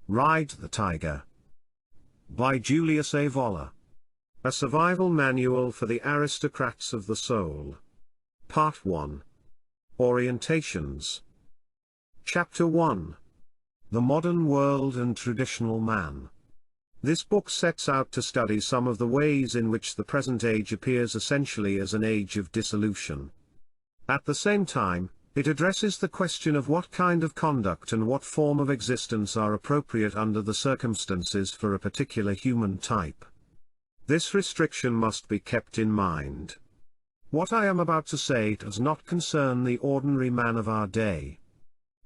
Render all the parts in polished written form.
Ride the Tiger. By Julius Evola. A Survival Manual for the Aristocrats of the Soul. Part 1. Orientations. Chapter 1. The Modern World and Traditional Man. This book sets out to study some of the ways in which the present age appears essentially as an age of dissolution. At the same time, it addresses the question of what kind of conduct and what form of existence are appropriate under the circumstances for a particular human type. This restriction must be kept in mind. What I am about to say does not concern the ordinary man of our day.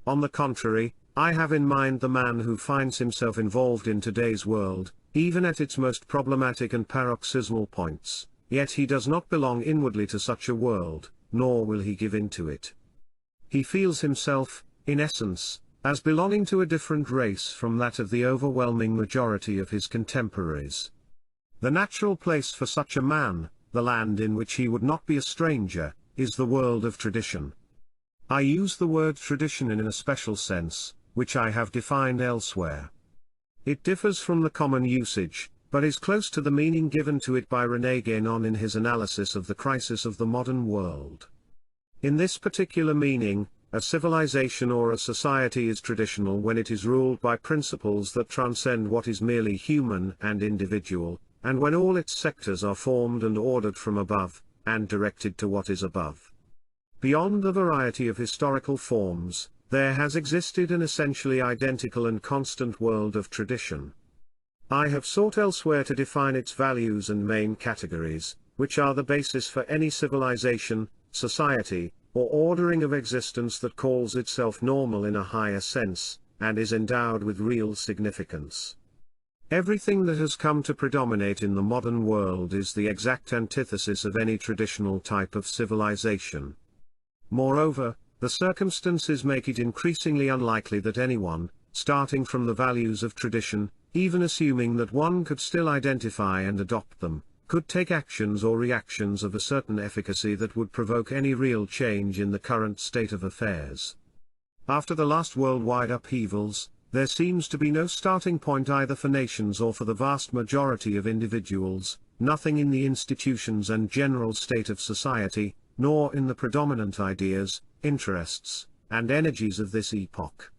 On the contrary, I have in mind the man who finds himself involved in today's world, even at its most problematic and paroxysmal points, yet he does not belong inwardly to such a world, nor will he give in to it. He feels himself, in essence, as belonging to a different race from that of the overwhelming majority of his contemporaries. The natural place for such a man, the land in which he would not be a stranger, is the world of tradition. I use the word tradition in a special sense, which I have defined elsewhere. It differs from the common usage, but is close to the meaning given to it by René Guénon in his analysis of the crisis of the modern world. In this particular meaning, a civilization or a society is traditional when it is ruled by principles that transcend what is merely human and individual, and when all its sectors are formed and ordered from above, and directed to what is above. Beyond the variety of historical forms, there has existed an essentially identical and constant world of tradition. I have sought elsewhere to define its values and main categories, which are the basis for any civilization, society, or ordering of existence that calls itself normal in a higher sense, and is endowed with real significance. Everything that has come to predominate in the modern world is the exact antithesis of any traditional type of civilization. Moreover, the circumstances make it increasingly unlikely that anyone, starting from the values of tradition, even assuming that one could still identify and adopt them, could take actions or reactions of a certain efficacy that would provoke any real change in the current state of affairs. After the last worldwide upheavals, there seems to be no starting point either for nations or for the vast majority of individuals, nothing in the institutions and general state of society, nor in the predominant ideas, interests, and energies of this epoch.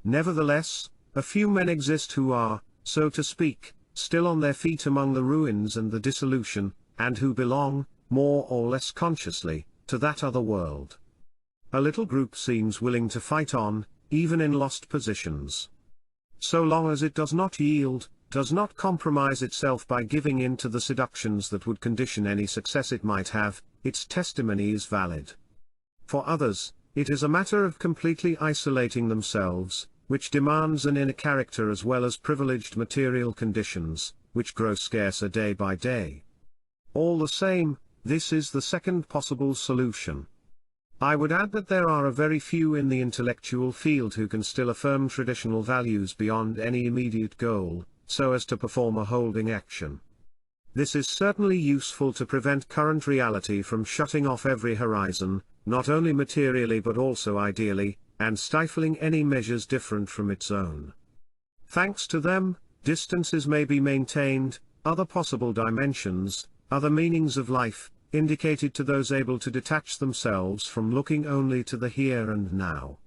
Nevertheless, a few men exist who are, so to speak, still on their feet among the ruins and the dissolution, and who belong, more or less consciously, to that other world. A little group seems willing to fight on, even in lost positions. So long as it does not yield, does not compromise itself by giving in to the seductions that would condition any success it might have, its testimony is valid. For others, it is a matter of completely isolating themselves, which demands an inner character as well as privileged material conditions, which grow scarcer day by day. All the same, this is the second possible solution. I would add that there are a very few in the intellectual field who can still affirm traditional values beyond any immediate goal, so as to perform a holding action. This is certainly useful to prevent current reality from shutting off every horizon, not only materially but also ideally, and stifling any measures different from its own. Thanks to them, distances may be maintained, other possible dimensions, other meanings of life, indicated to those able to detach themselves from looking only to the here and now.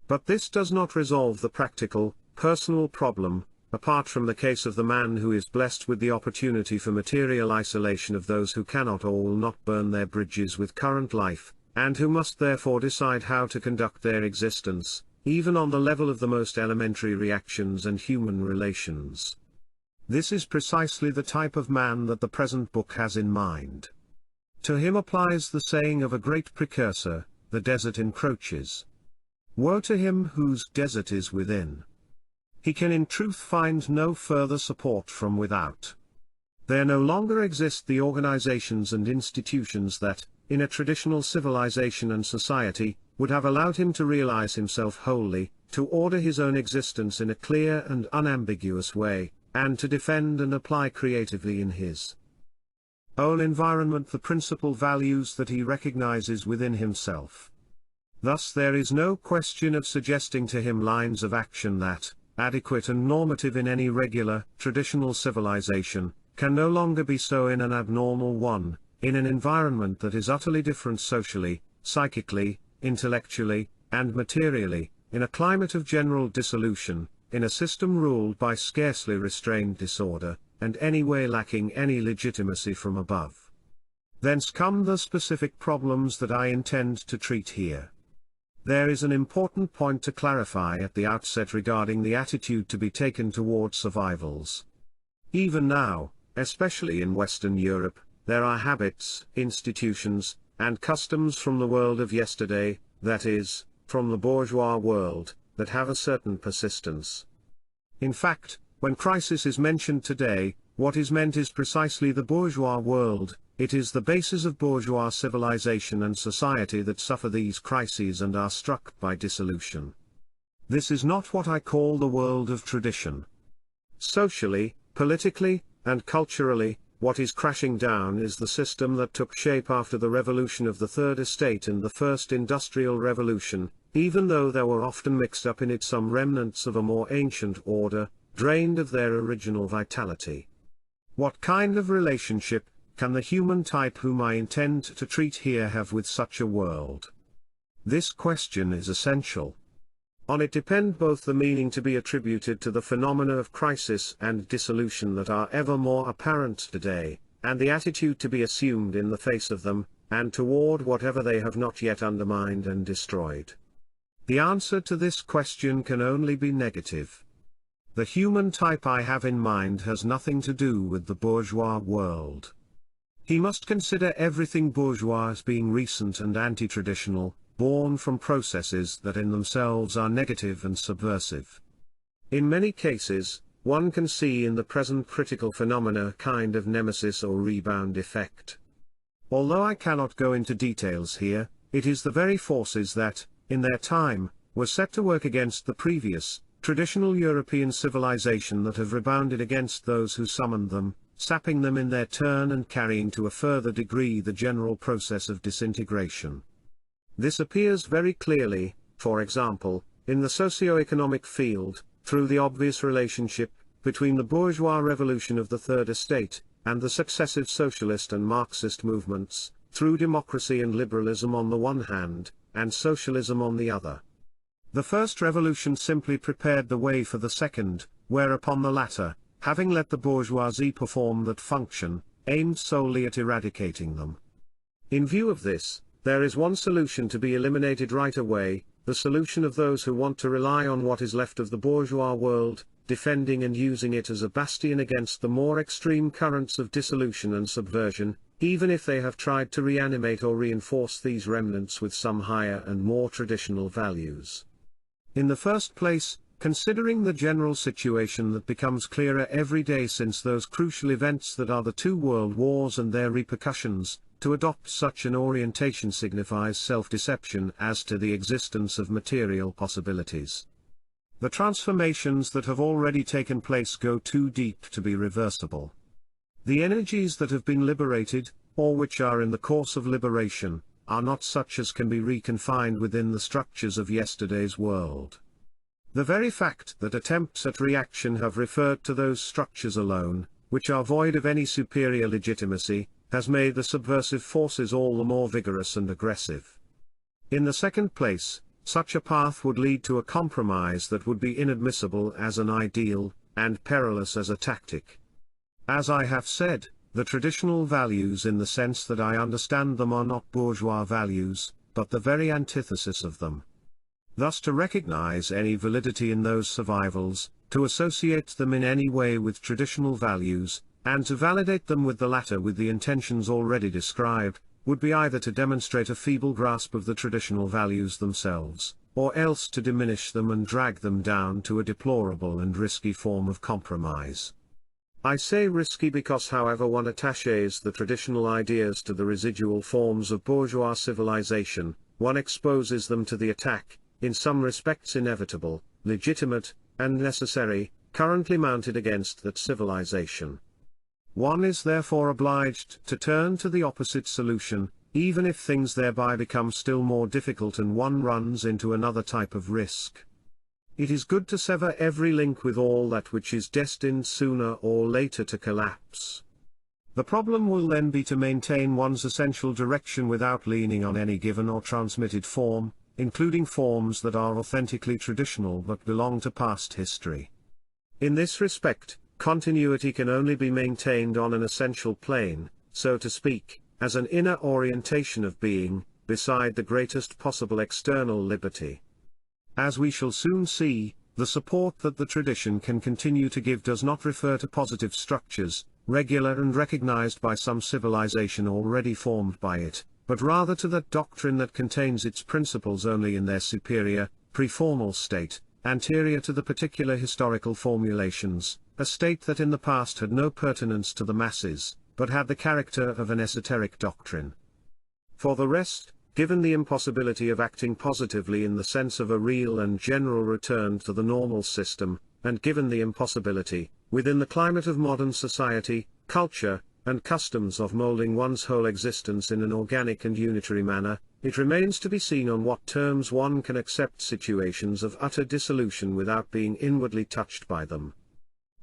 But this does not resolve the practical, personal problem, apart from the case of the man who is blessed with the opportunity for material isolation of those who cannot or will not burn their bridges with current life, and who must therefore decide how to conduct their existence, even on the level of the most elementary reactions and human relations. This is precisely the type of man that the present book has in mind. To him applies the saying of a great precursor, "The desert encroaches. Woe to him whose desert is within." He can in truth find no further support from without. There no longer exist the organizations and institutions that, in a traditional civilization and society, would have allowed him to realize himself wholly, to order his own existence in a clear and unambiguous way, and to defend and apply creatively in his own environment the principal values that he recognizes within himself. Thus there is no question of suggesting to him lines of action that, adequate and normative in any regular, traditional civilization, can no longer be so in an abnormal one, in an environment that is utterly different socially, psychically, intellectually, and materially, in a climate of general dissolution, in a system ruled by scarcely restrained disorder, and anyway lacking any legitimacy from above. Thence come the specific problems that I intend to treat here. There is an important point to clarify at the outset regarding the attitude to be taken toward survivals. Even now, especially in Western Europe, there are habits, institutions, and customs from the world of yesterday, that is, from the bourgeois world, that have a certain persistence. In fact, when crisis is mentioned today, what is meant is precisely the bourgeois world. It is the bases of bourgeois civilization and society that suffer these crises and are struck by dissolution. This is not what I call the world of tradition. Socially, politically, and culturally, what is crashing down is the system that took shape after the revolution of the Third Estate and the First Industrial Revolution, even though there were often mixed up in it some remnants of a more ancient order, drained of their original vitality. What kind of relationship can the human type whom I intend to treat here have with such a world? This question is essential. On it depend both the meaning to be attributed to the phenomena of crisis and dissolution that are ever more apparent today, and the attitude to be assumed in the face of them, and toward whatever they have not yet undermined and destroyed. The answer to this question can only be negative. The human type I have in mind has nothing to do with the bourgeois world. He must consider everything bourgeois as being recent and anti-traditional, born from processes that in themselves are negative and subversive. In many cases, one can see in the present critical phenomena a kind of nemesis or rebound effect. Although I cannot go into details here, it is the very forces that, in their time, were set to work against the previous, traditional European civilization that have rebounded against those who summoned them, sapping them in their turn and carrying to a further degree the general process of disintegration. This appears very clearly, for example, in the socio-economic field, through the obvious relationship between the bourgeois revolution of the Third Estate, and the successive socialist and Marxist movements, through democracy and liberalism on the one hand, and socialism on the other. The first revolution simply prepared the way for the second, whereupon the latter, having let the bourgeoisie perform that function, aimed solely at eradicating them. In view of this, there is one solution to be eliminated right away, the solution of those who want to rely on what is left of the bourgeois world, defending and using it as a bastion against the more extreme currents of dissolution and subversion, even if they have tried to reanimate or reinforce these remnants with some higher and more traditional values. In the first place, considering the general situation that becomes clearer every day since those crucial events that are the two world wars and their repercussions, to adopt such an orientation signifies self-deception as to the existence of material possibilities. The transformations that have already taken place go too deep to be reversible. The energies that have been liberated, or which are in the course of liberation, are not such as can be reconfined within the structures of yesterday's world. The very fact that attempts at reaction have referred to those structures alone, which are void of any superior legitimacy, has made the subversive forces all the more vigorous and aggressive. In the second place, such a path would lead to a compromise that would be inadmissible as an ideal, and perilous as a tactic. As I have said, the traditional values in the sense that I understand them are not bourgeois values, but the very antithesis of them. Thus to recognize any validity in those survivals, to associate them in any way with traditional values, and to validate them with the latter with the intentions already described, would be either to demonstrate a feeble grasp of the traditional values themselves, or else to diminish them and drag them down to a deplorable and risky form of compromise. I say risky because however one attaches the traditional ideas to the residual forms of bourgeois civilization, one exposes them to the attack, in some respects inevitable, legitimate, and necessary, currently mounted against that civilization. One is therefore obliged to turn to the opposite solution, even if things thereby become still more difficult and one runs into another type of risk. it is good to sever every link with all that which is destined sooner or later to collapse. The problem will then be to maintain one's essential direction without leaning on any given or transmitted form, including forms that are authentically traditional but belong to past history. In this respect, continuity can only be maintained on an essential plane, so to speak, as an inner orientation of being, beside the greatest possible external liberty. As we shall soon see, the support that the tradition can continue to give does not refer to positive structures, regular and recognized by some civilization already formed by it, but rather to that doctrine that contains its principles only in their superior, preformal state, anterior to the particular historical formulations, a state that in the past had no pertinence to the masses, but had the character of an esoteric doctrine. For the rest, given the impossibility of acting positively in the sense of a real and general return to the normal system, and given the impossibility, within the climate of modern society, culture, and customs of molding one's whole existence in an organic and unitary manner, it remains to be seen on what terms one can accept situations of utter dissolution without being inwardly touched by them.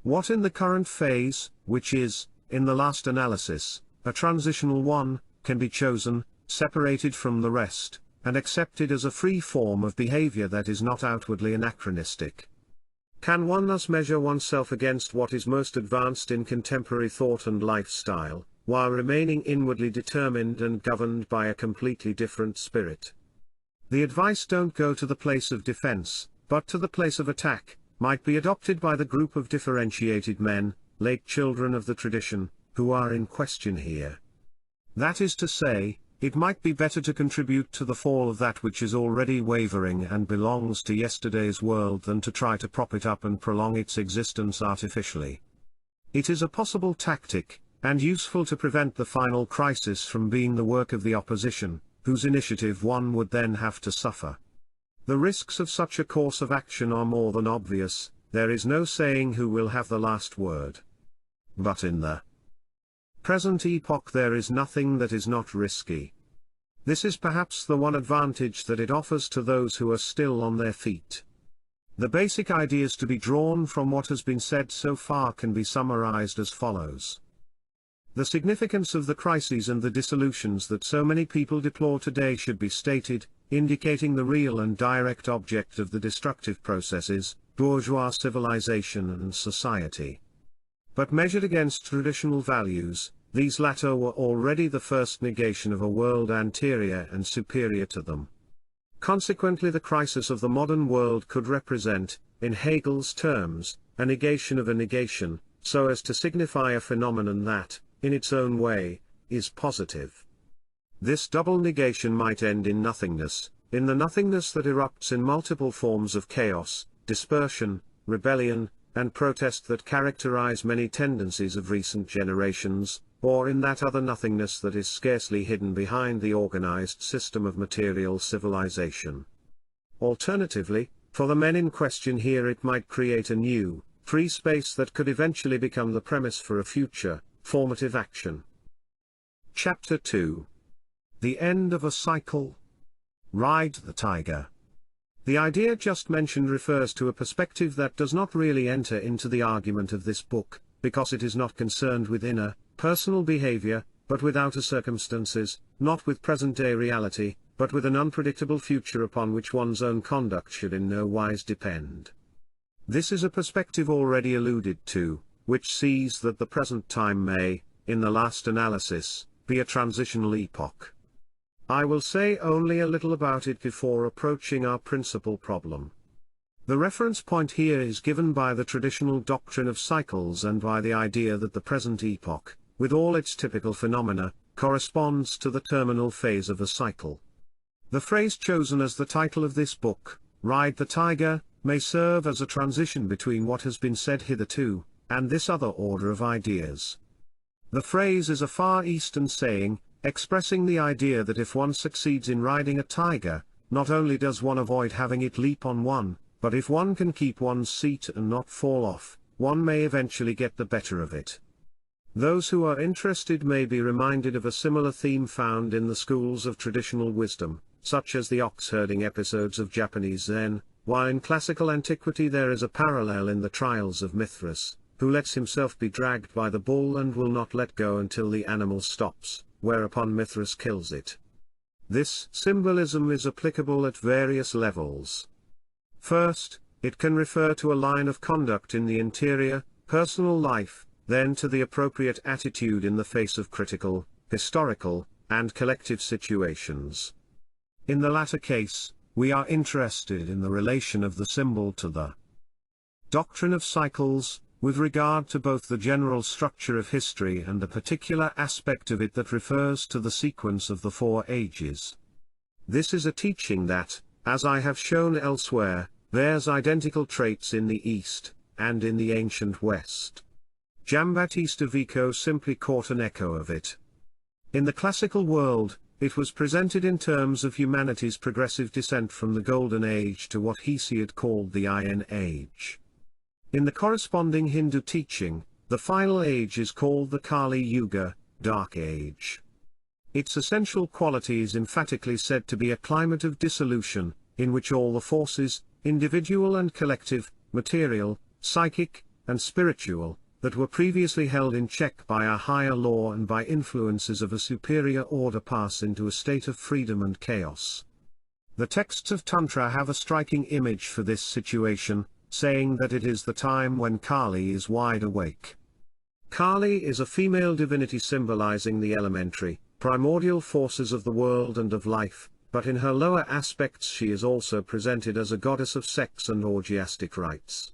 What in the current phase, which is, in the last analysis, a transitional one, can be chosen, separated from the rest, and accepted as a free form of behavior that is not outwardly anachronistic? Can one thus measure oneself against what is most advanced in contemporary thought and lifestyle, while remaining inwardly determined and governed by a completely different spirit? The advice "don't go to the place of defense, but to the place of attack," might be adopted by the group of differentiated men, late children of the tradition, who are in question here. That is to say, it might be better to contribute to the fall of that which is already wavering and belongs to yesterday's world than to try to prop it up and prolong its existence artificially. It is a possible tactic, and useful to prevent the final crisis from being the work of the opposition, whose initiative one would then have to suffer. The risks of such a course of action are more than obvious. There is no saying who will have the last word. But in the present epoch there is nothing that is not risky. This is perhaps the one advantage that it offers to those who are still on their feet. The basic ideas to be drawn from what has been said so far can be summarized as follows. The significance of the crises and the dissolutions that so many people deplore today should be stated, indicating the real and direct object of the destructive processes, bourgeois civilization and society. But measured against traditional values, these latter were already the first negation of a world anterior and superior to them. Consequently, the crisis of the modern world could represent, in Hegel's terms, a negation of a negation, so as to signify a phenomenon that, in its own way, is positive. This double negation might end in nothingness, in the nothingness that erupts in multiple forms of chaos, dispersion, rebellion, and protest that characterize many tendencies of recent generations, or in that other nothingness that is scarcely hidden behind the organized system of material civilization. Alternatively, for the men in question here, it might create a new, free space that could eventually become the premise for a future, formative action. Chapter 2. The End of a Cycle. Ride the Tiger. The idea just mentioned refers to a perspective that does not really enter into the argument of this book, because it is not concerned with inner, personal behavior, but with outer circumstances, not with present-day reality, but with an unpredictable future upon which one's own conduct should in no wise depend. This is a perspective already alluded to, which sees that the present time may, in the last analysis, be a transitional epoch. I will say only a little about it before approaching our principal problem. The reference point here is given by the traditional doctrine of cycles and by the idea that the present epoch, with all its typical phenomena, corresponds to the terminal phase of a cycle. The phrase chosen as the title of this book, Ride the Tiger, may serve as a transition between what has been said hitherto, and this other order of ideas. The phrase is a Far Eastern saying, expressing the idea that if one succeeds in riding a tiger, not only does one avoid having it leap on one, but if one can keep one's seat and not fall off, one may eventually get the better of it. Those who are interested may be reminded of a similar theme found in the schools of traditional wisdom, such as the ox-herding episodes of Japanese Zen, while in classical antiquity there is a parallel in the trials of Mithras, who lets himself be dragged by the bull and will not let go until the animal stops, whereupon Mithras kills it. This symbolism is applicable at various levels. First, it can refer to a line of conduct in the interior, personal life, then to the appropriate attitude in the face of critical, historical, and collective situations. In the latter case, we are interested in the relation of the symbol to the doctrine of cycles, with regard to both the general structure of history and a particular aspect of it that refers to the sequence of the 4 ages. This is a teaching that, as I have shown elsewhere, bears identical traits in the East, and in the ancient West. Giambattista Vico simply caught an echo of it. In the classical world, it was presented in terms of humanity's progressive descent from the Golden Age to what Hesiod called the Iron Age. In the corresponding Hindu teaching, the final age is called the Kali Yuga, Dark Age. Its essential quality is emphatically said to be a climate of dissolution, in which all the forces, individual and collective, material, psychic, and spiritual, that were previously held in check by a higher law and by influences of a superior order pass into a state of freedom and chaos. The texts of Tantra have a striking image for this situation, saying that it is the time when Kali is wide awake. Kali is a female divinity symbolizing the elementary, primordial forces of the world and of life, but in her lower aspects she is also presented as a goddess of sex and orgiastic rites.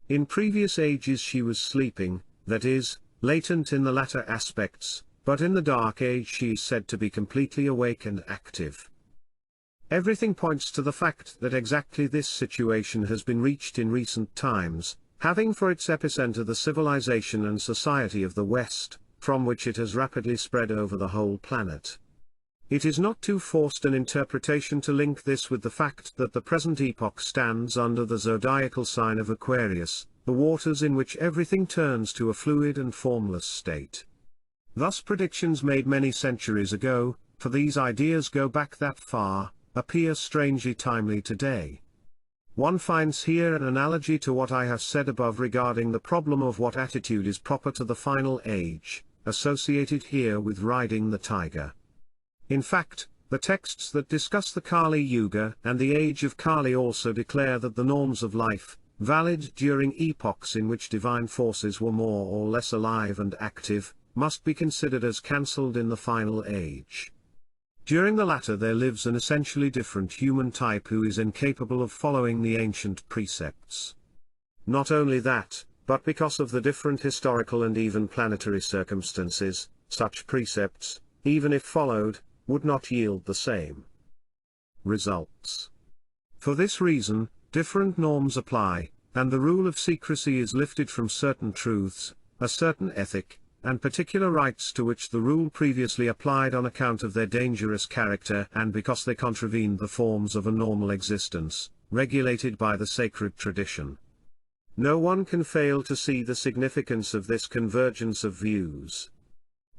In previous ages she was sleeping, that is, latent in the latter aspects, but in the Dark Age she is said to be completely awake and active. Everything points to the fact that exactly this situation has been reached in recent times, having for its epicenter the civilization and society of the West, from which it has rapidly spread over the whole planet. It is not too forced an interpretation to link this with the fact that the present epoch stands under the zodiacal sign of Aquarius, the waters in which everything turns to a fluid and formless state. Thus predictions made many centuries ago, for these ideas go back that far, appear strangely timely today. One finds here an analogy to what I have said above regarding the problem of what attitude is proper to the final age, associated here with riding the tiger. In fact, the texts that discuss the Kali Yuga and the age of Kali also declare that the norms of life, valid during epochs in which divine forces were more or less alive and active, must be considered as cancelled in the final age. During the latter there lives an essentially different human type who is incapable of following the ancient precepts. Not only that, but because of the different historical and even planetary circumstances, such precepts, even if followed, would not yield the same results. For this reason, different norms apply, and the rule of secrecy is lifted from certain truths, a certain ethic, and particular rights to which the rule previously applied on account of their dangerous character and because they contravened the forms of a normal existence, regulated by the sacred tradition. No one can fail to see the significance of this convergence of views.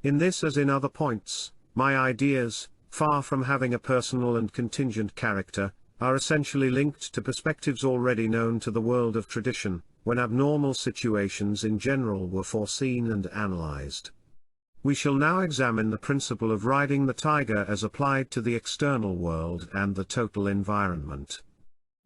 In this as in other points, my ideas, far from having a personal and contingent character, are essentially linked to perspectives already known to the world of tradition, when abnormal situations in general were foreseen and analyzed. We shall now examine the principle of riding the tiger as applied to the external world and the total environment.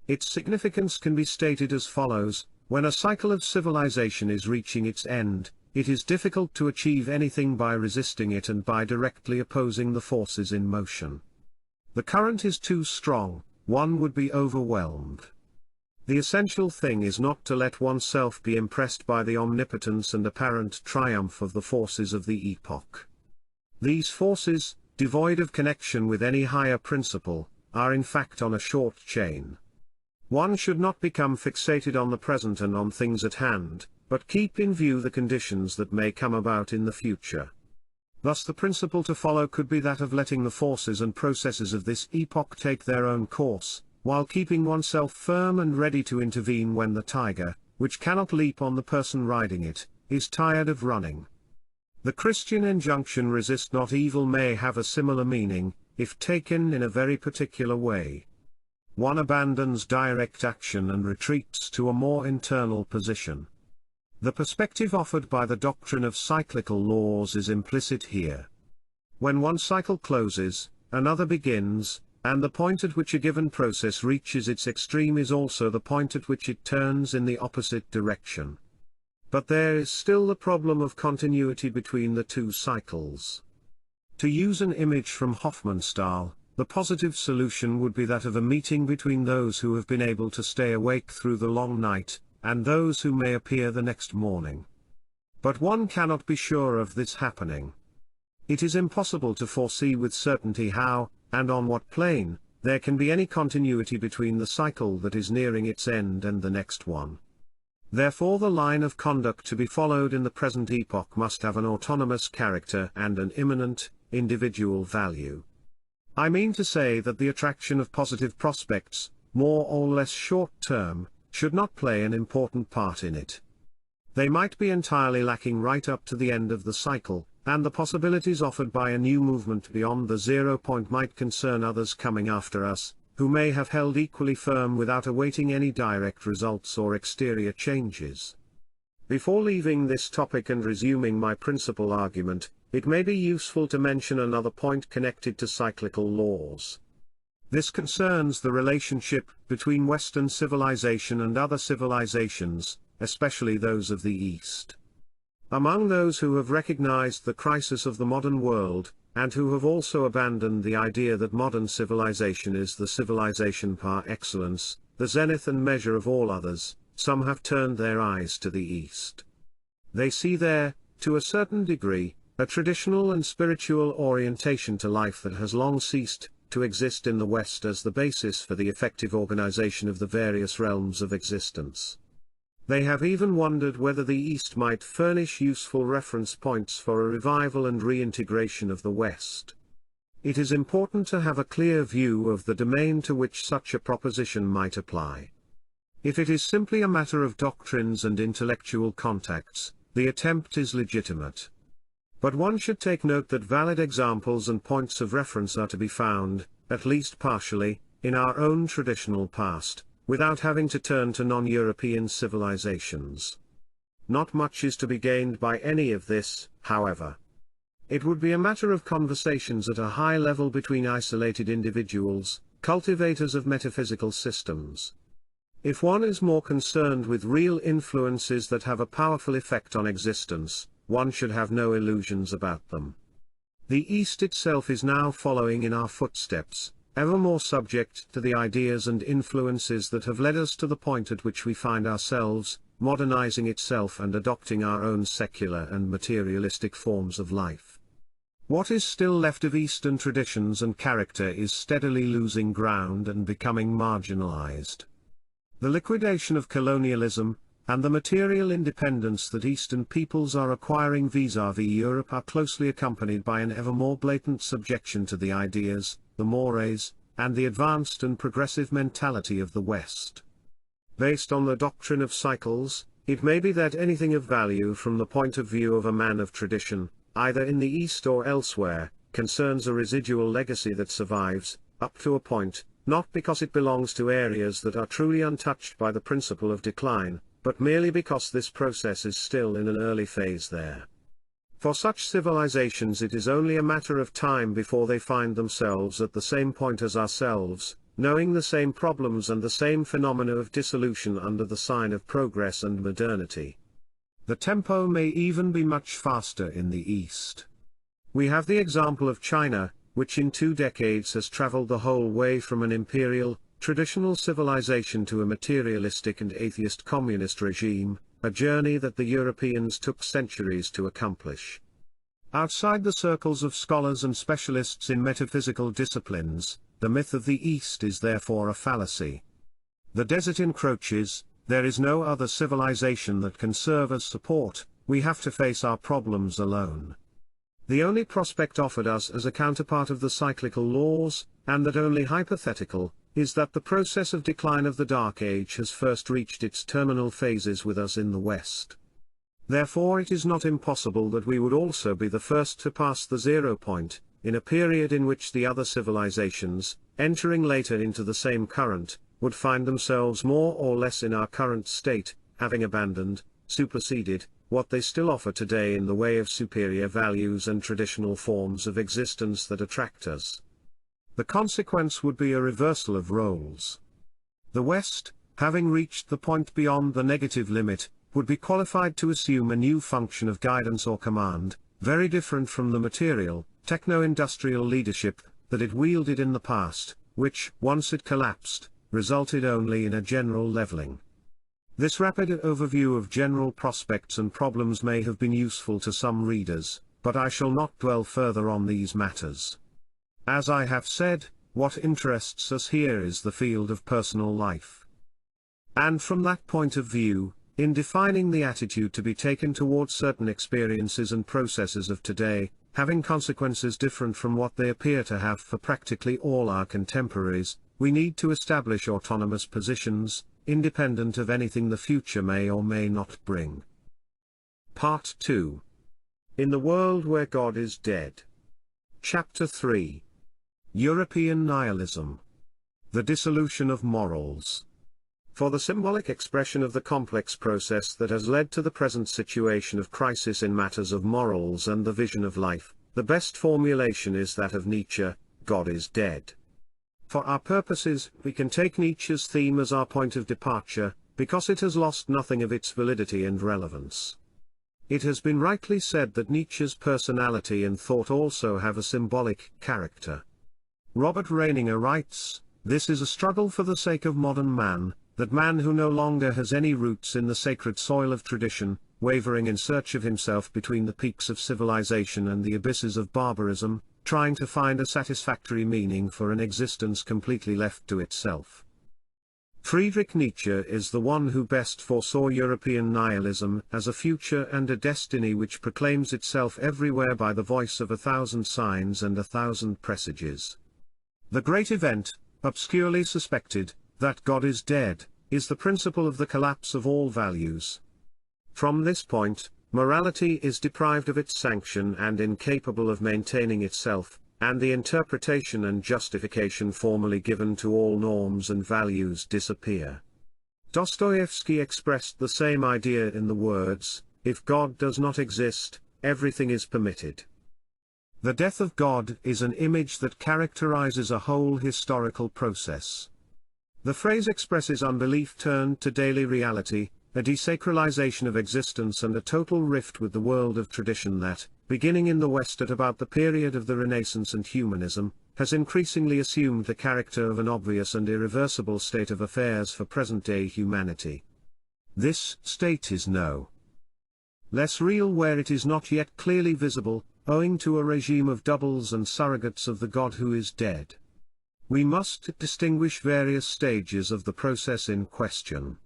Its significance can be stated as follows: when a cycle of civilization is reaching its end, it is difficult to achieve anything by resisting it and by directly opposing the forces in motion. The current is too strong, one would be overwhelmed. The essential thing is not to let oneself be impressed by the omnipotence and apparent triumph of the forces of the epoch. These forces, devoid of connection with any higher principle, are in fact on a short chain. One should not become fixated on the present and on things at hand, but keep in view the conditions that may come about in the future. Thus the principle to follow could be that of letting the forces and processes of this epoch take their own course, while keeping oneself firm and ready to intervene when the tiger, which cannot leap on the person riding it, is tired of running. The Christian injunction "resist not evil" may have a similar meaning, if taken in a very particular way. one abandons direct action and retreats to a more internal position. The perspective offered by the doctrine of cyclical laws is implicit here. When one cycle closes, another begins, and the point at which a given process reaches its extreme is also the point at which it turns in the opposite direction. But there is still the problem of continuity between the two cycles. To use an image from Hofmannsthal, the positive solution would be that of a meeting between those who have been able to stay awake through the long night, and those who may appear the next morning. But one cannot be sure of this happening. It is impossible to foresee with certainty how, and on what plane, there can be any continuity between the cycle that is nearing its end and the next one. Therefore the line of conduct to be followed in the present epoch must have an autonomous character and an immanent, individual value. I mean to say that the attraction of positive prospects, more or less short-term, should not play an important part in it. They might be entirely lacking right up to the end of the cycle, and the possibilities offered by a new movement beyond the 0 point might concern others coming after us, who may have held equally firm without awaiting any direct results or exterior changes. Before leaving this topic and resuming my principal argument, it may be useful to mention another point connected to cyclical laws. This concerns the relationship between Western civilization and other civilizations, especially those of the East. Among those who have recognized the crisis of the modern world, and who have also abandoned the idea that modern civilization is the civilization par excellence, the zenith and measure of all others, some have turned their eyes to the East. They see there, to a certain degree, a traditional and spiritual orientation to life that has long ceased to exist in the West as the basis for the effective organization of the various realms of existence. They have even wondered whether the East might furnish useful reference points for a revival and reintegration of the West. It is important to have a clear view of the domain to which such a proposition might apply. If it is simply a matter of doctrines and intellectual contacts, the attempt is legitimate. But one should take note that valid examples and points of reference are to be found, at least partially, in our own traditional past, without having to turn to non-European civilizations. Not much is to be gained by any of this, however. It would be a matter of conversations at a high level between isolated individuals, cultivators of metaphysical systems. If one is more concerned with real influences that have a powerful effect on existence, one should have no illusions about them. The East itself is now following in our footsteps, ever more subject to the ideas and influences that have led us to the point at which we find ourselves, modernizing itself and adopting our own secular and materialistic forms of life. What is still left of Eastern traditions and character is steadily losing ground and becoming marginalized. The liquidation of colonialism, and the material independence that Eastern peoples are acquiring vis-à-vis Europe are closely accompanied by an ever more blatant subjection to the ideas, the mores, and the advanced and progressive mentality of the West. Based on the doctrine of cycles, it may be that anything of value from the point of view of a man of tradition, either in the East or elsewhere, concerns a residual legacy that survives, up to a point, not because it belongs to areas that are truly untouched by the principle of decline, but merely because this process is still in an early phase there. For such civilizations it is only a matter of time before they find themselves at the same point as ourselves, knowing the same problems and the same phenomena of dissolution under the sign of progress and modernity. The tempo may even be much faster in the East. We have the example of China, which in 2 decades has traveled the whole way from an imperial, traditional civilization to a materialistic and atheist communist regime, a journey that the Europeans took centuries to accomplish. Outside the circles of scholars and specialists in metaphysical disciplines, the myth of the East is therefore a fallacy. The desert encroaches, there is no other civilization that can serve as support, we have to face our problems alone. The only prospect offered us as a counterpart of the cyclical laws, and that only hypothetical, is that the process of decline of the Dark Age has first reached its terminal phases with us in the West. Therefore it is not impossible that we would also be the first to pass the 0 point, in a period in which the other civilizations, entering later into the same current, would find themselves more or less in our current state, having abandoned, superseded, what they still offer today in the way of superior values and traditional forms of existence that attract us. The consequence would be a reversal of roles. The West, having reached the point beyond the negative limit, would be qualified to assume a new function of guidance or command, very different from the material, techno-industrial leadership that it wielded in the past, which, once it collapsed, resulted only in a general leveling. This rapid overview of general prospects and problems may have been useful to some readers, but I shall not dwell further on these matters. As I have said, what interests us here is the field of personal life. And from that point of view, in defining the attitude to be taken towards certain experiences and processes of today, having consequences different from what they appear to have for practically all our contemporaries, we need to establish autonomous positions, independent of anything the future may or may not bring. Part 2. In the World Where God is Dead. Chapter 3. European Nihilism. The Dissolution of Morals. For the symbolic expression of the complex process that has led to the present situation of crisis in matters of morals and the vision of life, the best formulation is that of Nietzsche: God is dead. For our purposes, we can take Nietzsche's theme as our point of departure, because it has lost nothing of its validity and relevance. It has been rightly said that Nietzsche's personality and thought also have a symbolic character. Robert Reininger writes, "This is a struggle for the sake of modern man, that man who no longer has any roots in the sacred soil of tradition, wavering in search of himself between the peaks of civilization and the abysses of barbarism, trying to find a satisfactory meaning for an existence completely left to itself." Friedrich Nietzsche is the one who best foresaw European nihilism as a future and a destiny which proclaims itself everywhere by the voice of 1,000 signs and 1,000 presages. The great event, obscurely suspected, that God is dead, is the principle of the collapse of all values. From this point, morality is deprived of its sanction and incapable of maintaining itself, and the interpretation and justification formerly given to all norms and values disappear. Dostoevsky expressed the same idea in the words, "If God does not exist, everything is permitted." The death of God is an image that characterizes a whole historical process. The phrase expresses unbelief turned to daily reality, a desacralization of existence and a total rift with the world of tradition that, beginning in the West at about the period of the Renaissance and Humanism, has increasingly assumed the character of an obvious and irreversible state of affairs for present-day humanity. This state is no less real where it is not yet clearly visible, owing to a regime of doubles and surrogates of the God who is dead. We must distinguish various stages of the process in question.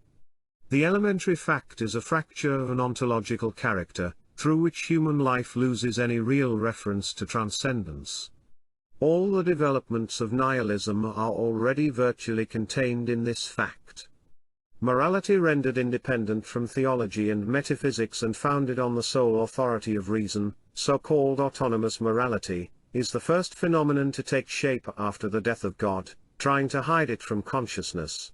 The elementary fact is a fracture of an ontological character, through which human life loses any real reference to transcendence. All the developments of nihilism are already virtually contained in this fact. Morality rendered independent from theology and metaphysics and founded on the sole authority of reason, so-called autonomous morality, is the first phenomenon to take shape after the death of God, trying to hide it from consciousness.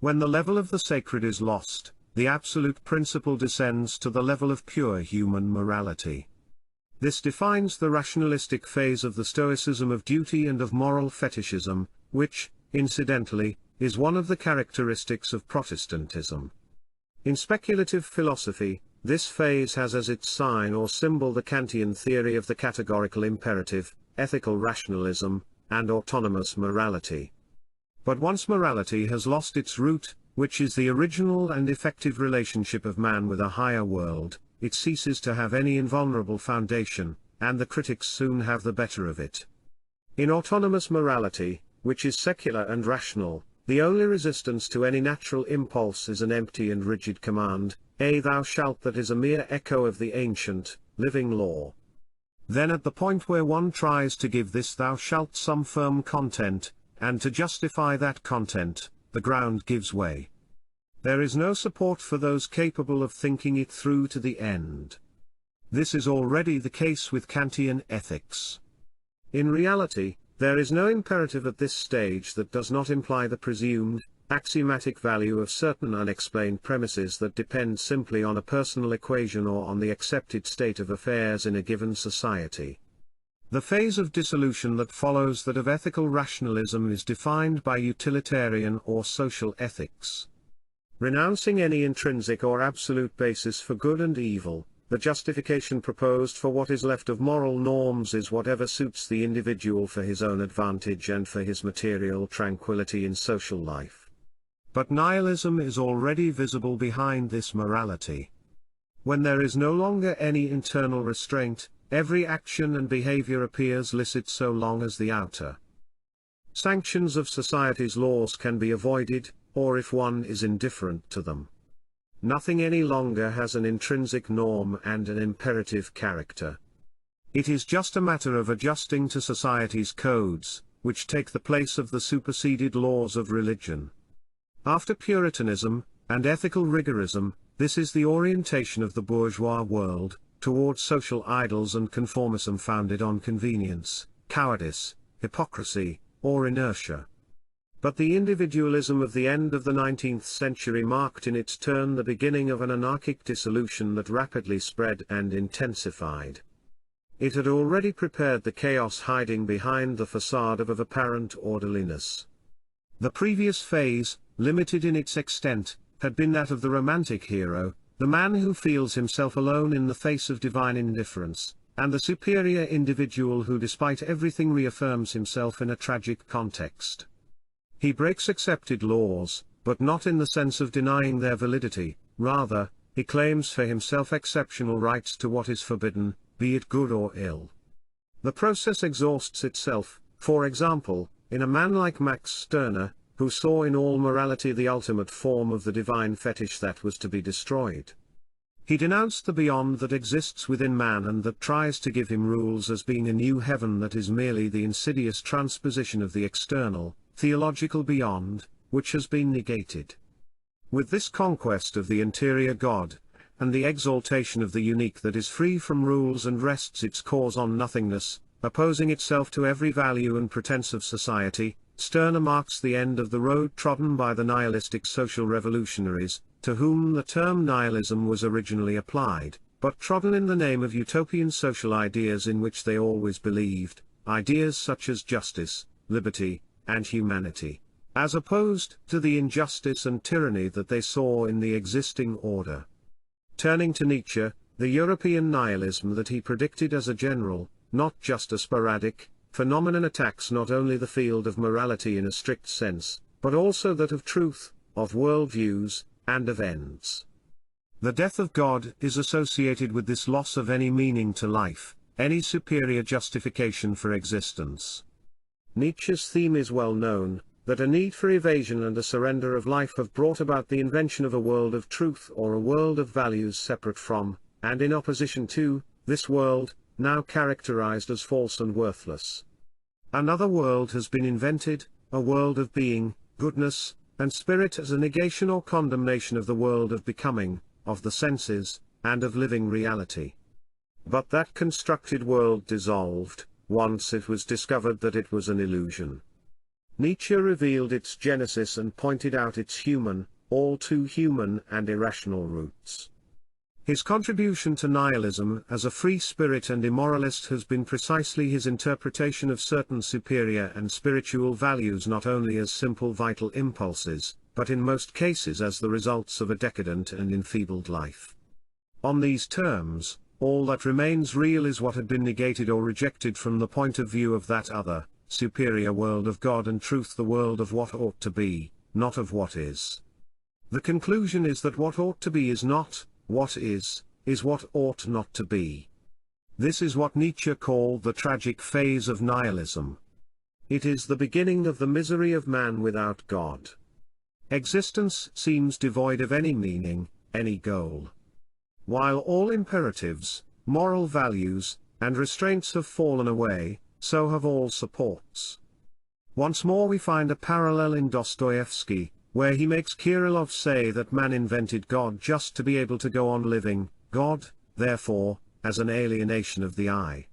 When the level of the sacred is lost, the absolute principle descends to the level of pure human morality. This defines the rationalistic phase of the Stoicism of duty and of moral fetishism, which, incidentally, is one of the characteristics of Protestantism. In speculative philosophy, this phase has as its sign or symbol the Kantian theory of the categorical imperative, ethical rationalism, and autonomous morality. But once morality has lost its root, which is the original and effective relationship of man with a higher world, it ceases to have any invulnerable foundation, and the critics soon have the better of it. In autonomous morality, which is secular and rational, the only resistance to any natural impulse is an empty and rigid command, "A thou shalt," that is a mere echo of the ancient, living law. Then at the point where one tries to give this "thou shalt" some firm content, and to justify that content, the ground gives way. There is no support for those capable of thinking it through to the end. This is already the case with Kantian ethics. In reality, there is no imperative at this stage that does not imply the presumed, axiomatic value of certain unexplained premises that depend simply on a personal equation or on the accepted state of affairs in a given society. The phase of dissolution that follows that of ethical rationalism is defined by utilitarian or social ethics. Renouncing any intrinsic or absolute basis for good and evil, the justification proposed for what is left of moral norms is whatever suits the individual for his own advantage and for his material tranquility in social life. But nihilism is already visible behind this morality. When there is no longer any internal restraint, every action and behavior appears licit so long as the outer sanctions of society's laws can be avoided, or if one is indifferent to them. Nothing any longer has an intrinsic norm and an imperative character. It is just a matter of adjusting to society's codes, which take the place of the superseded laws of religion. After Puritanism, and ethical rigorism, this is the orientation of the bourgeois world, towards social idols and conformism founded on convenience, cowardice, hypocrisy, or inertia. But the individualism of the end of the 19th century marked in its turn the beginning of an anarchic dissolution that rapidly spread and intensified. It had already prepared the chaos hiding behind the facade of apparent orderliness. The previous phase, limited in its extent, had been that of the romantic hero, the man who feels himself alone in the face of divine indifference, and the superior individual who despite everything reaffirms himself in a tragic context. He breaks accepted laws, but not in the sense of denying their validity, rather, he claims for himself exceptional rights to what is forbidden, be it good or ill. The process exhausts itself, for example, in a man like Max Stirner, who saw in all morality the ultimate form of the divine fetish that was to be destroyed. He denounced the beyond that exists within man and that tries to give him rules as being a new heaven that is merely the insidious transposition of the external, theological beyond, which has been negated. With this conquest of the interior God, and the exaltation of the unique that is free from rules and rests its cause on nothingness, opposing itself to every value and pretense of society, Stirner marks the end of the road trodden by the nihilistic social revolutionaries, to whom the term nihilism was originally applied, but trodden in the name of utopian social ideas in which they always believed, ideas such as justice, liberty, and humanity, as opposed to the injustice and tyranny that they saw in the existing order. Turning to Nietzsche, the European nihilism that he predicted as a general, not just a sporadic, phenomenon attacks not only the field of morality in a strict sense, but also that of truth, of worldviews, and of ends. The death of God is associated with this loss of any meaning to life, any superior justification for existence. Nietzsche's theme is well known, that a need for evasion and a surrender of life have brought about the invention of a world of truth or a world of values separate from, and in opposition to, this world, now characterized as false and worthless. Another world has been invented, a world of being, goodness, and spirit as a negation or condemnation of the world of becoming, of the senses, and of living reality. But that constructed world dissolved, once it was discovered that it was an illusion. Nietzsche revealed its genesis and pointed out its human, all too human and irrational roots. His contribution to nihilism as a free spirit and immoralist has been precisely his interpretation of certain superior and spiritual values not only as simple vital impulses, but in most cases as the results of a decadent and enfeebled life. On these terms, all that remains real is what had been negated or rejected from the point of view of that other, superior world of God and truth, the world of what ought to be, not of what is. The conclusion is that what ought to be is not, what is what ought not to be. This is what Nietzsche called the tragic phase of nihilism. It is the beginning of the misery of man without God. Existence seems devoid of any meaning, any goal. While all imperatives, moral values, and restraints have fallen away, so have all supports. Once more we find a parallel in Dostoevsky, where he makes Kirillov say that man invented God just to be able to go on living, God, therefore, as an alienation of the I.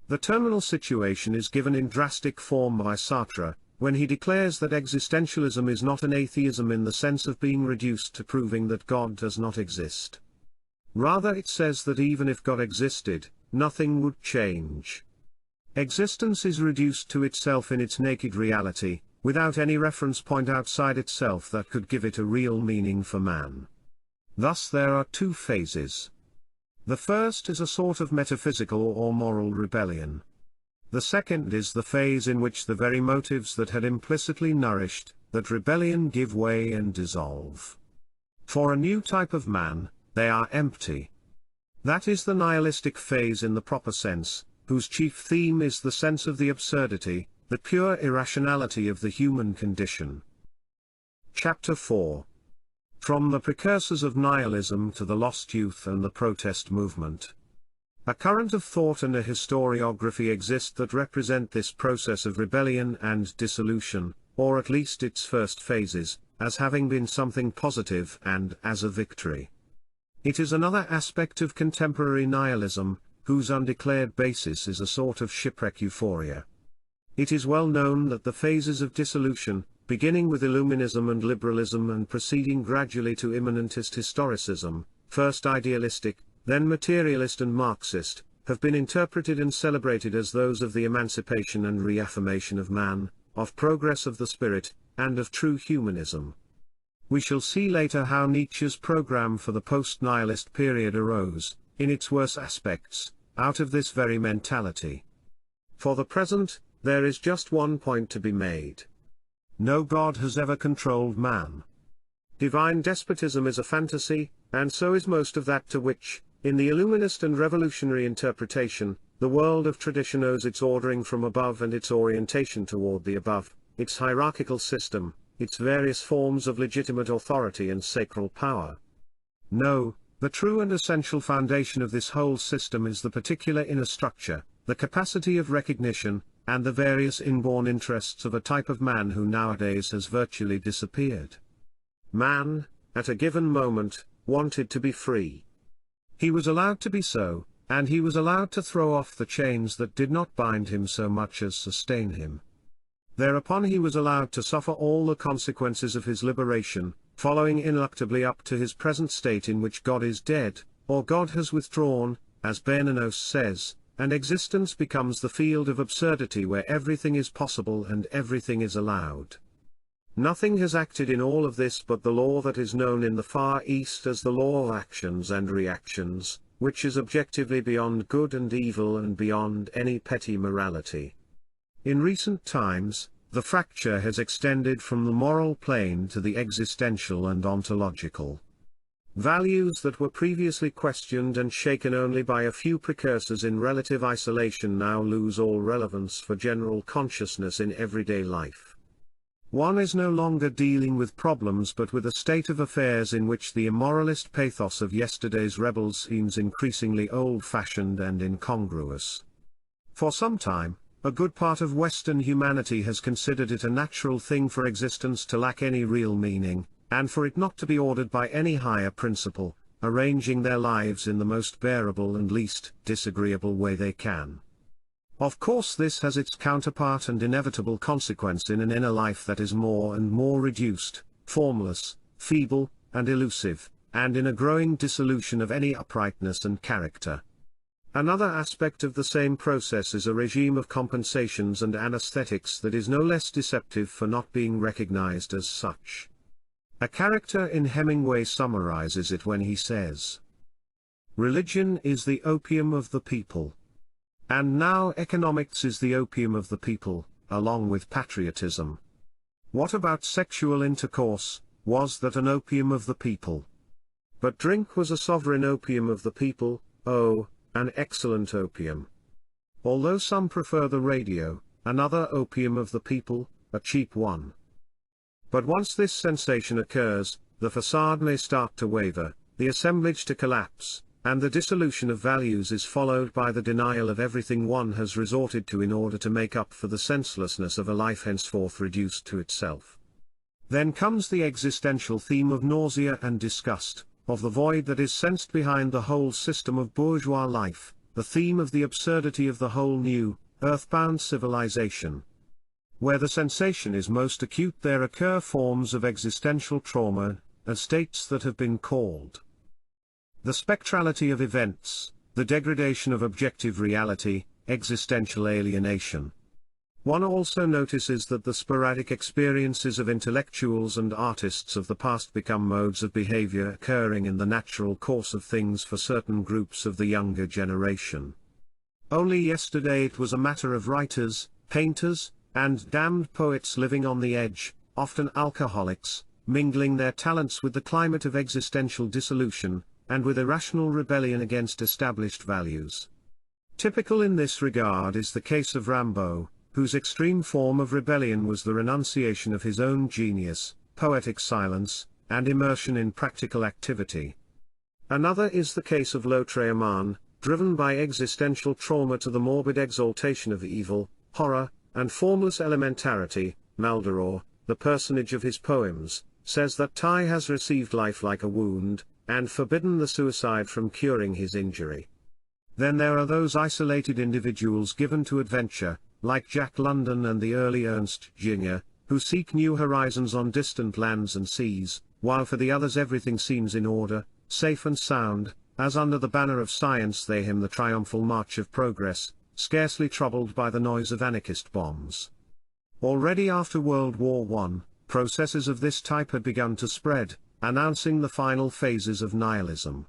The terminal situation is given in drastic form by Sartre, when he declares that existentialism is not an atheism in the sense of being reduced to proving that God does not exist. Rather, it says that even if God existed, nothing would change. Existence is reduced to itself in its naked reality, without any reference point outside itself that could give it a real meaning for man. Thus there are two phases. The first is a sort of metaphysical or moral rebellion. The second is the phase in which the very motives that had implicitly nourished that rebellion give way and dissolve. For a new type of man, they are empty. That is the nihilistic phase in the proper sense, whose chief theme is the sense of the absurdity, the pure irrationality of the human condition. Chapter 4. From the precursors of nihilism to the lost youth and the protest movement. A current of thought and a historiography exist that represent this process of rebellion and dissolution, or at least its first phases, as having been something positive and as a victory. It is another aspect of contemporary nihilism, whose undeclared basis is a sort of shipwreck euphoria. It is well known that the phases of dissolution, beginning with Illuminism and liberalism and proceeding gradually to immanentist historicism, first idealistic, then materialist and Marxist, have been interpreted and celebrated as those of the emancipation and reaffirmation of man, of progress of the spirit, and of true humanism. We shall see later how Nietzsche's program for the post-nihilist period arose, in its worst aspects, out of this very mentality. For the present, there is just one point to be made. No God has ever controlled man. Divine despotism is a fantasy, and so is most of that to which, in the Illuminist and revolutionary interpretation, the world of tradition owes its ordering from above and its orientation toward the above, its hierarchical system, its various forms of legitimate authority and sacral power. No, the true and essential foundation of this whole system is the particular inner structure, the capacity of recognition, and the various inborn interests of a type of man who nowadays has virtually disappeared. Man, at a given moment, wanted to be free. He was allowed to be so, and he was allowed to throw off the chains that did not bind him so much as sustain him. Thereupon he was allowed to suffer all the consequences of his liberation, following ineluctably up to his present state in which God is dead, or God has withdrawn, as Bernanos says, and existence becomes the field of absurdity where everything is possible and everything is allowed. Nothing has acted in all of this but the law that is known in the Far East as the law of actions and reactions, which is objectively beyond good and evil and beyond any petty morality. In recent times, the fracture has extended from the moral plane to the existential and ontological. Values that were previously questioned and shaken only by a few precursors in relative isolation now lose all relevance for general consciousness in everyday life. One is no longer dealing with problems but with a state of affairs in which the immoralist pathos of yesterday's rebels seems increasingly old-fashioned and incongruous. For some time, a good part of Western humanity has considered it a natural thing for existence to lack any real meaning, and for it not to be ordered by any higher principle, arranging their lives in the most bearable and least disagreeable way they can. Of course this has its counterpart and inevitable consequence in an inner life that is more and more reduced, formless, feeble, and elusive, and in a growing dissolution of any uprightness and character. Another aspect of the same process is a regime of compensations and anesthetics that is no less deceptive for not being recognized as such. A character in Hemingway summarizes it when he says, "Religion is the opium of the people. And now economics is the opium of the people, along with patriotism. What about sexual intercourse? Was that an opium of the people? But drink was a sovereign opium of the people, oh, an excellent opium. Although some prefer the radio, another opium of the people, a cheap one. But once this sensation occurs, the facade may start to waver, the assemblage to collapse, and the dissolution of values is followed by the denial of everything one has resorted to in order to make up for the senselessness of a life henceforth reduced to itself. Then comes the existential theme of nausea and disgust, of the void that is sensed behind the whole system of bourgeois life, the theme of the absurdity of the whole new, earthbound civilization. Where the sensation is most acute, there occur forms of existential trauma, states that have been called the spectrality of events, the degradation of objective reality, existential alienation. One also notices that the sporadic experiences of intellectuals and artists of the past become modes of behavior occurring in the natural course of things for certain groups of the younger generation. Only yesterday it was a matter of writers, painters, and damned poets living on the edge, often alcoholics, mingling their talents with the climate of existential dissolution, and with irrational rebellion against established values. Typical in this regard is the case of Rimbaud, whose extreme form of rebellion was the renunciation of his own genius, poetic silence, and immersion in practical activity. Another is the case of Lautréamont, driven by existential trauma to the morbid exaltation of evil, horror, and formless elementarity. Maldoror, the personage of his poems, says that Tai has received life like a wound, and forbidden the suicide from curing his injury. Then there are those isolated individuals given to adventure, like Jack London and the early Ernst Jünger, who seek new horizons on distant lands and seas, while for the others everything seems in order, safe and sound, as under the banner of science they hymn the triumphal march of progress, scarcely troubled by the noise of anarchist bombs. Already after World War I, processes of this type had begun to spread, announcing the final phases of nihilism.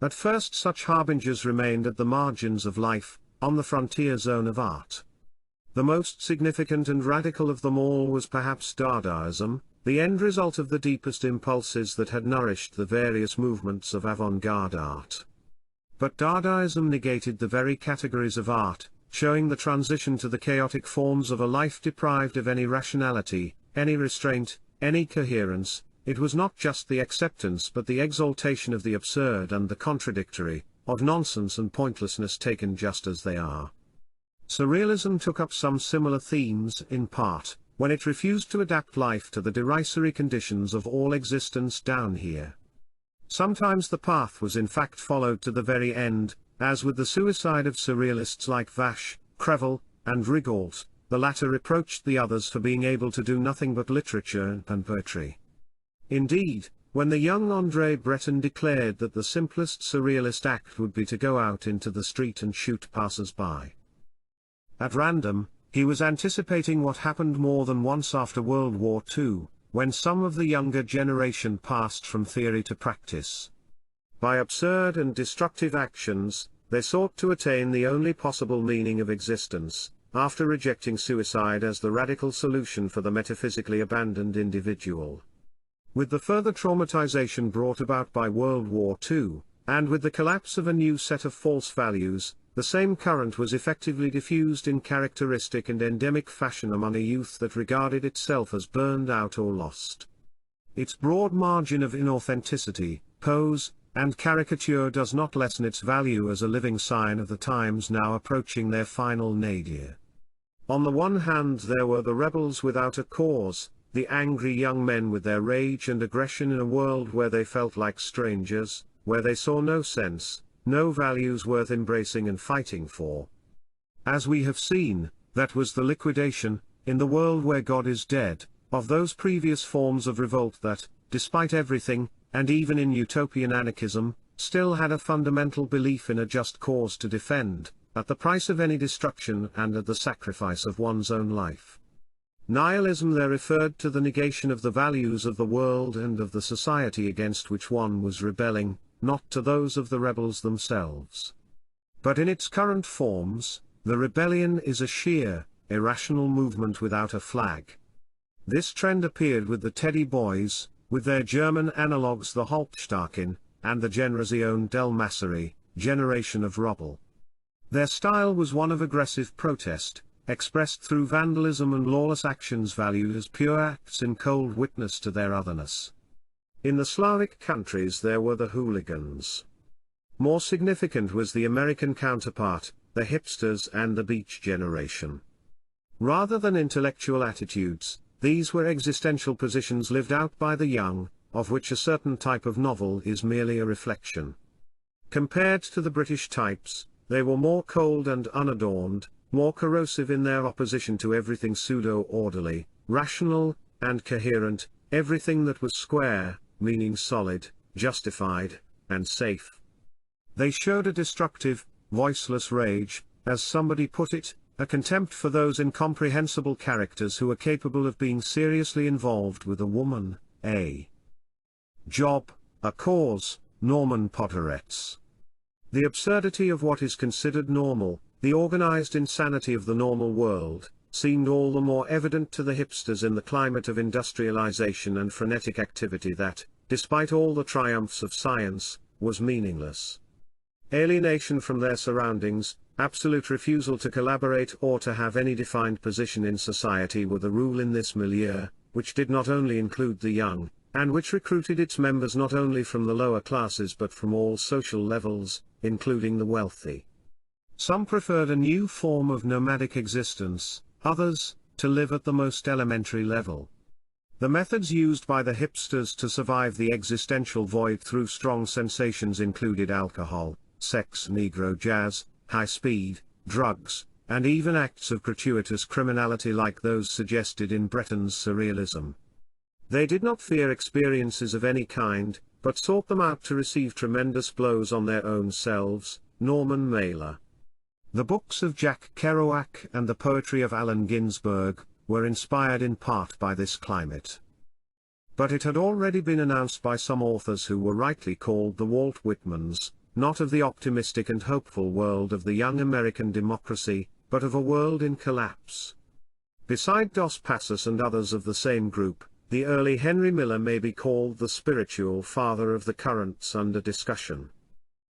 At first such harbingers remained at the margins of life, on the frontier zone of art. The most significant and radical of them all was perhaps Dadaism, the end result of the deepest impulses that had nourished the various movements of avant-garde art. But Dadaism negated the very categories of art, showing the transition to the chaotic forms of a life deprived of any rationality, any restraint, any coherence. It was not just the acceptance but the exaltation of the absurd and the contradictory, of nonsense and pointlessness taken just as they are. Surrealism took up some similar themes in part, when it refused to adapt life to the derisory conditions of all existence down here. Sometimes the path was in fact followed to the very end, as with the suicide of surrealists like Vache, Crevel, and Rigaud. The latter reproached the others for being able to do nothing but literature and poetry. Indeed, when the young André Breton declared that the simplest surrealist act would be to go out into the street and shoot passers-by at random, he was anticipating what happened more than once after World War II, when some of the younger generation passed from theory to practice. By absurd and destructive actions, they sought to attain the only possible meaning of existence, after rejecting suicide as the radical solution for the metaphysically abandoned individual. With the further traumatization brought about by World War II, and with the collapse of a new set of false values, the same current was effectively diffused in characteristic and endemic fashion among a youth that regarded itself as burned out or lost. Its broad margin of inauthenticity, pose, and caricature does not lessen its value as a living sign of the times now approaching their final nadir. On the one hand there were the rebels without a cause, the angry young men with their rage and aggression in a world where they felt like strangers, where they saw no sense, no values worth embracing and fighting for. As we have seen, that was the liquidation, in the world where God is dead, of those previous forms of revolt that, despite everything, and even in utopian anarchism, still had a fundamental belief in a just cause to defend, at the price of any destruction and at the sacrifice of one's own life. Nihilism there referred to the negation of the values of the world and of the society against which one was rebelling, not to those of the rebels themselves. But in its current forms, the rebellion is a sheer, irrational movement without a flag. This trend appeared with the Teddy Boys, with their German analogues the Hauptstarken, and the Generation del Massacre, Generation of Rubble. Their style was one of aggressive protest, expressed through vandalism and lawless actions valued as pure acts in cold witness to their otherness. In the Slavic countries there were the hooligans. More significant was the American counterpart, the hipsters and the Beach Generation. Rather than intellectual attitudes, these were existential positions lived out by the young, of which a certain type of novel is merely a reflection. Compared to the British types, they were more cold and unadorned, more corrosive in their opposition to everything pseudo-orderly, rational, and coherent, everything that was square, meaning solid, justified, and safe. They showed a destructive, voiceless rage, as somebody put it, a contempt for those incomprehensible characters who are capable of being seriously involved with a woman, a job, a cause, Norman Potteretts. The absurdity of what is considered normal, the organized insanity of the normal world, seemed all the more evident to the hipsters in the climate of industrialization and frenetic activity that, despite all the triumphs of science, was meaningless. Alienation from their surroundings, absolute refusal to collaborate or to have any defined position in society were the rule in this milieu, which did not only include the young, and which recruited its members not only from the lower classes but from all social levels, including the wealthy. Some preferred a new form of nomadic existence, others, to live at the most elementary level. The methods used by the hipsters to survive the existential void through strong sensations included alcohol, sex, Negro jazz, high speed, drugs, and even acts of gratuitous criminality like those suggested in Breton's surrealism. They did not fear experiences of any kind, but sought them out to receive tremendous blows on their own selves. Norman Mailer. The books of Jack Kerouac and the poetry of Allen Ginsberg were inspired in part by this climate. But it had already been announced by some authors who were rightly called the Walt Whitmans, not of the optimistic and hopeful world of the young American democracy, but of a world in collapse. Beside Dos Passos and others of the same group, the early Henry Miller may be called the spiritual father of the currents under discussion.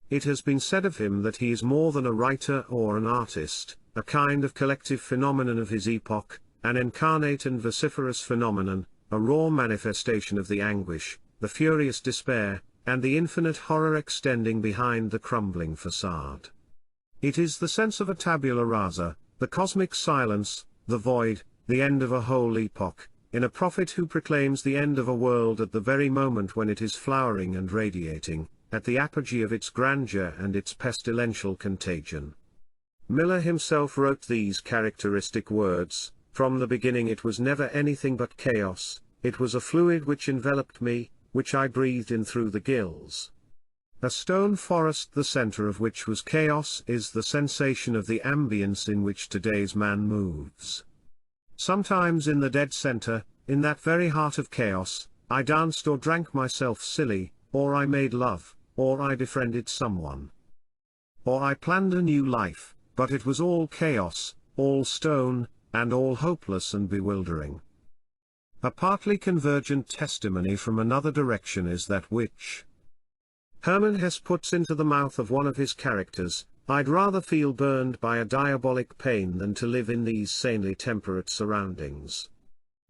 It has been said of him that he is more than a writer or an artist, a kind of collective phenomenon of his epoch, an incarnate and vociferous phenomenon, a raw manifestation of the anguish, the furious despair, and the infinite horror extending behind the crumbling facade. It is the sense of a tabula rasa, the cosmic silence, the void, the end of a whole epoch, in a prophet who proclaims the end of a world at the very moment when it is flowering and radiating, at the apogee of its grandeur and its pestilential contagion. Miller himself wrote these characteristic words: "From the beginning it was never anything but chaos, it was a fluid which enveloped me, which I breathed in through the gills." A stone forest the center of which was chaos is the sensation of the ambience in which today's man moves. Sometimes in the dead center, in that very heart of chaos, I danced or drank myself silly, or I made love, or I befriended someone. Or I planned a new life, but it was all chaos, all stone, and all hopeless and bewildering. A partly convergent testimony from another direction is that which Hermann Hesse puts into the mouth of one of his characters: "I'd rather feel burned by a diabolic pain than to live in these sanely temperate surroundings.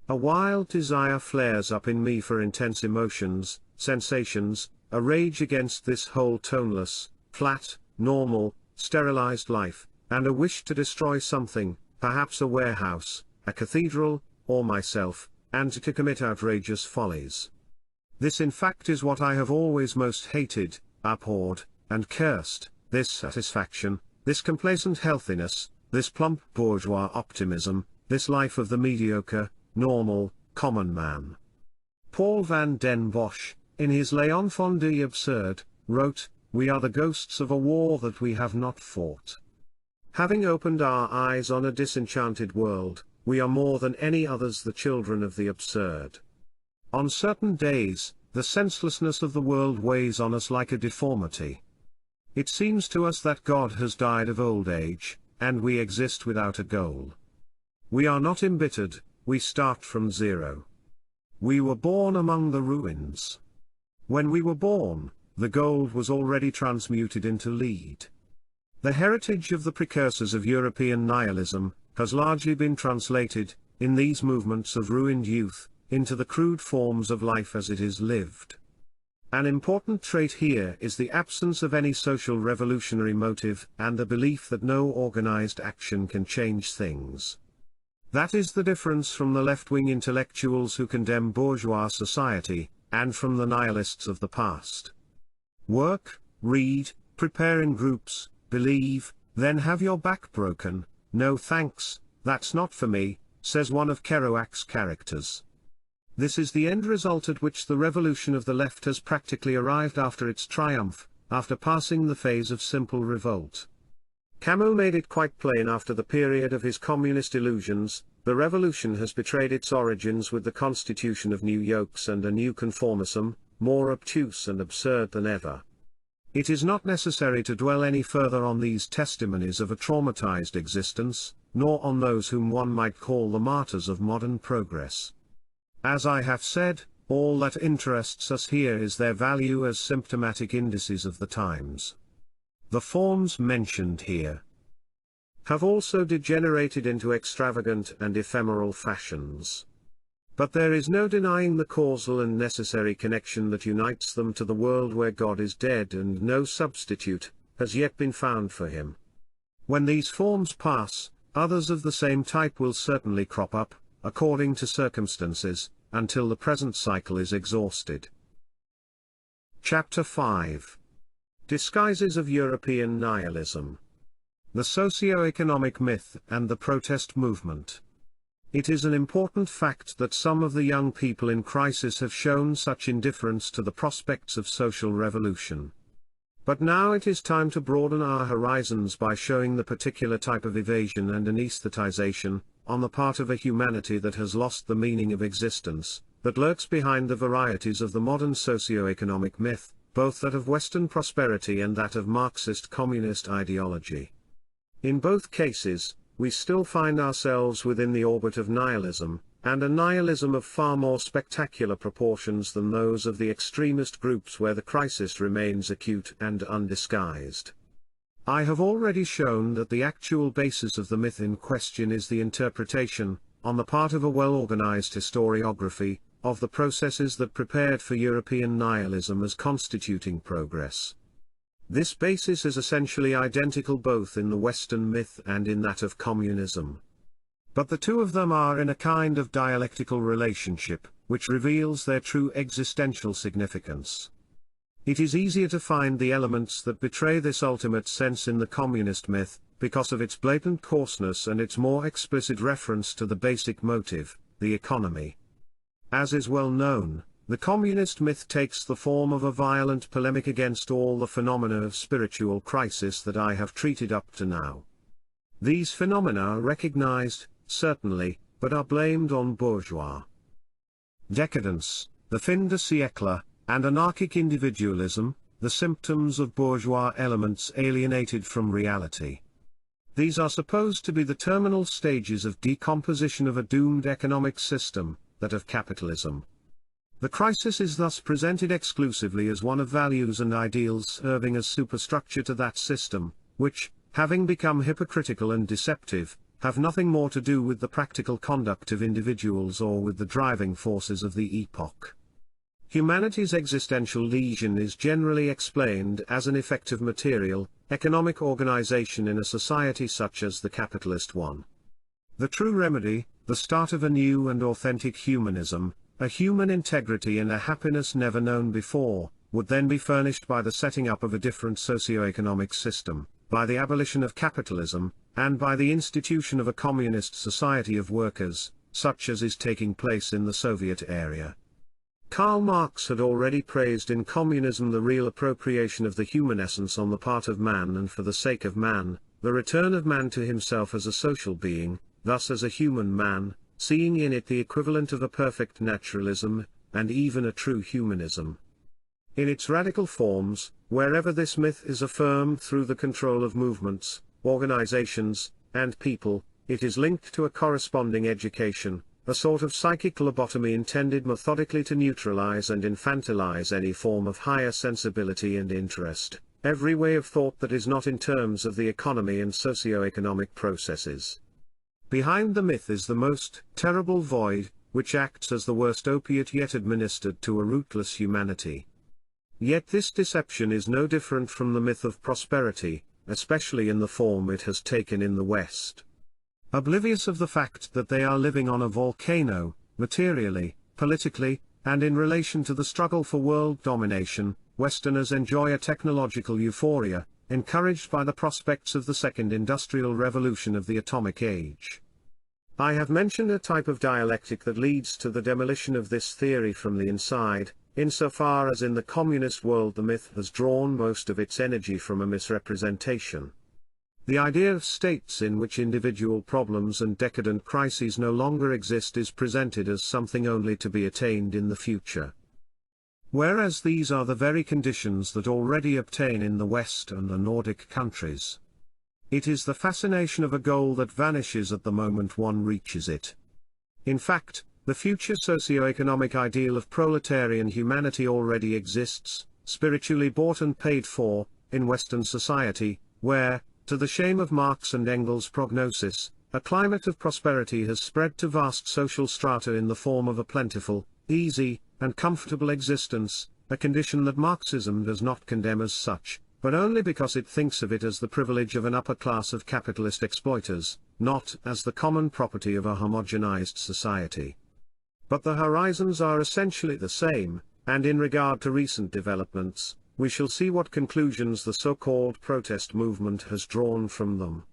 A wild desire flares up in me for intense emotions, sensations, a rage against this whole toneless, flat, normal, sterilized life, and a wish to destroy something, perhaps a warehouse, a cathedral, or myself, and to commit outrageous follies. This in fact is what I have always most hated, abhorred, and cursed, this satisfaction, this complacent healthiness, this plump bourgeois optimism, this life of the mediocre, normal, common man." Paul van den Bosch, in his L'Enfant de Absurde, wrote, "We are the ghosts of a war that we have not fought. Having opened our eyes on a disenchanted world, we are more than any others the children of the absurd. On certain days, the senselessness of the world weighs on us like a deformity. It seems to us that God has died of old age, and we exist without a goal. We are not embittered, we start from zero. We were born among the ruins. When we were born, the gold was already transmuted into lead. The heritage of the precursors of European nihilism has largely been translated, in these movements of ruined youth, into the crude forms of life as it is lived. An important trait here is the absence of any social revolutionary motive and the belief that no organized action can change things. That is the difference from the left-wing intellectuals who condemn bourgeois society, and from the nihilists of the past. Work, read, prepare in groups, believe, then have your back broken. No thanks, that's not for me, says one of Kerouac's characters. This is the end result at which the revolution of the left has practically arrived after its triumph, after passing the phase of simple revolt. Camus made it quite plain after the period of his communist illusions: the revolution has betrayed its origins with the constitution of new yokes and a new conformism, more obtuse and absurd than ever. It is not necessary to dwell any further on these testimonies of a traumatized existence, nor on those whom one might call the martyrs of modern progress. As I have said, all that interests us here is their value as symptomatic indices of the times. The forms mentioned here have also degenerated into extravagant and ephemeral fashions. But there is no denying the causal and necessary connection that unites them to the world where God is dead and no substitute has yet been found for him. When these forms pass, others of the same type will certainly crop up, according to circumstances, until the present cycle is exhausted. Chapter 5. Disguises of European Nihilism. The socio-economic myth and the protest movement. It is an important fact that some of the young people in crisis have shown such indifference to the prospects of social revolution. But now it is time to broaden our horizons by showing the particular type of evasion and anesthetization, on the part of a humanity that has lost the meaning of existence, that lurks behind the varieties of the modern socio-economic myth, both that of Western prosperity and that of Marxist-communist ideology. In both cases, we still find ourselves within the orbit of nihilism, and a nihilism of far more spectacular proportions than those of the extremist groups where the crisis remains acute and undisguised. I have already shown that the actual basis of the myth in question is the interpretation, on the part of a well-organized historiography, of the processes that prepared for European nihilism as constituting progress. This basis is essentially identical both in the Western myth and in that of communism. But the two of them are in a kind of dialectical relationship, which reveals their true existential significance. It is easier to find the elements that betray this ultimate sense in the communist myth, because of its blatant coarseness and its more explicit reference to the basic motive, the economy. As is well known, the communist myth takes the form of a violent polemic against all the phenomena of spiritual crisis that I have treated up to now. These phenomena are recognized, certainly, but are blamed on bourgeois decadence, the fin de siècle, and anarchic individualism, the symptoms of bourgeois elements alienated from reality. These are supposed to be the terminal stages of decomposition of a doomed economic system, that of capitalism. The crisis is thus presented exclusively as one of values and ideals serving as superstructure to that system, which, having become hypocritical and deceptive, have nothing more to do with the practical conduct of individuals or with the driving forces of the epoch. Humanity's existential lesion is generally explained as an effect of material, economic organization in a society such as the capitalist one. The true remedy, the start of a new and authentic humanism, a human integrity and a happiness never known before, would then be furnished by the setting up of a different socio-economic system, by the abolition of capitalism, and by the institution of a communist society of workers, such as is taking place in the Soviet area. Karl Marx had already praised in communism the real appropriation of the human essence on the part of man and for the sake of man, the return of man to himself as a social being, thus as a human man, seeing in it the equivalent of a perfect naturalism, and even a true humanism. In its radical forms, wherever this myth is affirmed through the control of movements, organizations, and people, it is linked to a corresponding education, a sort of psychic lobotomy intended methodically to neutralize and infantilize any form of higher sensibility and interest, every way of thought that is not in terms of the economy and socio-economic processes. Behind the myth is the most terrible void, which acts as the worst opiate yet administered to a rootless humanity. Yet this deception is no different from the myth of prosperity, especially in the form it has taken in the West. Oblivious of the fact that they are living on a volcano, materially, politically, and in relation to the struggle for world domination, Westerners enjoy a technological euphoria, encouraged by the prospects of the second industrial revolution of the atomic age. I have mentioned a type of dialectic that leads to the demolition of this theory from the inside, insofar as in the communist world the myth has drawn most of its energy from a misrepresentation. The idea of states in which individual problems and decadent crises no longer exist is presented as something only to be attained in the future. Whereas these are the very conditions that already obtain in the West and the Nordic countries. It is the fascination of a goal that vanishes at the moment one reaches it. In fact, the future socio-economic ideal of proletarian humanity already exists, spiritually bought and paid for, in Western society, where, to the shame of Marx and Engels' prognosis, a climate of prosperity has spread to vast social strata in the form of a plentiful, easy, and comfortable existence, a condition that Marxism does not condemn as such, but only because it thinks of it as the privilege of an upper class of capitalist exploiters, not as the common property of a homogenized society. But the horizons are essentially the same, and in regard to recent developments, we shall see what conclusions the so-called protest movement has drawn from them.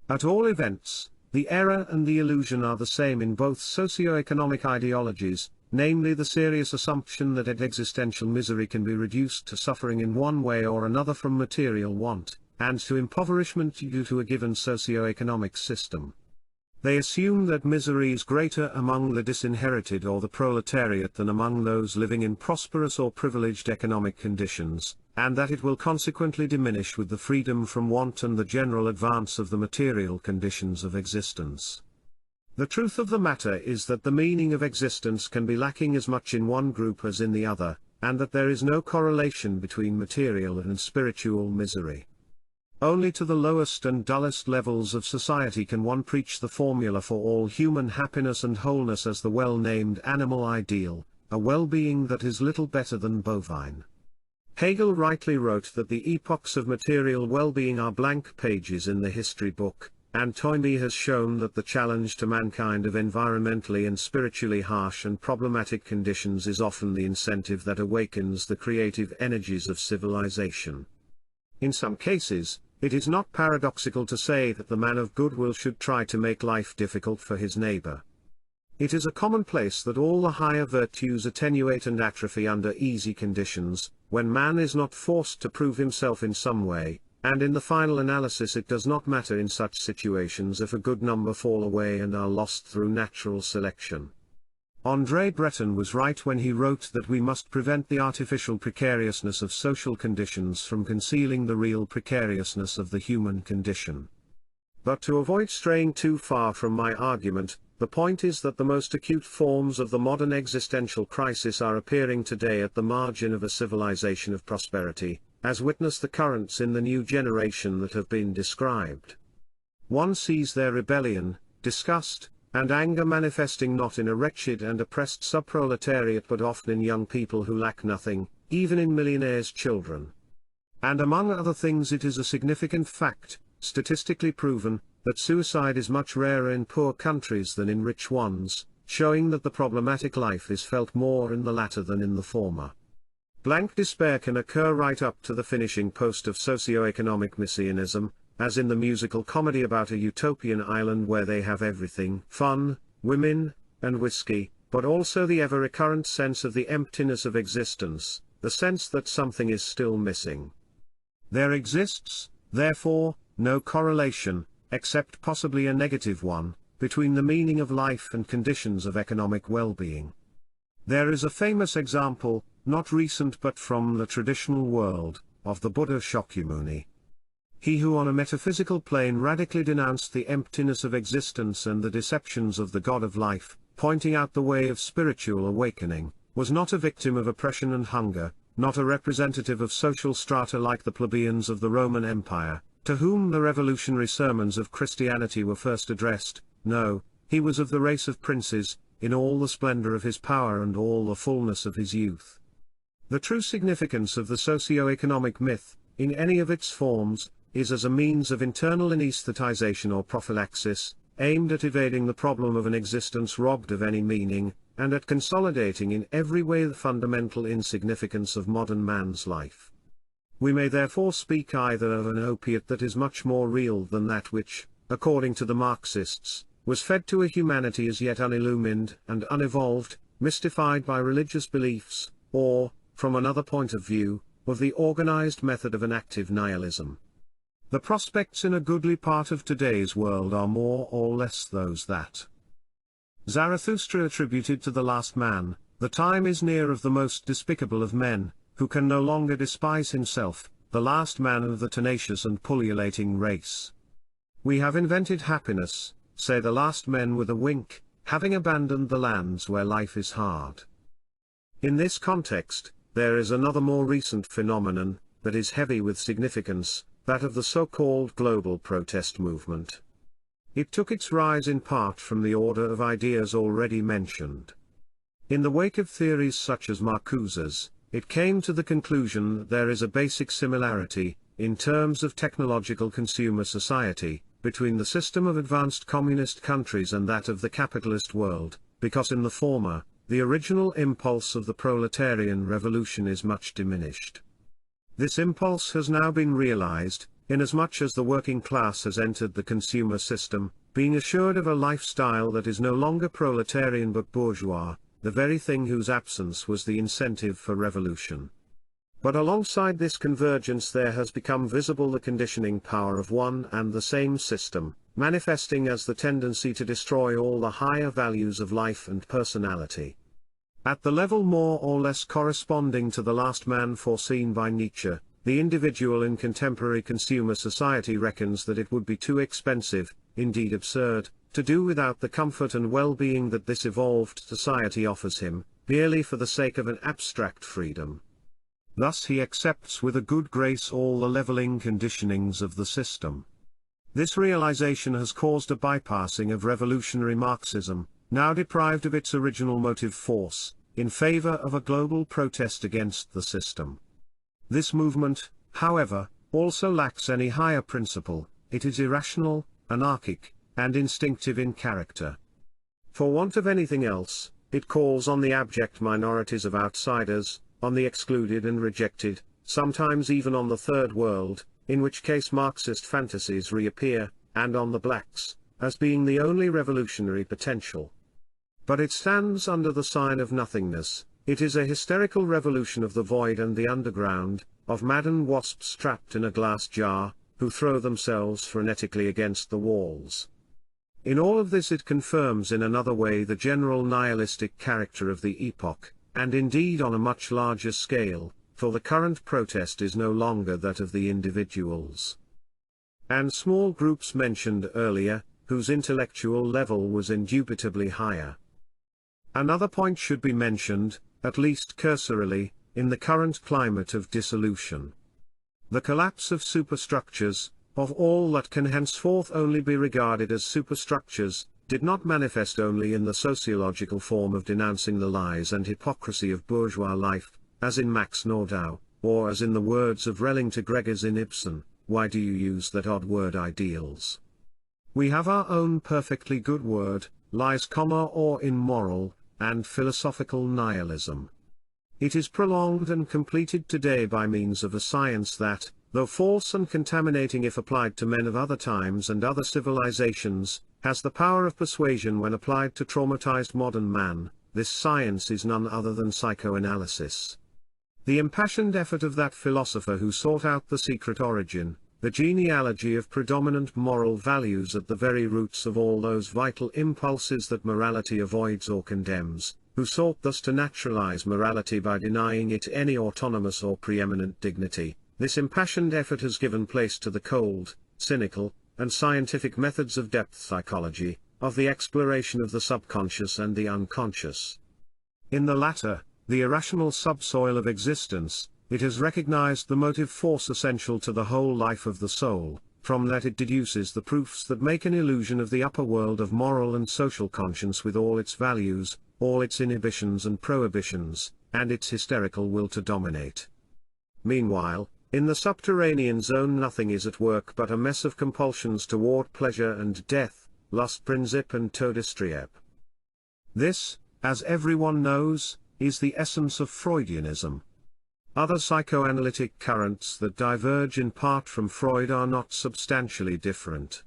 At all events, the error and the illusion are the same in both socio-economic ideologies, namely the serious assumption that existential misery can be reduced to suffering in one way or another from material want, and to impoverishment due to a given socio-economic system. They assume that misery is greater among the disinherited or the proletariat than among those living in prosperous or privileged economic conditions, and that it will consequently diminish with the freedom from want and the general advance of the material conditions of existence. The truth of the matter is that the meaning of existence can be lacking as much in one group as in the other, and that there is no correlation between material and spiritual misery. Only to the lowest and dullest levels of society can one preach the formula for all human happiness and wholeness as the well-named animal ideal, a well-being that is little better than bovine. Hegel rightly wrote that the epochs of material well-being are blank pages in the history book, and Toynbee has shown that the challenge to mankind of environmentally and spiritually harsh and problematic conditions is often the incentive that awakens the creative energies of civilization. In some cases, it is not paradoxical to say that the man of goodwill should try to make life difficult for his neighbor. It is a commonplace that all the higher virtues attenuate and atrophy under easy conditions, when man is not forced to prove himself in some way, and in the final analysis it does not matter in such situations if a good number fall away and are lost through natural selection. André Breton was right when he wrote that we must prevent the artificial precariousness of social conditions from concealing the real precariousness of the human condition. But to avoid straying too far from my argument, the point is that the most acute forms of the modern existential crisis are appearing today at the margin of a civilization of prosperity, as witness the currents in the new generation that have been described. One sees their rebellion, disgust, and anger manifesting not in a wretched and oppressed subproletariat but often in young people who lack nothing, even in millionaires' children. And among other things it is a significant fact, statistically proven, that suicide is much rarer in poor countries than in rich ones, showing that the problematic life is felt more in the latter than in the former. Blank despair can occur right up to the finishing post of socio-economic messianism, as in the musical comedy about a utopian island where they have everything: fun, women, and whiskey, but also the ever-recurrent sense of the emptiness of existence, the sense that something is still missing. There exists, therefore, no correlation, except possibly a negative one, between the meaning of life and conditions of economic well-being. There is a famous example, not recent but from the traditional world, of the Buddha Shakyamuni. He who on a metaphysical plane radically denounced the emptiness of existence and the deceptions of the God of life, pointing out the way of spiritual awakening, was not a victim of oppression and hunger, not a representative of social strata like the plebeians of the Roman Empire, to whom the revolutionary sermons of Christianity were first addressed. No, he was of the race of princes, in all the splendor of his power and all the fullness of his youth. The true significance of the socio-economic myth, in any of its forms, is as a means of internal anesthetization or prophylaxis, aimed at evading the problem of an existence robbed of any meaning, and at consolidating in every way the fundamental insignificance of modern man's life. We may therefore speak either of an opiate that is much more real than that which, according to the Marxists, was fed to a humanity as yet unillumined and unevolved, mystified by religious beliefs, or, from another point of view, of the organized method of an active nihilism. The prospects in a goodly part of today's world are more or less those that Zarathustra attributed to the last man. The time is near of the most despicable of men, who can no longer despise himself, the last man of the tenacious and pullulating race. We have invented happiness, say the last men with a wink, having abandoned the lands where life is hard. In this context, there is another more recent phenomenon, that is heavy with significance, that of the so-called global protest movement. It took its rise in part from the order of ideas already mentioned. In the wake of theories such as Marcuse's, it came to the conclusion that there is a basic similarity, in terms of technological consumer society, between the system of advanced communist countries and that of the capitalist world, because in the former, the original impulse of the proletarian revolution is much diminished. This impulse has now been realized, inasmuch as the working class has entered the consumer system, being assured of a lifestyle that is no longer proletarian but bourgeois, the very thing whose absence was the incentive for revolution. But alongside this convergence there has become visible the conditioning power of one and the same system, manifesting as the tendency to destroy all the higher values of life and personality. At the level more or less corresponding to the last man foreseen by Nietzsche, the individual in contemporary consumer society reckons that it would be too expensive, indeed absurd, to do without the comfort and well-being that this evolved society offers him, merely for the sake of an abstract freedom. Thus he accepts with a good grace all the leveling conditionings of the system. This realization has caused a bypassing of revolutionary Marxism, now deprived of its original motive force, in favor of a global protest against the system. This movement, however, also lacks any higher principle. It is irrational, anarchic, and instinctive in character. For want of anything else, it calls on the abject minorities of outsiders, on the excluded and rejected, sometimes even on the third world, in which case Marxist fantasies reappear, and on the blacks, as being the only revolutionary potential. But it stands under the sign of nothingness. It is a hysterical revolution of the void and the underground, of maddened wasps trapped in a glass jar, who throw themselves frenetically against the walls. In all of this it confirms in another way the general nihilistic character of the epoch, and indeed on a much larger scale, for the current protest is no longer that of the individuals and small groups mentioned earlier, whose intellectual level was indubitably higher. Another point should be mentioned, at least cursorily, in the current climate of dissolution. The collapse of superstructures, of all that can henceforth only be regarded as superstructures, did not manifest only in the sociological form of denouncing the lies and hypocrisy of bourgeois life, as in Max Nordau, or as in the words of Relling to Gregors in Ibsen, "Why do you use that odd word ideals? We have our own perfectly good word, lies, or in moral and philosophical nihilism. It is prolonged and completed today by means of a science that, though false and contaminating if applied to men of other times and other civilizations, has the power of persuasion when applied to traumatized modern man. This science is none other than psychoanalysis. The impassioned effort of that philosopher who sought out the secret origin, the genealogy of predominant moral values at the very roots of all those vital impulses that morality avoids or condemns, who sought thus to naturalize morality by denying it any autonomous or preeminent dignity. This impassioned effort has given place to the cold, cynical, and scientific methods of depth psychology, of the exploration of the subconscious and the unconscious. In the latter, the irrational subsoil of existence, it has recognized the motive force essential to the whole life of the soul. From that it deduces the proofs that make an illusion of the upper world of moral and social conscience with all its values, all its inhibitions and prohibitions, and its hysterical will to dominate. Meanwhile, in the subterranean zone nothing is at work but a mess of compulsions toward pleasure and death, Lustprinzip and Todestrieb. This, as everyone knows, is the essence of Freudianism. Other psychoanalytic currents that diverge in part from Freud are not substantially different.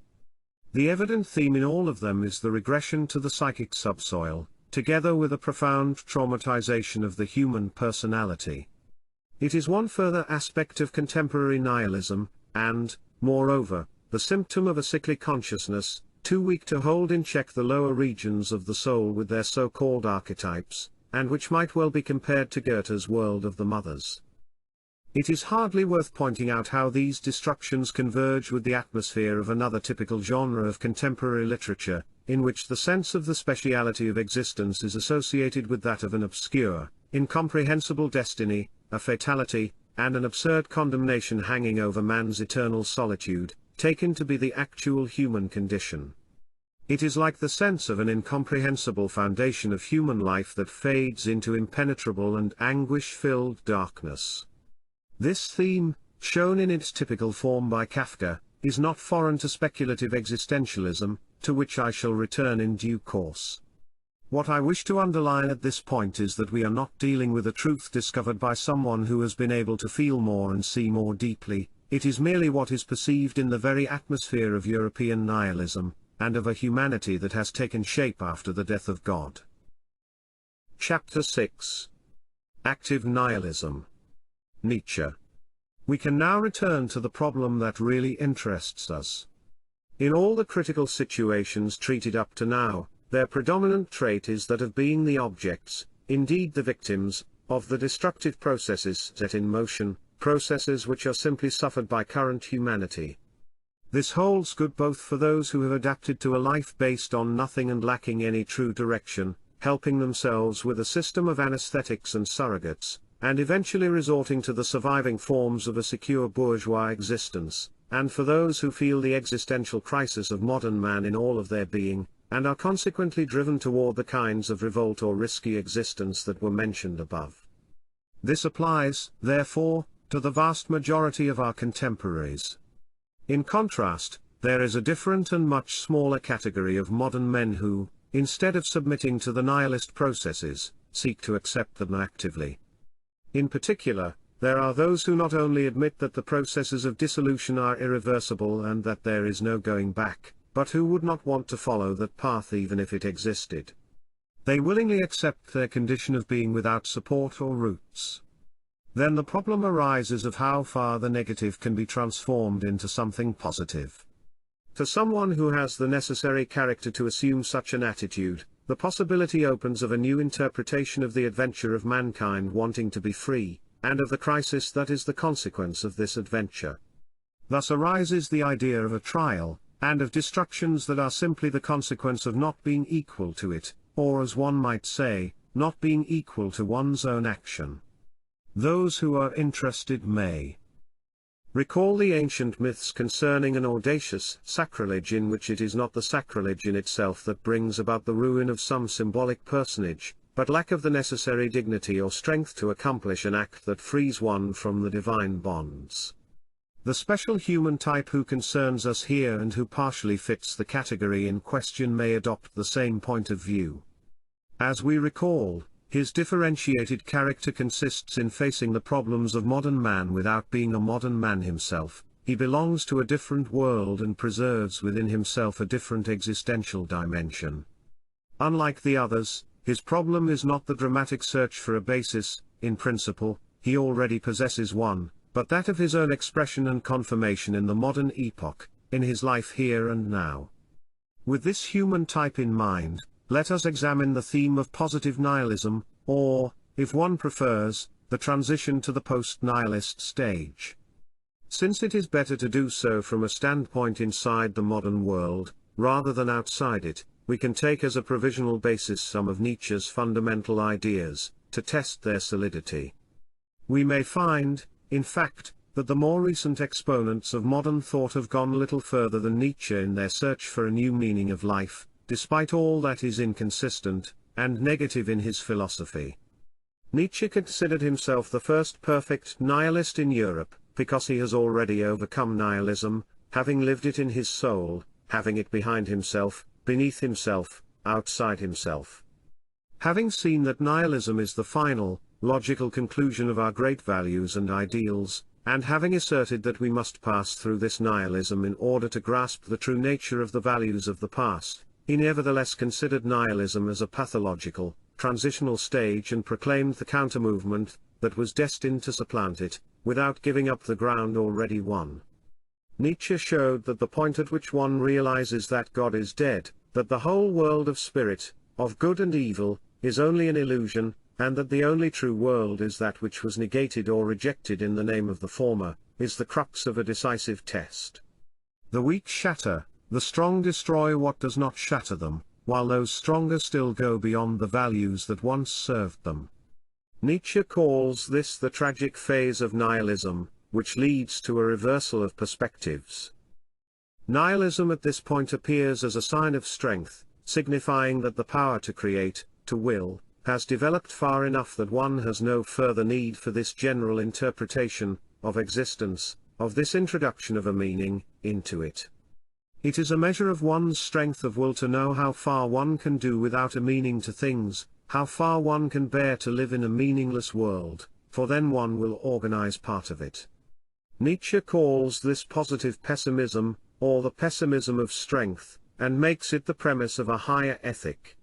The evident theme in all of them is the regression to the psychic subsoil, together with a profound traumatization of the human personality. It is one further aspect of contemporary nihilism, and, moreover, the symptom of a sickly consciousness, too weak to hold in check the lower regions of the soul with their so-called archetypes, and which might well be compared to Goethe's world of the mothers. It is hardly worth pointing out how these destructions converge with the atmosphere of another typical genre of contemporary literature, in which the sense of the speciality of existence is associated with that of an obscure, incomprehensible destiny, a fatality, and an absurd condemnation hanging over man's eternal solitude, taken to be the actual human condition. It is like the sense of an incomprehensible foundation of human life that fades into impenetrable and anguish-filled darkness. This theme, shown in its typical form by Kafka, is not foreign to speculative existentialism, to which I shall return in due course. What I wish to underline at this point is that we are not dealing with a truth discovered by someone who has been able to feel more and see more deeply. It is merely what is perceived in the very atmosphere of European nihilism, and of a humanity that has taken shape after the death of God. Chapter 6. Active Nihilism. Nietzsche. We can now return to the problem that really interests us. In all the critical situations treated up to now, their predominant trait is that of being the objects, indeed the victims, of the destructive processes set in motion, processes which are simply suffered by current humanity. This holds good both for those who have adapted to a life based on nothing and lacking any true direction, helping themselves with a system of anesthetics and surrogates, and eventually resorting to the surviving forms of a secure bourgeois existence, and for those who feel the existential crisis of modern man in all of their being, and are consequently driven toward the kinds of revolt or risky existence that were mentioned above. This applies, therefore, to the vast majority of our contemporaries. In contrast, there is a different and much smaller category of modern men who, instead of submitting to the nihilist processes, seek to accept them actively. In particular, there are those who not only admit that the processes of dissolution are irreversible and that there is no going back, but who would not want to follow that path even if it existed. They willingly accept their condition of being without support or roots. Then the problem arises of how far the negative can be transformed into something positive. To someone who has the necessary character to assume such an attitude, the possibility opens of a new interpretation of the adventure of mankind wanting to be free, and of the crisis that is the consequence of this adventure. Thus arises the idea of a trial, and of destructions that are simply the consequence of not being equal to it, or as one might say, not being equal to one's own action. Those who are interested may recall the ancient myths concerning an audacious sacrilege in which it is not the sacrilege in itself that brings about the ruin of some symbolic personage, but lack of the necessary dignity or strength to accomplish an act that frees one from the divine bonds. The special human type who concerns us here and who partially fits the category in question may adopt the same point of view. As we recall, his differentiated character consists in facing the problems of modern man without being a modern man himself. He belongs to a different world and preserves within himself a different existential dimension. Unlike the others, his problem is not the dramatic search for a basis. In principle, he already possesses one, but that of his own expression and confirmation in the modern epoch, in his life here and now. With this human type in mind, let us examine the theme of positive nihilism, or, if one prefers, the transition to the post-nihilist stage. Since it is better to do so from a standpoint inside the modern world, rather than outside it, we can take as a provisional basis some of Nietzsche's fundamental ideas, to test their solidity. We may find, in fact, that the more recent exponents of modern thought have gone little further than Nietzsche in their search for a new meaning of life, despite all that is inconsistent and negative in his philosophy. Nietzsche considered himself the first perfect nihilist in Europe, because he has already overcome nihilism, having lived it in his soul, having it behind himself, beneath himself, outside himself. Having seen that nihilism is the final, logical conclusion of our great values and ideals, and having asserted that we must pass through this nihilism in order to grasp the true nature of the values of the past, he nevertheless considered nihilism as a pathological, transitional stage and proclaimed the counter-movement that was destined to supplant it, without giving up the ground already won. Nietzsche showed that the point at which one realizes that God is dead, that the whole world of spirit, of good and evil, is only an illusion, and that the only true world is that which was negated or rejected in the name of the former, is the crux of a decisive test. The weak shatter, the strong destroy what does not shatter them, while those stronger still go beyond the values that once served them. Nietzsche calls this the tragic phase of nihilism, which leads to a reversal of perspectives. Nihilism at this point appears as a sign of strength, signifying that the power to create, to will, has developed far enough that one has no further need for this general interpretation of existence, of this introduction of a meaning into it. It is a measure of one's strength of will to know how far one can do without a meaning to things, how far one can bear to live in a meaningless world, for then one will organize part of it. Nietzsche calls this positive pessimism, or the pessimism of strength, and makes it the premise of a higher ethic.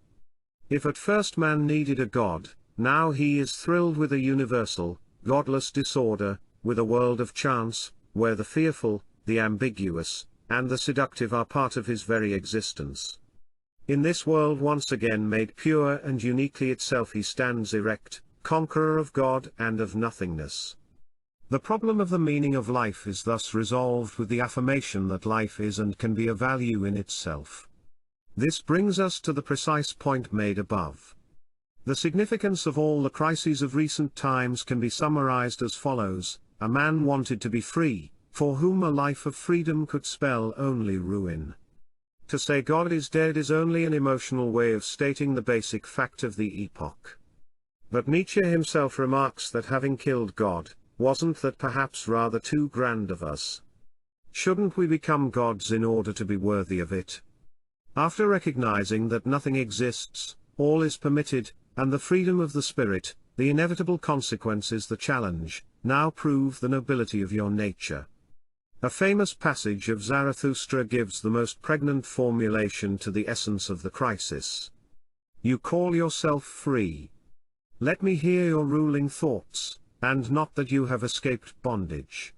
If at first man needed a god, now he is thrilled with a universal, godless disorder, with a world of chance, where the fearful, the ambiguous, and the seductive are part of his very existence. In this world once again made pure and uniquely itself he stands erect, conqueror of God and of nothingness. The problem of the meaning of life is thus resolved with the affirmation that life is and can be a value in itself. This brings us to the precise point made above. The significance of all the crises of recent times can be summarized as follows: a man wanted to be free, for whom a life of freedom could spell only ruin. To say God is dead is only an emotional way of stating the basic fact of the epoch. But Nietzsche himself remarks that having killed God, wasn't that perhaps rather too grand of us? Shouldn't we become gods in order to be worthy of it? After recognizing that nothing exists, all is permitted, and the freedom of the spirit, the inevitable consequences the challenge, now prove the nobility of your nature. A famous passage of Zarathustra gives the most pregnant formulation to the essence of the crisis. You call yourself free. Let me hear your ruling thoughts, and not that you have escaped bondage.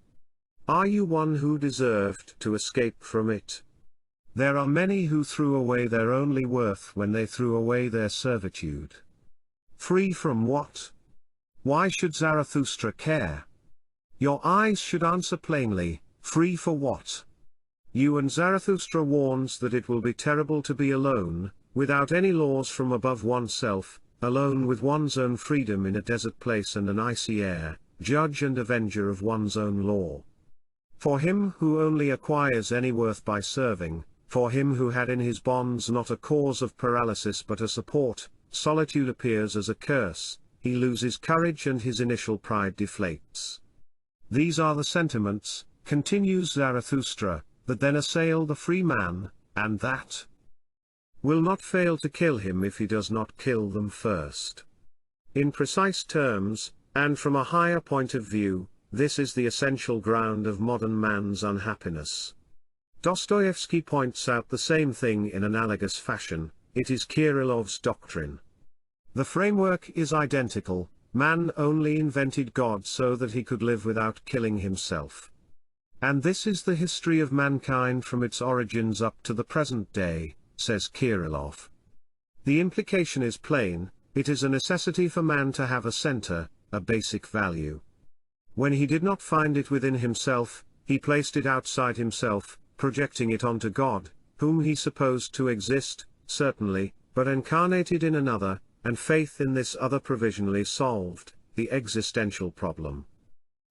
Are you one who deserved to escape from it? There are many who threw away their only worth when they threw away their servitude. Free from what? Why should Zarathustra care? Your eyes should answer plainly, free for what? You and Zarathustra warns that it will be terrible to be alone, without any laws from above oneself, alone with one's own freedom in a desert place and an icy air, judge and avenger of one's own law. For him who only acquires any worth by serving, for him who had in his bonds not a cause of paralysis but a support, solitude appears as a curse, he loses courage and his initial pride deflates. These are the sentiments, continues Zarathustra, that then assail the free man, and that will not fail to kill him if he does not kill them first. In precise terms, and from a higher point of view, this is the essential ground of modern man's unhappiness. Dostoevsky points out the same thing in analogous fashion. It is Kirillov's doctrine. The framework is identical: man only invented God so that he could live without killing himself. And this is the history of mankind from its origins up to the present day, says Kirillov. The implication is plain: it is a necessity for man to have a center, a basic value. When he did not find it within himself, he placed it outside himself, projecting it onto God, whom he supposed to exist, certainly, but incarnated in another, and faith in this other provisionally solved the existential problem.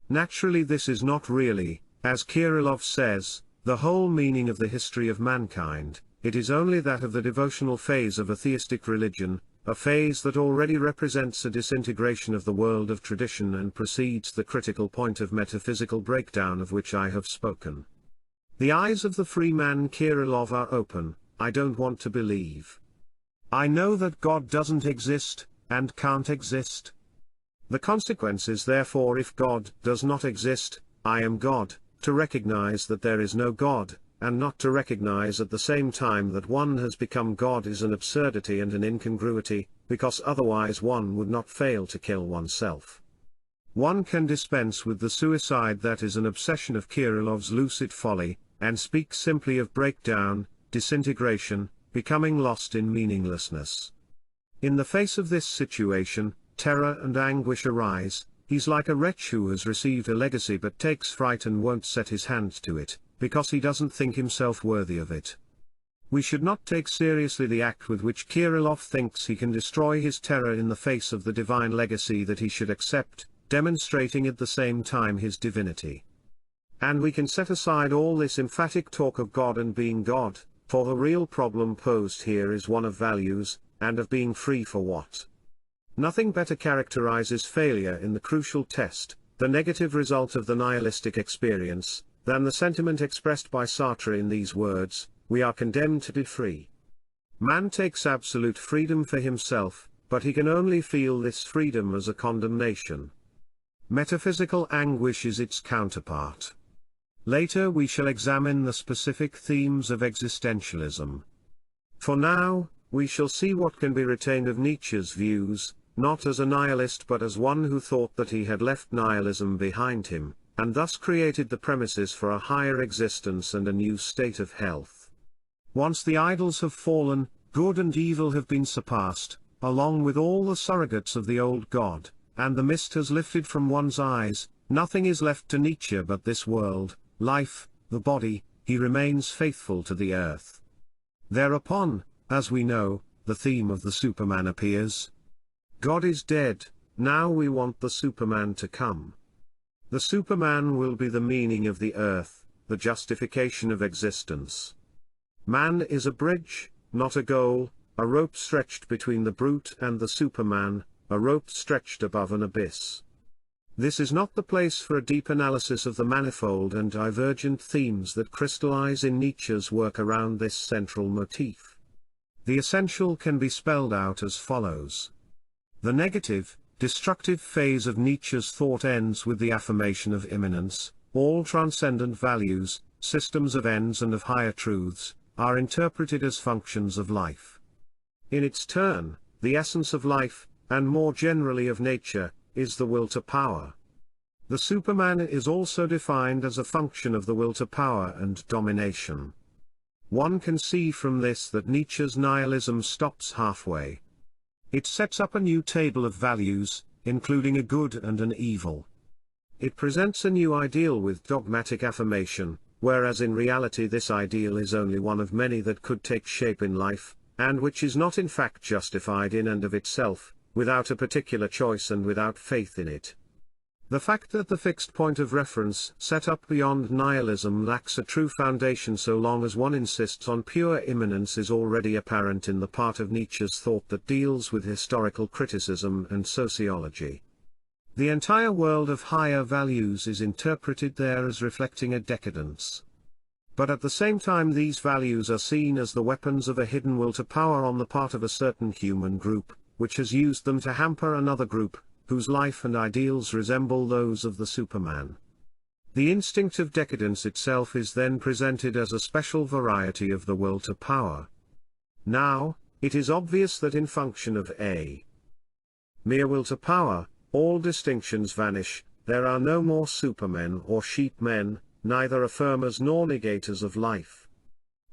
Naturally, this is not really, as Kirillov says, the whole meaning of the history of mankind. It is only that of the devotional phase of a theistic religion, a phase that already represents a disintegration of the world of tradition and precedes the critical point of metaphysical breakdown of which I have spoken. The eyes of the free man Kirillov are open. I don't want to believe. I know that God doesn't exist, and can't exist. The consequence is therefore, if God does not exist, I am God, to recognize that there is no God, and not to recognize at the same time that one has become God is an absurdity and an incongruity, because otherwise one would not fail to kill oneself. One can dispense with the suicide that is an obsession of Kirillov's lucid folly, and speak simply of breakdown, disintegration, becoming lost in meaninglessness. In the face of this situation, terror and anguish arise. He's like a wretch who has received a legacy but takes fright and won't set his hand to it, because he doesn't think himself worthy of it. We should not take seriously the act with which Kirillov thinks he can destroy his terror in the face of the divine legacy that he should accept, demonstrating at the same time his divinity. And we can set aside all this emphatic talk of God and being God, for the real problem posed here is one of values, and of being free for what? Nothing better characterizes failure in the crucial test, the negative result of the nihilistic experience, than the sentiment expressed by Sartre in these words: we are condemned to be free. Man takes absolute freedom for himself, but he can only feel this freedom as a condemnation. Metaphysical anguish is its counterpart. Later we shall examine the specific themes of existentialism. For now, we shall see what can be retained of Nietzsche's views, not as a nihilist but as one who thought that he had left nihilism behind him, and thus created the premises for a higher existence and a new state of health. Once the idols have fallen, good and evil have been surpassed, along with all the surrogates of the old God, and the mist has lifted from one's eyes. Nothing is left to Nietzsche but this world, life, the body. He remains faithful to the earth. Thereupon, as we know, the theme of the Superman appears. God is dead, now we want the Superman to come. The Superman will be the meaning of the earth, the justification of existence. Man is a bridge, not a goal, a rope stretched between the brute and the Superman, a rope stretched above an abyss. This is not the place for a deep analysis of the manifold and divergent themes that crystallize in Nietzsche's work around this central motif. The essential can be spelled out as follows. The negative, destructive phase of Nietzsche's thought ends with the affirmation of immanence. All transcendent values, systems of ends and of higher truths, are interpreted as functions of life. In its turn, the essence of life, and more generally of nature, is the will to power. The Superman is also defined as a function of the will to power and domination. One can see from this that Nietzsche's nihilism stops halfway. It sets up a new table of values, including a good and an evil. It presents a new ideal with dogmatic affirmation, whereas in reality this ideal is only one of many that could take shape in life, and which is not in fact justified in and of itself, without a particular choice and without faith in it. The fact that the fixed point of reference set up beyond nihilism lacks a true foundation so long as one insists on pure immanence is already apparent in the part of Nietzsche's thought that deals with historical criticism and sociology. The entire world of higher values is interpreted there as reflecting a decadence. But at the same time these values are seen as the weapons of a hidden will to power on the part of a certain human group, which has used them to hamper another group, whose life and ideals resemble those of the Superman. The instinct of decadence itself is then presented as a special variety of the will to power. Now, it is obvious that in function of a mere will to power, all distinctions vanish. There are no more supermen or sheepmen, neither affirmers nor negators of life.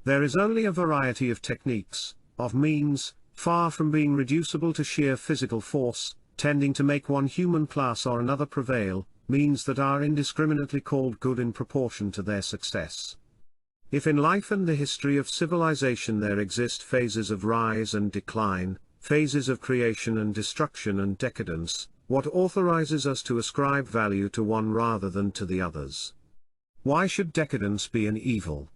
There is only a variety of techniques, of means, far from being reducible to sheer physical force, tending to make one human class or another prevail, means that are indiscriminately called good in proportion to their success. If in life and the history of civilization there exist phases of rise and decline, phases of creation and destruction and decadence, what authorizes us to ascribe value to one rather than to the others? Why should decadence be an evil?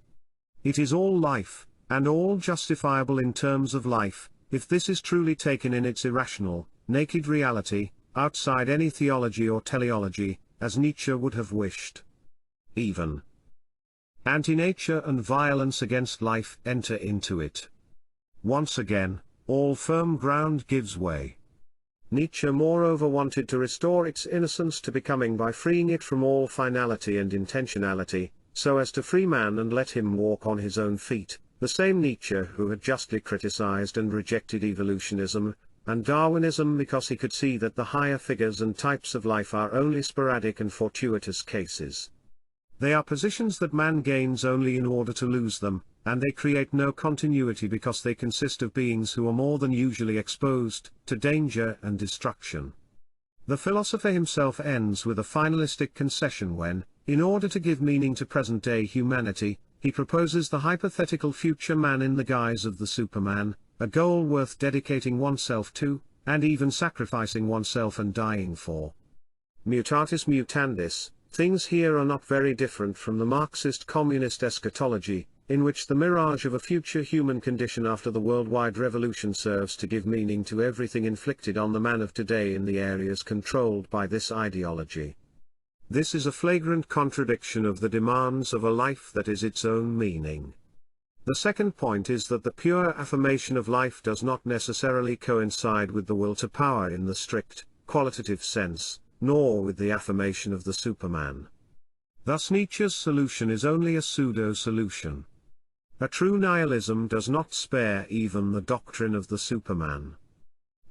It is all life, and all justifiable in terms of life, if this is truly taken in its irrational, naked reality, outside any theology or teleology, as Nietzsche would have wished. Even anti-nature and violence against life enter into it. Once again, all firm ground gives way. Nietzsche moreover wanted to restore its innocence to becoming by freeing it from all finality and intentionality, so as to free man and let him walk on his own feet, the same Nietzsche who had justly criticized and rejected evolutionism and Darwinism because he could see that the higher figures and types of life are only sporadic and fortuitous cases. They are positions that man gains only in order to lose them, and they create no continuity because they consist of beings who are more than usually exposed to danger and destruction. The philosopher himself ends with a finalistic concession when, in order to give meaning to present-day humanity, he proposes the hypothetical future man in the guise of the Superman, a goal worth dedicating oneself to, and even sacrificing oneself and dying for. Mutatis mutandis, things here are not very different from the Marxist-communist eschatology, in which the mirage of a future human condition after the worldwide revolution serves to give meaning to everything inflicted on the man of today in the areas controlled by this ideology. This is a flagrant contradiction of the demands of a life that is its own meaning. The second point is that the pure affirmation of life does not necessarily coincide with the will to power in the strict, qualitative sense, nor with the affirmation of the Superman. Thus Nietzsche's solution is only a pseudo-solution. A true nihilism does not spare even the doctrine of the Superman.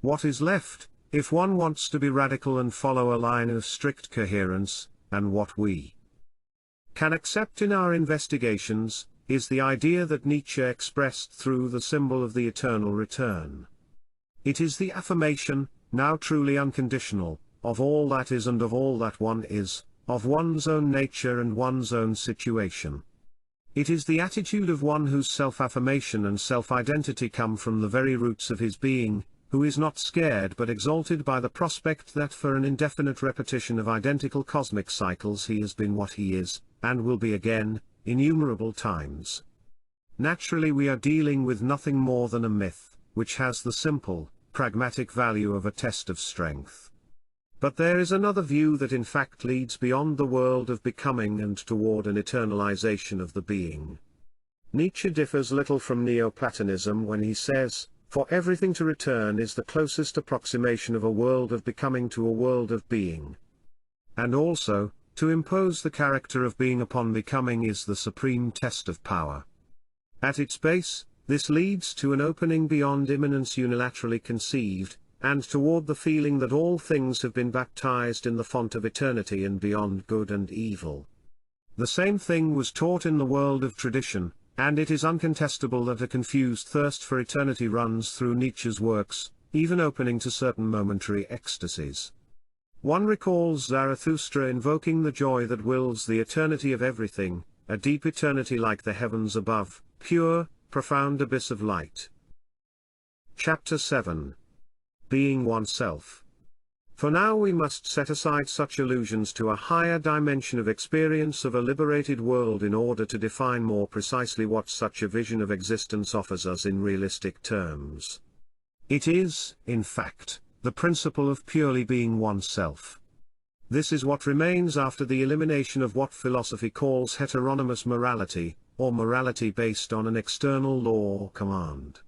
What is left, if one wants to be radical and follow a line of strict coherence, and what we can accept in our investigations, is the idea that Nietzsche expressed through the symbol of the eternal return. It is the affirmation, now truly unconditional, of all that is and of all that one is, of one's own nature and one's own situation. It is the attitude of one whose self-affirmation and self-identity come from the very roots of his being, who is not scared but exalted by the prospect that for an indefinite repetition of identical cosmic cycles he has been what he is, and will be again, innumerable times. Naturally we are dealing with nothing more than a myth, which has the simple, pragmatic value of a test of strength. But there is another view that in fact leads beyond the world of becoming and toward an eternalization of the being. Nietzsche differs little from Neoplatonism when he says, "For everything to return is the closest approximation of a world of becoming to a world of being." And also, to impose the character of being upon becoming is the supreme test of power. At its base, this leads to an opening beyond immanence unilaterally conceived, and toward the feeling that all things have been baptized in the font of eternity and beyond good and evil. The same thing was taught in the world of tradition, and it is uncontestable that a confused thirst for eternity runs through Nietzsche's works, even opening to certain momentary ecstasies. One recalls Zarathustra invoking the joy that wills the eternity of everything, a deep eternity like the heavens above, pure, profound abyss of light. Chapter 7. Being oneself. For now we must set aside such allusions to a higher dimension of experience of a liberated world in order to define more precisely what such a vision of existence offers us in realistic terms. It is, in fact, the principle of purely being oneself. This is what remains after the elimination of what philosophy calls heteronymous morality, or morality based on an external law or command.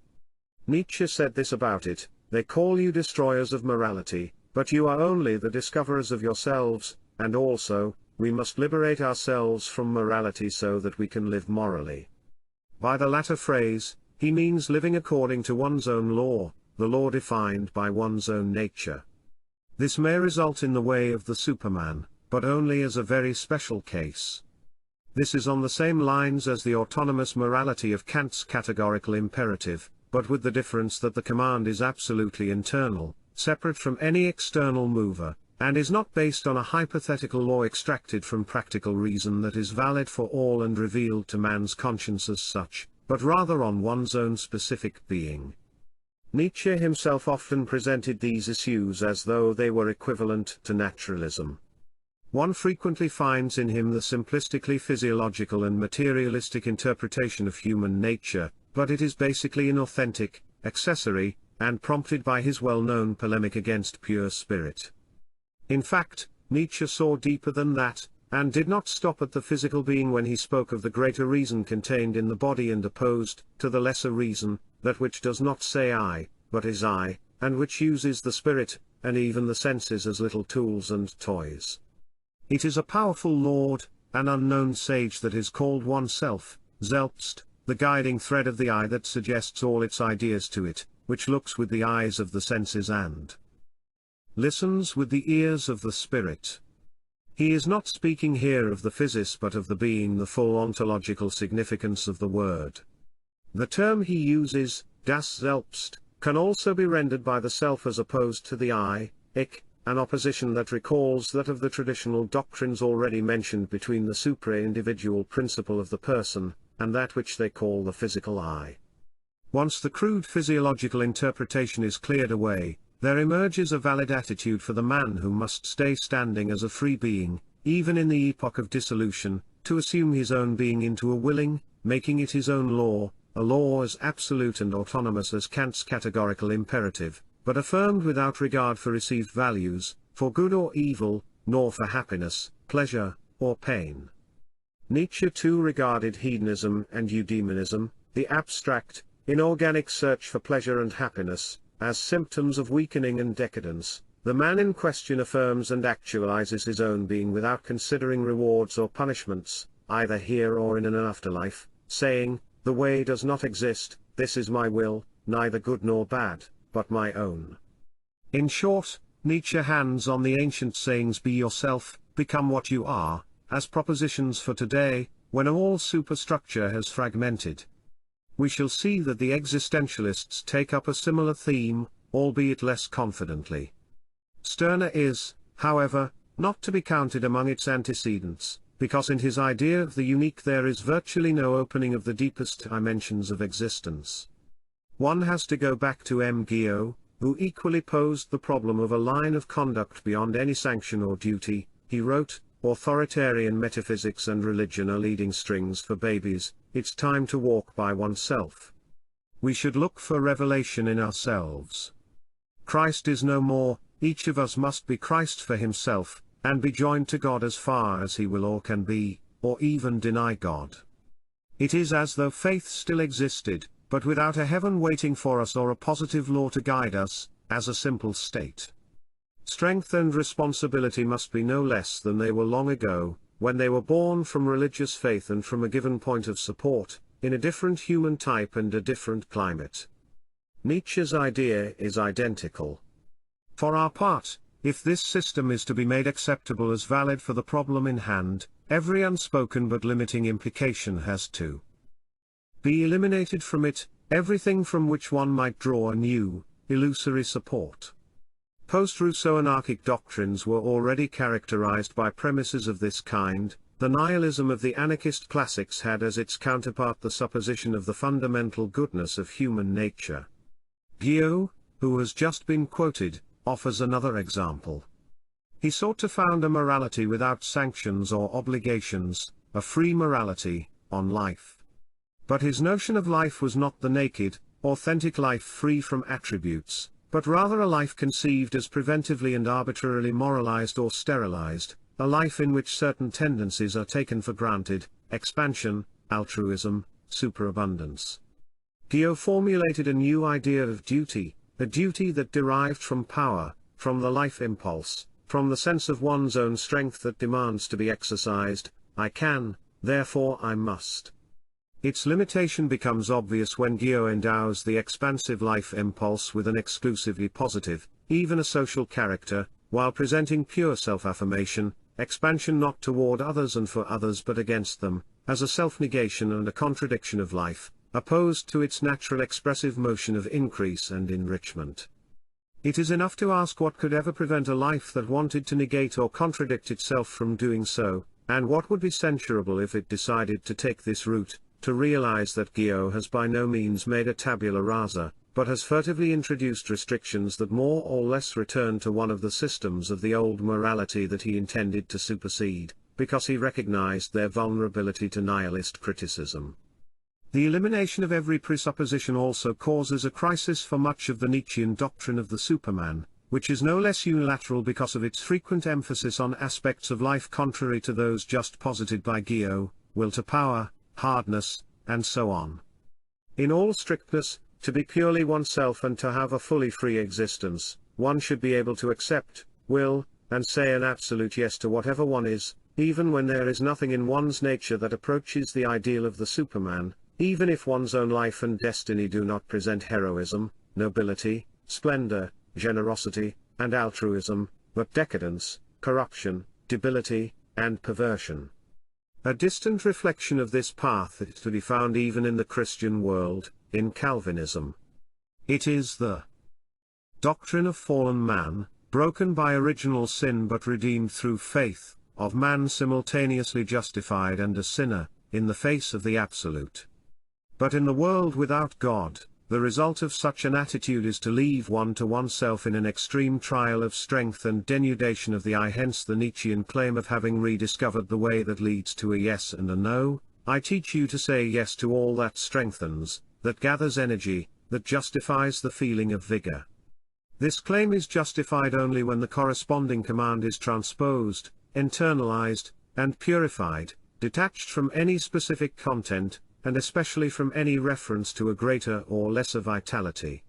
Nietzsche said this about it: "They call you destroyers of morality, but you are only the discoverers of yourselves, and also, we must liberate ourselves from morality so that we can live morally." By the latter phrase, he means living according to one's own law, the law defined by one's own nature. This may result in the way of the Superman, but only as a very special case. This is on the same lines as the autonomous morality of Kant's categorical imperative, but with the difference that the command is absolutely internal, separate from any external mover, and is not based on a hypothetical law extracted from practical reason that is valid for all and revealed to man's conscience as such, but rather on one's own specific being. Nietzsche himself often presented these issues as though they were equivalent to naturalism. One frequently finds in him the simplistically physiological and materialistic interpretation of human nature, but it is basically inauthentic, accessory, and prompted by his well-known polemic against pure spirit. In fact, Nietzsche saw deeper than that, and did not stop at the physical being when he spoke of the greater reason contained in the body and opposed, to the lesser reason, that which does not say I, but is I, and which uses the spirit, and even the senses as little tools and toys. It is a powerful lord, an unknown sage that is called oneself, selbst, the guiding thread of the eye that suggests all its ideas to it, which looks with the eyes of the senses and listens with the ears of the spirit. He is not speaking here of the physis but of the being, the full ontological significance of the word. The term he uses, das Selbst, can also be rendered by the self as opposed to the I, ich, an opposition that recalls that of the traditional doctrines already mentioned between the supra-individual principle of the person, and that which they call the physical I. Once the crude physiological interpretation is cleared away, there emerges a valid attitude for the man who must stay standing as a free being, even in the epoch of dissolution, to assume his own being into a willing, making it his own law, a law as absolute and autonomous as Kant's categorical imperative, but affirmed without regard for received values, for good or evil, nor for happiness, pleasure, or pain. Nietzsche too regarded hedonism and eudaimonism, the abstract, inorganic search for pleasure and happiness, as symptoms of weakening and decadence. The man in question affirms and actualizes his own being without considering rewards or punishments, either here or in an afterlife, saying, "The way does not exist, this is my will, neither good nor bad, but my own." In short, Nietzsche hands on the ancient sayings "be yourself, become what you are," as propositions for today, when all superstructure has fragmented. We shall see that the existentialists take up a similar theme, albeit less confidently. Stirner is, however, not to be counted among its antecedents, because in his idea of the unique there is virtually no opening of the deepest dimensions of existence. One has to go back to M. Guillot, who equally posed the problem of a line of conduct beyond any sanction or duty. He wrote, "Authoritarian metaphysics and religion are leading strings for babies, it's time to walk by oneself. We should look for revelation in ourselves. Christ is no more, each of us must be Christ for himself, and be joined to God as far as he will or can be, or even deny God. It is as though faith still existed, but without a heaven waiting for us or a positive law to guide us, as a simple state. Strength and responsibility must be no less than they were long ago, when they were born from religious faith and from a given point of support, in a different human type and a different climate." Nietzsche's idea is identical. For our part, if this system is to be made acceptable as valid for the problem in hand, every unspoken but limiting implication has to be eliminated from it, everything from which one might draw a new, illusory support. Post-Rousseau anarchic doctrines were already characterized by premises of this kind. The nihilism of the anarchist classics had as its counterpart the supposition of the fundamental goodness of human nature. Guillot, who has just been quoted, offers another example. He sought to found a morality without sanctions or obligations, a free morality, on life. But his notion of life was not the naked, authentic life free from attributes, but rather a life conceived as preventively and arbitrarily moralized or sterilized, a life in which certain tendencies are taken for granted: expansion, altruism, superabundance. Guillot formulated a new idea of duty, a duty that derived from power, from the life impulse, from the sense of one's own strength that demands to be exercised. I can, therefore I must. Its limitation becomes obvious when Guillot endows the expansive life impulse with an exclusively positive, even a social character, while presenting pure self-affirmation, expansion not toward others and for others but against them, as a self-negation and a contradiction of life, opposed to its natural expressive motion of increase and enrichment. It is enough to ask what could ever prevent a life that wanted to negate or contradict itself from doing so, and what would be censurable if it decided to take this route, to realize that Guillot has by no means made a tabula rasa, but has furtively introduced restrictions that more or less return to one of the systems of the old morality that he intended to supersede, because he recognized their vulnerability to nihilist criticism. The elimination of every presupposition also causes a crisis for much of the Nietzschean doctrine of the Superman, which is no less unilateral because of its frequent emphasis on aspects of life contrary to those just posited by Guillot: will to power, hardness, and so on. In all strictness, to be purely oneself and to have a fully free existence, one should be able to accept, will, and say an absolute yes to whatever one is, even when there is nothing in one's nature that approaches the ideal of the Superman, even if one's own life and destiny do not present heroism, nobility, splendor, generosity, and altruism, but decadence, corruption, debility, and perversion. A distant reflection of this path is to be found even in the Christian world, in Calvinism. It is the doctrine of fallen man, broken by original sin but redeemed through faith, of man simultaneously justified and a sinner, in the face of the Absolute. But in the world without God, the result of such an attitude is to leave one to oneself in an extreme trial of strength and denudation of the I. Hence the Nietzschean claim of having rediscovered the way that leads to a yes and a no. I teach you to say yes to all that strengthens, that gathers energy, that justifies the feeling of vigor. This claim is justified only when the corresponding command is transposed, internalized, and purified, detached from any specific content, and especially from any reference to a greater or lesser vitality.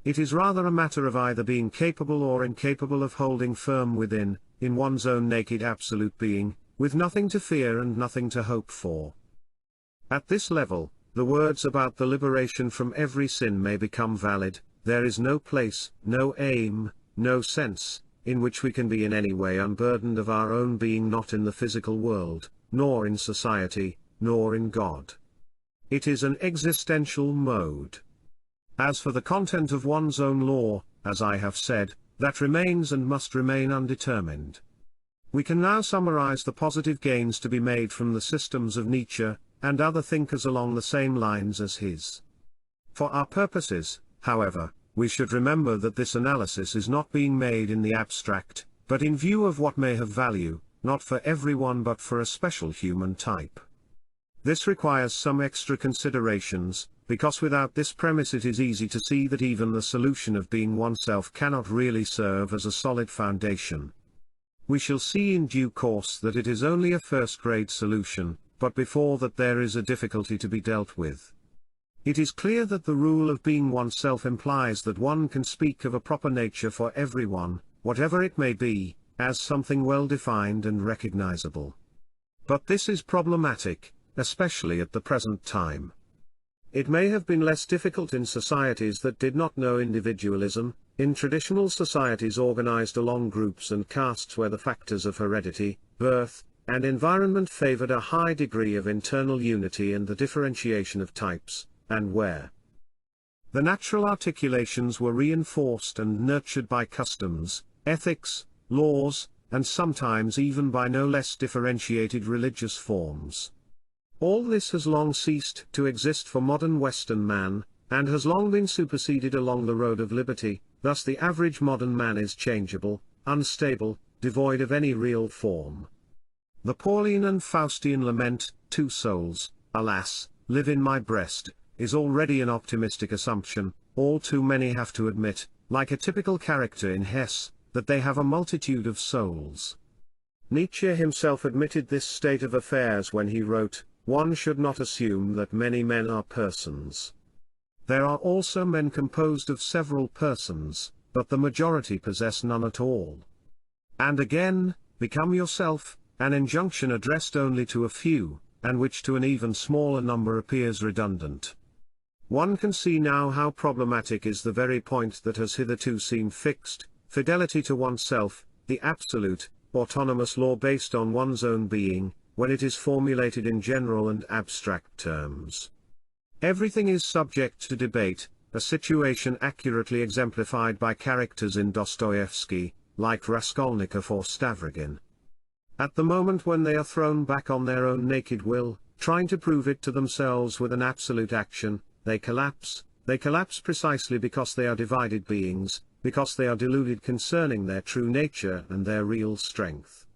It is rather a matter of either being capable or incapable of holding firm within, in one's own naked absolute being, with nothing to fear and nothing to hope for. At this level, the words about the liberation from every sin may become valid. There is no place, no aim, no sense, in which we can be in any way unburdened of our own being, not in the physical world, nor in society, nor in God. It is an existential mode. As for the content of one's own law, as I have said, that remains and must remain undetermined. We can now summarize the positive gains to be made from the systems of Nietzsche, and other thinkers along the same lines as his. For our purposes, however, we should remember that this analysis is not being made in the abstract, but in view of what may have value, not for everyone but for a special human type. This requires some extra considerations, because without this premise it is easy to see that even the solution of being oneself cannot really serve as a solid foundation. We shall see in due course that it is only a first-grade solution, but before that there is a difficulty to be dealt with. It is clear that the rule of being oneself implies that one can speak of a proper nature for everyone, whatever it may be, as something well-defined and recognizable. But this is problematic, especially at the present time. It may have been less difficult in societies that did not know individualism, in traditional societies organized along groups and castes where the factors of heredity, birth, and environment favored a high degree of internal unity and the differentiation of types, and where the natural articulations were reinforced and nurtured by customs, ethics, laws, and sometimes even by no less differentiated religious forms. All this has long ceased to exist for modern Western man, and has long been superseded along the road of liberty. Thus the average modern man is changeable, unstable, devoid of any real form. The Pauline and Faustian lament, "Two souls, alas, live in my breast," is already an optimistic assumption. All too many have to admit, like a typical character in Hesse, that they have a multitude of souls. Nietzsche himself admitted this state of affairs when he wrote, "One should not assume that many men are persons. There are also men composed of several persons, but the majority possess none at all." And again, "Become yourself," an injunction addressed only to a few, and which to an even smaller number appears redundant. One can see now how problematic is the very point that has hitherto seemed fixed: fidelity to oneself, the absolute, autonomous law based on one's own being, when it is formulated in general and abstract terms. Everything is subject to debate, a situation accurately exemplified by characters in Dostoevsky, like Raskolnikov or Stavrogin. At the moment when they are thrown back on their own naked will, trying to prove it to themselves with an absolute action, they collapse precisely because they are divided beings, because they are deluded concerning their true nature and their real strength.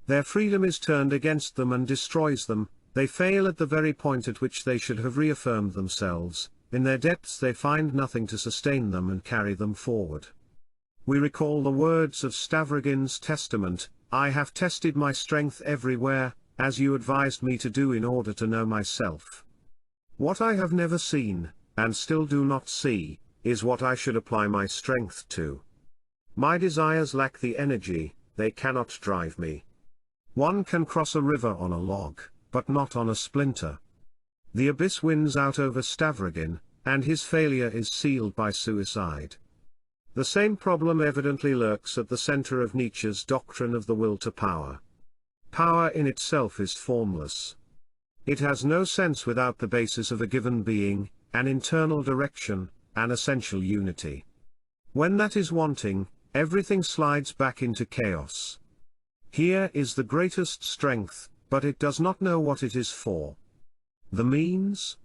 Their freedom is turned against them and destroys them. They fail at the very point at which they should have reaffirmed themselves. In their depths they find nothing to sustain them and carry them forward. We recall the words of Stavrogin's testament, "I have tested my strength everywhere, as you advised me to do in order to know myself. What I have never seen, and still do not see, is what I should apply my strength to." My desires lack the energy, they cannot drive me. One can cross a river on a log, but not on a splinter. The abyss wins out over Stavrogin, and his failure is sealed by suicide. The same problem evidently lurks at the center of Nietzsche's doctrine of the will to power. Power in itself is formless. It has no sense without the basis of a given being, an internal direction, an essential unity. When that is wanting, everything slides back into chaos. Here is the greatest strength, but it does not know what it is for. The means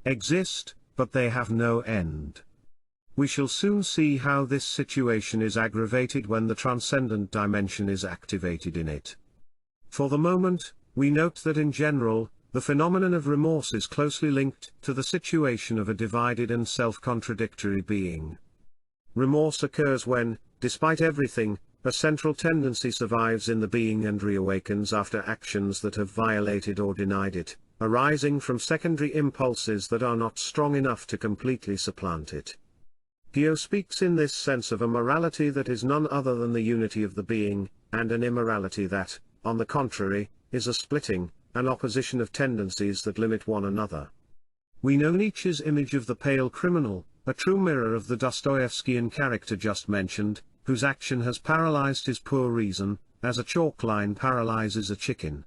exist, but they have no end. We shall soon see how this situation is aggravated when the transcendent dimension is activated in it. For the moment, we note that in general, the phenomenon of remorse is closely linked to the situation of a divided and self-contradictory being. Remorse occurs when, despite everything, a central tendency survives in the being and reawakens after actions that have violated or denied it, arising from secondary impulses that are not strong enough to completely supplant it. Guillaume speaks in this sense of a morality that is none other than the unity of the being, and an immorality that, on the contrary, is a splitting, an opposition of tendencies that limit one another. We know Nietzsche's image of the pale criminal, a true mirror of the Dostoevskian character just mentioned, whose action has paralyzed his poor reason, as a chalk line paralyzes a chicken.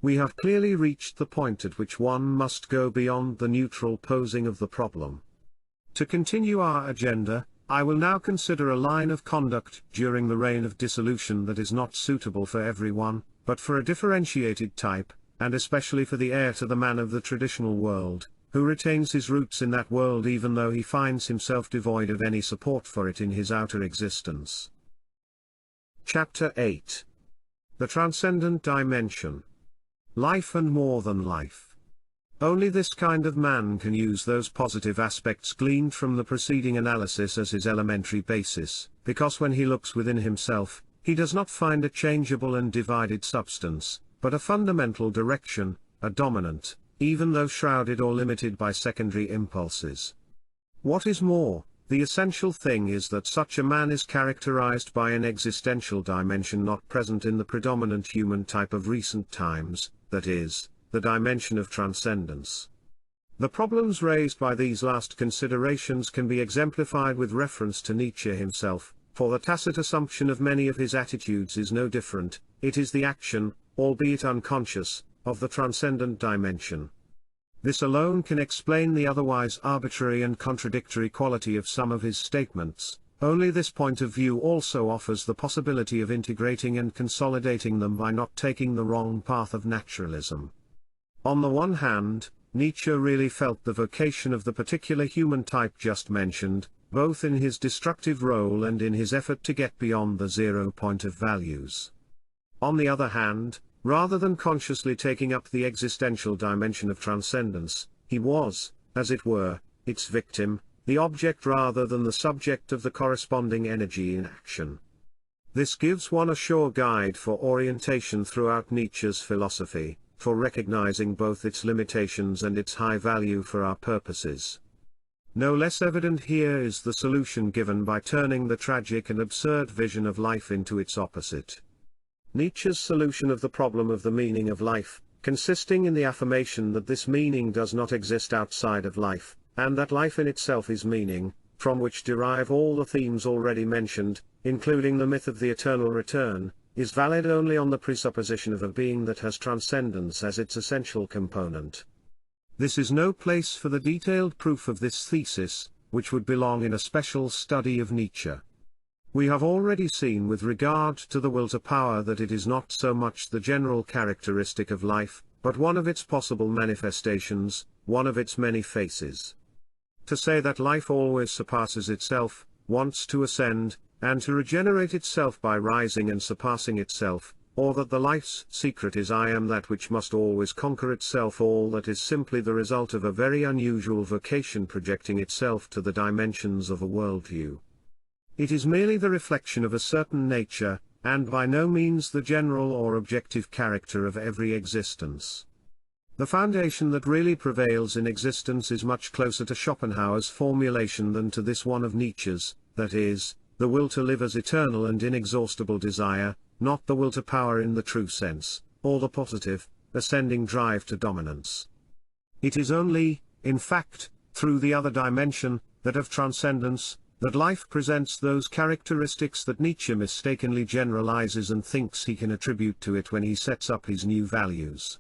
We have clearly reached the point at which one must go beyond the neutral posing of the problem. To continue our agenda, I will now consider a line of conduct during the reign of dissolution that is not suitable for everyone, but for a differentiated type, and especially for the heir to the man of the traditional world, who retains his roots in that world even though he finds himself devoid of any support for it in his outer existence. Chapter 8. The Transcendent Dimension. Life and more than life. Only this kind of man can use those positive aspects gleaned from the preceding analysis as his elementary basis, because when he looks within himself, he does not find a changeable and divided substance, but a fundamental direction, a dominant, even though shrouded or limited by secondary impulses. What is more, the essential thing is that such a man is characterized by an existential dimension not present in the predominant human type of recent times, that is, the dimension of transcendence. The problems raised by these last considerations can be exemplified with reference to Nietzsche himself, for the tacit assumption of many of his attitudes is no different, it is the action, albeit unconscious, of the transcendent dimension. This alone can explain the otherwise arbitrary and contradictory quality of some of his statements. Only this point of view also offers the possibility of integrating and consolidating them by not taking the wrong path of naturalism. On the one hand, Nietzsche really felt the vocation of the particular human type just mentioned, both in his destructive role and in his effort to get beyond the 0 point of values. On the other hand, rather than consciously taking up the existential dimension of transcendence, he was, as it were, its victim, the object rather than the subject of the corresponding energy in action. This gives one a sure guide for orientation throughout Nietzsche's philosophy, for recognizing both its limitations and its high value for our purposes. No less evident here is the solution given by turning the tragic and absurd vision of life into its opposite. Nietzsche's solution of the problem of the meaning of life, consisting in the affirmation that this meaning does not exist outside of life, and that life in itself is meaning, from which derive all the themes already mentioned, including the myth of the eternal return, is valid only on the presupposition of a being that has transcendence as its essential component. This is no place for the detailed proof of this thesis, which would belong in a special study of Nietzsche. We have already seen with regard to the will to power that it is not so much the general characteristic of life, but one of its possible manifestations, one of its many faces. To say that life always surpasses itself, wants to ascend, and to regenerate itself by rising and surpassing itself, or that the life's secret is I am that which must always conquer itself, all that is simply the result of a very unusual vocation projecting itself to the dimensions of a worldview. It is merely the reflection of a certain nature, and by no means the general or objective character of every existence. The foundation that really prevails in existence is much closer to Schopenhauer's formulation than to this one of Nietzsche's, that is, the will to live as eternal and inexhaustible desire, not the will to power in the true sense, or the positive, ascending drive to dominance. It is only, in fact, through the other dimension, that of transcendence, that life presents those characteristics that Nietzsche mistakenly generalizes and thinks he can attribute to it when he sets up his new values.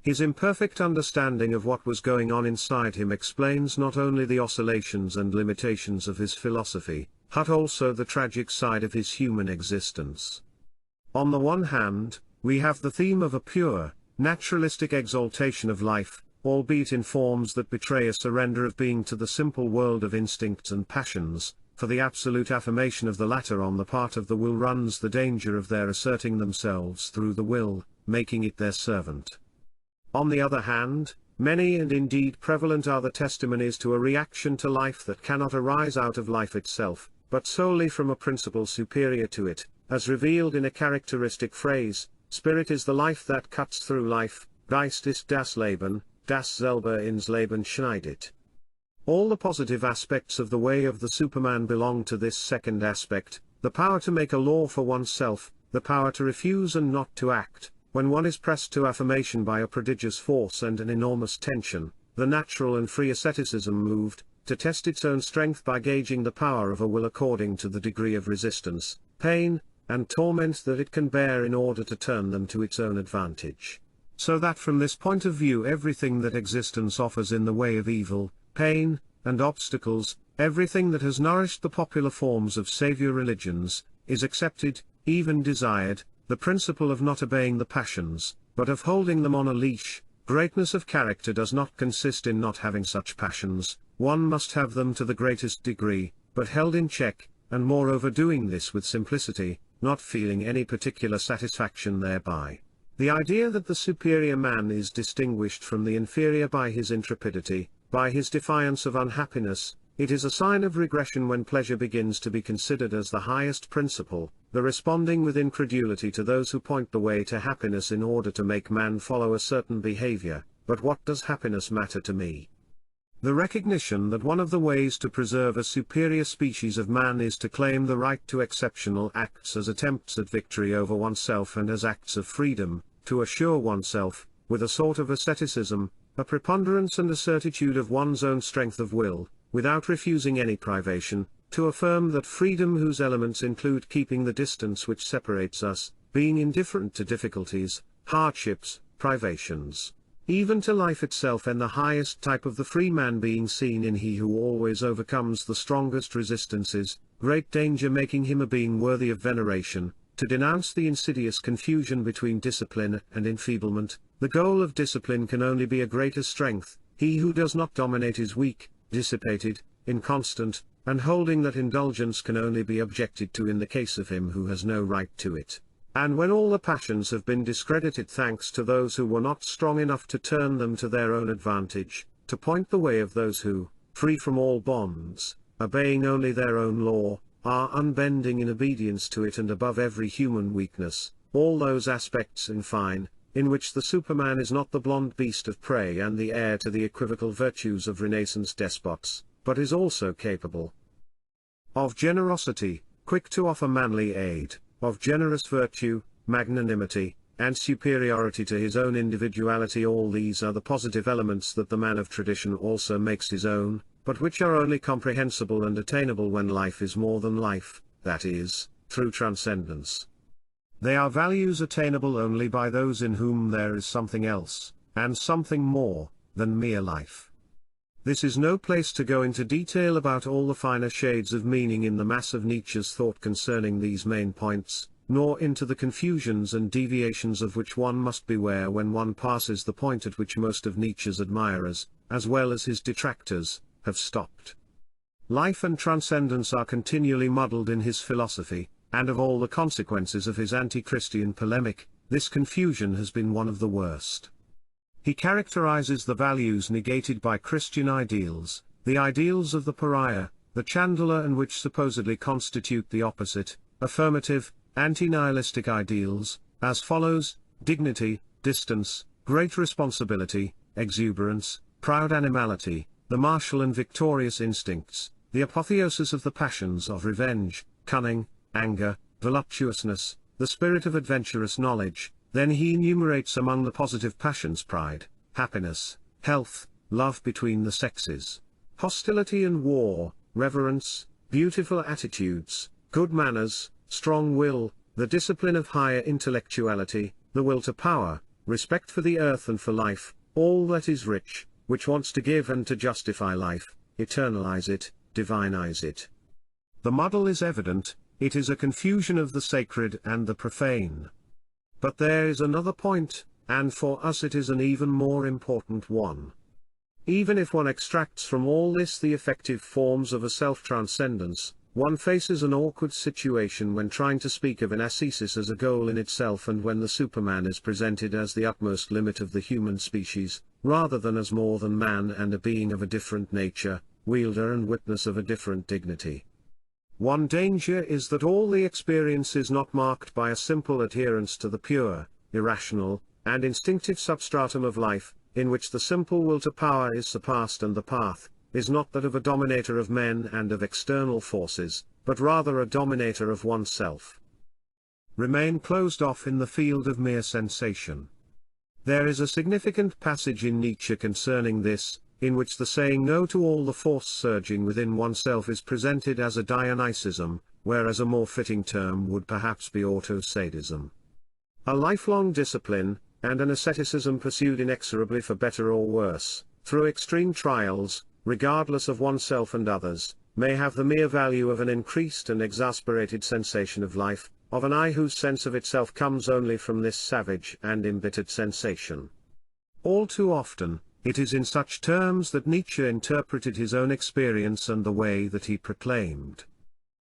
His imperfect understanding of what was going on inside him explains not only the oscillations and limitations of his philosophy, but also the tragic side of his human existence. On the one hand, we have the theme of a pure, naturalistic exaltation of life, albeit in forms that betray a surrender of being to the simple world of instincts and passions, for the absolute affirmation of the latter on the part of the will runs the danger of their asserting themselves through the will, making it their servant. On the other hand, many and indeed prevalent are the testimonies to a reaction to life that cannot arise out of life itself, but solely from a principle superior to it, as revealed in a characteristic phrase: Spirit is the life that cuts through life, Geist ist das Leben, das selber ins Leben schneidet. All the positive aspects of the way of the Superman belong to this second aspect, the power to make a law for oneself, the power to refuse and not to act, when one is pressed to affirmation by a prodigious force and an enormous tension, the natural and free asceticism moved, to test its own strength by gauging the power of a will according to the degree of resistance, pain, and torment that it can bear in order to turn them to its own advantage. So that from this point of view everything that existence offers in the way of evil, pain, and obstacles, everything that has nourished the popular forms of savior religions, is accepted, even desired, the principle of not obeying the passions, but of holding them on a leash. Greatness of character does not consist in not having such passions, one must have them to the greatest degree, but held in check, and moreover doing this with simplicity, not feeling any particular satisfaction thereby. The idea that the superior man is distinguished from the inferior by his intrepidity, by his defiance of unhappiness, it is a sign of regression when pleasure begins to be considered as the highest principle, the responding with incredulity to those who point the way to happiness in order to make man follow a certain behavior. But what does happiness matter to me? The recognition that one of the ways to preserve a superior species of man is to claim the right to exceptional acts as attempts at victory over oneself and as acts of freedom, to assure oneself, with a sort of asceticism, a preponderance and a certitude of one's own strength of will, without refusing any privation, to affirm that freedom whose elements include keeping the distance which separates us, being indifferent to difficulties, hardships, privations, even to life itself, and the highest type of the free man being seen in he who always overcomes the strongest resistances, great danger making him a being worthy of veneration, to denounce the insidious confusion between discipline and enfeeblement. The goal of discipline can only be a greater strength. He who does not dominate is weak, dissipated, inconstant, and holding that indulgence can only be objected to in the case of him who has no right to it. And when all the passions have been discredited thanks to those who were not strong enough to turn them to their own advantage, to point the way of those who, free from all bonds, obeying only their own law, are unbending in obedience to it and above every human weakness, all those aspects in fine, in which the Superman is not the blonde beast of prey and the heir to the equivocal virtues of Renaissance despots, but is also capable of generosity, quick to offer manly aid, of generous virtue, magnanimity, and superiority to his own individuality. All these are the positive elements that the man of tradition also makes his own, but which are only comprehensible and attainable when life is more than life, that is, through transcendence. They are values attainable only by those in whom there is something else, and something more, than mere life. This is no place to go into detail about all the finer shades of meaning in the mass of Nietzsche's thought concerning these main points, nor into the confusions and deviations of which one must beware when one passes the point at which most of Nietzsche's admirers, as well as his detractors, have stopped. Life and transcendence are continually muddled in his philosophy, and of all the consequences of his anti-Christian polemic, this confusion has been one of the worst. He characterizes the values negated by Christian ideals, the ideals of the pariah, the chandala, and which supposedly constitute the opposite, affirmative, anti-nihilistic ideals, as follows: dignity, distance, great responsibility, exuberance, proud animality, the martial and victorious instincts, the apotheosis of the passions of revenge, cunning, anger, voluptuousness, the spirit of adventurous knowledge. Then he enumerates among the positive passions pride, happiness, health, love between the sexes, hostility and war, reverence, beautiful attitudes, good manners, strong will, the discipline of higher intellectuality, the will to power, respect for the earth and for life, all that is rich, which wants to give and to justify life, eternalize it, divinize it. The muddle is evident, it is a confusion of the sacred and the profane. But there is another point, and for us it is an even more important one. Even if one extracts from all this the effective forms of a self-transcendence, one faces an awkward situation when trying to speak of an ascesis as a goal in itself, and when the Superman is presented as the utmost limit of the human species, rather than as more than man and a being of a different nature, wielder and witness of a different dignity. One danger is that all the experience is not marked by a simple adherence to the pure, irrational, and instinctive substratum of life, in which the simple will to power is surpassed, and the path is not that of a dominator of men and of external forces, but rather a dominator of oneself. Remain closed off in the field of mere sensation. There is a significant passage in Nietzsche concerning this, in which the saying no to all the force surging within oneself is presented as a Dionysiism, whereas a more fitting term would perhaps be autosadism. A lifelong discipline, and an asceticism pursued inexorably for better or worse, through extreme trials, regardless of oneself and others, may have the mere value of an increased and exasperated sensation of life, of an I whose sense of itself comes only from this savage and embittered sensation. All too often, it is in such terms that Nietzsche interpreted his own experience and the way that he proclaimed.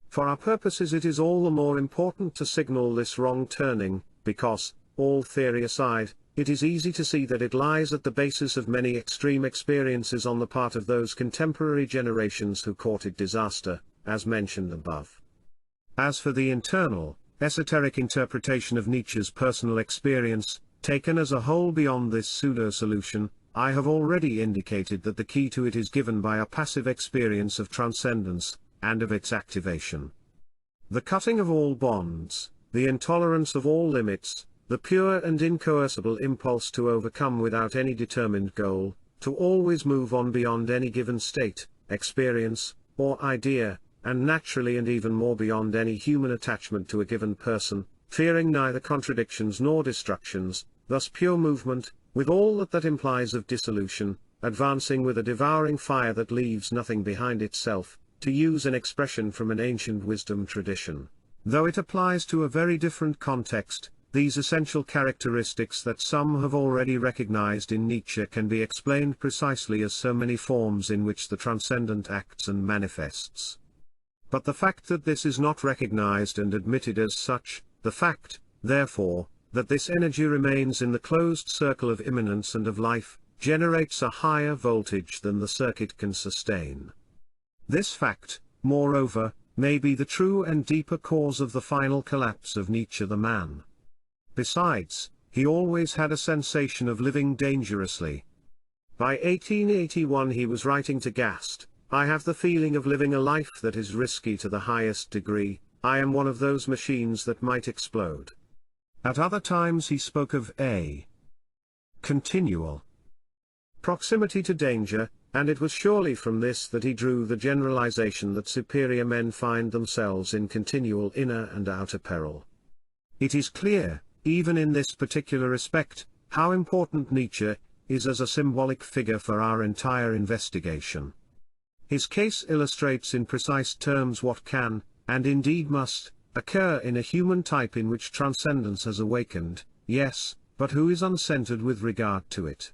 For our purposes it is all the more important to signal this wrong turning, because, all theory aside, it is easy to see that it lies at the basis of many extreme experiences on the part of those contemporary generations who courted disaster, as mentioned above. As for the internal, esoteric interpretation of Nietzsche's personal experience, taken as a whole beyond this pseudo-solution, I have already indicated that the key to it is given by a passive experience of transcendence, and of its activation. The cutting of all bonds, the intolerance of all limits, the pure and incoercible impulse to overcome without any determined goal, to always move on beyond any given state, experience, or idea, and naturally and even more beyond any human attachment to a given person, fearing neither contradictions nor destructions, thus pure movement, with all that that implies of dissolution, advancing with a devouring fire that leaves nothing behind itself, to use an expression from an ancient wisdom tradition. Though it applies to a very different context, these essential characteristics that some have already recognized in Nietzsche can be explained precisely as so many forms in which the transcendent acts and manifests. But the fact that this is not recognized and admitted as such, the fact, therefore, that this energy remains in the closed circle of immanence and of life, generates a higher voltage than the circuit can sustain. This fact, moreover, may be the true and deeper cause of the final collapse of Nietzsche the man. Besides, he always had a sensation of living dangerously. By 1881 he was writing to Gast, "I have the feeling of living a life that is risky to the highest degree, I am one of those machines that might explode." At other times he spoke of a continual proximity to danger, and it was surely from this that he drew the generalization that superior men find themselves in continual inner and outer peril. It is clear, even in this particular respect, how important Nietzsche is as a symbolic figure for our entire investigation. His case illustrates in precise terms what can, and indeed must, occur in a human type in which transcendence has awakened, yes, but who is uncentered with regard to it.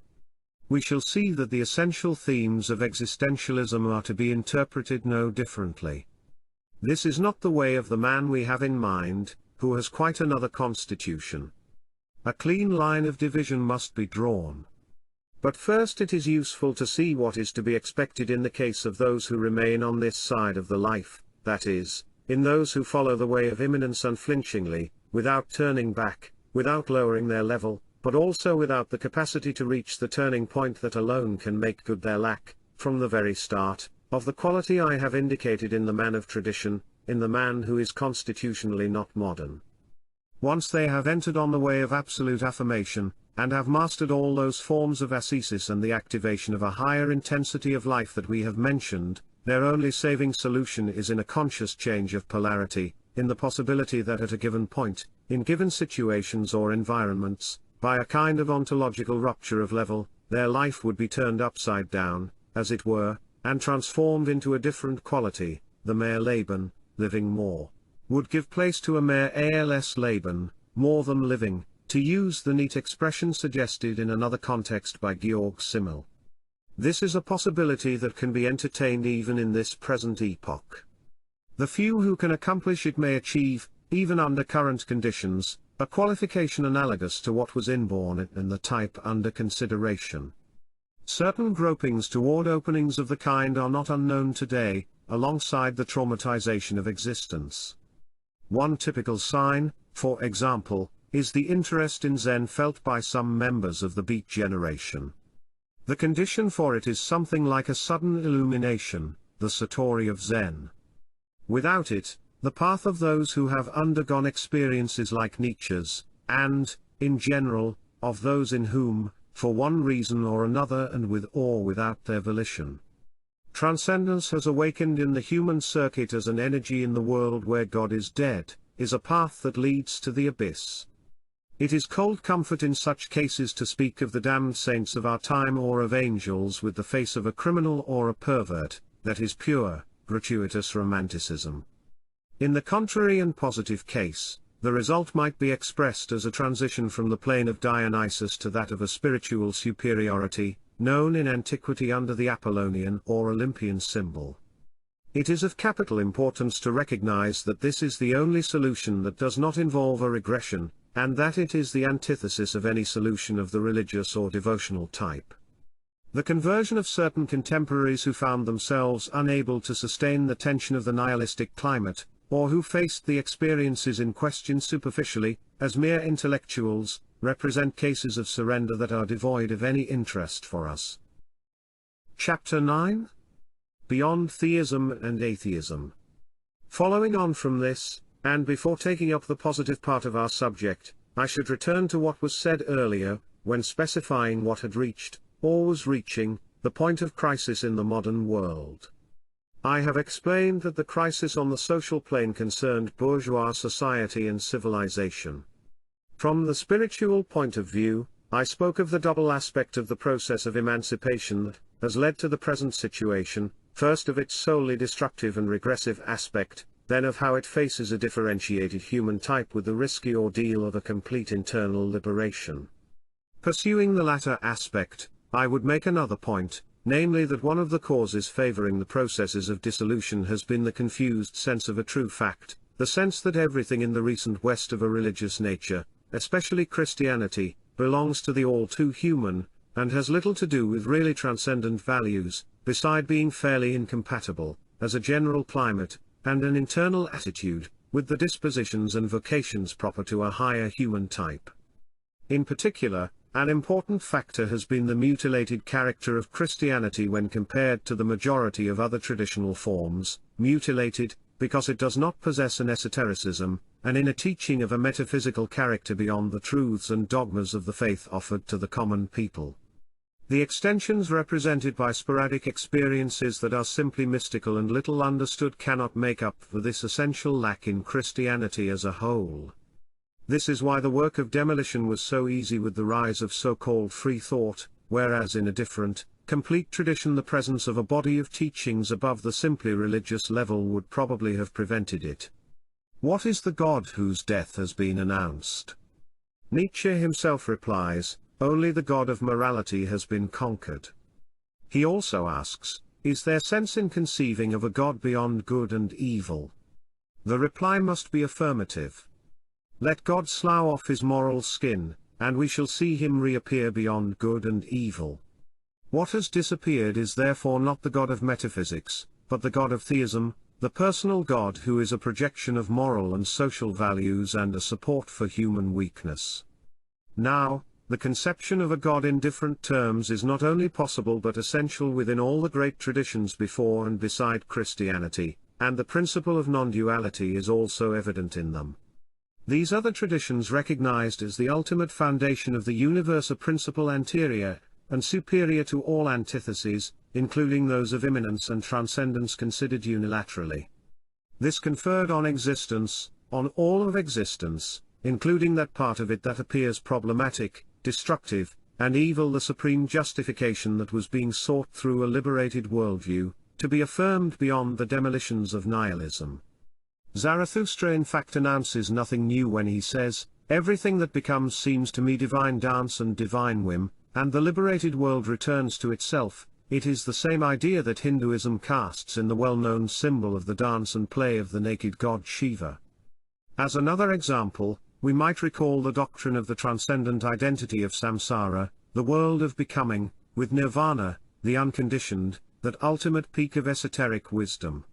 We shall see that the essential themes of existentialism are to be interpreted no differently. This is not the way of the man we have in mind, who has quite another constitution. A clean line of division must be drawn. But first it is useful to see what is to be expected in the case of those who remain on this side of the life, that is, in those who follow the way of immanence unflinchingly, without turning back, without lowering their level, but also without the capacity to reach the turning point that alone can make good their lack, from the very start, of the quality I have indicated in the man of tradition, in the man who is constitutionally not modern. Once they have entered on the way of absolute affirmation, and have mastered all those forms of ascesis and the activation of a higher intensity of life that we have mentioned, their only saving solution is in a conscious change of polarity, in the possibility that at a given point, in given situations or environments, by a kind of ontological rupture of level, their life would be turned upside down, as it were, and transformed into a different quality. The mere Leben, living more, would give place to a mere als Leben, more than living, to use the neat expression suggested in another context by Georg Simmel. This is a possibility that can be entertained even in this present epoch. The few who can accomplish it may achieve, even under current conditions, a qualification analogous to what was inborn in the type under consideration. Certain gropings toward openings of the kind are not unknown today, alongside the traumatization of existence. One typical sign, for example, is the interest in Zen felt by some members of the Beat generation. The condition for it is something like a sudden illumination, the satori of Zen. Without it, the path of those who have undergone experiences like Nietzsche's, and, in general, of those in whom, for one reason or another and with or without their volition, transcendence has awakened in the human circuit as an energy in the world where God is dead, is a path that leads to the abyss. It is cold comfort in such cases to speak of the damned saints of our time or of angels with the face of a criminal or a pervert. That is pure, gratuitous romanticism. In the contrary and positive case, the result might be expressed as a transition from the plane of Dionysus to that of a spiritual superiority, known in antiquity under the Apollonian or Olympian symbol. It is of capital importance to recognize that this is the only solution that does not involve a regression, and that it is the antithesis of any solution of the religious or devotional type. The conversion of certain contemporaries who found themselves unable to sustain the tension of the nihilistic climate, or who faced the experiences in question superficially, as mere intellectuals, represent cases of surrender that are devoid of any interest for us. Chapter 9? Beyond Theism and Atheism. Following on from this, and before taking up the positive part of our subject, I should return to what was said earlier, when specifying what had reached, or was reaching, the point of crisis in the modern world. I have explained that the crisis on the social plane concerned bourgeois society and civilization. From the spiritual point of view, I spoke of the double aspect of the process of emancipation that has led to the present situation, first of its solely destructive and regressive aspect, then of how it faces a differentiated human type with the risky ordeal of a complete internal liberation. Pursuing the latter aspect, I would make another point, namely that one of the causes favoring the processes of dissolution has been the confused sense of a true fact, the sense that everything in the recent West of a religious nature, especially Christianity, belongs to the all-too-human, and has little to do with really transcendent values, beside being fairly incompatible, as a general climate, and an internal attitude, with the dispositions and vocations proper to a higher human type. In particular, an important factor has been the mutilated character of Christianity when compared to the majority of other traditional forms, mutilated, because it does not possess an esotericism, an inner teaching of a metaphysical character beyond the truths and dogmas of the faith offered to the common people. The extensions represented by sporadic experiences that are simply mystical and little understood cannot make up for this essential lack in Christianity as a whole. This is why the work of demolition was so easy with the rise of so-called free thought, whereas in a different, complete tradition the presence of a body of teachings above the simply religious level would probably have prevented it. What is the God whose death has been announced? Nietzsche himself replies, only the God of morality has been conquered. He also asks, is there sense in conceiving of a God beyond good and evil? The reply must be affirmative. Let God slough off his moral skin, and we shall see him reappear beyond good and evil. What has disappeared is therefore not the God of metaphysics, but the God of theism, the personal God who is a projection of moral and social values and a support for human weakness. Now, the conception of a God in different terms is not only possible but essential within all the great traditions before and beside Christianity, and the principle of non-duality is also evident in them. These other traditions recognized as the ultimate foundation of the universe a principle anterior and superior to all antitheses, including those of immanence and transcendence considered unilaterally. This conferred on existence, on all of existence, including that part of it that appears problematic, destructive, and evil, the supreme justification that was being sought through a liberated worldview, to be affirmed beyond the demolitions of nihilism. Zarathustra in fact announces nothing new when he says, "Everything that becomes seems to me divine dance and divine whim, and the liberated world returns to itself." It is the same idea that Hinduism casts in the well-known symbol of the dance and play of the naked god Shiva. As another example, we might recall the doctrine of the transcendent identity of samsara, the world of becoming, with nirvana, the unconditioned, that ultimate peak of esoteric wisdom.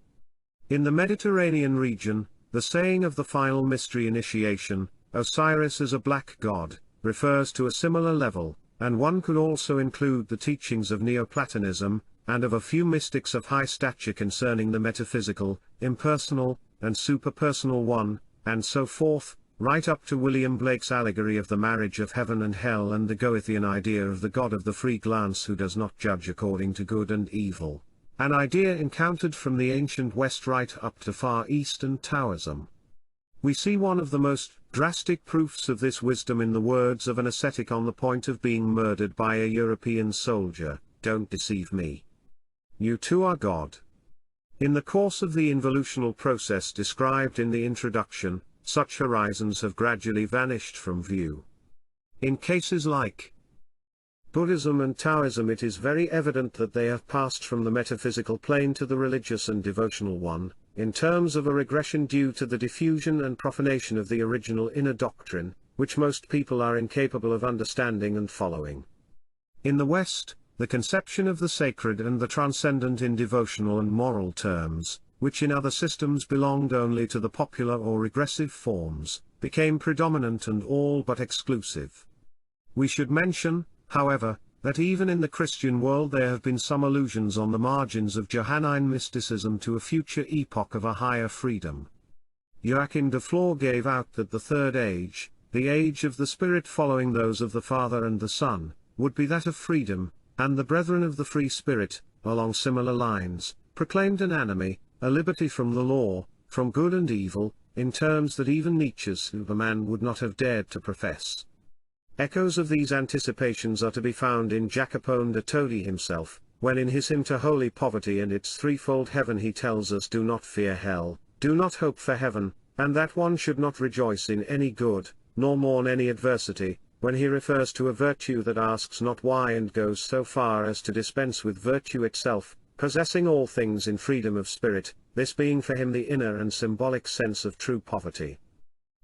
In the Mediterranean region, the saying of the final mystery initiation, Osiris as a black god, refers to a similar level, and one could also include the teachings of Neoplatonism, and of a few mystics of high stature concerning the metaphysical, impersonal, and superpersonal one, and so forth, right up to William Blake's allegory of the marriage of heaven and hell and the Goethean idea of the god of the free glance who does not judge according to good and evil, an idea encountered from the ancient West right up to Far Eastern Taoism. We see one of the most drastic proofs of this wisdom in the words of an ascetic on the point of being murdered by a European soldier, "Don't deceive me. You too are God." In the course of the involutional process described in the introduction, such horizons have gradually vanished from view. In cases like Buddhism and Taoism, it is very evident that they have passed from the metaphysical plane to the religious and devotional one, in terms of a regression due to the diffusion and profanation of the original inner doctrine, which most people are incapable of understanding and following. In the West, the conception of the sacred and the transcendent in devotional and moral terms, which in other systems belonged only to the popular or regressive forms, became predominant and all but exclusive. We should mention, however, that even in the Christian world there have been some allusions on the margins of Johannine mysticism to a future epoch of a higher freedom. Joachim de Flor gave out that the third age, the age of the Spirit following those of the Father and the Son, would be that of freedom, and the Brethren of the Free Spirit, along similar lines, proclaimed an enemy, a liberty from the law, from good and evil, in terms that even Nietzsche's Superman would not have dared to profess. Echoes of these anticipations are to be found in Jacopone de Todi himself, when in his hymn to Holy Poverty and its threefold heaven he tells us, "Do not fear hell, do not hope for heaven, and that one should not rejoice in any good, nor mourn any adversity," when he refers to a virtue that asks not why and goes so far as to dispense with virtue itself, possessing all things in freedom of spirit, this being for him the inner and symbolic sense of true poverty.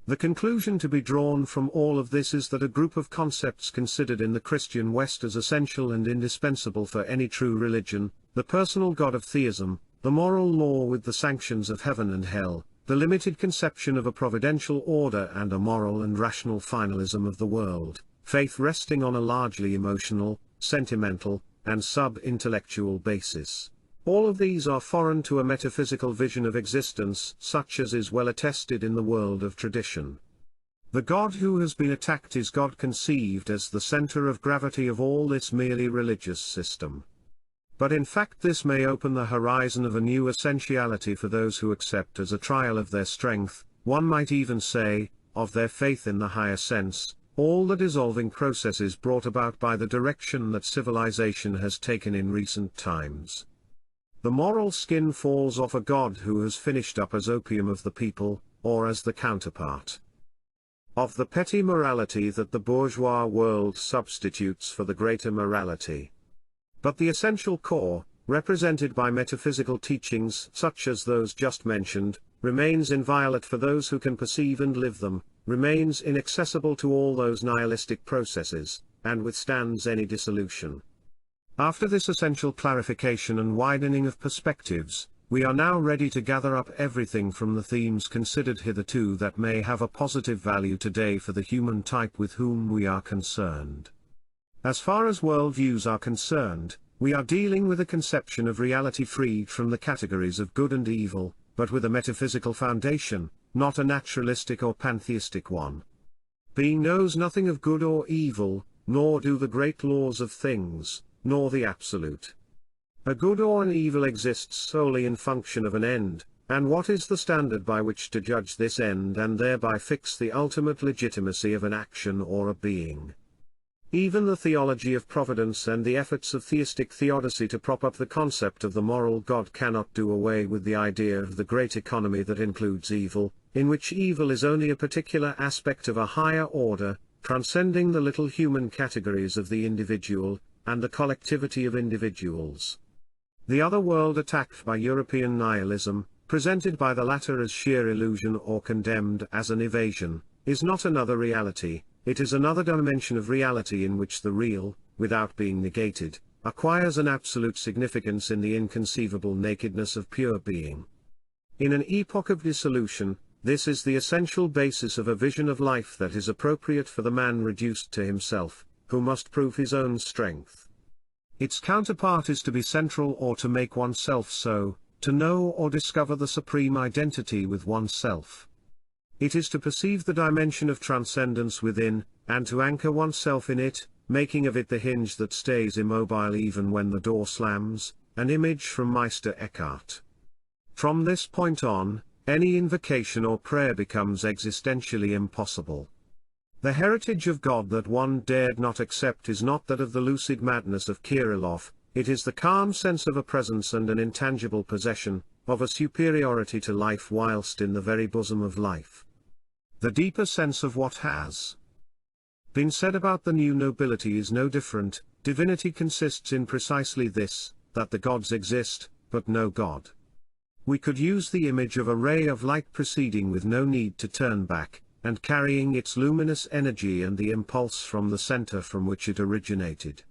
The conclusion to be drawn from all of this is that a group of concepts considered in the Christian West as essential and indispensable for any true religion, the personal God of theism, the moral law with the sanctions of heaven and hell, the limited conception of a providential order and a moral and rational finalism of the world, faith resting on a largely emotional, sentimental, and sub-intellectual basis. All of these are foreign to a metaphysical vision of existence such as is well attested in the world of tradition. The God who has been attacked is God conceived as the center of gravity of all this merely religious system. But in fact this may open the horizon of a new essentiality for those who accept as a trial of their strength, one might even say, of their faith in the higher sense, all the dissolving processes brought about by the direction that civilization has taken in recent times. The moral skin falls off a God who has finished up as opium of the people, or as the counterpart of the petty morality that the bourgeois world substitutes for the greater morality. But the essential core, represented by metaphysical teachings such as those just mentioned, remains inviolate for those who can perceive and live them, remains inaccessible to all those nihilistic processes, and withstands any dissolution. After this essential clarification and widening of perspectives, we are now ready to gather up everything from the themes considered hitherto that may have a positive value today for the human type with whom we are concerned. As far as worldviews are concerned, we are dealing with a conception of reality freed from the categories of good and evil, but with a metaphysical foundation, not a naturalistic or pantheistic one. Being knows nothing of good or evil, nor do the great laws of things, nor the absolute. A good or an evil exists solely in function of an end, and what is the standard by which to judge this end and thereby fix the ultimate legitimacy of an action or a being? Even the theology of providence and the efforts of theistic theodicy to prop up the concept of the moral God cannot do away with the idea of the great economy that includes evil, in which evil is only a particular aspect of a higher order, transcending the little human categories of the individual, and the collectivity of individuals. The other world attacked by European nihilism, presented by the latter as sheer illusion or condemned as an evasion, is not another reality, it is another dimension of reality in which the real, without being negated, acquires an absolute significance in the inconceivable nakedness of pure being. In an epoch of dissolution, this is the essential basis of a vision of life that is appropriate for the man reduced to himself, who must prove his own strength. Its counterpart is to be central or to make oneself so, to know or discover the supreme identity with oneself. It is to perceive the dimension of transcendence within, and to anchor oneself in it, making of it the hinge that stays immobile even when the door slams, an image from Meister Eckhart. From this point on, any invocation or prayer becomes existentially impossible. The heritage of God that one dared not accept is not that of the lucid madness of Kirillov, it is the calm sense of a presence and an intangible possession, of a superiority to life whilst in the very bosom of life. The deeper sense of what has been said about the new nobility is no different. Divinity consists in precisely this, that the gods exist, but no God. We could use the image of a ray of light proceeding with no need to turn back, and carrying its luminous energy and the impulse from the center from which it originated.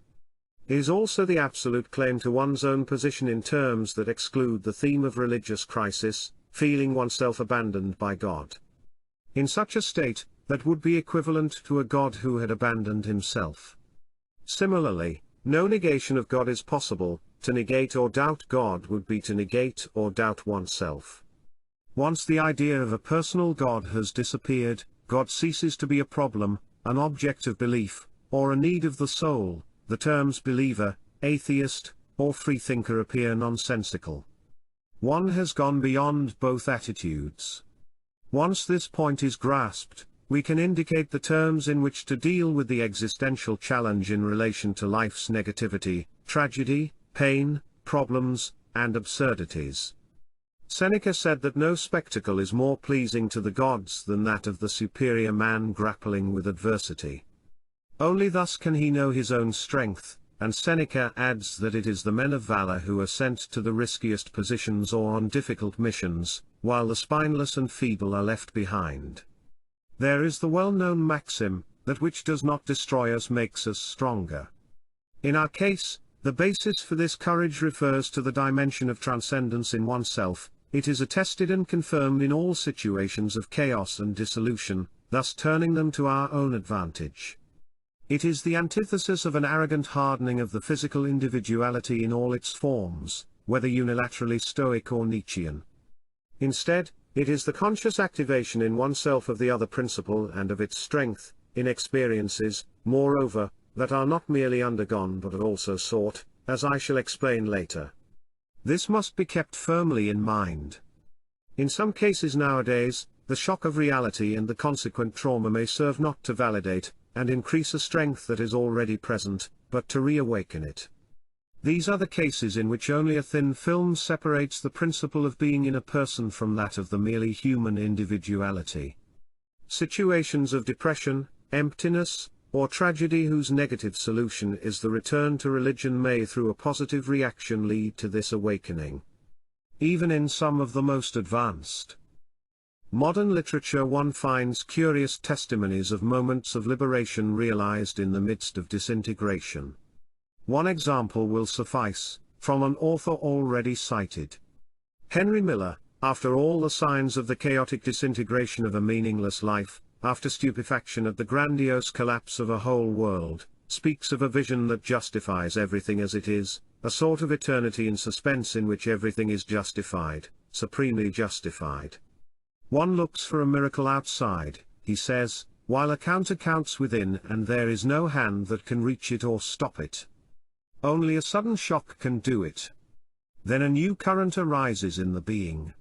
Is also the absolute claim to one's own position in terms that exclude the theme of religious crisis, feeling oneself abandoned by God. In such a state, that would be equivalent to a God who had abandoned himself. Similarly, no negation of God is possible. To negate or doubt God would be to negate or doubt oneself. Once the idea of a personal God has disappeared, God ceases to be a problem, an object of belief, or a need of the soul. The terms believer, atheist, or freethinker appear nonsensical. One has gone beyond both attitudes. Once this point is grasped, we can indicate the terms in which to deal with the existential challenge in relation to life's negativity, tragedy, pain, problems, and absurdities. Seneca said that no spectacle is more pleasing to the gods than that of the superior man grappling with adversity. Only thus can he know his own strength, and Seneca adds that it is the men of valor who are sent to the riskiest positions or on difficult missions, while the spineless and feeble are left behind. There is the well-known maxim, that which does not destroy us makes us stronger. In our case, the basis for this courage refers to the dimension of transcendence in oneself. It is attested and confirmed in all situations of chaos and dissolution, thus turning them to our own advantage. It is the antithesis of an arrogant hardening of the physical individuality in all its forms, whether unilaterally Stoic or Nietzschean. Instead, it is the conscious activation in oneself of the other principle and of its strength, in experiences, moreover, that are not merely undergone but are also sought, as I shall explain later. This must be kept firmly in mind. In some cases nowadays, the shock of reality and the consequent trauma may serve not to validate and increase a strength that is already present, but to reawaken it. These are the cases in which only a thin film separates the principle of being in a person from that of the merely human individuality. Situations of depression, emptiness, or tragedy whose negative solution is the return to religion may through a positive reaction lead to this awakening. Even in some of the most advanced modern literature one finds curious testimonies of moments of liberation realized in the midst of disintegration. One example will suffice, from an author already cited. Henry Miller, after all the signs of the chaotic disintegration of a meaningless life, after stupefaction at the grandiose collapse of a whole world, speaks of a vision that justifies everything as it is, a sort of eternity in suspense in which everything is justified, supremely justified. One looks for a miracle outside, he says, while a counter counts within, and there is no hand that can reach it or stop it. Only a sudden shock can do it. Then a new current arises in the being.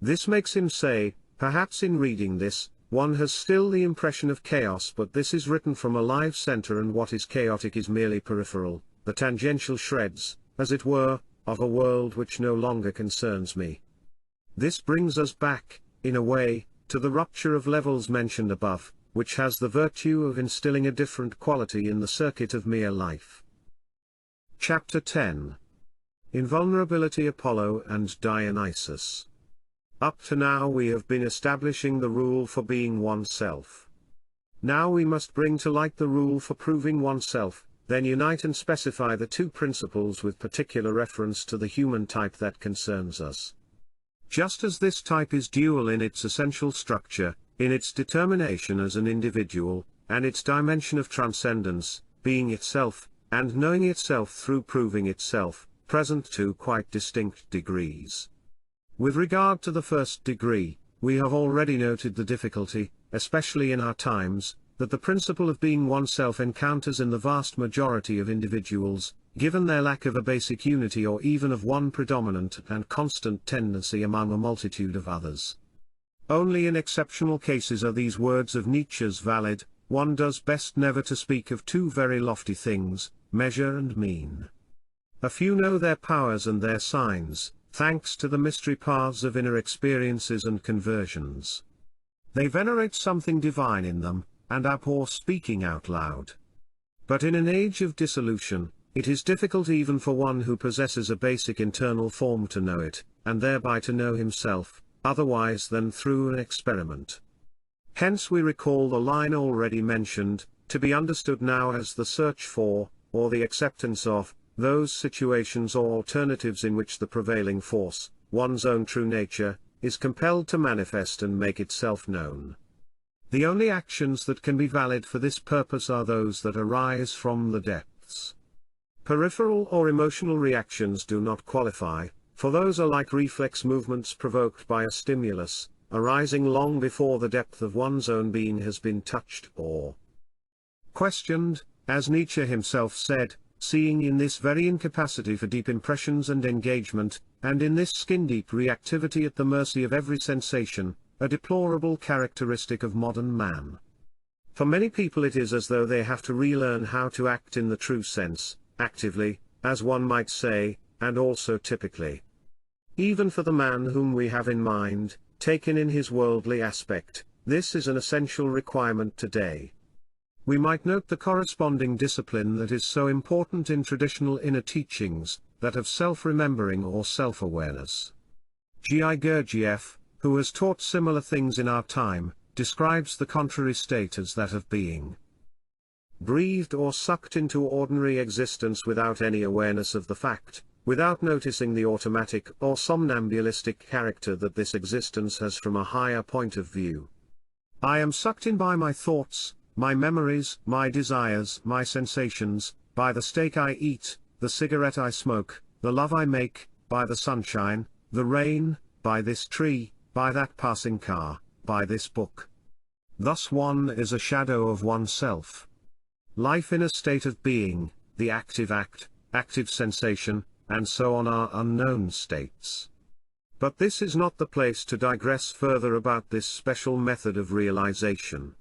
This makes him say, perhaps in reading this, one has still the impression of chaos, but this is written from a live center, and what is chaotic is merely peripheral, the tangential shreds, as it were, of a world which no longer concerns me. This brings us back, in a way, to the rupture of levels mentioned above, which has the virtue of instilling a different quality in the circuit of mere life. Chapter 10. Invulnerability, Apollo and Dionysus. Up to now we have been establishing the rule for being oneself. Now we must bring to light the rule for proving oneself, then unite and specify the two principles with particular reference to the human type that concerns us. Just as this type is dual in its essential structure, in its determination as an individual, and its dimension of transcendence, being itself, and knowing itself through proving itself, present to quite distinct degrees. With regard to the first degree, we have already noted the difficulty, especially in our times, that the principle of being oneself encounters in the vast majority of individuals, given their lack of a basic unity or even of one predominant and constant tendency among a multitude of others. Only in exceptional cases are these words of Nietzsche's valid: one does best never to speak of two very lofty things, measure and mean. A few know their powers and their signs, thanks to the mystery paths of inner experiences and conversions. They venerate something divine in them, and abhor speaking out loud. But in an age of dissolution, it is difficult even for one who possesses a basic internal form to know it, and thereby to know himself, otherwise than through an experiment. Hence we recall the line already mentioned, to be understood now as the search for, or the acceptance of, those situations or alternatives in which the prevailing force, one's own true nature, is compelled to manifest and make itself known. The only actions that can be valid for this purpose are those that arise from the depths. Peripheral or emotional reactions do not qualify, for those are like reflex movements provoked by a stimulus, arising long before the depth of one's own being has been touched or questioned, as Nietzsche himself said, seeing in this very incapacity for deep impressions and engagement, and in this skin-deep reactivity at the mercy of every sensation, a deplorable characteristic of modern man. For many people it is as though they have to relearn how to act in the true sense, actively, as one might say, and also typically. Even for the man whom we have in mind, taken in his worldly aspect, this is an essential requirement today. We might note the corresponding discipline that is so important in traditional inner teachings, that of self-remembering or self-awareness. G.I. Gurdjieff, who has taught similar things in our time, describes the contrary state as that of being breathed or sucked into ordinary existence without any awareness of the fact, without noticing the automatic or somnambulistic character that this existence has from a higher point of view. I am sucked in by my thoughts, my memories, my desires, my sensations, by the steak I eat, the cigarette I smoke, the love I make, by the sunshine, the rain, by this tree, by that passing car, by this book. Thus one is a shadow of oneself. Life in a state of being, the active act, active sensation, and so on are unknown states. But this is not the place to digress further about this special method of realization.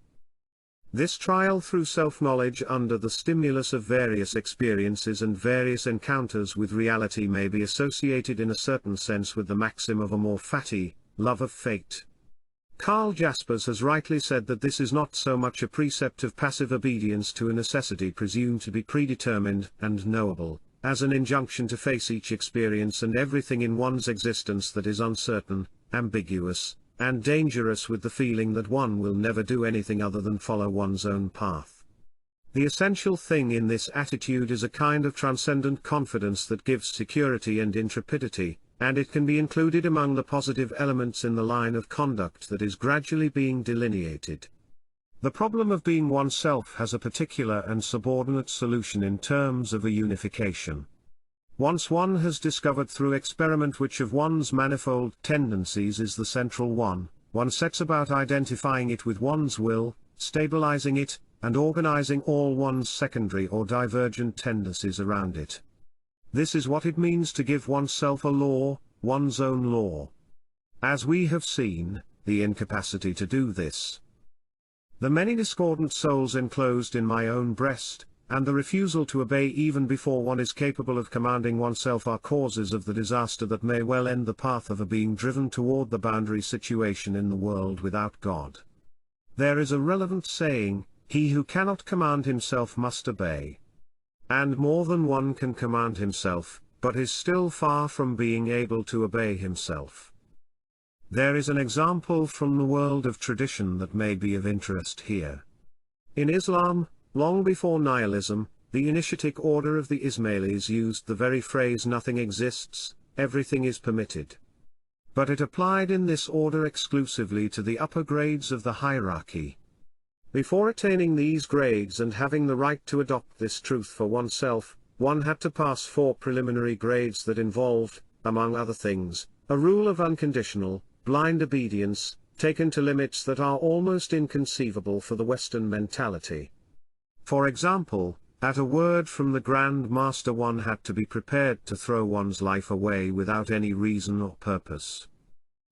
This trial through self-knowledge under the stimulus of various experiences and various encounters with reality may be associated in a certain sense with the maxim of a more fatty love of fate. Karl Jaspers has rightly said that this is not so much a precept of passive obedience to a necessity presumed to be predetermined and knowable, as an injunction to face each experience and everything in one's existence that is uncertain, ambiguous, and dangerous, with the feeling that one will never do anything other than follow one's own path. The essential thing in this attitude is a kind of transcendent confidence that gives security and intrepidity, and it can be included among the positive elements in the line of conduct that is gradually being delineated. The problem of being oneself has a particular and subordinate solution in terms of a unification. Once one has discovered through experiment which of one's manifold tendencies is the central one, one sets about identifying it with one's will, stabilizing it, and organizing all one's secondary or divergent tendencies around it. This is what it means to give oneself a law, one's own law. As we have seen, the incapacity to do this, the many discordant souls enclosed in my own breast, and the refusal to obey even before one is capable of commanding oneself are causes of the disaster that may well end the path of a being driven toward the boundary situation in the world without God. There is a relevant saying, "He who cannot command himself must obey." And more than one can command himself, but is still far from being able to obey himself. There is an example from the world of tradition that may be of interest here. In Islam, long before nihilism, the initiatic order of the Ismailis used the very phrase "nothing exists, everything is permitted." But it applied in this order exclusively to the upper grades of the hierarchy. Before attaining these grades and having the right to adopt this truth for oneself, one had to pass 4 preliminary grades that involved, among other things, a rule of unconditional, blind obedience, taken to limits that are almost inconceivable for the Western mentality. For example, at a word from the Grand Master one had to be prepared to throw one's life away without any reason or purpose.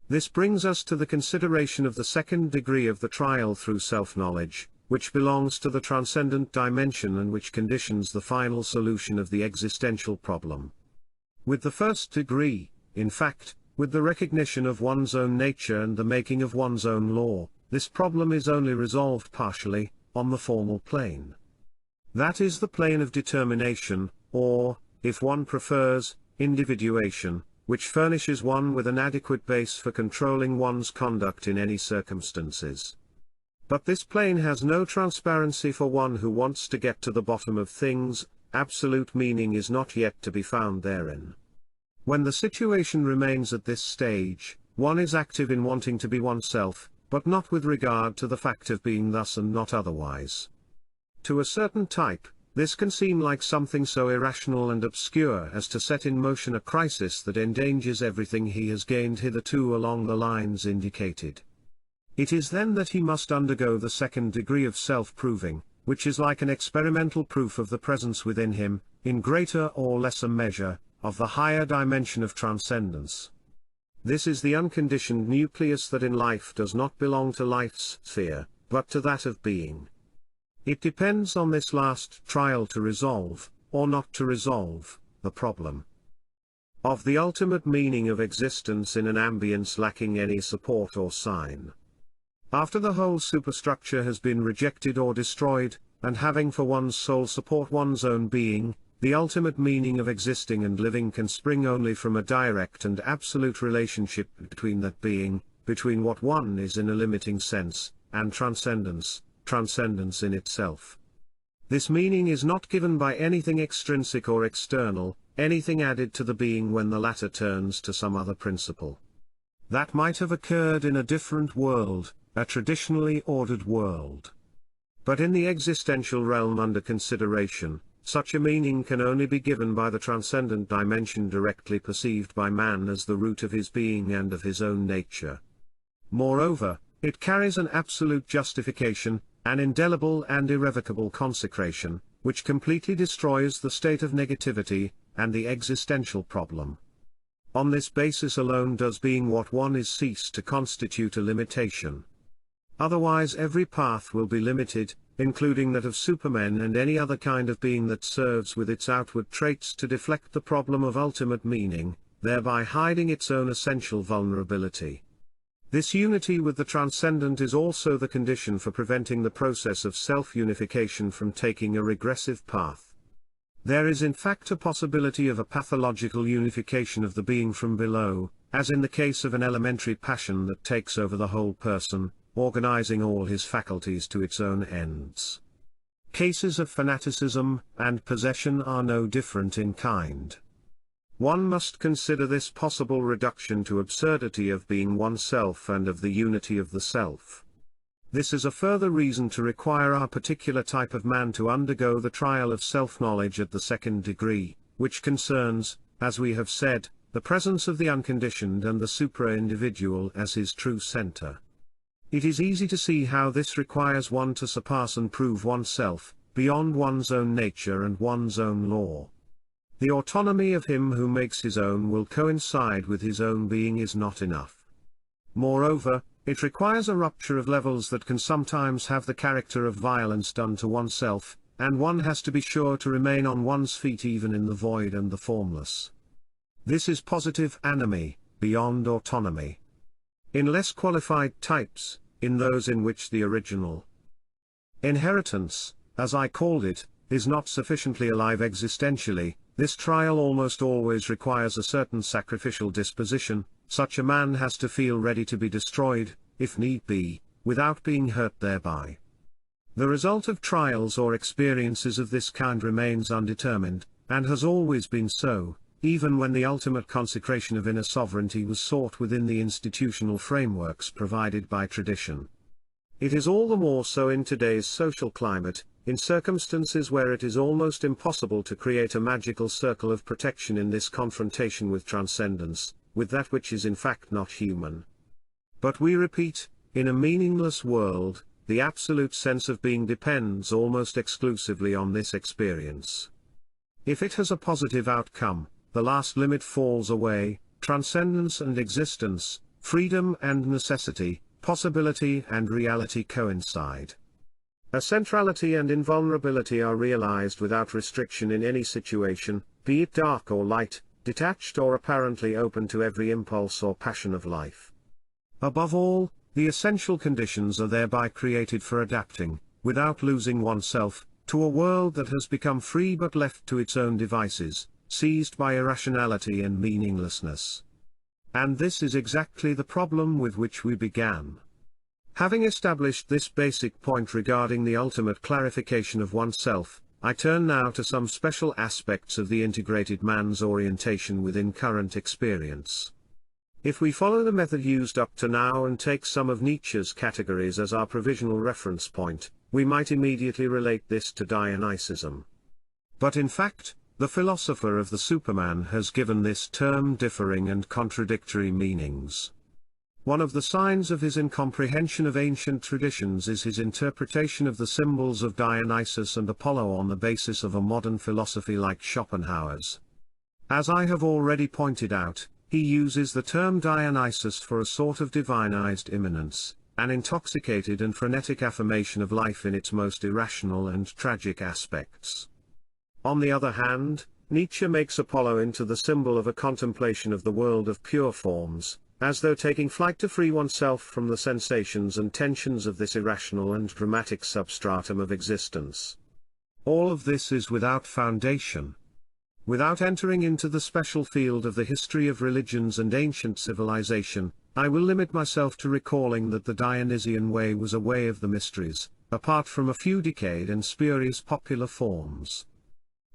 This brings us to the consideration of the second degree of the trial through self-knowledge, which belongs to the transcendent dimension and which conditions the final solution of the existential problem. With the first degree, in fact, with the recognition of one's own nature and the making of one's own law, this problem is only resolved partially, on the formal plane. That is the plane of determination, or, if one prefers, individuation, which furnishes one with an adequate base for controlling one's conduct in any circumstances. But this plane has no transparency for one who wants to get to the bottom of things. Absolute meaning is not yet to be found therein. When the situation remains at this stage, one is active in wanting to be oneself, but not with regard to the fact of being thus and not otherwise. To a certain type, this can seem like something so irrational and obscure as to set in motion a crisis that endangers everything he has gained hitherto along the lines indicated. It is then that he must undergo the second degree of self-proving, which is like an experimental proof of the presence within him, in greater or lesser measure, of the higher dimension of transcendence. This is the unconditioned nucleus that in life does not belong to life's sphere, but to that of being. It depends on this last trial to resolve, or not to resolve, the problem of the ultimate meaning of existence in an ambience lacking any support or sign. After the whole superstructure has been rejected or destroyed, and having for one's sole support one's own being, the ultimate meaning of existing and living can spring only from a direct and absolute relationship between that being, between what one is in a limiting sense, and transcendence in itself. This meaning is not given by anything extrinsic or external, anything added to the being when the latter turns to some other principle. That might have occurred in a different world, a traditionally ordered world. But in the existential realm under consideration, such a meaning can only be given by the transcendent dimension directly perceived by man as the root of his being and of his own nature. Moreover, it carries an absolute justification, an indelible and irrevocable consecration, which completely destroys the state of negativity, and the existential problem. On this basis alone does being what one is cease to constitute a limitation. Otherwise every path will be limited, including that of supermen and any other kind of being that serves with its outward traits to deflect the problem of ultimate meaning, thereby hiding its own essential vulnerability. This unity with the transcendent is also the condition for preventing the process of self-unification from taking a regressive path. There is in fact a possibility of a pathological unification of the being from below, as in the case of an elementary passion that takes over the whole person, organizing all his faculties to its own ends. Cases of fanaticism and possession are no different in kind. One must consider this possible reduction to absurdity of being oneself and of the unity of the self. This is a further reason to require our particular type of man to undergo the trial of self-knowledge at the second degree, which concerns, as we have said, the presence of the unconditioned and the supra-individual as his true center. It is easy to see how this requires one to surpass and prove oneself, beyond one's own nature and one's own law. The autonomy of him who makes his own will coincide with his own being is not enough. Moreover, it requires a rupture of levels that can sometimes have the character of violence done to oneself, and one has to be sure to remain on one's feet even in the void and the formless. This is positive anomie, beyond autonomy. In less qualified types, in those in which the original inheritance, as I called it, is not sufficiently alive existentially, this trial almost always requires a certain sacrificial disposition. Such a man has to feel ready to be destroyed, if need be, without being hurt thereby. The result of trials or experiences of this kind remains undetermined, and has always been so, even when the ultimate consecration of inner sovereignty was sought within the institutional frameworks provided by tradition. It is all the more so in today's social climate, in circumstances where it is almost impossible to create a magical circle of protection in this confrontation with transcendence, with that which is in fact not human. But we repeat, in a meaningless world, the absolute sense of being depends almost exclusively on this experience. If it has a positive outcome, the last limit falls away, transcendence and existence, freedom and necessity, possibility and reality coincide. A centrality and invulnerability are realized without restriction in any situation, be it dark or light, detached or apparently open to every impulse or passion of life. Above all, the essential conditions are thereby created for adapting, without losing oneself, to a world that has become free but left to its own devices, seized by irrationality and meaninglessness. And this is exactly the problem with which we began. Having established this basic point regarding the ultimate clarification of oneself, I turn now to some special aspects of the integrated man's orientation within current experience. If we follow the method used up to now and take some of Nietzsche's categories as our provisional reference point, we might immediately relate this to Dionysianism. But in fact, the philosopher of the Superman has given this term differing and contradictory meanings. One of the signs of his incomprehension of ancient traditions is his interpretation of the symbols of Dionysus and Apollo on the basis of a modern philosophy like Schopenhauer's. As I have already pointed out, he uses the term Dionysus for a sort of divinized immanence, an intoxicated and frenetic affirmation of life in its most irrational and tragic aspects. On the other hand, Nietzsche makes Apollo into the symbol of a contemplation of the world of pure forms, as though taking flight to free oneself from the sensations and tensions of this irrational and dramatic substratum of existence. All of this is without foundation. Without entering into the special field of the history of religions and ancient civilization, I will limit myself to recalling that the Dionysian way was a way of the mysteries, apart from a few decayed and spurious popular forms.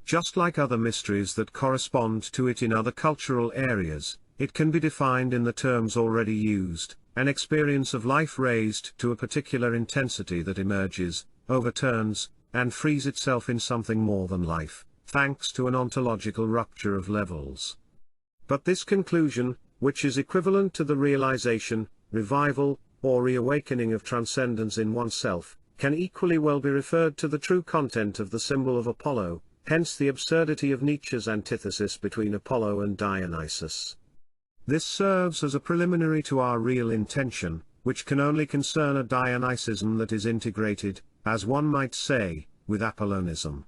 Just like other mysteries that correspond to it in other cultural areas, it can be defined in the terms already used, an experience of life raised to a particular intensity that emerges, overturns, and frees itself in something more than life, thanks to an ontological rupture of levels. But this conclusion, which is equivalent to the realization, revival, or reawakening of transcendence in oneself, can equally well be referred to the true content of the symbol of Apollo, hence the absurdity of Nietzsche's antithesis between Apollo and Dionysus. This serves as a preliminary to our real intention, which can only concern a Dionysianism that is integrated, as one might say, with Apollonism.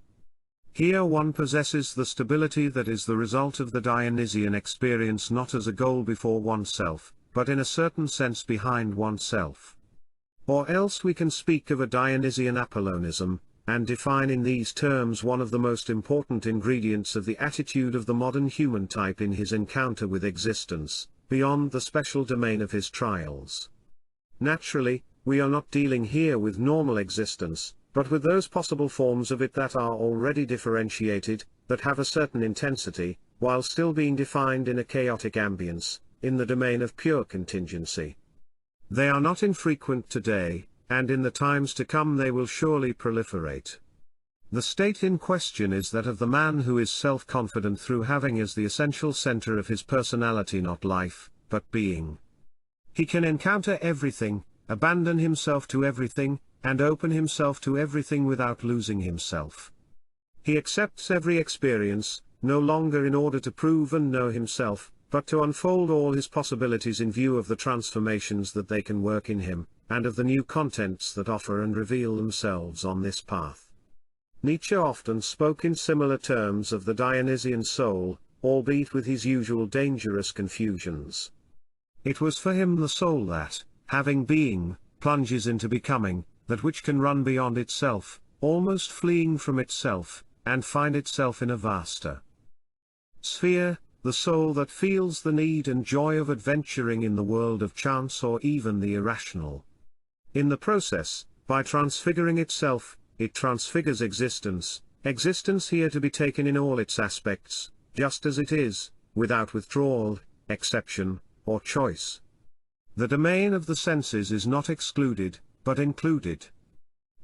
Here one possesses the stability that is the result of the Dionysian experience not as a goal before oneself, but in a certain sense behind oneself. Or else we can speak of a Dionysian Apollonism, and define in these terms one of the most important ingredients of the attitude of the modern human type in his encounter with existence, beyond the special domain of his trials. Naturally, we are not dealing here with normal existence, but with those possible forms of it that are already differentiated, that have a certain intensity, while still being defined in a chaotic ambience, in the domain of pure contingency. They are not infrequent today, and in the times to come they will surely proliferate. The state in question is that of the man who is self-confident through having as the essential center of his personality not life, but being. He can encounter everything, abandon himself to everything, and open himself to everything without losing himself. He accepts every experience, no longer in order to prove and know himself, but to unfold all his possibilities in view of the transformations that they can work in him, and of the new contents that offer and reveal themselves on this path. Nietzsche often spoke in similar terms of the Dionysian soul, albeit with his usual dangerous confusions. It was for him the soul that, having being, plunges into becoming, that which can run beyond itself, almost fleeing from itself, and find itself in a vaster sphere, the soul that feels the need and joy of adventuring in the world of chance or even the irrational. In the process, by transfiguring itself, it transfigures existence, existence here to be taken in all its aspects, just as it is, without withdrawal, exception, or choice. The domain of the senses is not excluded, but included.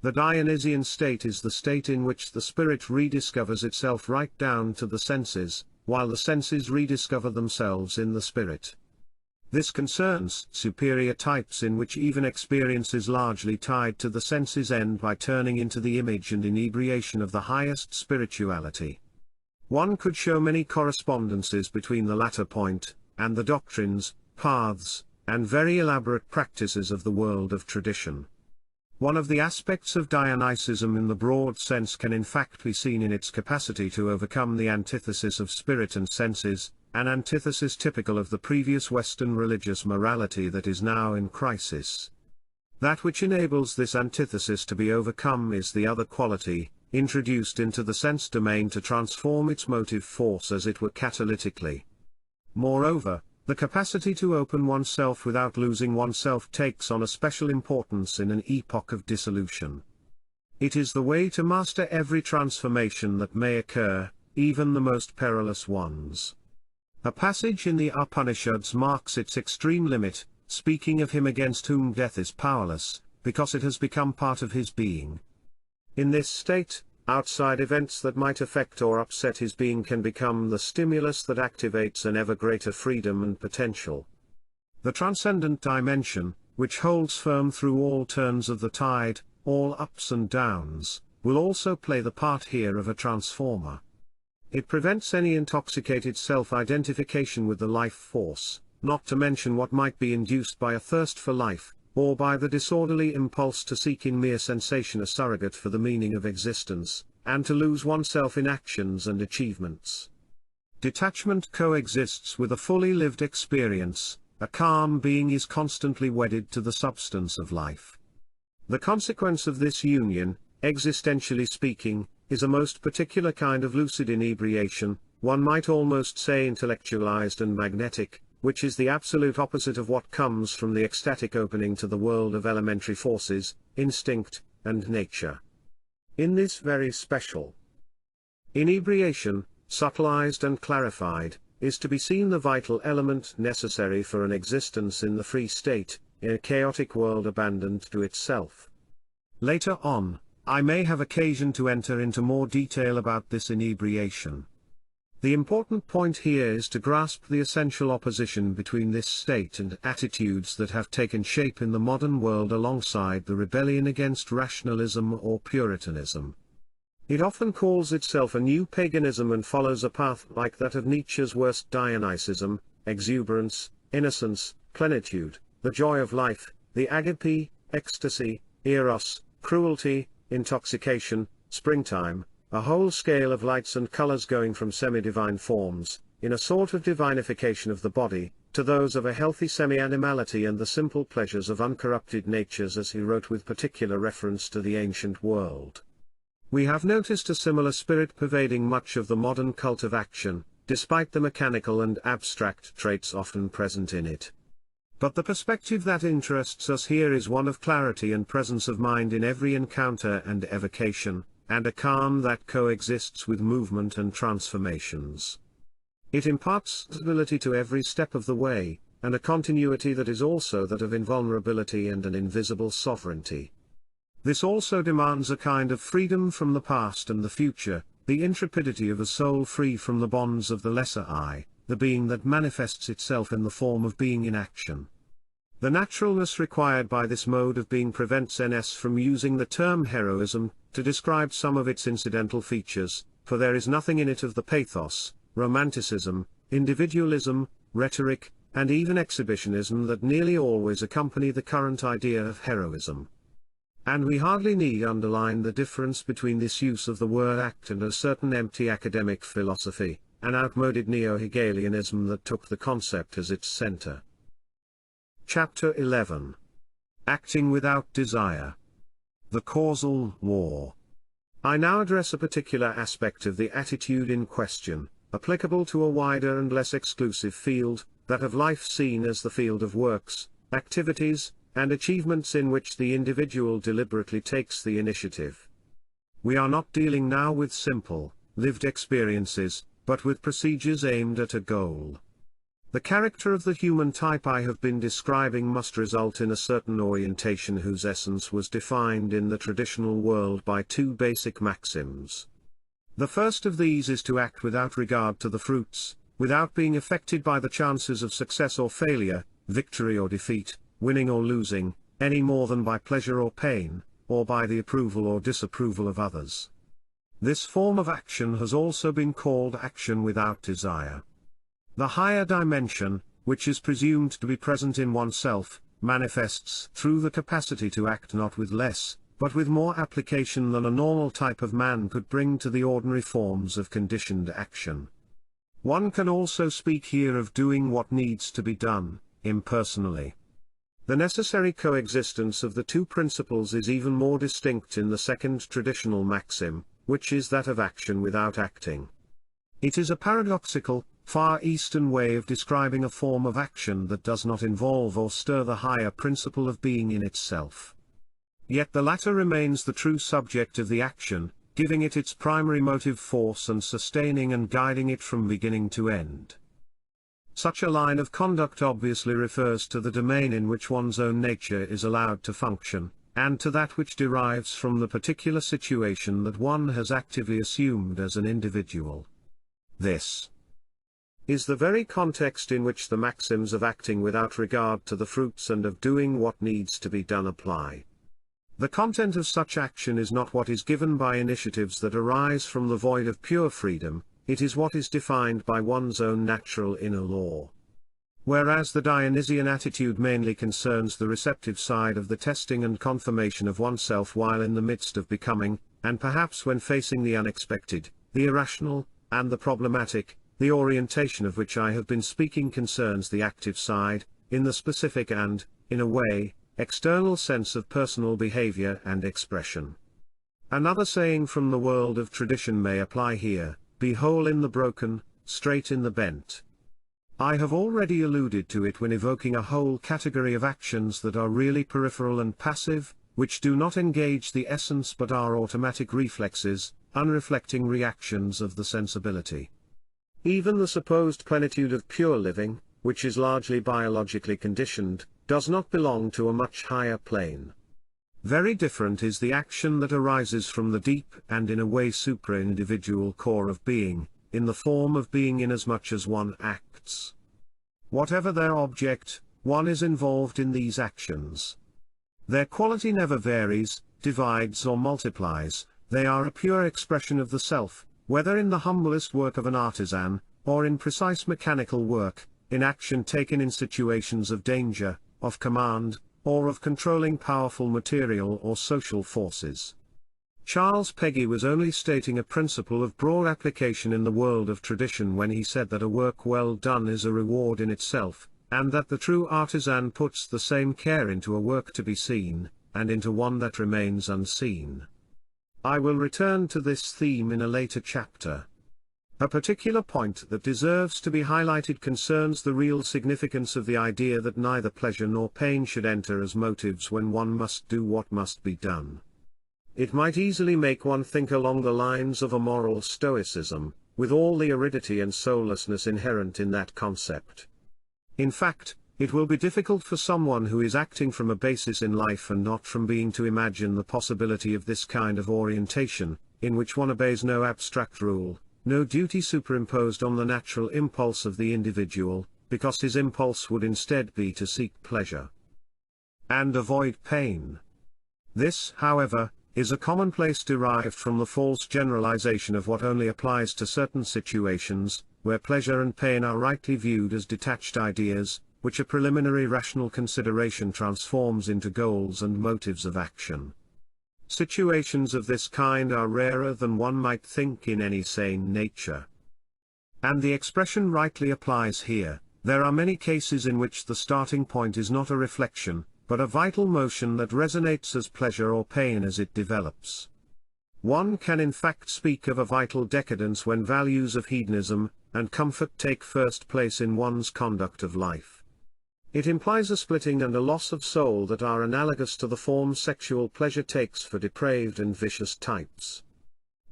The Dionysian state is the state in which the spirit rediscovers itself right down to the senses, while the senses rediscover themselves in the spirit. This concerns superior types in which even experience is largely tied to the senses end by turning into the image and inebriation of the highest spirituality. One could show many correspondences between the latter point, and the doctrines, paths, and very elaborate practices of the world of tradition. One of the aspects of Dionysianism in the broad sense can in fact be seen in its capacity to overcome the antithesis of spirit and senses, an antithesis typical of the previous Western religious morality that is now in crisis. That which enables this antithesis to be overcome is the other quality, introduced into the sense domain to transform its motive force as it were catalytically. Moreover, the capacity to open oneself without losing oneself takes on a special importance in an epoch of dissolution. It is the way to master every transformation that may occur, even the most perilous ones. A passage in the Upanishads marks its extreme limit, speaking of him against whom death is powerless, because it has become part of his being. In this state, outside events that might affect or upset his being can become the stimulus that activates an ever greater freedom and potential. The transcendent dimension, which holds firm through all turns of the tide, all ups and downs, will also play the part here of a transformer. It prevents any intoxicated self-identification with the life force, not to mention what might be induced by a thirst for life, or by the disorderly impulse to seek in mere sensation a surrogate for the meaning of existence, and to lose oneself in actions and achievements. Detachment coexists with a fully lived experience, a calm being is constantly wedded to the substance of life. The consequence of this union, existentially speaking, is a most particular kind of lucid inebriation, one might almost say intellectualized and magnetic, which is the absolute opposite of what comes from the ecstatic opening to the world of elementary forces, instinct, and nature. In this very special inebriation, subtilized and clarified, is to be seen the vital element necessary for an existence in the free state, in a chaotic world abandoned to itself. Later on, I may have occasion to enter into more detail about this inebriation. The important point here is to grasp the essential opposition between this state and attitudes that have taken shape in the modern world alongside the rebellion against rationalism or Puritanism. It often calls itself a new paganism and follows a path like that of Nietzsche's worst Dionysianism, exuberance, innocence, plenitude, the joy of life, the agape, ecstasy, eros, cruelty, intoxication, springtime, a whole scale of lights and colors going from semi-divine forms, in a sort of divinification of the body, to those of a healthy semi-animality and the simple pleasures of uncorrupted natures, as he wrote with particular reference to the ancient world. We have noticed a similar spirit pervading much of the modern cult of action, despite the mechanical and abstract traits often present in it. But the perspective that interests us here is one of clarity and presence of mind in every encounter and evocation, and a calm that coexists with movement and transformations. It imparts stability to every step of the way, and a continuity that is also that of invulnerability and an invisible sovereignty. This also demands a kind of freedom from the past and the future, the intrepidity of a soul free from the bonds of the lesser I, the being that manifests itself in the form of being in action. The naturalness required by this mode of being prevents NS from using the term heroism to describe some of its incidental features, for there is nothing in it of the pathos, romanticism, individualism, rhetoric, and even exhibitionism that nearly always accompany the current idea of heroism. And we hardly need underline the difference between this use of the word act and a certain empty academic philosophy, an outmoded neo-Hegelianism that took the concept as its center. Chapter 11. Acting without desire. The causal law. I now address a particular aspect of the attitude in question, applicable to a wider and less exclusive field, that of life seen as the field of works, activities, and achievements in which the individual deliberately takes the initiative. We are not dealing now with simple, lived experiences, but with procedures aimed at a goal. The character of the human type I have been describing must result in a certain orientation whose essence was defined in the traditional world by two basic maxims. The first of these is to act without regard to the fruits, without being affected by the chances of success or failure, victory or defeat, winning or losing, any more than by pleasure or pain, or by the approval or disapproval of others. This form of action has also been called action without desire. The higher dimension, which is presumed to be present in oneself, manifests through the capacity to act not with less, but with more application than a normal type of man could bring to the ordinary forms of conditioned action. One can also speak here of doing what needs to be done, impersonally. The necessary coexistence of the two principles is even more distinct in the second traditional maxim, which is that of action without acting. It is a paradoxical, Far Eastern way of describing a form of action that does not involve or stir the higher principle of being in itself. Yet the latter remains the true subject of the action, giving it its primary motive force and sustaining and guiding it from beginning to end. Such a line of conduct obviously refers to the domain in which one's own nature is allowed to function, and to that which derives from the particular situation that one has actively assumed as an individual. This is the very context in which the maxims of acting without regard to the fruits and of doing what needs to be done apply. The content of such action is not what is given by initiatives that arise from the void of pure freedom, it is what is defined by one's own natural inner law. Whereas the Dionysian attitude mainly concerns the receptive side of the testing and confirmation of oneself while in the midst of becoming, and perhaps when facing the unexpected, the irrational, and the problematic, the orientation of which I have been speaking concerns the active side, in the specific and, in a way, external sense of personal behavior and expression. Another saying from the world of tradition may apply here: be whole in the broken, straight in the bent. I have already alluded to it when evoking a whole category of actions that are really peripheral and passive, which do not engage the essence but are automatic reflexes, unreflecting reactions of the sensibility. Even the supposed plenitude of pure living, which is largely biologically conditioned, does not belong to a much higher plane. Very different is the action that arises from the deep and in a way supra-individual core of being, in the form of being inasmuch as one acts. Whatever their object, one is involved in these actions. Their quality never varies, divides or multiplies, they are a pure expression of the self, whether in the humblest work of an artisan, or in precise mechanical work, in action taken in situations of danger, of command, or of controlling powerful material or social forces. Charles Peggy was only stating a principle of broad application in the world of tradition when he said that a work well done is a reward in itself, and that the true artisan puts the same care into a work to be seen, and into one that remains unseen. I will return to this theme in a later chapter. A particular point that deserves to be highlighted concerns the real significance of the idea that neither pleasure nor pain should enter as motives when one must do what must be done. It might easily make one think along the lines of a moral stoicism, with all the aridity and soullessness inherent in that concept. In fact, it will be difficult for someone who is acting from a basis in life and not from being to imagine the possibility of this kind of orientation, in which one obeys no abstract rule, no duty superimposed on the natural impulse of the individual, because his impulse would instead be to seek pleasure and avoid pain. This, however, is a commonplace derived from the false generalization of what only applies to certain situations, where pleasure and pain are rightly viewed as detached ideas, which a preliminary rational consideration transforms into goals and motives of action. Situations of this kind are rarer than one might think in any sane nature. And the expression rightly applies here. There are many cases in which the starting point is not a reflection, but a vital motion that resonates as pleasure or pain as it develops. One can in fact speak of a vital decadence when values of hedonism and comfort take first place in one's conduct of life. It implies a splitting and a loss of soul that are analogous to the form sexual pleasure takes for depraved and vicious types.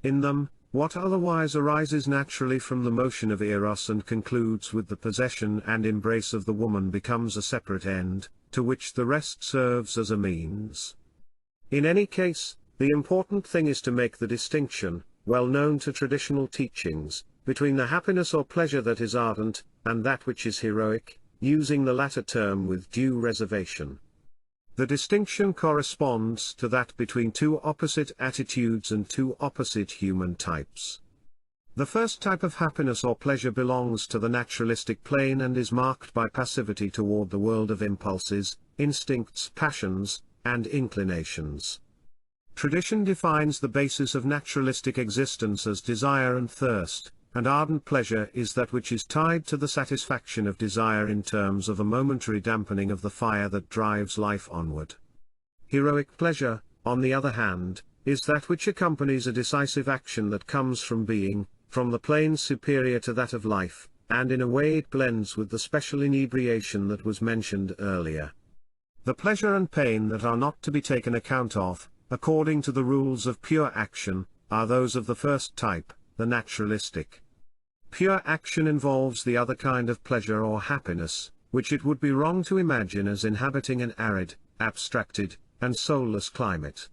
In them, what otherwise arises naturally from the motion of eros and concludes with the possession and embrace of the woman becomes a separate end, to which the rest serves as a means. In any case, the important thing is to make the distinction, well known to traditional teachings, between the happiness or pleasure that is ardent, and that which is heroic, using the latter term with due reservation. The distinction corresponds to that between two opposite attitudes and two opposite human types. The first type of happiness or pleasure belongs to the naturalistic plane and is marked by passivity toward the world of impulses, instincts, passions, and inclinations. Tradition defines the basis of naturalistic existence as desire and thirst, and ardent pleasure is that which is tied to the satisfaction of desire in terms of a momentary dampening of the fire that drives life onward. Heroic pleasure, on the other hand, is that which accompanies a decisive action that comes from being, from the plane superior to that of life, and in a way it blends with the special inebriation that was mentioned earlier. The pleasure and pain that are not to be taken account of, according to the rules of pure action, are those of the first type, the naturalistic. Pure action involves the other kind of pleasure or happiness, which it would be wrong to imagine as inhabiting an arid, abstracted, and soulless climate.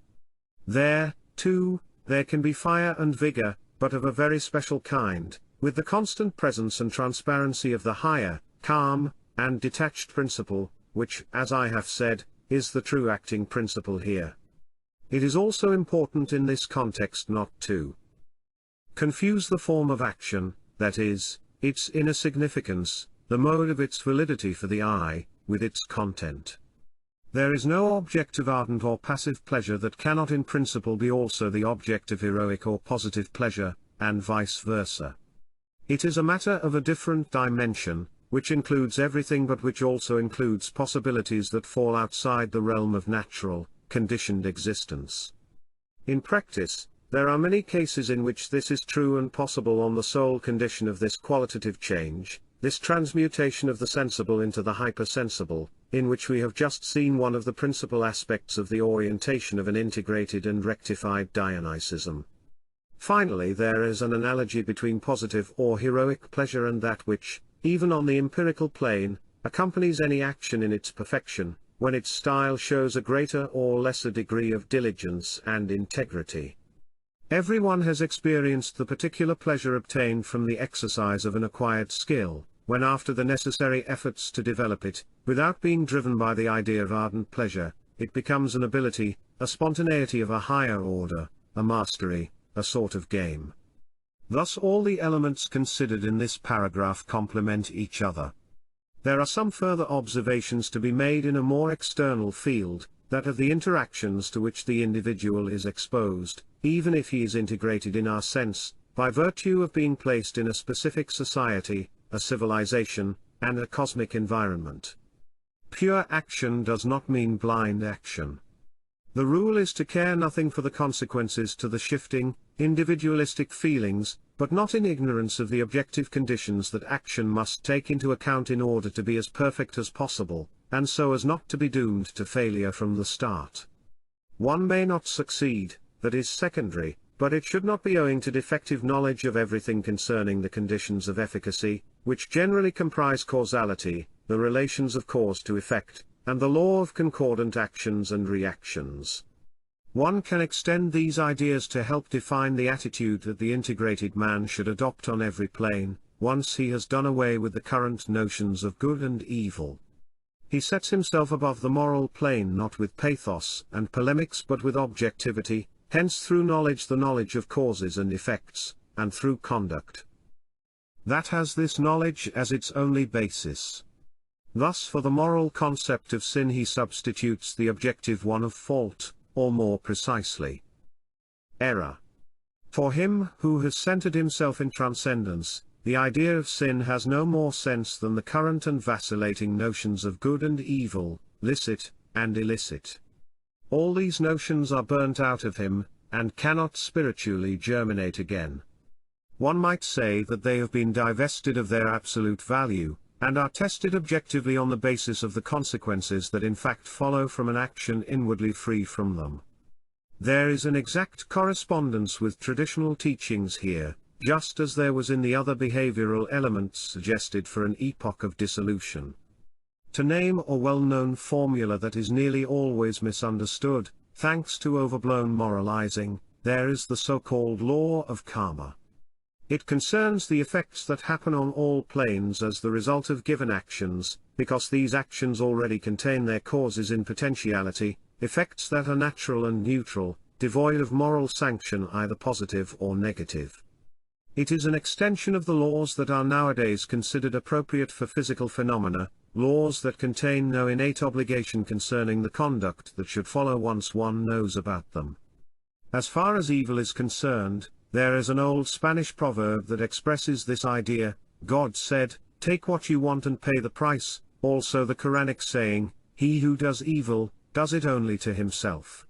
There, too, there can be fire and vigor, but of a very special kind, with the constant presence and transparency of the higher, calm, and detached principle, which, as I have said, is the true acting principle here. It is also important in this context not to confuse the form of action, that is, its inner significance, the mode of its validity for the eye, with its content. There is no object of ardent or passive pleasure that cannot in principle be also the object of heroic or positive pleasure, and vice versa. It is a matter of a different dimension, which includes everything but which also includes possibilities that fall outside the realm of natural, conditioned existence. In practice, there are many cases in which this is true and possible on the sole condition of this qualitative change, this transmutation of the sensible into the hypersensible, in which we have just seen one of the principal aspects of the orientation of an integrated and rectified Dionysianism. Finally, there is an analogy between positive or heroic pleasure and that which, even on the empirical plane, accompanies any action in its perfection, when its style shows a greater or lesser degree of diligence and integrity. Everyone has experienced the particular pleasure obtained from the exercise of an acquired skill, when after the necessary efforts to develop it, without being driven by the idea of ardent pleasure, it becomes an ability, a spontaneity of a higher order, a mastery, a sort of game. Thus all the elements considered in this paragraph complement each other. There are some further observations to be made in a more external field, that of the interactions to which the individual is exposed, even if he is integrated in our sense, by virtue of being placed in a specific society, a civilization, and a cosmic environment. Pure action does not mean blind action. The rule is to care nothing for the consequences to the shifting, individualistic feelings, but not in ignorance of the objective conditions that action must take into account in order to be as perfect as possible, and so as not to be doomed to failure from the start. One may not succeed, that is secondary, but it should not be owing to defective knowledge of everything concerning the conditions of efficacy, which generally comprise causality, the relations of cause to effect, and the law of concordant actions and reactions. One can extend these ideas to help define the attitude that the integrated man should adopt on every plane, once he has done away with the current notions of good and evil. He sets himself above the moral plane not with pathos and polemics but with objectivity, hence through knowledge the knowledge of causes and effects, and through conduct that has this knowledge as its only basis. Thus for the moral concept of sin he substitutes the objective one of fault, or more precisely, error. For him who has centered himself in transcendence, the idea of sin has no more sense than the current and vacillating notions of good and evil, licit and illicit. All these notions are burnt out of him, and cannot spiritually germinate again. One might say that they have been divested of their absolute value, and are tested objectively on the basis of the consequences that in fact follow from an action inwardly free from them. There is an exact correspondence with traditional teachings here, just as there was in the other behavioral elements suggested for an epoch of dissolution. To name a well-known formula that is nearly always misunderstood, thanks to overblown moralizing, there is the so-called law of karma. It concerns the effects that happen on all planes as the result of given actions, because these actions already contain their causes in potentiality, effects that are natural and neutral, devoid of moral sanction either positive or negative. It is an extension of the laws that are nowadays considered appropriate for physical phenomena, laws that contain no innate obligation concerning the conduct that should follow once one knows about them. As far as evil is concerned, there is an old Spanish proverb that expresses this idea: God said, "Take what you want and pay the price," also the Quranic saying, "He who does evil, does it only to himself."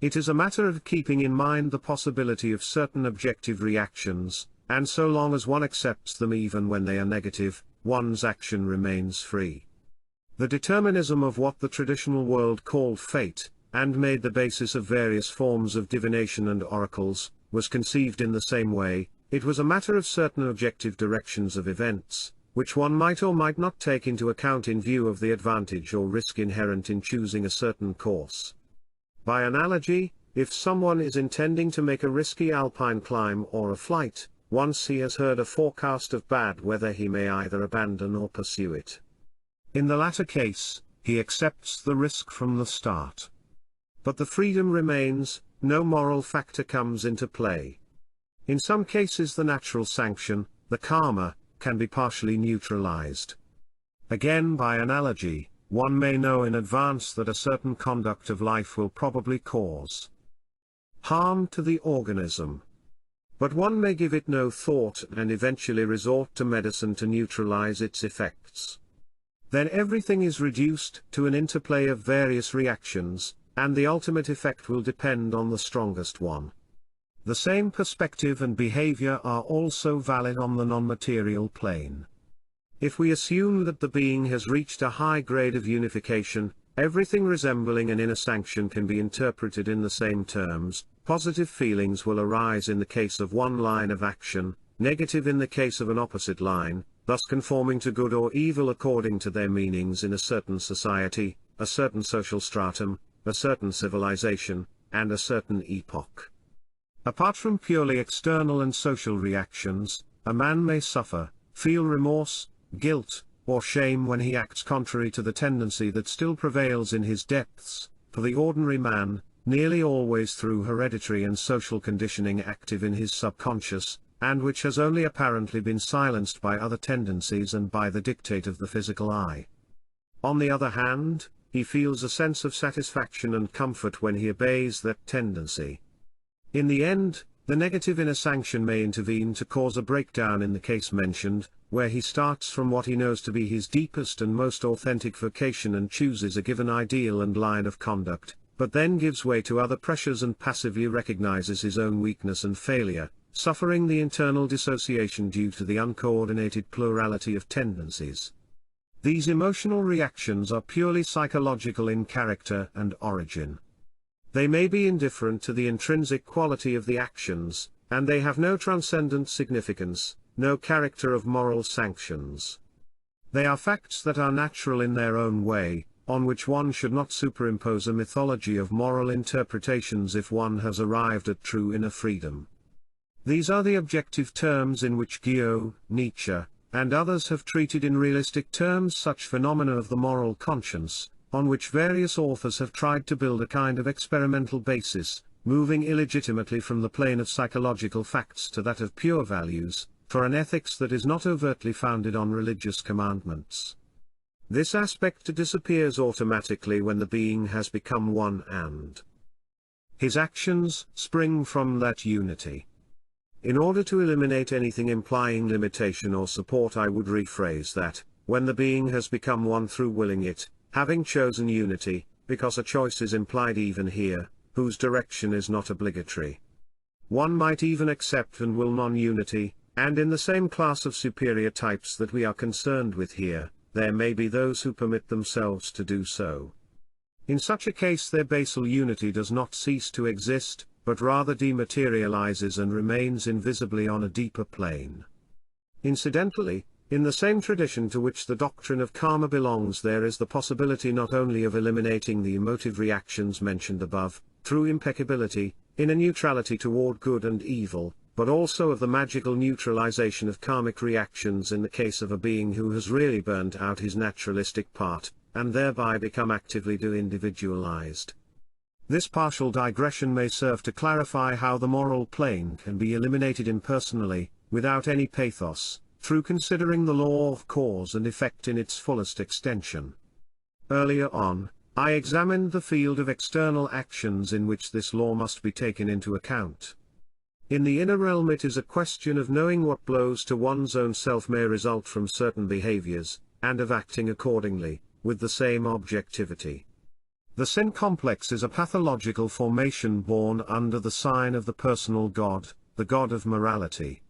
It is a matter of keeping in mind the possibility of certain objective reactions, and so long as one accepts them even when they are negative, one's action remains free. The determinism of what the traditional world called fate, and made the basis of various forms of divination and oracles, was conceived in the same way. It was a matter of certain objective directions of events, which one might or might not take into account in view of the advantage or risk inherent in choosing a certain course. By analogy, if someone is intending to make a risky alpine climb or a flight, once he has heard a forecast of bad weather he may either abandon or pursue it. In the latter case, he accepts the risk from the start. But the freedom remains, no moral factor comes into play. In some cases the natural sanction, the karma, can be partially neutralized. Again by analogy, one may know in advance that a certain conduct of life will probably cause harm to the organism. But one may give it no thought and eventually resort to medicine to neutralize its effects. Then everything is reduced to an interplay of various reactions, and the ultimate effect will depend on the strongest one. The same perspective and behavior are also valid on the non-material plane. If we assume that the being has reached a high grade of unification, everything resembling an inner sanction can be interpreted in the same terms. Positive feelings will arise in the case of one line of action, negative in the case of an opposite line, thus conforming to good or evil according to their meanings in a certain society, a certain social stratum, a certain civilization, and a certain epoch. Apart from purely external and social reactions, a man may suffer, feel remorse, guilt, or shame when he acts contrary to the tendency that still prevails in his depths. For the ordinary man, nearly always through hereditary and social conditioning active in his subconscious, and which has only apparently been silenced by other tendencies and by the dictate of the physical eye. On the other hand, he feels a sense of satisfaction and comfort when he obeys that tendency. In the end, the negative inner sanction may intervene to cause a breakdown in the case mentioned, where he starts from what he knows to be his deepest and most authentic vocation and chooses a given ideal and line of conduct, but then gives way to other pressures and passively recognizes his own weakness and failure, suffering the internal dissociation due to the uncoordinated plurality of tendencies. These emotional reactions are purely psychological in character and origin. They may be indifferent to the intrinsic quality of the actions, and they have no transcendent significance, no character of moral sanctions. They are facts that are natural in their own way, on which one should not superimpose a mythology of moral interpretations if one has arrived at true inner freedom. These are the objective terms in which Guillaume, Nietzsche, and others have treated in realistic terms such phenomena of the moral conscience, on which various authors have tried to build a kind of experimental basis, moving illegitimately from the plane of psychological facts to that of pure values, for an ethics that is not overtly founded on religious commandments. This aspect disappears automatically when the being has become one and his actions spring from that unity. In order to eliminate anything implying limitation or support, I would rephrase that, when the being has become one through willing it, having chosen unity, because a choice is implied even here, whose direction is not obligatory. One might even accept and will non-unity, and in the same class of superior types that we are concerned with here, there may be those who permit themselves to do so. In such a case their basal unity does not cease to exist, but rather dematerializes and remains invisibly on a deeper plane. Incidentally, in the same tradition to which the doctrine of karma belongs, there is the possibility not only of eliminating the emotive reactions mentioned above, through impeccability, in a neutrality toward good and evil, but also of the magical neutralization of karmic reactions in the case of a being who has really burnt out his naturalistic part, and thereby become actively de-individualized. This partial digression may serve to clarify how the moral plane can be eliminated impersonally, without any pathos, through considering the law of cause and effect in its fullest extension. Earlier on, I examined the field of external actions in which this law must be taken into account. In the inner realm it is a question of knowing what blows to one's own self may result from certain behaviors, and of acting accordingly, with the same objectivity. The sin complex is a pathological formation born under the sign of the personal God, the God of morality.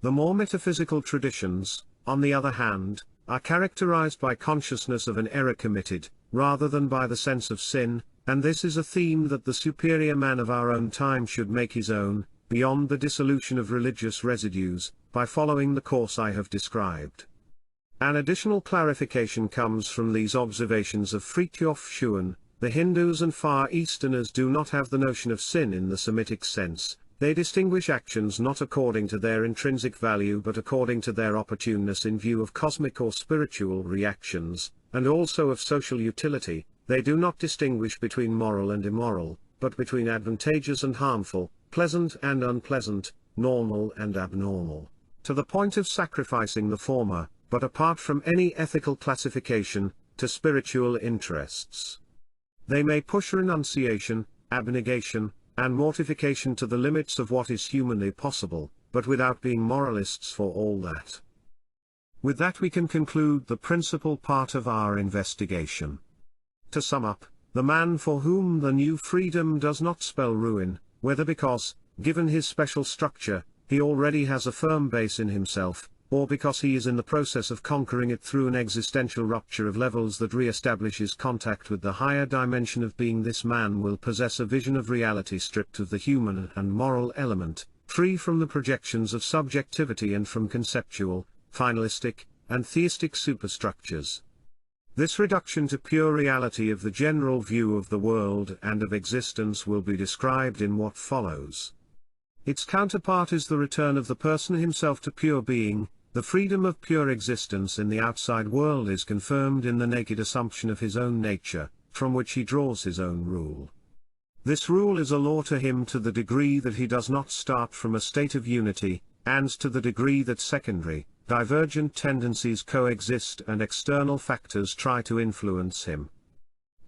The more metaphysical traditions, on the other hand, are characterized by consciousness of an error committed, rather than by the sense of sin, and this is a theme that the superior man of our own time should make his own, beyond the dissolution of religious residues, by following the course I have described. An additional clarification comes from these observations of Fritjof Schuon. The Hindus and Far Easterners do not have the notion of sin in the Semitic sense. They distinguish actions not according to their intrinsic value but according to their opportuneness in view of cosmic or spiritual reactions, and also of social utility. They do not distinguish between moral and immoral, but between advantageous and harmful, pleasant and unpleasant, normal and abnormal, to the point of sacrificing the former, but apart from any ethical classification, to spiritual interests. They may push renunciation, abnegation, and mortification to the limits of what is humanly possible, but without being moralists for all that. With that we can conclude the principal part of our investigation. To sum up, the man for whom the new freedom does not spell ruin, whether because, given his special structure, he already has a firm base in himself, or because he is in the process of conquering it through an existential rupture of levels that re-establishes contact with the higher dimension of being, this man will possess a vision of reality stripped of the human and moral element, free from the projections of subjectivity and from conceptual, finalistic, and theistic superstructures. This reduction to pure reality of the general view of the world and of existence will be described in what follows. Its counterpart is the return of the person himself to pure being. The freedom of pure existence in the outside world is confirmed in the naked assumption of his own nature, from which he draws his own rule. This rule is a law to him to the degree that he does not start from a state of unity, and to the degree that secondary, divergent tendencies coexist and external factors try to influence him.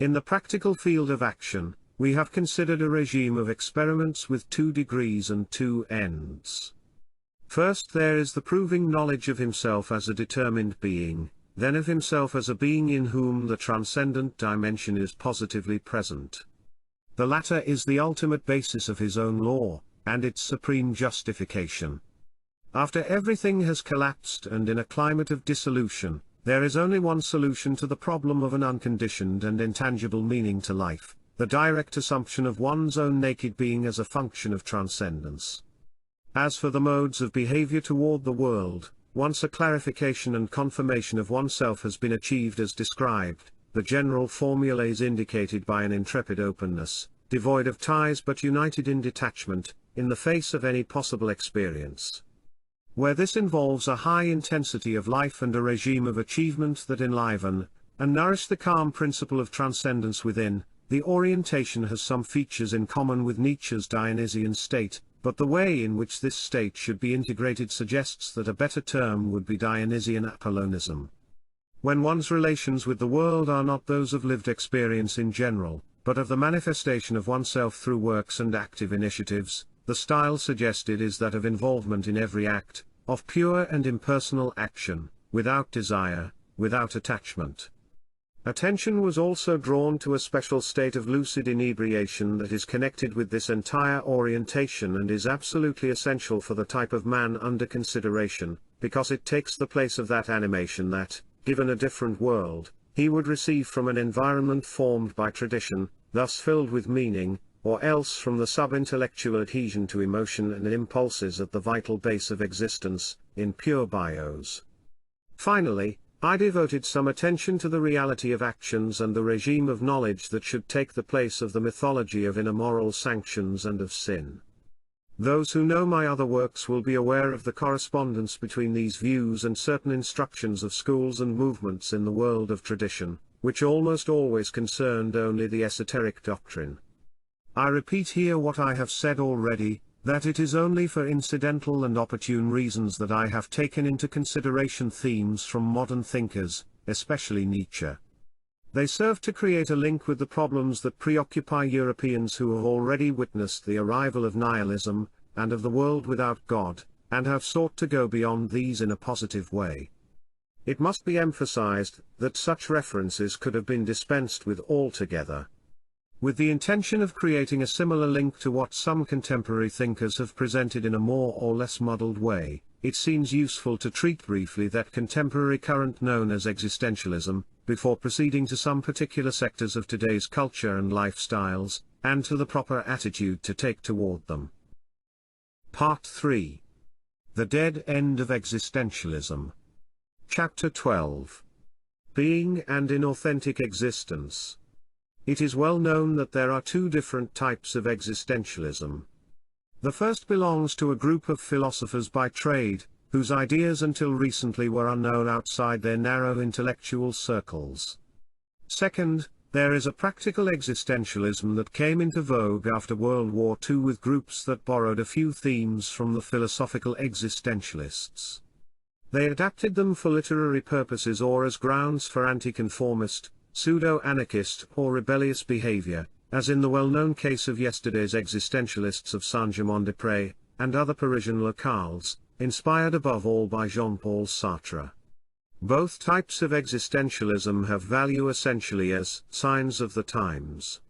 In the practical field of action, we have considered a regime of experiments with 2 degrees and 2 ends. First there is the proving knowledge of himself as a determined being, then of himself as a being in whom the transcendent dimension is positively present. The latter is the ultimate basis of his own law, and its supreme justification. After everything has collapsed and in a climate of dissolution, there is only one solution to the problem of an unconditioned and intangible meaning to life, the direct assumption of one's own naked being as a function of transcendence. As for the modes of behavior toward the world, once a clarification and confirmation of oneself has been achieved as described, the general formula is indicated by an intrepid openness, devoid of ties but united in detachment, in the face of any possible experience. Where this involves a high intensity of life and a regime of achievement that enliven and nourish the calm principle of transcendence within, the orientation has some features in common with Nietzsche's Dionysian state, but the way in which this state should be integrated suggests that a better term would be Dionysian Apollonism. When one's relations with the world are not those of lived experience in general, but of the manifestation of oneself through works and active initiatives, the style suggested is that of involvement in every act, of pure and impersonal action, without desire, without attachment. Attention was also drawn to a special state of lucid inebriation that is connected with this entire orientation and is absolutely essential for the type of man under consideration, because it takes the place of that animation that, given a different world, he would receive from an environment formed by tradition, thus filled with meaning, or else from the sub-intellectual adhesion to emotion and impulses at the vital base of existence, in pure bios. Finally, I devoted some attention to the reality of actions and the regime of knowledge that should take the place of the mythology of inner moral sanctions and of sin. Those who know my other works will be aware of the correspondence between these views and certain instructions of schools and movements in the world of tradition, which almost always concerned only the esoteric doctrine. I repeat here what I have said already, that it is only for incidental and opportune reasons that I have taken into consideration themes from modern thinkers, especially Nietzsche. They serve to create a link with the problems that preoccupy Europeans who have already witnessed the arrival of nihilism, and of the world without God, and have sought to go beyond these in a positive way. It must be emphasized that such references could have been dispensed with altogether. With the intention of creating a similar link to what some contemporary thinkers have presented in a more or less muddled way, it seems useful to treat briefly that contemporary current known as existentialism, before proceeding to some particular sectors of today's culture and lifestyles, and to the proper attitude to take toward them. Part 3. The Dead End of Existentialism. Chapter 12. Being and Inauthentic Existence. It is well known that there are two different types of existentialism. The first belongs to a group of philosophers by trade, whose ideas until recently were unknown outside their narrow intellectual circles. Second, there is a practical existentialism that came into vogue after World War II with groups that borrowed a few themes from the philosophical existentialists. They adapted them for literary purposes or as grounds for anti-conformist, pseudo-anarchist or rebellious behavior, as in the well-known case of yesterday's existentialists of Saint-Germain-des-Prés, and other Parisian locales, inspired above all by Jean-Paul Sartre. Both types of existentialism have value essentially as signs of the times.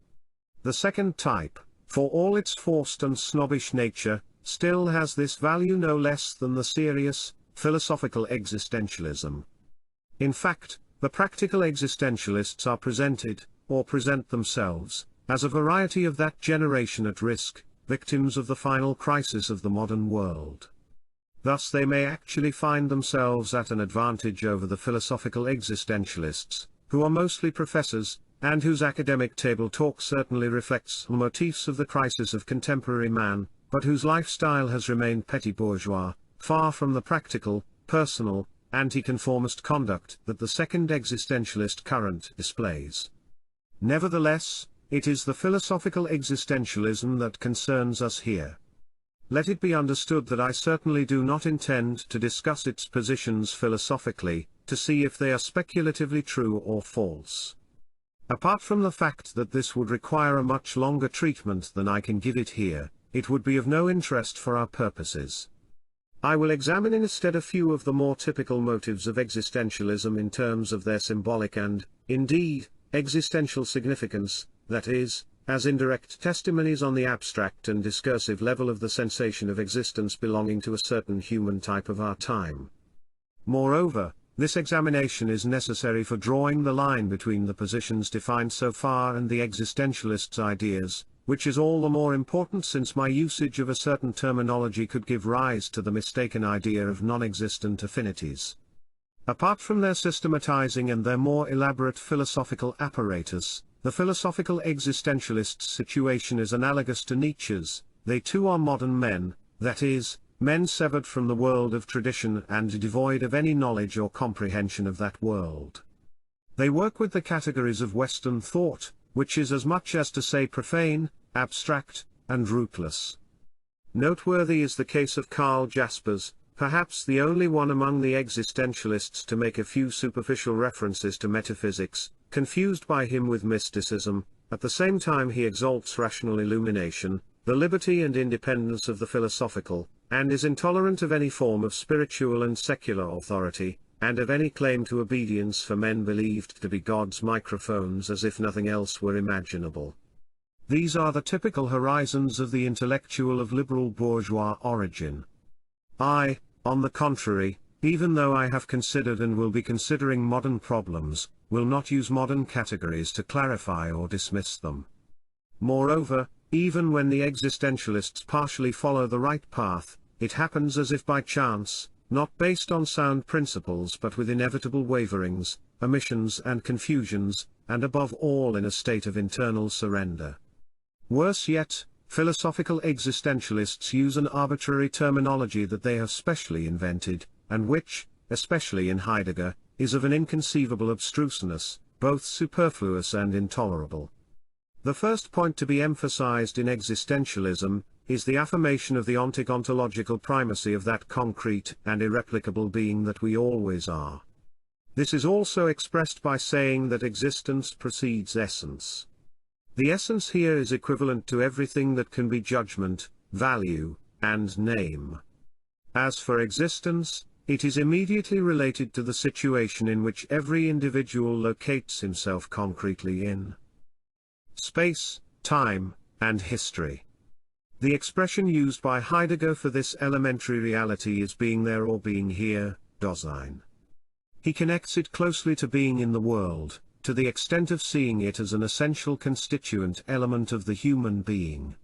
The second type, for all its forced and snobbish nature, still has this value no less than the serious, philosophical existentialism. In fact, the practical existentialists are presented, or present themselves, as a variety of that generation at risk, victims of the final crisis of the modern world. Thus they may actually find themselves at an advantage over the philosophical existentialists, who are mostly professors, and whose academic table talk certainly reflects the motifs of the crisis of contemporary man, but whose lifestyle has remained petty bourgeois, far from the practical, personal, anti-conformist conduct that the second existentialist current displays. Nevertheless, it is the philosophical existentialism that concerns us here. Let it be understood that I certainly do not intend to discuss its positions philosophically, to see if they are speculatively true or false. Apart from the fact that this would require a much longer treatment than I can give it here, it would be of no interest for our purposes. I will examine instead a few of the more typical motives of existentialism in terms of their symbolic and, indeed, existential significance, that is, as indirect testimonies on the abstract and discursive level of the sensation of existence belonging to a certain human type of our time. Moreover, this examination is necessary for drawing the line between the positions defined so far and the existentialists' ideas, which is all the more important since my usage of a certain terminology could give rise to the mistaken idea of non-existent affinities. Apart from their systematizing and their more elaborate philosophical apparatus, the philosophical existentialist's situation is analogous to Nietzsche's. They too are modern men, that is, men severed from the world of tradition and devoid of any knowledge or comprehension of that world. They work with the categories of Western thought, which is as much as to say profane, abstract, and rootless. Noteworthy is the case of Karl Jaspers, perhaps the only one among the existentialists to make a few superficial references to metaphysics, confused by him with mysticism. At the same time he exalts rational illumination, the liberty and independence of the philosophical, and is intolerant of any form of spiritual and secular authority, and of any claim to obedience for men believed to be God's microphones, as if nothing else were imaginable. These are the typical horizons of the intellectual of liberal bourgeois origin. I, on the contrary, even though I have considered and will be considering modern problems, will not use modern categories to clarify or dismiss them. Moreover, even when the existentialists partially follow the right path, it happens as if by chance, not based on sound principles but with inevitable waverings, omissions and confusions, and above all in a state of internal surrender. Worse yet, philosophical existentialists use an arbitrary terminology that they have specially invented, and which, especially in Heidegger, is of an inconceivable abstruseness, both superfluous and intolerable. The first point to be emphasized in existentialism is the affirmation of the ontic ontological primacy of that concrete and irreplicable being that we always are. This is also expressed by saying that existence precedes essence. The essence here is equivalent to everything that can be judgment, value, and name. As for existence, it is immediately related to the situation in which every individual locates himself concretely in space, time, and history. The expression used by Heidegger for this elementary reality is being there or being here, Dasein. He connects it closely to being in the world, to the extent of seeing it as an essential constituent element of the human being.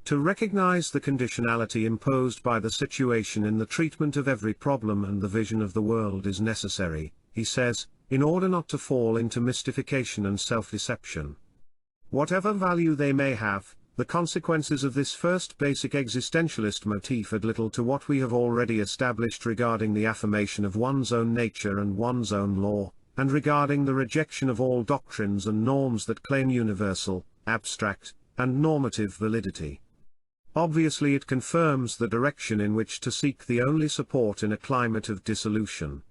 To recognize the conditionality imposed by the situation in the treatment of every problem and the vision of the world is necessary, he says, in order not to fall into mystification and self-deception. Whatever value they may have, the consequences of this first basic existentialist motif add little to what we have already established regarding the affirmation of one's own nature and one's own law, and regarding the rejection of all doctrines and norms that claim universal, abstract, and normative validity. Obviously it confirms the direction in which to seek the only support in a climate of dissolution.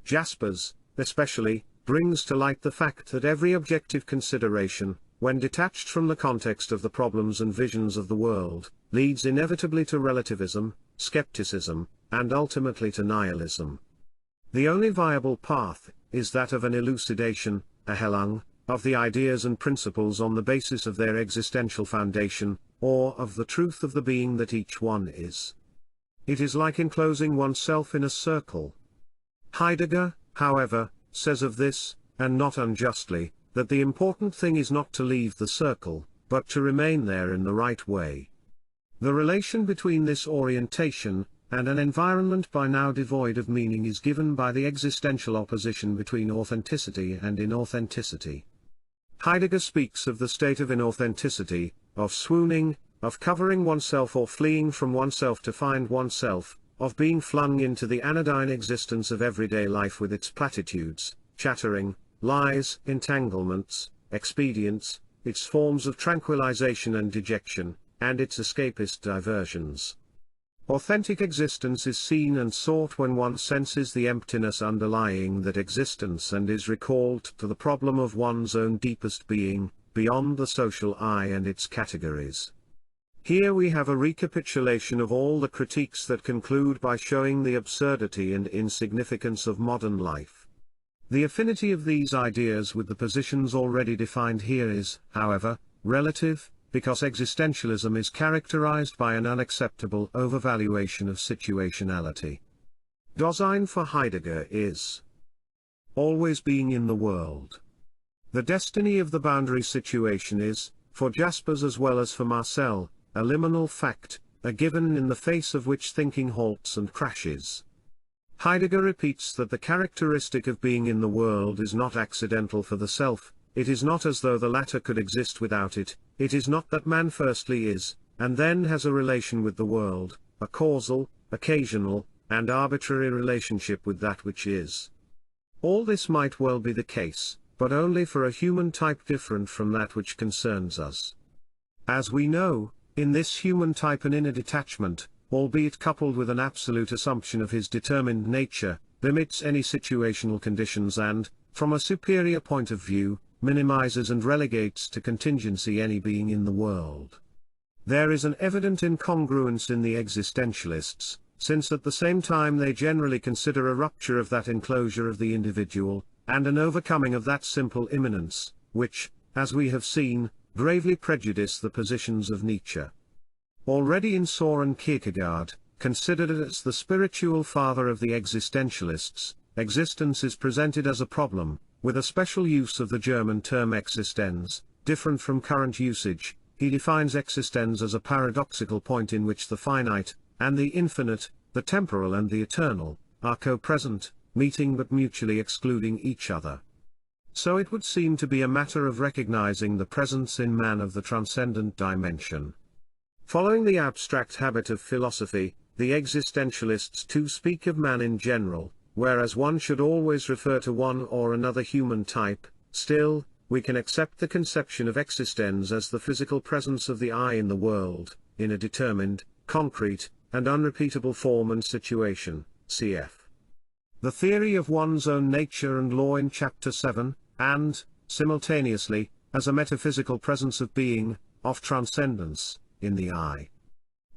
Jaspers, especially, brings to light the fact that every objective consideration, when detached from the context of the problems and visions of the world, leads inevitably to relativism, skepticism, and ultimately to nihilism. The only viable path is that of an elucidation, a Erhellung, of the ideas and principles on the basis of their existential foundation, or of the truth of the being that each one is. It is like enclosing oneself in a circle. Heidegger, however, says of this, and not unjustly, that the important thing is not to leave the circle, but to remain there in the right way. The relation between this orientation, and an environment by now devoid of meaning is given by the existential opposition between authenticity and inauthenticity. Heidegger speaks of the state of inauthenticity, of swooning, of covering oneself or fleeing from oneself to find oneself, of being flung into the anodyne existence of everyday life with its platitudes, chattering, lies, entanglements, expedients, its forms of tranquilization and dejection, and its escapist diversions. Authentic existence is seen and sought when one senses the emptiness underlying that existence and is recalled to the problem of one's own deepest being, beyond the social I and its categories. Here we have a recapitulation of all the critiques that conclude by showing the absurdity and insignificance of modern life. The affinity of these ideas with the positions already defined here is, however, relative, because existentialism is characterized by an unacceptable overvaluation of situationality. Dasein for Heidegger is always being in the world. The destiny of the boundary situation is, for Jaspers as well as for Marcel, a liminal fact, a given in the face of which thinking halts and crashes. Heidegger repeats that the characteristic of being in the world is not accidental for the self, it is not as though the latter could exist without it, it is not that man firstly is, and then has a relation with the world, a causal, occasional, and arbitrary relationship with that which is. All this might well be the case, but only for a human type different from that which concerns us. As we know, in this human type an inner detachment, albeit coupled with an absolute assumption of his determined nature, limits any situational conditions and, from a superior point of view, minimizes and relegates to contingency any being in the world. There is an evident incongruence in the existentialists, since at the same time they generally consider a rupture of that enclosure of the individual, and an overcoming of that simple immanence, which, as we have seen, gravely prejudice the positions of Nietzsche. Already in Soren Kierkegaard, considered as the spiritual father of the existentialists, existence is presented as a problem, with a special use of the German term existenz, different from current usage. He defines existenz as a paradoxical point in which the finite, and the infinite, the temporal and the eternal, are co-present, meeting but mutually excluding each other. So it would seem to be a matter of recognizing the presence in man of the transcendent dimension. Following the abstract habit of philosophy, the existentialists too speak of man in general, whereas one should always refer to one or another human type. Still, we can accept the conception of existenz as the physical presence of the I in the world, in a determined, concrete, and unrepeatable form and situation, cf. The theory of one's own nature and law in Chapter 7, and, simultaneously, as a metaphysical presence of being, of transcendence, in the I.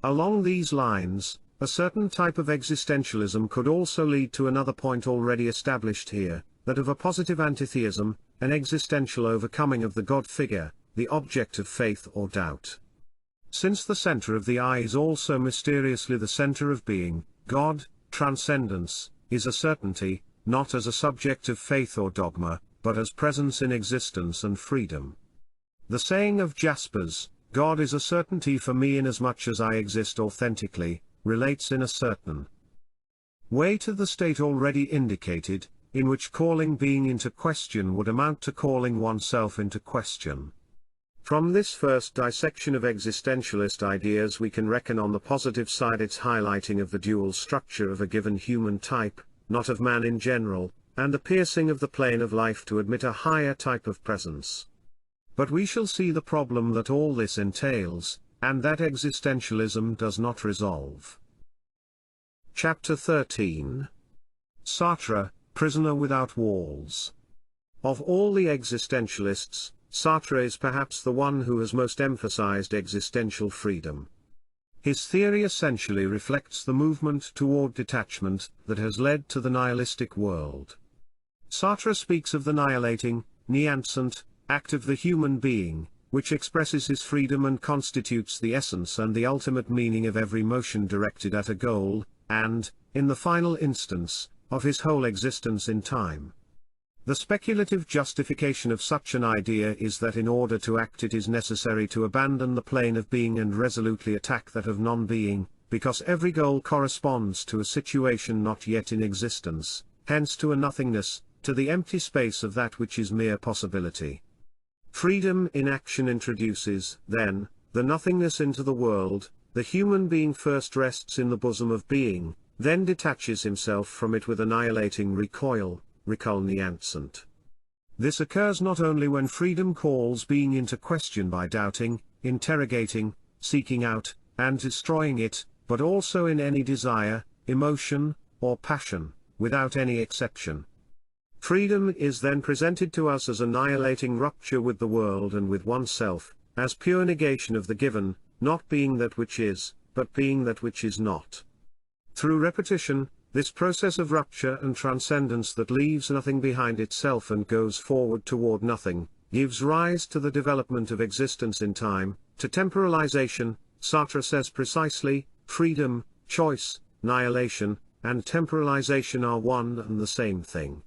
Along these lines, a certain type of existentialism could also lead to another point already established here, that of a positive antitheism, an existential overcoming of the God figure, the object of faith or doubt. Since the center of the I is also mysteriously the center of being, God, transcendence, is a certainty, not as a subject of faith or dogma, but as presence in existence and freedom. The saying of Jaspers, God is a certainty for me inasmuch as I exist authentically, relates in a certain way to the state already indicated, in which calling being into question would amount to calling oneself into question. From this first dissection of existentialist ideas we can reckon on the positive side its highlighting of the dual structure of a given human type, not of man in general, and the piercing of the plane of life to admit a higher type of presence. But we shall see the problem that all this entails, and that existentialism does not resolve. Chapter 13. Sartre, Prisoner Without Walls. Of all the existentialists, Sartre is perhaps the one who has most emphasized existential freedom. His theory essentially reflects the movement toward detachment that has led to the nihilistic world. Sartre speaks of the annihilating, nihilisant, act of the human being, which expresses his freedom and constitutes the essence and the ultimate meaning of every motion directed at a goal, and, in the final instance, of his whole existence in time. The speculative justification of such an idea is that in order to act it is necessary to abandon the plane of being and resolutely attack that of non-being, because every goal corresponds to a situation not yet in existence, hence to a nothingness, to the empty space of that which is mere possibility. Freedom in action introduces, then, the nothingness into the world. The human being first rests in the bosom of being, then detaches himself from it with annihilating recoil, reculniancent. This occurs not only when freedom calls being into question by doubting, interrogating, seeking out, and destroying it, but also in any desire, emotion, or passion, without any exception. Freedom is then presented to us as annihilating rupture with the world and with oneself, as pure negation of the given, not being that which is, but being that which is not. Through repetition, this process of rupture and transcendence that leaves nothing behind itself and goes forward toward nothing, gives rise to the development of existence in time, to temporalization. Sartre says precisely, freedom, choice, annihilation, and temporalization are one and the same thing.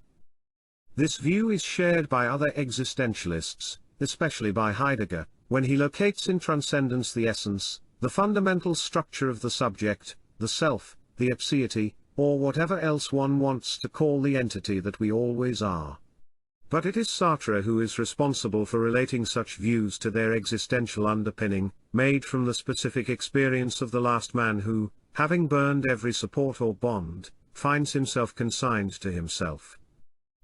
This view is shared by other existentialists, especially by Heidegger, when he locates in transcendence the essence, the fundamental structure of the subject, the self, the ipseity, or whatever else one wants to call the entity that we always are. But it is Sartre who is responsible for relating such views to their existential underpinning, made from the specific experience of the last man who, having burned every support or bond, finds himself consigned to himself.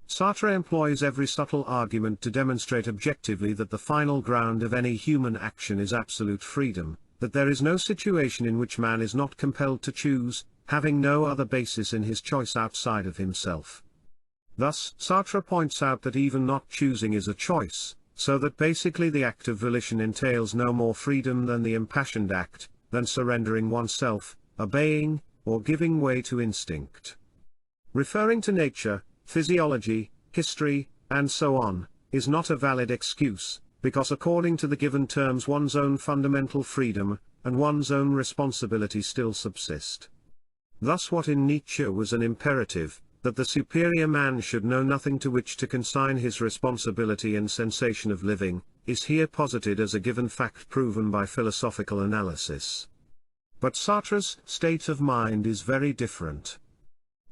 Sartre employs every subtle argument to demonstrate objectively that the final ground of any human action is absolute freedom, that there is no situation in which man is not compelled to choose, having no other basis in his choice outside of himself. Thus, Sartre points out that even not choosing is a choice, so that basically the act of volition entails no more freedom than the impassioned act, than surrendering oneself, obeying, or giving way to instinct. Referring to nature, physiology, history, and so on, is not a valid excuse, because according to the given terms one's own fundamental freedom, and one's own responsibility still subsist. Thus what in Nietzsche was an imperative, that the superior man should know nothing to which to consign his responsibility and sensation of living, is here posited as a given fact proven by philosophical analysis. But Sartre's state of mind is very different.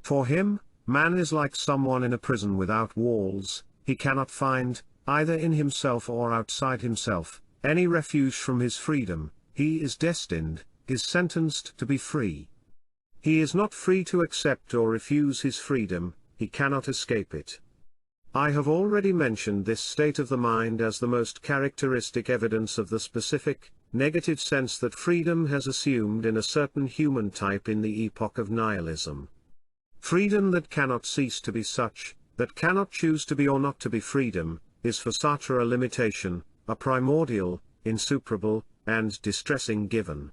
For him, man is like someone in a prison without walls. He cannot find, either in himself or outside himself, any refuge from his freedom. He is destined, is sentenced to be free. He is not free to accept or refuse his freedom, he cannot escape it. I have already mentioned this state of the mind as the most characteristic evidence of the specific, negative sense that freedom has assumed in a certain human type in the epoch of nihilism. Freedom that cannot cease to be such, that cannot choose to be or not to be freedom, is for Sartre a limitation, a primordial, insuperable, and distressing given.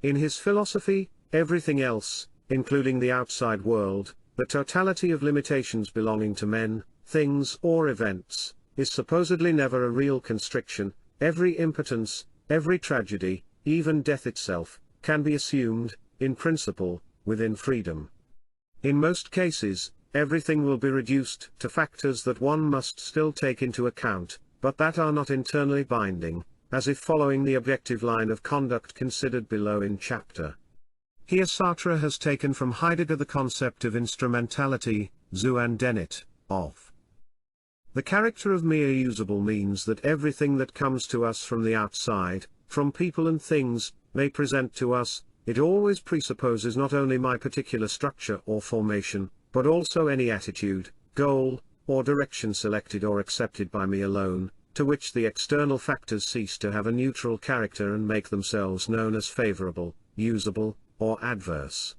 In his philosophy, everything else, including the outside world, the totality of limitations belonging to men, things or events, is supposedly never a real constriction. Every impotence, every tragedy, even death itself, can be assumed, in principle, within freedom. In most cases, everything will be reduced to factors that one must still take into account, but that are not internally binding, as if following the objective line of conduct considered below in chapter. Here Sartre has taken from Heidegger the concept of instrumentality, Zuandenit, of. The character of mere usable means that everything that comes to us from the outside, from people and things, may present to us, it always presupposes not only my particular structure or formation, but also any attitude, goal, or direction selected or accepted by me alone, to which the external factors cease to have a neutral character and make themselves known as favorable, usable, or adverse.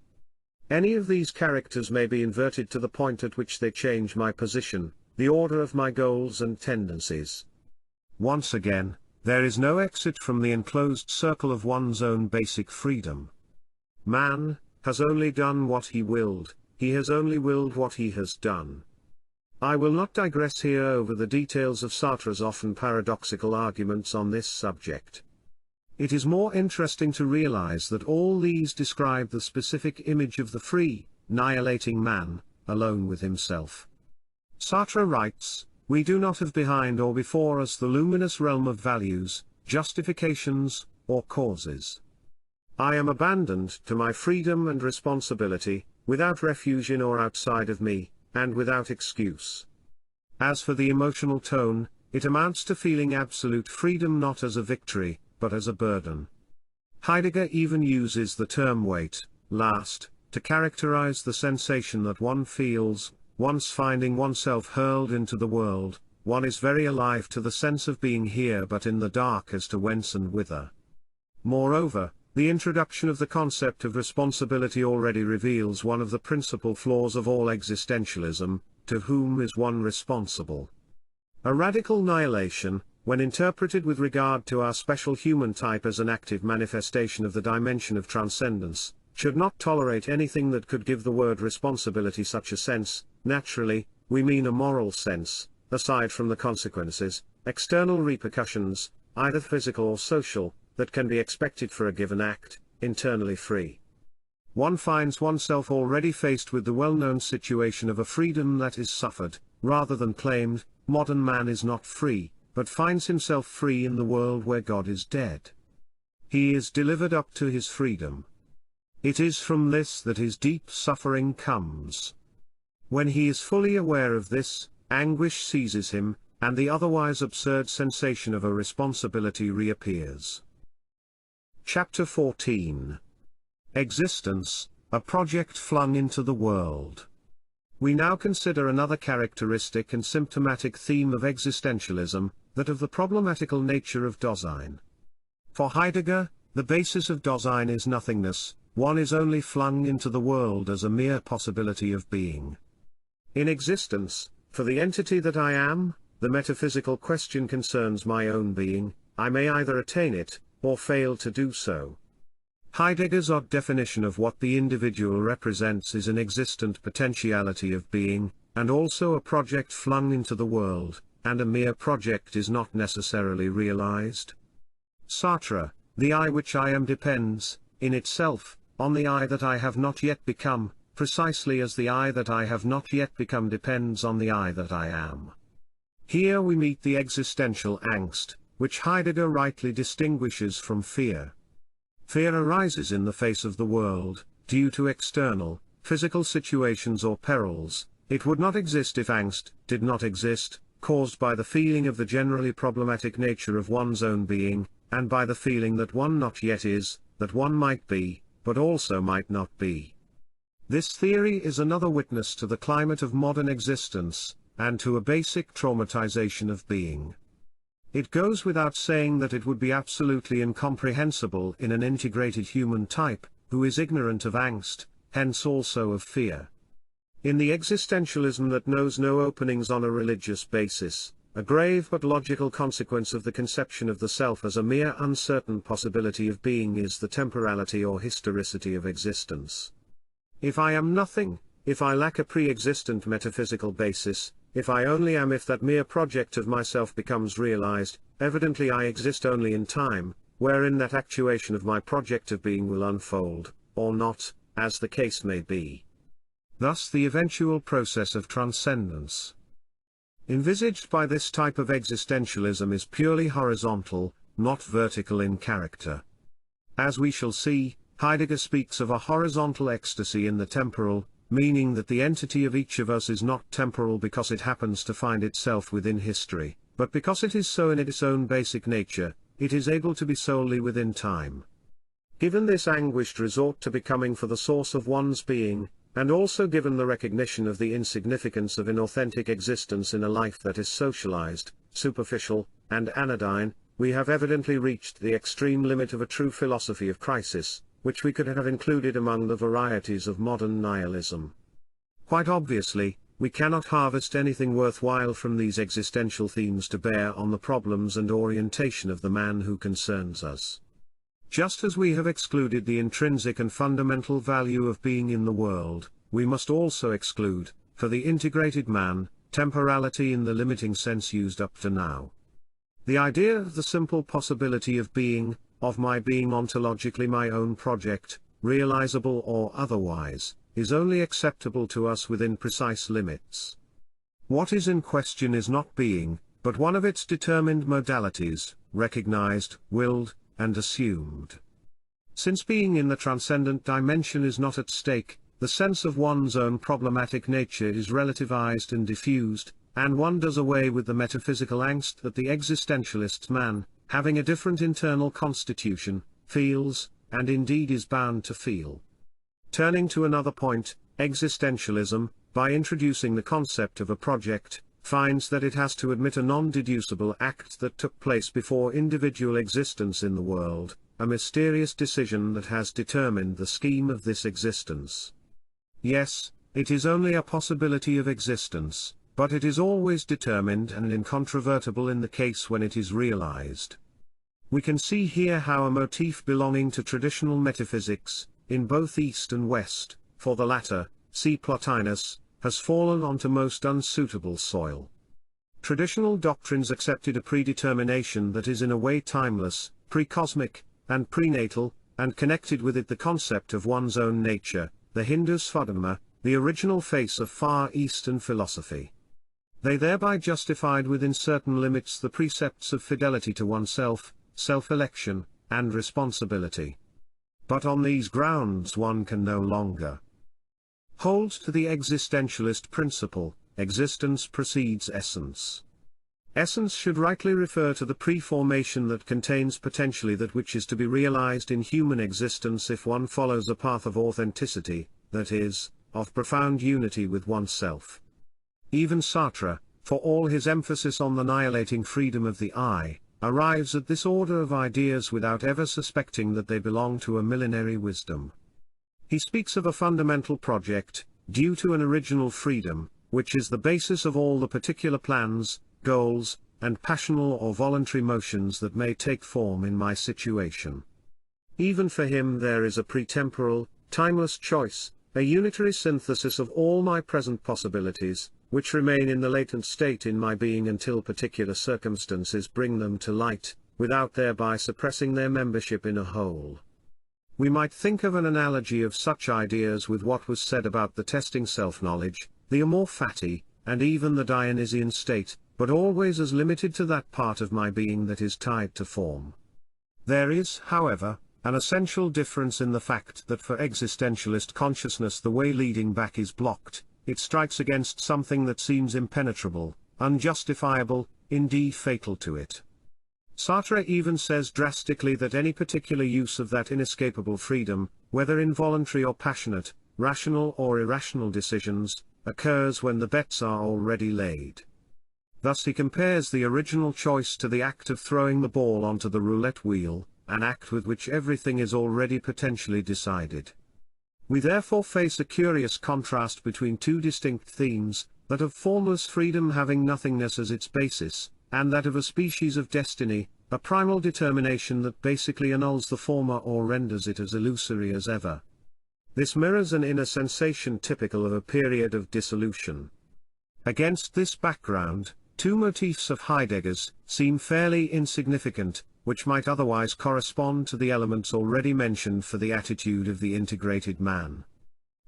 Any of these characters may be inverted to the point at which they change my position, the order of my goals and tendencies. Once again, there is no exit from the enclosed circle of one's own basic freedom. Man has only done what he willed, he has only willed what he has done. I will not digress here over the details of Sartre's often paradoxical arguments on this subject. It is more interesting to realize that all these describe the specific image of the free, annihilating man, alone with himself. Sartre writes, "We do not have behind or before us the luminous realm of values, justifications, or causes. I am abandoned to my freedom and responsibility, without refuge in or outside of me, and without excuse." As for the emotional tone, it amounts to feeling absolute freedom not as a victory, but as a burden. Heidegger even uses the term weight, last, to characterize the sensation that one feels, once finding oneself hurled into the world. One is very alive to the sense of being here but in the dark as to whence and whither. Moreover, the introduction of the concept of responsibility already reveals one of the principal flaws of all existentialism: to whom is one responsible? A radical nihilation, when interpreted with regard to our special human type as an active manifestation of the dimension of transcendence, should not tolerate anything that could give the word responsibility such a sense. Naturally, we mean a moral sense, aside from the consequences, external repercussions, either physical or social, that can be expected for a given act, internally free. One finds oneself already faced with the well-known situation of a freedom that is suffered, rather than claimed. Modern man is not free, but finds himself free in the world where God is dead. He is delivered up to his freedom. It is from this that his deep suffering comes. When he is fully aware of this, anguish seizes him, and the otherwise absurd sensation of a responsibility reappears. Chapter 14. Existence, a project flung into the world. We now consider another characteristic and symptomatic theme of existentialism, that of the problematical nature of Dasein. For Heidegger, the basis of Dasein is nothingness, one is only flung into the world as a mere possibility of being. In existence, for the entity that I am, the metaphysical question concerns my own being. I may either attain it, or fail to do so. Heidegger's odd definition of what the individual represents is an existent potentiality of being, and also a project flung into the world, and a mere project is not necessarily realized. Sartre, the I which I am depends, in itself, on the I that I have not yet become, precisely as the I that I have not yet become depends on the I that I am. Here we meet the existential angst, which Heidegger rightly distinguishes from fear. Fear arises in the face of the world, due to external, physical situations or perils. It would not exist if angst did not exist, caused by the feeling of the generally problematic nature of one's own being, and by the feeling that one not yet is, that one might be, but also might not be. This theory is another witness to the climate of modern existence, and to a basic traumatization of being. It goes without saying that it would be absolutely incomprehensible in an integrated human type, who is ignorant of angst, hence also of fear. In the existentialism that knows no openings on a religious basis, a grave but logical consequence of the conception of the self as a mere uncertain possibility of being is the temporality or historicity of existence. If I am nothing, if I lack a pre-existent metaphysical basis, if I only am if that mere project of myself becomes realized, evidently I exist only in time, wherein that actuation of my project of being will unfold, or not, as the case may be. Thus the eventual process of transcendence envisaged by this type of existentialism is purely horizontal, not vertical in character. As we shall see, Heidegger speaks of a horizontal ecstasy in the temporal, meaning that the entity of each of us is not temporal because it happens to find itself within history, but because it is so in its own basic nature, it is able to be solely within time. Given this anguished resort to becoming for the source of one's being, and also given the recognition of the insignificance of inauthentic existence in a life that is socialized, superficial, and anodyne, we have evidently reached the extreme limit of a true philosophy of crisis, which we could have included among the varieties of modern nihilism. Quite obviously, we cannot harvest anything worthwhile from these existential themes to bear on the problems and orientation of the man who concerns us. Just as we have excluded the intrinsic and fundamental value of being in the world, we must also exclude, for the integrated man, temporality in the limiting sense used up to now. The idea of the simple possibility of being, of my being ontologically my own project, realizable or otherwise, is only acceptable to us within precise limits. What is in question is not being, but one of its determined modalities, recognized, willed, and assumed. Since being in the transcendent dimension is not at stake, the sense of one's own problematic nature is relativized and diffused, and one does away with the metaphysical angst that the existentialist man, having a different internal constitution, feels, and indeed is bound to feel. Turning to another point, existentialism, by introducing the concept of a project, finds that it has to admit a non-deducible act that took place before individual existence in the world, a mysterious decision that has determined the scheme of this existence. Yes, it is only a possibility of existence, but it is always determined and incontrovertible in the case when it is realized. We can see here how a motif belonging to traditional metaphysics, in both East and West, for the latter, see Plotinus, has fallen onto most unsuitable soil. Traditional doctrines accepted a predetermination that is in a way timeless, pre-cosmic, and prenatal, and connected with it the concept of one's own nature, the Hindu Svadharma, the original face of Far Eastern philosophy. They thereby justified within certain limits the precepts of fidelity to oneself, self-election, and responsibility. But on these grounds one can no longer hold to the existentialist principle: existence precedes essence. Essence should rightly refer to the pre-formation that contains potentially that which is to be realized in human existence if one follows a path of authenticity, that is, of profound unity with oneself. Even Sartre, for all his emphasis on the annihilating freedom of the I, arrives at this order of ideas without ever suspecting that they belong to a millenary wisdom. He speaks of a fundamental project, due to an original freedom, which is the basis of all the particular plans, goals, and passional or voluntary motions that may take form in my situation. Even for him there is a pretemporal, timeless choice, a unitary synthesis of all my present possibilities, which remain in the latent state in my being until particular circumstances bring them to light, without thereby suppressing their membership in a whole. We might think of an analogy of such ideas with what was said about the testing self-knowledge, the amor fati, and even the Dionysian state, but always as limited to that part of my being that is tied to form. There is, however, an essential difference in the fact that for existentialist consciousness the way leading back is blocked. It strikes against something that seems impenetrable, unjustifiable, indeed fatal to it. Sartre even says drastically that any particular use of that inescapable freedom, whether involuntary or passionate, rational or irrational decisions, occurs when the bets are already laid. Thus he compares the original choice to the act of throwing the ball onto the roulette wheel, an act with which everything is already potentially decided. We therefore face a curious contrast between two distinct themes, that of formless freedom having nothingness as its basis, and that of a species of destiny, a primal determination that basically annuls the former or renders it as illusory as ever. This mirrors an inner sensation typical of a period of dissolution. Against this background, two motifs of Heidegger's seem fairly insignificant, which might otherwise correspond to the elements already mentioned for the attitude of the integrated man.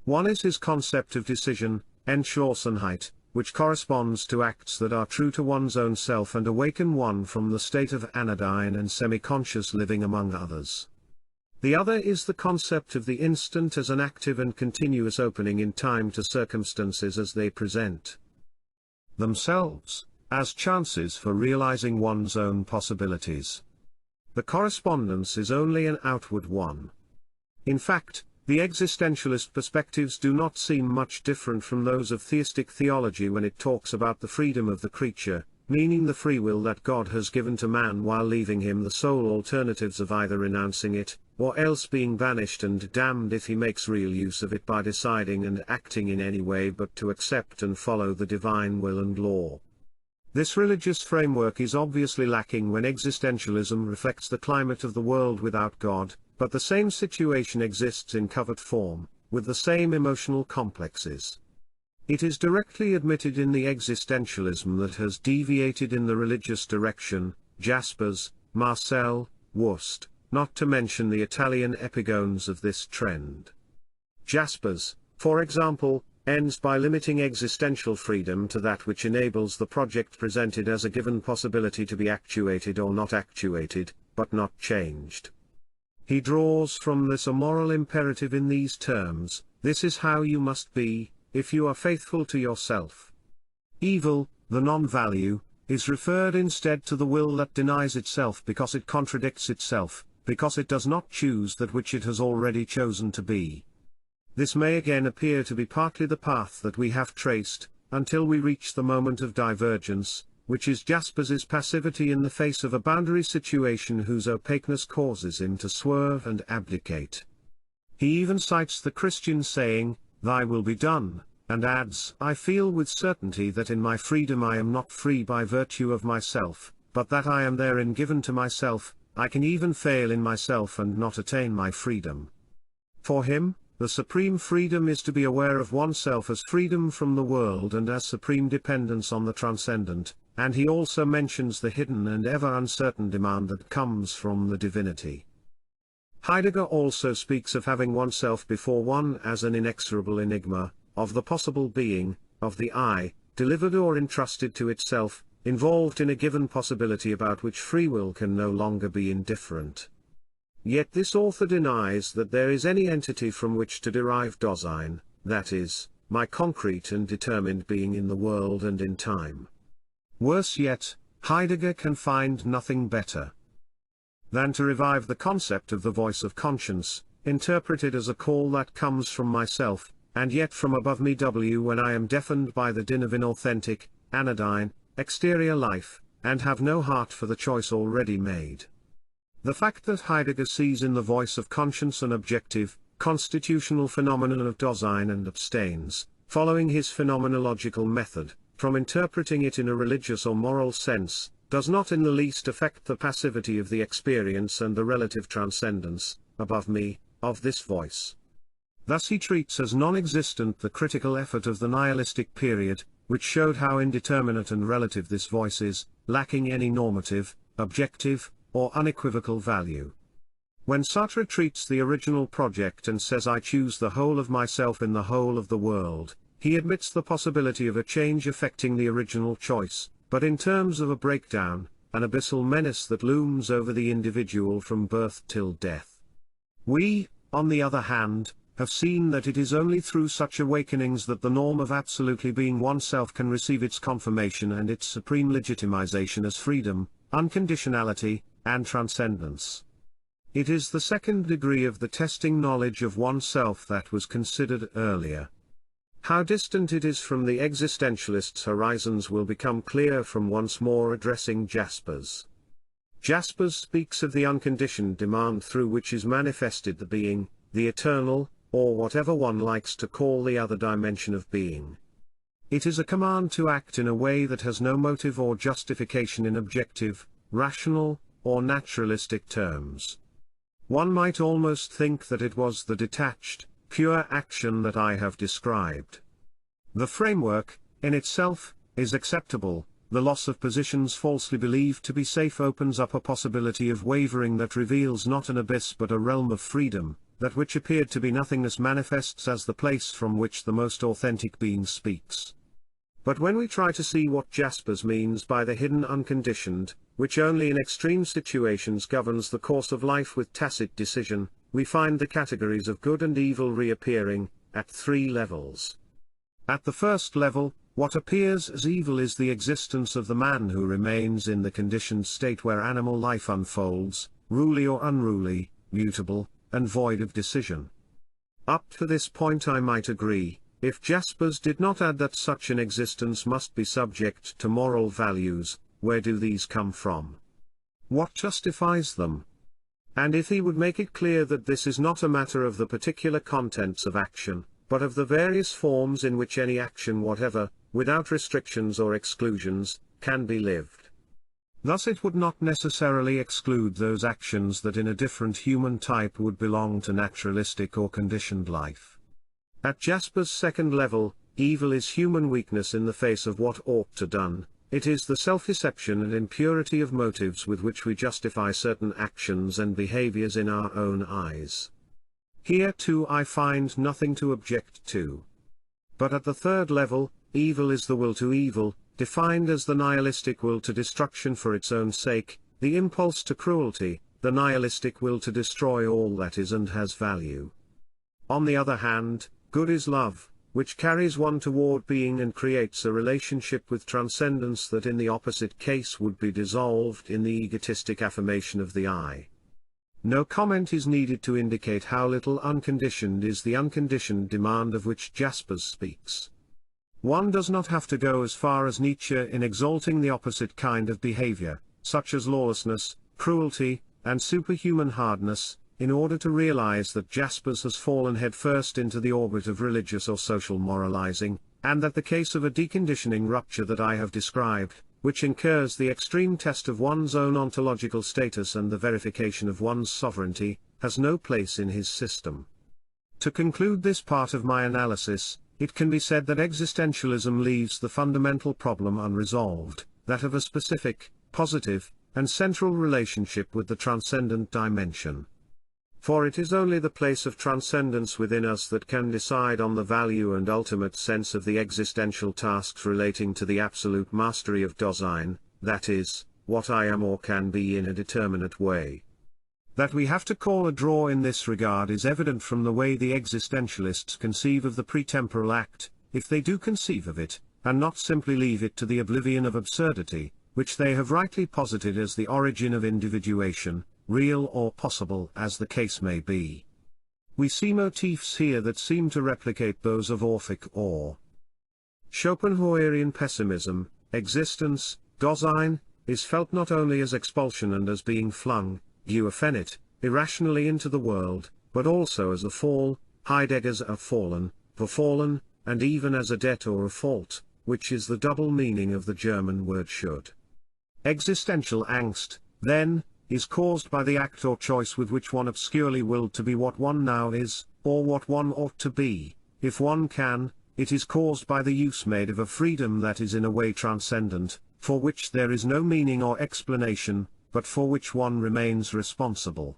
One is his concept of decision, Entschlossenheit, which corresponds to acts that are true to one's own self and awaken one from the state of anodyne and semi-conscious living among others. The other is the concept of the instant as an active and continuous opening in time to circumstances as they present themselves, as chances for realizing one's own possibilities. The correspondence is only an outward one. In fact, the existentialist perspectives do not seem much different from those of theistic theology when it talks about the freedom of the creature, meaning the free will that God has given to man while leaving him the sole alternatives of either renouncing it, or else being banished and damned if he makes real use of it by deciding and acting in any way but to accept and follow the divine will and law. This religious framework is obviously lacking when existentialism reflects the climate of the world without God, but the same situation exists in covert form, with the same emotional complexes. It is directly admitted in the existentialism that has deviated in the religious direction, Jaspers, Marcel, Wurst, not to mention the Italian epigones of this trend. Jaspers, for example, ends by limiting existential freedom to that which enables the project presented as a given possibility to be actuated or not actuated, but not changed. He draws from this a moral imperative in these terms: this is how you must be, if you are faithful to yourself. Evil, the non-value, is referred instead to the will that denies itself because it contradicts itself, because it does not choose that which it has already chosen to be. This may again appear to be partly the path that we have traced, until we reach the moment of divergence, which is Jaspers's passivity in the face of a boundary situation whose opaqueness causes him to swerve and abdicate. He even cites the Christian saying, "Thy will be done," and adds, "I feel with certainty that in my freedom I am not free by virtue of myself, but that I am therein given to myself. I can even fail in myself and not attain my freedom." For him, the supreme freedom is to be aware of oneself as freedom from the world and as supreme dependence on the transcendent, and he also mentions the hidden and ever uncertain demand that comes from the divinity. Heidegger also speaks of having oneself before one as an inexorable enigma, of the possible being, of the I, delivered or entrusted to itself, involved in a given possibility about which free will can no longer be indifferent. Yet this author denies that there is any entity from which to derive Dasein, that is, my concrete and determined being in the world and in time. Worse yet, Heidegger can find nothing better than to revive the concept of the voice of conscience, interpreted as a call that comes from myself, and yet from above me when I am deafened by the din of inauthentic, anodyne, exterior life, and have no heart for the choice already made. The fact that Heidegger sees in the voice of conscience an objective, constitutional phenomenon of Dasein and abstains, following his phenomenological method, from interpreting it in a religious or moral sense, does not in the least affect the passivity of the experience and the relative transcendence, above me, of this voice. Thus he treats as non-existent the critical effort of the nihilistic period, which showed how indeterminate and relative this voice is, lacking any normative, objective, or unequivocal value. When Sartre treats the original project and says I choose the whole of myself in the whole of the world, he admits the possibility of a change affecting the original choice, but in terms of a breakdown, an abyssal menace that looms over the individual from birth till death. We, on the other hand, have seen that it is only through such awakenings that the norm of absolutely being oneself can receive its confirmation and its supreme legitimization as freedom, unconditionality, and transcendence. It is the second degree of the testing knowledge of oneself that was considered earlier. How distant it is from the existentialist's horizons will become clear from once more addressing Jaspers. Jaspers speaks of the unconditioned demand through which is manifested the being, the eternal, or whatever one likes to call the other dimension of being. It is a command to act in a way that has no motive or justification in objective, rational, or naturalistic terms. One might almost think that it was the detached, pure action that I have described. The framework, in itself, is acceptable. The loss of positions falsely believed to be safe opens up a possibility of wavering that reveals not an abyss but a realm of freedom. That which appeared to be nothingness manifests as the place from which the most authentic being speaks. But when we try to see what Jaspers means by the hidden unconditioned, which only in extreme situations governs the course of life with tacit decision, we find the categories of good and evil reappearing, at three levels. At the first level, what appears as evil is the existence of the man who remains in the conditioned state where animal life unfolds, ruly or unruly, mutable, and void of decision. Up to this point I might agree, if Jaspers did not add that such an existence must be subject to moral values. Where do these come from? What justifies them? And if he would make it clear that this is not a matter of the particular contents of action, but of the various forms in which any action whatever, without restrictions or exclusions, can be lived. Thus it would not necessarily exclude those actions that in a different human type would belong to naturalistic or conditioned life. At Jasper's second level, evil is human weakness in the face of what ought to done. It is the self-deception and impurity of motives with which we justify certain actions and behaviors in our own eyes. Here too I find nothing to object to. But at the third level, evil is the will to evil, defined as the nihilistic will to destruction for its own sake, the impulse to cruelty, the nihilistic will to destroy all that is and has value. On the other hand, good is love, which carries one toward being and creates a relationship with transcendence that in the opposite case would be dissolved in the egotistic affirmation of the I. No comment is needed to indicate how little unconditioned is the unconditioned demand of which Jaspers speaks. One does not have to go as far as Nietzsche in exalting the opposite kind of behavior, such as lawlessness, cruelty, and superhuman hardness, in order to realize that Jaspers has fallen headfirst into the orbit of religious or social moralizing, and that the case of a deconditioning rupture that I have described, which incurs the extreme test of one's own ontological status and the verification of one's sovereignty, has no place in his system. To conclude this part of my analysis, it can be said that existentialism leaves the fundamental problem unresolved, that of a specific, positive, and central relationship with the transcendent dimension. for it is only the place of transcendence within us that can decide on the value and ultimate sense of the existential tasks relating to the absolute mastery of Dasein, that is, what I am or can be in a determinate way. That we have to call a draw in this regard is evident from the way the existentialists conceive of the pretemporal act, if they do conceive of it, and not simply leave it to the oblivion of absurdity, which they have rightly posited as the origin of individuation, real or possible as the case may be. We see motifs here that seem to replicate those of Orphic or Schopenhauerian pessimism. Existence, Dasein, is felt not only as expulsion and as being flung, Guaphenet, irrationally into the world, but also as a fall, Heidegger's a fallen, verfallen, and even as a debt or a fault, which is the double meaning of the German word should. Existential angst, then, is caused by the act or choice with which one obscurely willed to be what one now is, or what one ought to be, if one can. It is caused by the use made of a freedom that is in a way transcendent, for which there is no meaning or explanation, but for which one remains responsible.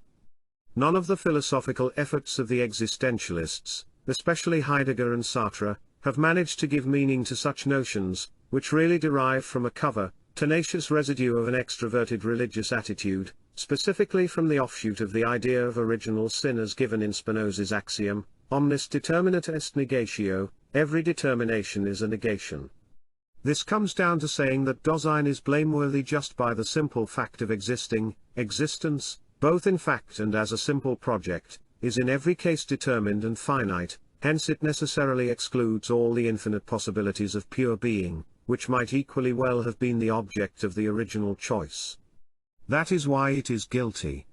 None of the philosophical efforts of the existentialists, especially Heidegger and Sartre, have managed to give meaning to such notions, which really derive from a tenacious residue of an extroverted religious attitude, specifically from the offshoot of the idea of original sin as given in Spinoza's axiom, omnis determinata est negatio, every determination is a negation. This comes down to saying that Dasein is blameworthy just by the simple fact of existing. Existence, both in fact and as a simple project, is in every case determined and finite, hence it necessarily excludes all the infinite possibilities of pure being, which might equally well have been the object of the original choice. That is why it is guilty.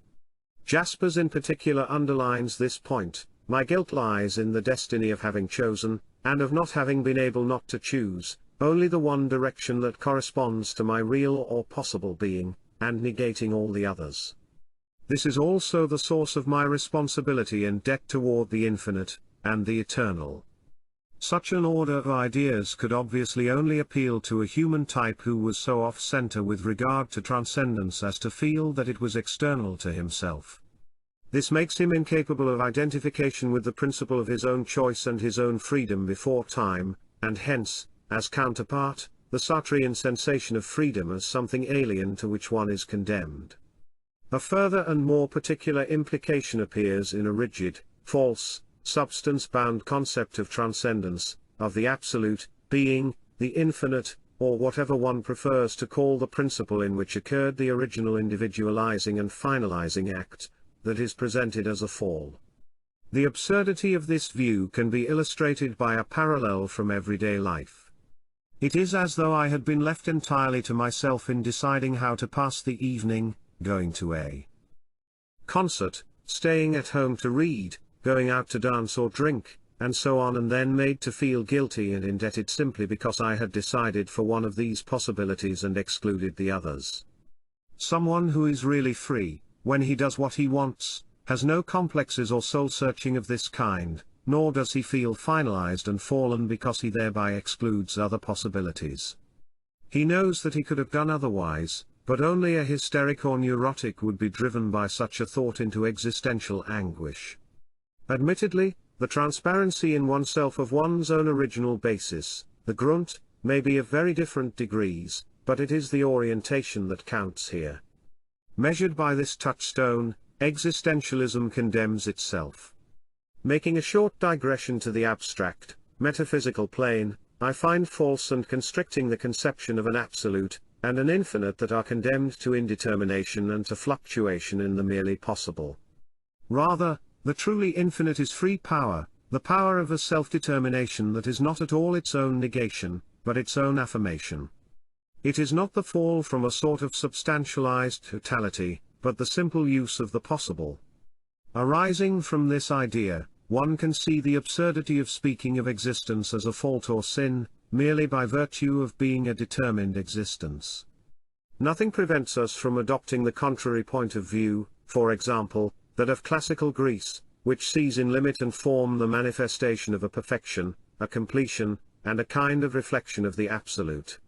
Jaspers in particular underlines this point: my guilt lies in the destiny of having chosen, and of not having been able not to choose, only the one direction that corresponds to my real or possible being, and negating all the others. This is also the source of my responsibility and debt toward the infinite, and the eternal. Such an order of ideas could obviously only appeal to a human type who was so off-center with regard to transcendence as to feel that it was external to himself. This makes him incapable of identification with the principle of his own choice and his own freedom before time, and hence, as counterpart, the Sartrean sensation of freedom as something alien to which one is condemned. A further and more particular implication appears in a rigid, false, substance-bound concept of transcendence, of the absolute, being, the infinite, or whatever one prefers to call the principle in which occurred the original individualizing and finalizing act, that is presented as a fall. The absurdity of this view can be illustrated by a parallel from everyday life. It is as though I had been left entirely to myself in deciding how to pass the evening, going to a concert, staying at home to read, going out to dance or drink, and so on, and then made to feel guilty and indebted simply because I had decided for one of these possibilities and excluded the others. Someone who is really free, when he does what he wants, has no complexes or soul-searching of this kind, nor does he feel finalized and fallen because he thereby excludes other possibilities. He knows that he could have done otherwise, but only a hysteric or neurotic would be driven by such a thought into existential anguish. Admittedly, the transparency in oneself of one's own original basis, the Grund, may be of very different degrees, but it is the orientation that counts here. Measured by this touchstone, existentialism condemns itself. Making a short digression to the abstract, metaphysical plane, I find false and constricting the conception of an absolute, and an infinite that are condemned to indetermination and to fluctuation in the merely possible. Rather, the truly infinite is free power, the power of a self-determination that is not at all its own negation, but its own affirmation. It is not the fall from a sort of substantialized totality, but the simple use of the possible. Arising from this idea, one can see the absurdity of speaking of existence as a fault or sin, merely by virtue of being a determined existence. Nothing prevents us from adopting the contrary point of view, for example, that of classical Greece, which sees in limit and form the manifestation of a perfection, a completion, and a kind of reflection of the absolute.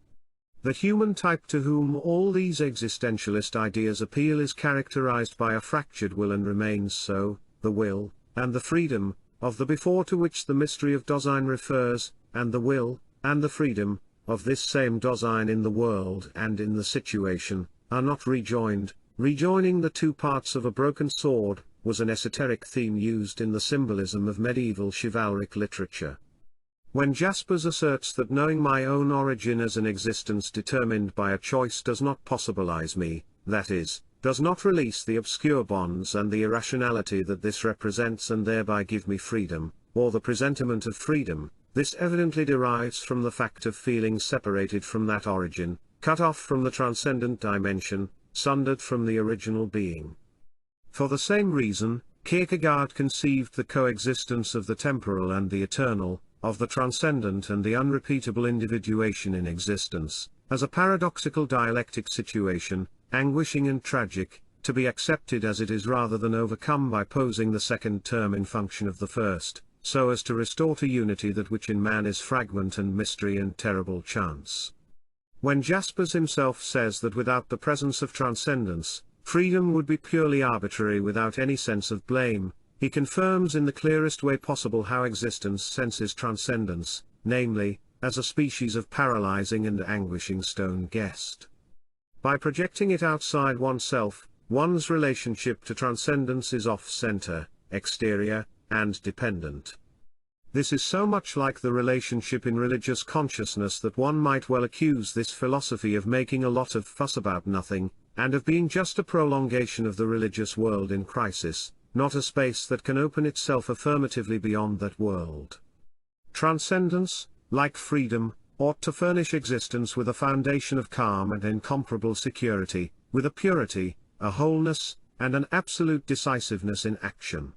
The human type to whom all these existentialist ideas appeal is characterized by a fractured will and remains so, the will, and the freedom, of the before to which the mystery of Dasein refers, and the will, and the freedom, of this same Dasein in the world and in the situation, are not rejoined. Rejoining the two parts of a broken sword, was an esoteric theme used in the symbolism of medieval chivalric literature. When Jaspers asserts that knowing my own origin as an existence determined by a choice does not possibilize me, that is, does not release the obscure bonds and the irrationality that this represents and thereby give me freedom, or the presentiment of freedom, this evidently derives from the fact of feeling separated from that origin, cut off from the transcendent dimension, sundered from the original being. For the same reason, Kierkegaard conceived the coexistence of the temporal and the eternal, of the transcendent and the unrepeatable individuation in existence, as a paradoxical dialectic situation, anguishing and tragic, to be accepted as it is rather than overcome by posing the second term in function of the first, so as to restore to unity that which in man is fragment and mystery and terrible chance. When Jaspers himself says that without the presence of transcendence, freedom would be purely arbitrary without any sense of blame, he confirms in the clearest way possible how existence senses transcendence, namely, as a species of paralyzing and anguishing stone guest. By projecting it outside oneself, one's relationship to transcendence is off-center, exterior, and dependent. This is so much like the relationship in religious consciousness that one might well accuse this philosophy of making a lot of fuss about nothing, and of being just a prolongation of the religious world in crisis, not a space that can open itself affirmatively beyond that world. Transcendence, like freedom, ought to furnish existence with a foundation of calm and incomparable security, with a purity, a wholeness, and an absolute decisiveness in action.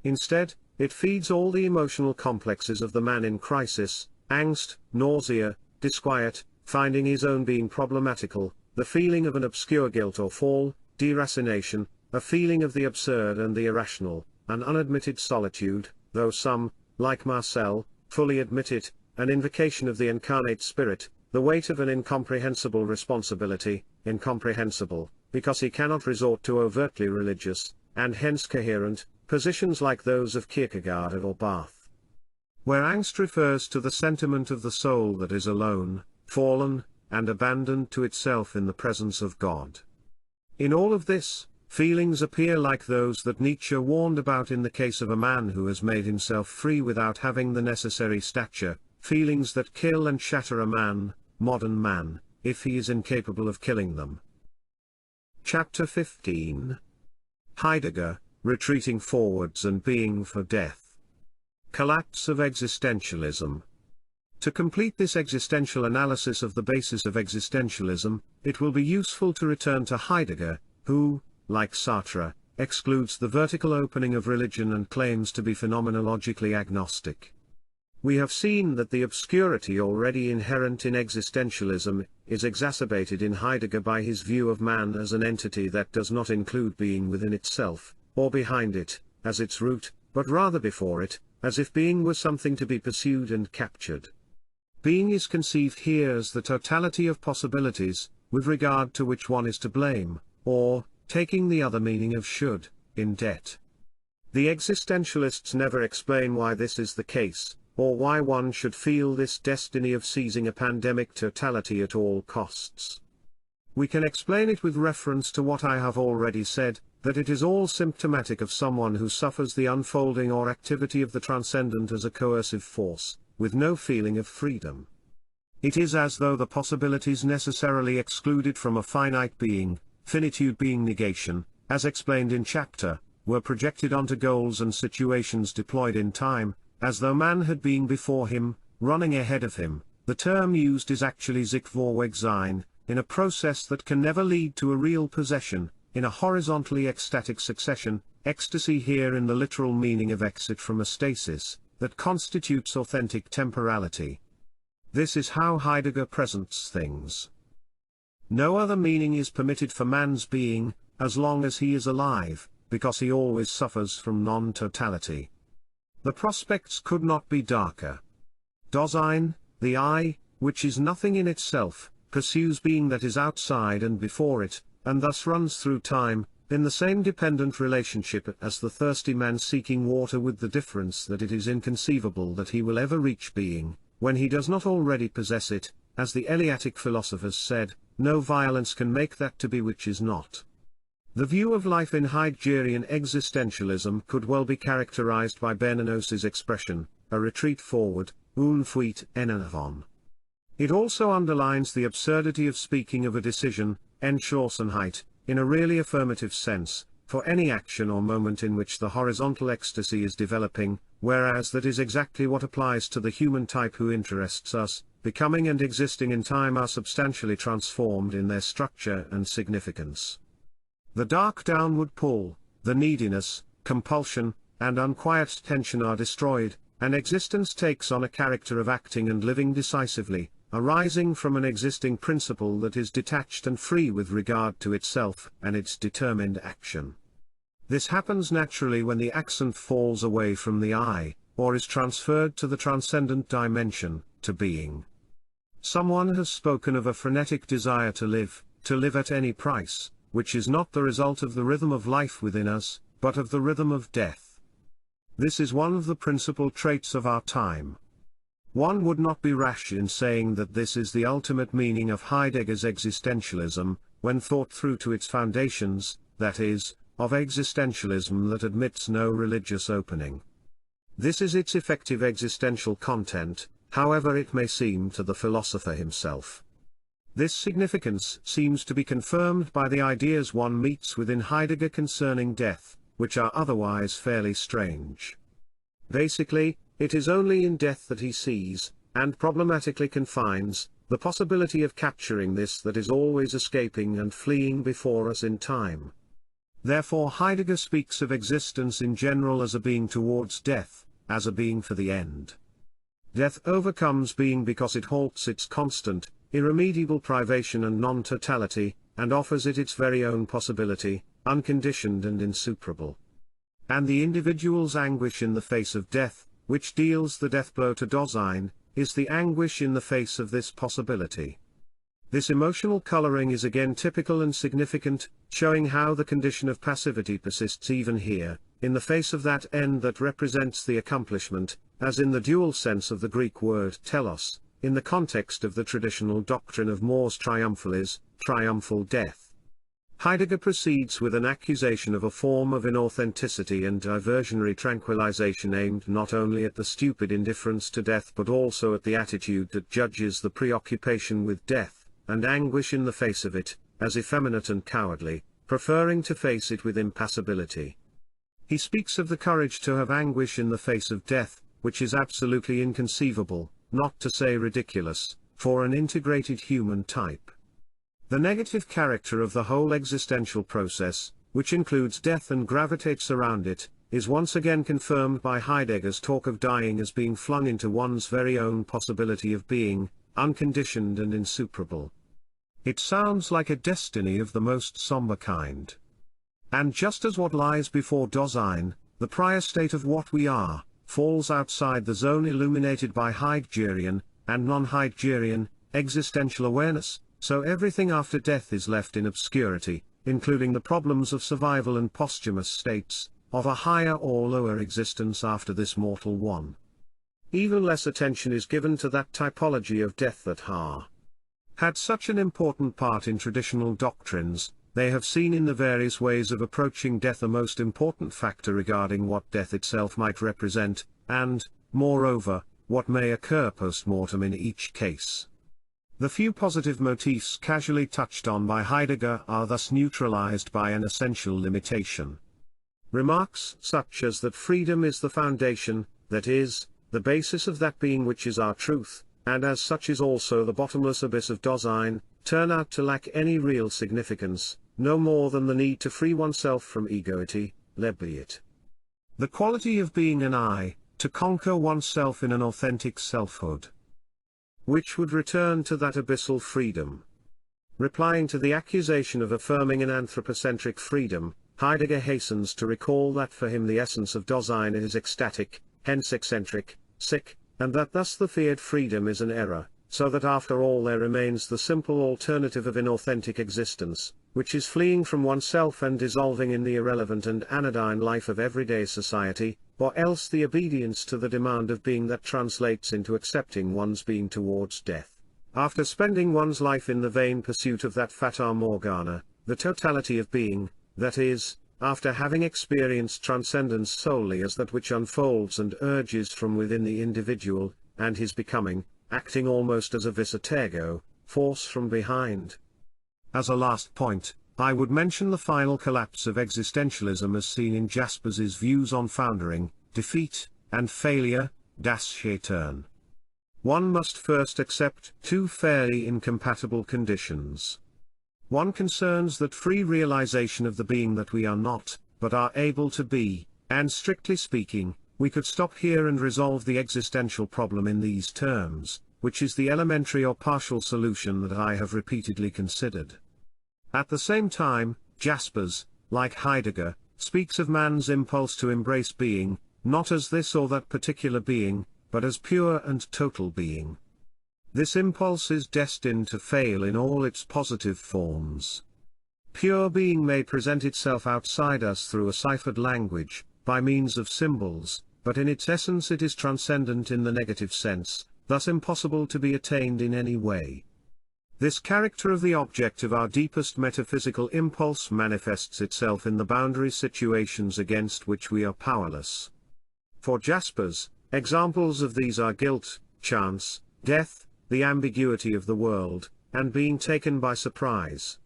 Instead, it feeds all the emotional complexes of the man in crisis, angst, nausea, disquiet, finding his own being problematical, the feeling of an obscure guilt or fall, deracination, a feeling of the absurd and the irrational, an unadmitted solitude, though some, like Marcel, fully admit it, an invocation of the incarnate spirit, the weight of an incomprehensible responsibility, incomprehensible, because he cannot resort to overtly religious, and hence coherent, positions like those of Kierkegaard or Barth. Where angst refers to the sentiment of the soul that is alone, fallen, and abandoned to itself in the presence of God. In all of this, feelings appear like those that Nietzsche warned about in the case of a man who has made himself free without having the necessary stature, feelings that kill and shatter a man, modern man, if he is incapable of killing them. Chapter 15. Heidegger, retreating forwards and being for death. Collapse of existentialism. To complete this existential analysis of the basis of existentialism, it will be useful to return to Heidegger, who, like Sartre, excludes the vertical opening of religion and claims to be phenomenologically agnostic. We have seen that the obscurity already inherent in existentialism is exacerbated in Heidegger by his view of man as an entity that does not include being within itself, or behind it, as its root, but rather before it, as if being were something to be pursued and captured. Being is conceived here as the totality of possibilities, with regard to which one is to blame, or, taking the other meaning of should, in debt. The existentialists never explain why this is the case, or why one should feel this destiny of seizing a pandemic totality at all costs. We can explain it with reference to what I have already said, that it is all symptomatic of someone who suffers the unfolding or activity of the transcendent as a coercive force, with no feeling of freedom. It is as though the possibilities necessarily excluded from a finite being, finitude being negation, as explained in chapter, were projected onto goals and situations deployed in time, as though man had been before him, running ahead of him. The term used is actually sich vorweg sein, in a process that can never lead to a real possession, in a horizontally ecstatic succession, ecstasy here in the literal meaning of exit from a stasis, that constitutes authentic temporality. This is how Heidegger presents things. No other meaning is permitted for man's being, as long as he is alive, because he always suffers from non-totality. The prospects could not be darker. Dasein, the I, which is nothing in itself, pursues being that is outside and before it, and thus runs through time, in the same dependent relationship as the thirsty man seeking water, with the difference that it is inconceivable that he will ever reach being, when he does not already possess it. As the Eleatic philosophers said, no violence can make that to be which is not. The view of life in Heideggerian existentialism could well be characterized by Bernanos's expression, a retreat forward, unfuit en avant. It also underlines the absurdity of speaking of a decision, Entschlossenheit, in a really affirmative sense, for any action or moment in which the horizontal ecstasy is developing, whereas that is exactly what applies to the human type who interests us. Becoming and existing in time are substantially transformed in their structure and significance. The dark downward pull, the neediness, compulsion, and unquiet tension are destroyed, and existence takes on a character of acting and living decisively, arising from an existing principle that is detached and free with regard to itself and its determined action. This happens naturally when the accent falls away from the I, or is transferred to the transcendent dimension, to being. Someone has spoken of a frenetic desire to live at any price, which is not the result of the rhythm of life within us, but of the rhythm of death. This is one of the principal traits of our time. One would not be rash in saying that this is the ultimate meaning of Heidegger's existentialism, when thought through to its foundations, that is, of existentialism that admits no religious opening. This is its effective existential content, however it may seem to the philosopher himself. This significance seems to be confirmed by the ideas one meets within Heidegger concerning death, which are otherwise fairly strange. Basically, it is only in death that he sees, and problematically confines, the possibility of capturing this that is always escaping and fleeing before us in time. Therefore Heidegger speaks of existence in general as a being towards death, as a being for the end. Death overcomes being because it halts its constant, irremediable privation and non-totality, and offers it its very own possibility, unconditioned and insuperable. And the individual's anguish in the face of death, which deals the death blow to Dasein, is the anguish in the face of this possibility. This emotional coloring is again typical and significant, showing how the condition of passivity persists even here, in the face of that end that represents the accomplishment, as in the dual sense of the Greek word telos, in the context of the traditional doctrine of mors triumphalis, triumphal death. Heidegger proceeds with an accusation of a form of inauthenticity and diversionary tranquilization aimed not only at the stupid indifference to death but also at the attitude that judges the preoccupation with death, and anguish in the face of it, as effeminate and cowardly, preferring to face it with impassibility. He speaks of the courage to have anguish in the face of death, which is absolutely inconceivable, not to say ridiculous, for an integrated human type. The negative character of the whole existential process, which includes death and gravitates around it, is once again confirmed by Heidegger's talk of dying as being flung into one's very own possibility of being, unconditioned and insuperable. It sounds like a destiny of the most somber kind. And just as what lies before Dasein, the prior state of what we are, falls outside the zone illuminated by Heideggerian, and non-Heideggerian, existential awareness, so everything after death is left in obscurity, including the problems of survival and posthumous states, of a higher or lower existence after this mortal one. Even less attention is given to that typology of death that had such an important part in traditional doctrines. They have seen in the various ways of approaching death a most important factor regarding what death itself might represent, and, moreover, what may occur post-mortem in each case. The few positive motifs casually touched on by Heidegger are thus neutralized by an essential limitation. Remarks such as that freedom is the foundation, that is, the basis of that being which is our truth, and as such is also the bottomless abyss of Dasein, turn out to lack any real significance, no more than the need to free oneself from egoity, Leibniz. The quality of being an I, to conquer oneself in an authentic selfhood, which would return to that abyssal freedom. Replying to the accusation of affirming an anthropocentric freedom, Heidegger hastens to recall that for him the essence of Dasein is ecstatic, hence eccentric, sick, and that thus the feared freedom is an error, so that after all there remains the simple alternative of inauthentic existence, which is fleeing from oneself and dissolving in the irrelevant and anodyne life of everyday society, or else the obedience to the demand of being that translates into accepting one's being towards death. After spending one's life in the vain pursuit of that fata morgana, the totality of being, that is, after having experienced transcendence solely as that which unfolds and urges from within the individual, and his becoming, acting almost as a vis a tergo, force from behind. As a last point, I would mention the final collapse of existentialism as seen in Jaspers's views on foundering, defeat, and failure, das Scheitern. One must first accept two fairly incompatible conditions. One concerns that free realization of the being that we are not, but are able to be, and strictly speaking, we could stop here and resolve the existential problem in these terms, which is the elementary or partial solution that I have repeatedly considered. At the same time, Jaspers, like Heidegger, speaks of man's impulse to embrace being, not as this or that particular being, but as pure and total being. This impulse is destined to fail in all its positive forms. Pure being may present itself outside us through a ciphered language, by means of symbols, but in its essence it is transcendent in the negative sense, thus impossible to be attained in any way. This character of the object of our deepest metaphysical impulse manifests itself in the boundary situations against which we are powerless. For Jaspers, examples of these are guilt, chance, death, the ambiguity of the world, and being taken by surprise.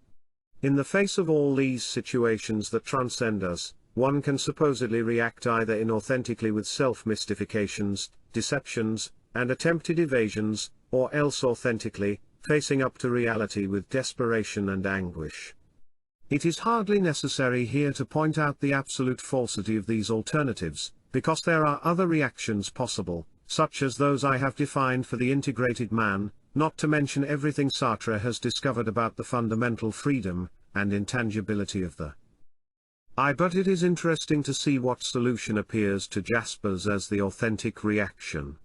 In the face of all these situations that transcend us, one can supposedly react either inauthentically with self-mystifications, deceptions, and attempted evasions, or else authentically, facing up to reality with desperation and anguish. It is hardly necessary here to point out the absolute falsity of these alternatives, because there are other reactions possible, such as those I have defined for the integrated man, not to mention everything Sartre has discovered about the fundamental freedom and intangibility of the I. But it is interesting to see what solution appears to Jaspers as the authentic reaction.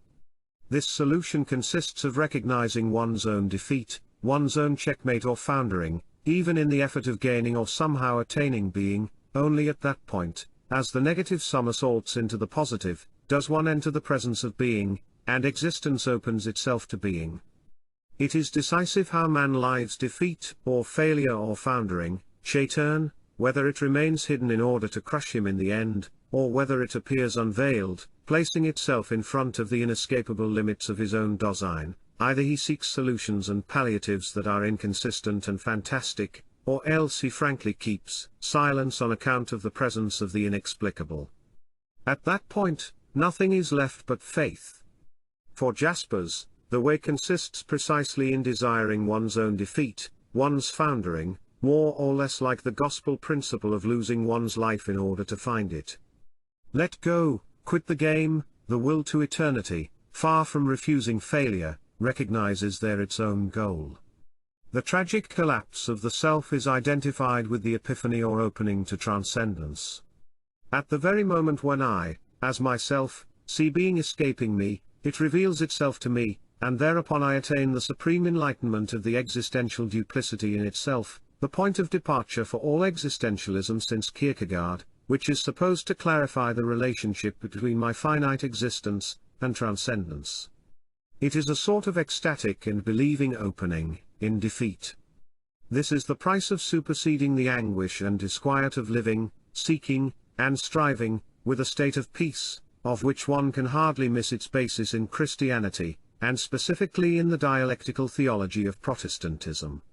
This solution consists of recognizing one's own defeat, one's own checkmate or foundering, even in the effort of gaining or somehow attaining being. Only at that point, as the negative somersaults into the positive, does one enter the presence of being, and existence opens itself to being. It is decisive how man lives defeat, or failure or foundering, Scheitern, whether it remains hidden in order to crush him in the end, or whether it appears unveiled, placing itself in front of the inescapable limits of his own Dasein. Either he seeks solutions and palliatives that are inconsistent and fantastic, or else he frankly keeps silence on account of the presence of the inexplicable. At that point, nothing is left but faith. For Jaspers, the way consists precisely in desiring one's own defeat, one's foundering, more or less like the gospel principle of losing one's life in order to find it. Let go, quit the game, the will to eternity, far from refusing failure, recognizes there its own goal. The tragic collapse of the self is identified with the epiphany or opening to transcendence. At the very moment when I, as myself, see being escaping me, it reveals itself to me, and thereupon I attain the supreme enlightenment of the existential duplicity in itself, the point of departure for all existentialism since Kierkegaard, which is supposed to clarify the relationship between my finite existence and transcendence. It is a sort of ecstatic and believing opening, in defeat. This is the price of superseding the anguish and disquiet of living, seeking, and striving, with a state of peace, of which one can hardly miss its basis in Christianity, and specifically in the dialectical theology of Protestantism.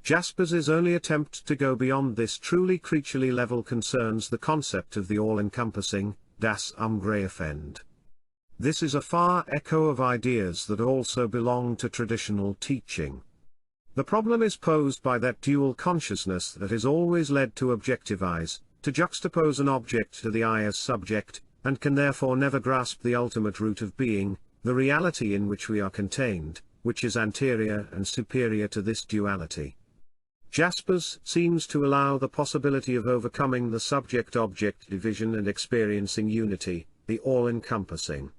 Jaspers's only attempt to go beyond this truly creaturely level concerns the concept of the all-encompassing, das Umgreifende. This is a far echo of ideas that also belong to traditional teaching. The problem is posed by that dual consciousness that is always led to objectivize, to juxtapose an object to the I as subject, and can therefore never grasp the ultimate root of being, the reality in which we are contained, which is anterior and superior to this duality. Jaspers seems to allow the possibility of overcoming the subject-object division and experiencing unity, the all-encompassing.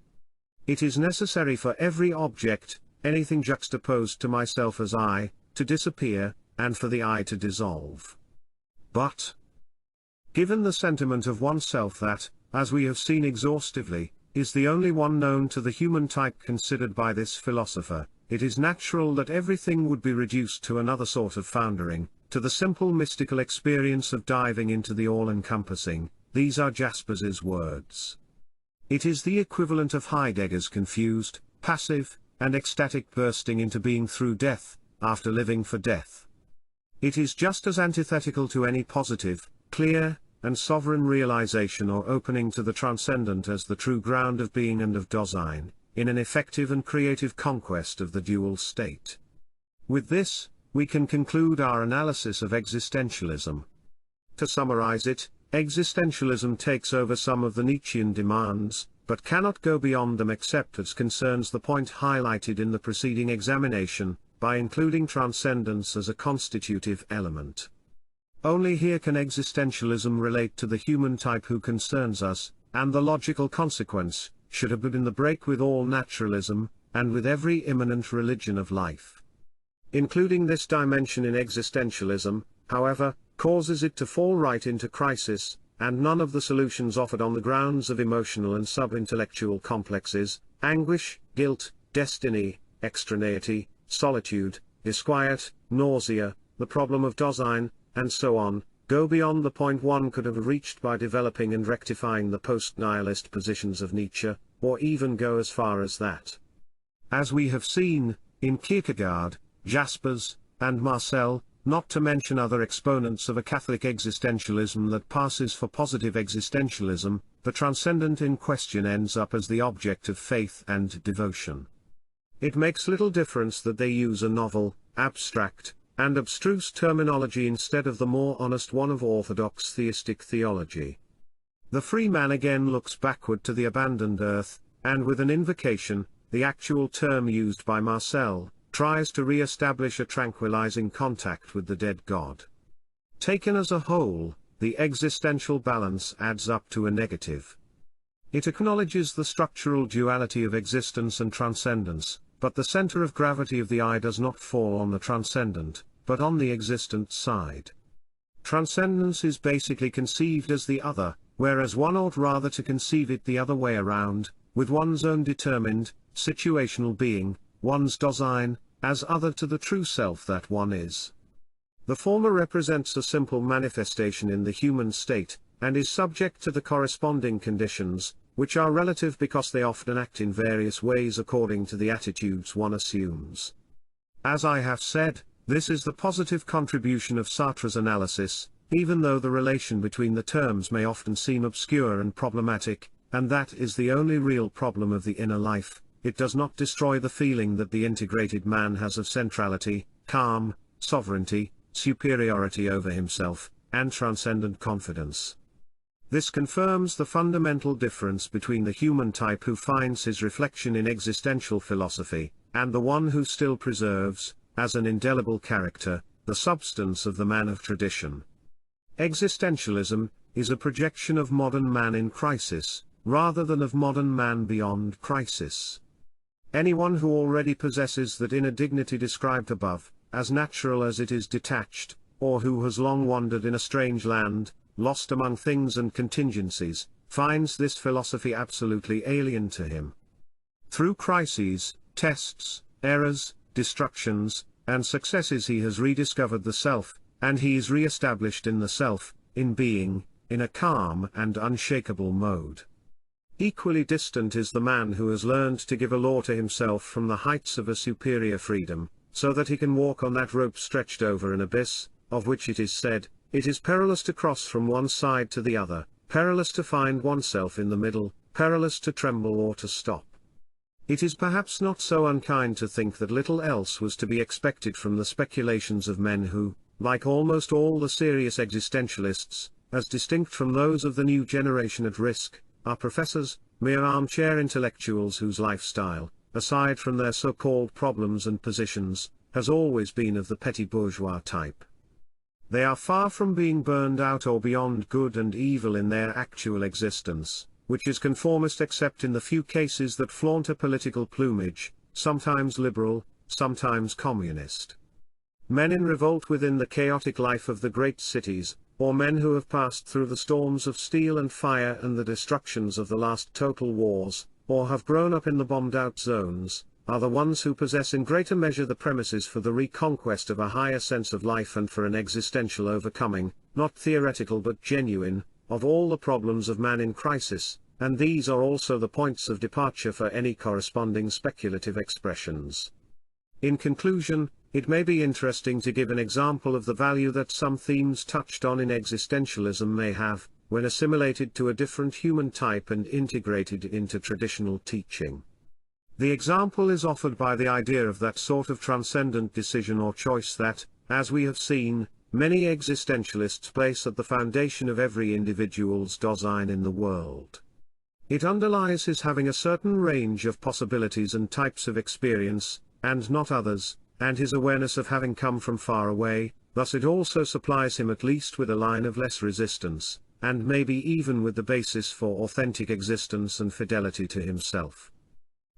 It is necessary for every object, anything juxtaposed to myself as I, to disappear, and for the I to dissolve. But, given the sentiment of oneself that, as we have seen exhaustively, is the only one known to the human type considered by this philosopher, it is natural that everything would be reduced to another sort of foundering, to the simple mystical experience of diving into the all-encompassing. These are Jaspers's words. It is the equivalent of Heidegger's confused, passive, and ecstatic bursting into being through death, after living for death. It is just as antithetical to any positive, clear, and sovereign realization or opening to the transcendent as the true ground of being and of Dasein, in an effective and creative conquest of the dual state. With this, we can conclude our analysis of existentialism. To summarize it, existentialism takes over some of the Nietzschean demands, but cannot go beyond them except as concerns the point highlighted in the preceding examination, by including transcendence as a constitutive element. Only here can existentialism relate to the human type who concerns us, and the logical consequence should have been the break with all naturalism, and with every immanent religion of life. Including this dimension in existentialism, however, causes it to fall right into crisis, and none of the solutions offered on the grounds of emotional and sub-intellectual complexes, anguish, guilt, destiny, extraneity, solitude, disquiet, nausea, the problem of Dasein, and so on, go beyond the point one could have reached by developing and rectifying the post-nihilist positions of Nietzsche, or even go as far as that. As we have seen, in Kierkegaard, Jaspers, and Marcel, not to mention other exponents of a Catholic existentialism that passes for positive existentialism, the transcendent in question ends up as the object of faith and devotion. It makes little difference that they use a novel, abstract, and abstruse terminology instead of the more honest one of orthodox theistic theology. The free man again looks backward to the abandoned earth, and with an invocation, the actual term used by Marcel, tries to re-establish a tranquilizing contact with the dead God. Taken as a whole, the existential balance adds up to a negative. It acknowledges the structural duality of existence and transcendence, but the center of gravity of the eye does not fall on the transcendent, but on the existent side. Transcendence is basically conceived as the other, whereas one ought rather to conceive it the other way around, with one's own determined, situational being, one's Dasein, as other to the true self that one is. The former represents a simple manifestation in the human state, and is subject to the corresponding conditions, which are relative because they often act in various ways according to the attitudes one assumes. As I have said, this is the positive contribution of Sartre's analysis, even though the relation between the terms may often seem obscure and problematic, and that is the only real problem of the inner life. It does not destroy the feeling that the integrated man has of centrality, calm, sovereignty, superiority over himself, and transcendent confidence. This confirms the fundamental difference between the human type who finds his reflection in existential philosophy, and the one who still preserves, as an indelible character, the substance of the man of tradition. Existentialism is a projection of modern man in crisis, rather than of modern man beyond crisis. Anyone who already possesses that inner dignity described above, as natural as it is detached, or who has long wandered in a strange land, lost among things and contingencies, finds this philosophy absolutely alien to him. Through crises, tests, errors, destructions, and successes he has rediscovered the self, and he is re-established in the self, in being, in a calm and unshakable mode. Equally distant is the man who has learned to give a law to himself from the heights of a superior freedom, so that he can walk on that rope stretched over an abyss, of which it is said, it is perilous to cross from one side to the other, perilous to find oneself in the middle, perilous to tremble or to stop. It is perhaps not so unkind to think that little else was to be expected from the speculations of men who, like almost all the serious existentialists, as distinct from those of the new generation at risk, are professors, mere armchair intellectuals whose lifestyle, aside from their so-called problems and positions, has always been of the petty bourgeois type. They are far from being burned out or beyond good and evil in their actual existence, which is conformist except in the few cases that flaunt a political plumage, sometimes liberal, sometimes communist. Men in revolt within the chaotic life of the great cities, or men who have passed through the storms of steel and fire and the destructions of the last total wars, or have grown up in the bombed-out zones, are the ones who possess in greater measure the premises for the reconquest of a higher sense of life and for an existential overcoming, not theoretical but genuine, of all the problems of man in crisis, and these are also the points of departure for any corresponding speculative expressions. In conclusion, it may be interesting to give an example of the value that some themes touched on in existentialism may have, when assimilated to a different human type and integrated into traditional teaching. The example is offered by the idea of that sort of transcendent decision or choice that, as we have seen, many existentialists place at the foundation of every individual's Dasein in the world. It underlies his having a certain range of possibilities and types of experience, and not others, and his awareness of having come from far away. Thus it also supplies him at least with a line of less resistance, and maybe even with the basis for authentic existence and fidelity to himself.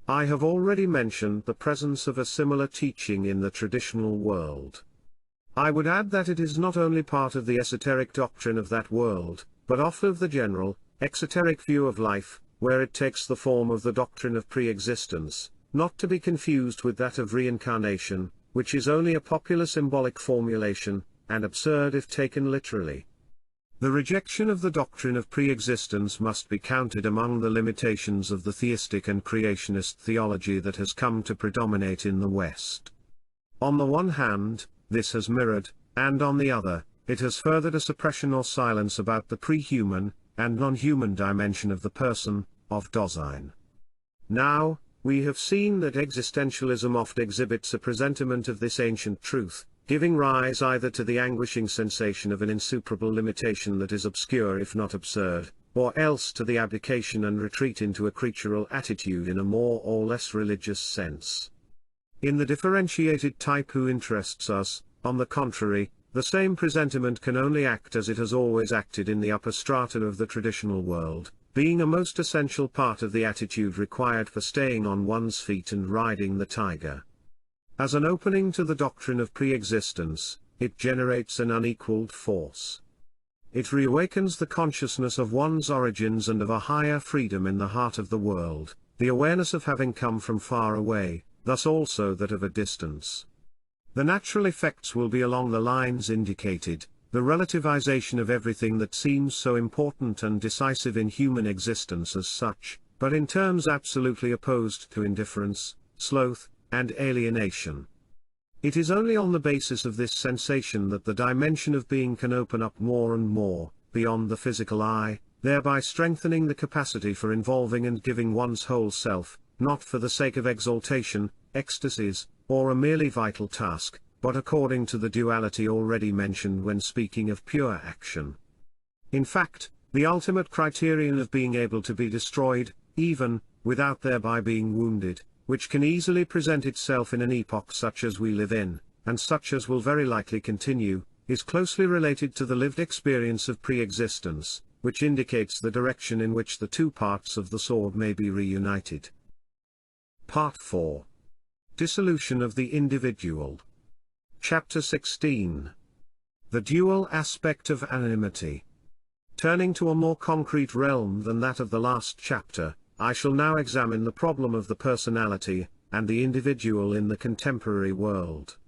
I have already mentioned the presence of a similar teaching in the traditional world. I would add that it is not only part of the esoteric doctrine of that world, but often of the general, exoteric view of life, where it takes the form of the doctrine of pre-existence, not to be confused with that of reincarnation, which is only a popular symbolic formulation, and absurd if taken literally. The rejection of the doctrine of pre-existence must be counted among the limitations of the theistic and creationist theology that has come to predominate in the West. On the one hand, this has mirrored, and on the other, it has furthered a suppression or silence about the pre-human, and non-human dimension of the person, of Dasein. Now, we have seen that existentialism oft exhibits a presentiment of this ancient truth, giving rise either to the anguishing sensation of an insuperable limitation that is obscure if not absurd, or else to the abdication and retreat into a creatural attitude in a more or less religious sense. In the differentiated type who interests us, on the contrary, the same presentiment can only act as it has always acted in the upper strata of the traditional world, being a most essential part of the attitude required for staying on one's feet and riding the tiger. As an opening to the doctrine of pre-existence, it generates an unequaled force. It reawakens the consciousness of one's origins and of a higher freedom in the heart of the world, the awareness of having come from far away, thus also that of a distance. The natural effects will be along the lines indicated, the relativization of everything that seems so important and decisive in human existence as such, but in terms absolutely opposed to indifference, sloth, and alienation. It is only on the basis of this sensation that the dimension of being can open up more and more, beyond the physical eye, thereby strengthening the capacity for involving and giving one's whole self, not for the sake of exaltation, ecstasies, or a merely vital task, but according to the duality already mentioned when speaking of pure action. In fact, the ultimate criterion of being able to be destroyed, even, without thereby being wounded, which can easily present itself in an epoch such as we live in, and such as will very likely continue, is closely related to the lived experience of pre-existence, which indicates the direction in which the two parts of the sword may be reunited. Part 4. Dissolution of the individual. Chapter 16. The dual aspect of anonymity. Turning to a more concrete realm than that of the last chapter, I shall now examine the problem of the personality, and the individual in the contemporary world.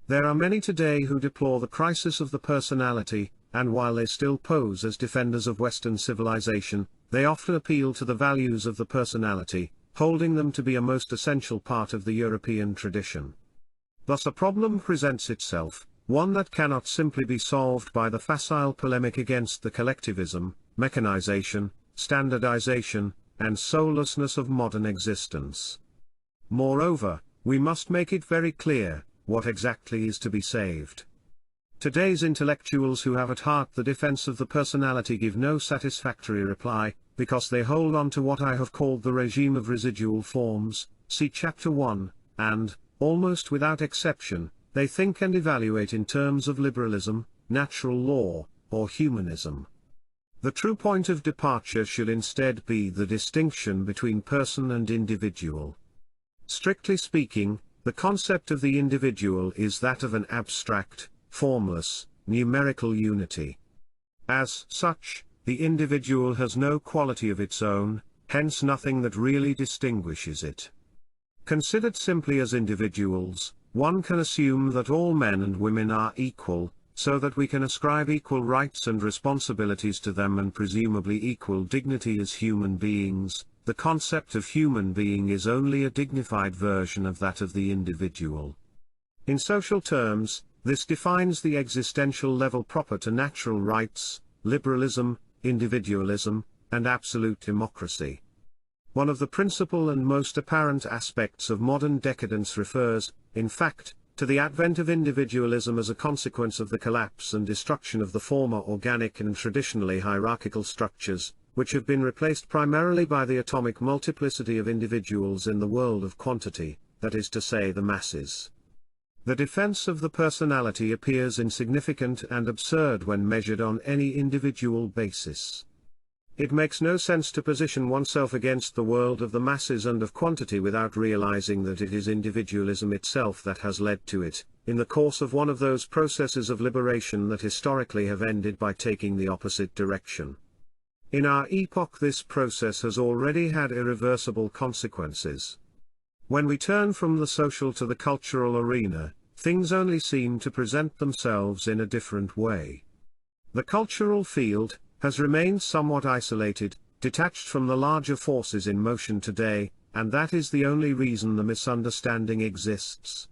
There are many today who deplore the crisis of the personality, and while they still pose as defenders of Western civilization, they often appeal to the values of the personality, holding them to be a most essential part of the European tradition. Thus a problem presents itself, one that cannot simply be solved by the facile polemic against the collectivism, mechanization, standardization, and soullessness of modern existence. Moreover, we must make it very clear, what exactly is to be saved. Today's intellectuals who have at heart the defense of the personality give no satisfactory reply, because they hold on to what I have called the regime of residual forms, see Chapter 1, and, almost without exception, they think and evaluate in terms of liberalism, natural law, or humanism. The true point of departure should instead be the distinction between person and individual. Strictly speaking, the concept of the individual is that of an abstract, formless, numerical unity. As such, the individual has no quality of its own, hence nothing that really distinguishes it. Considered simply as individuals, one can assume that all men and women are equal, so that we can ascribe equal rights and responsibilities to them and presumably equal dignity as human beings. The concept of human being is only a dignified version of that of the individual. In social terms, this defines the existential level proper to natural rights, liberalism, individualism, and absolute democracy. One of the principal and most apparent aspects of modern decadence refers, in fact, to the advent of individualism as a consequence of the collapse and destruction of the former organic and traditionally hierarchical structures, which have been replaced primarily by the atomic multiplicity of individuals in the world of quantity, that is to say the masses. The defense of the personality appears insignificant and absurd when measured on any individual basis. It makes no sense to position oneself against the world of the masses and of quantity without realizing that it is individualism itself that has led to it, in the course of one of those processes of liberation that historically have ended by taking the opposite direction. In our epoch this process has already had irreversible consequences. When we turn from the social to the cultural arena, things only seem to present themselves in a different way. The cultural field has remained somewhat isolated, detached from the larger forces in motion today, and that is the only reason the misunderstanding exists.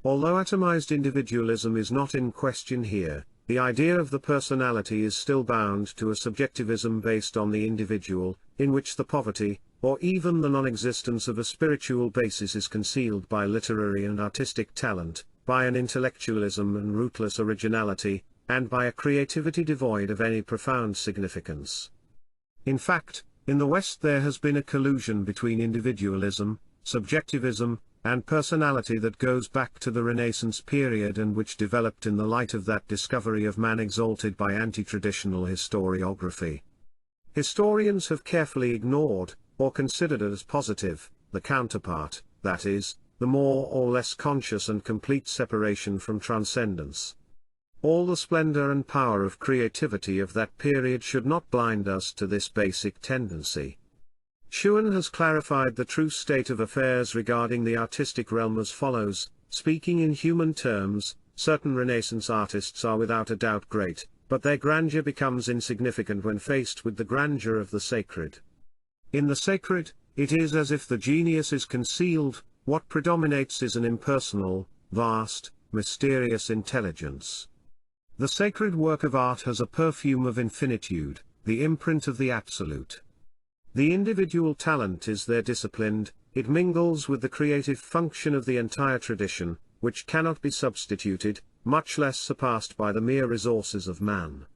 Although atomized individualism is not in question here, the idea of the personality is still bound to a subjectivism based on the individual, in which the poverty, or even the non-existence of a spiritual basis is concealed by literary and artistic talent, by an intellectualism and rootless originality, and by a creativity devoid of any profound significance. In fact, in the West there has been a collusion between individualism, subjectivism, and personality that goes back to the Renaissance period and which developed in the light of that discovery of man exalted by anti-traditional historiography. Historians have carefully ignored, or considered as positive, the counterpart, that is, the more or less conscious and complete separation from transcendence. All the splendor and power of creativity of that period should not blind us to this basic tendency. Schuon has clarified the true state of affairs regarding the artistic realm as follows: speaking in human terms, certain Renaissance artists are without a doubt great, but their grandeur becomes insignificant when faced with the grandeur of the sacred. In the sacred, it is as if the genius is concealed. What predominates is an impersonal, vast, mysterious intelligence. The sacred work of art has a perfume of infinitude, the imprint of the absolute. The individual talent is there disciplined, it mingles with the creative function of the entire tradition, which cannot be substituted, much less surpassed by the mere resources of man.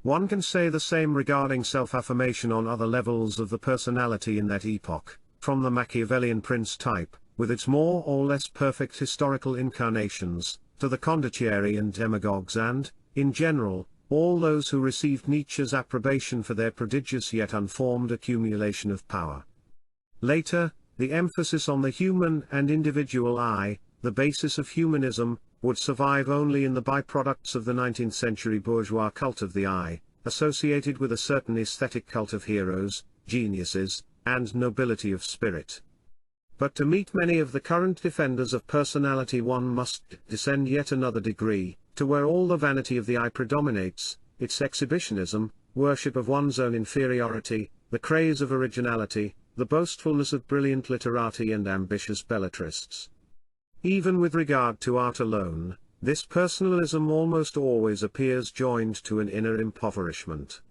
One can say the same regarding self-affirmation on other levels of the personality in that epoch, from the Machiavellian prince type, with its more or less perfect historical incarnations, to the condottieri and demagogues and, in general, all those who received Nietzsche's approbation for their prodigious yet unformed accumulation of power. Later, the emphasis on the human and individual I, the basis of humanism, would survive only in the byproducts of the 19th century bourgeois cult of the I, associated with a certain aesthetic cult of heroes, geniuses, and nobility of spirit. But to meet many of the current defenders of personality one must descend yet another degree, to where all the vanity of the I predominates, its exhibitionism, worship of one's own inferiority, the craze of originality, the boastfulness of brilliant literati and ambitious belletrists. Even with regard to art alone, this personalism almost always appears joined to an inner impoverishment.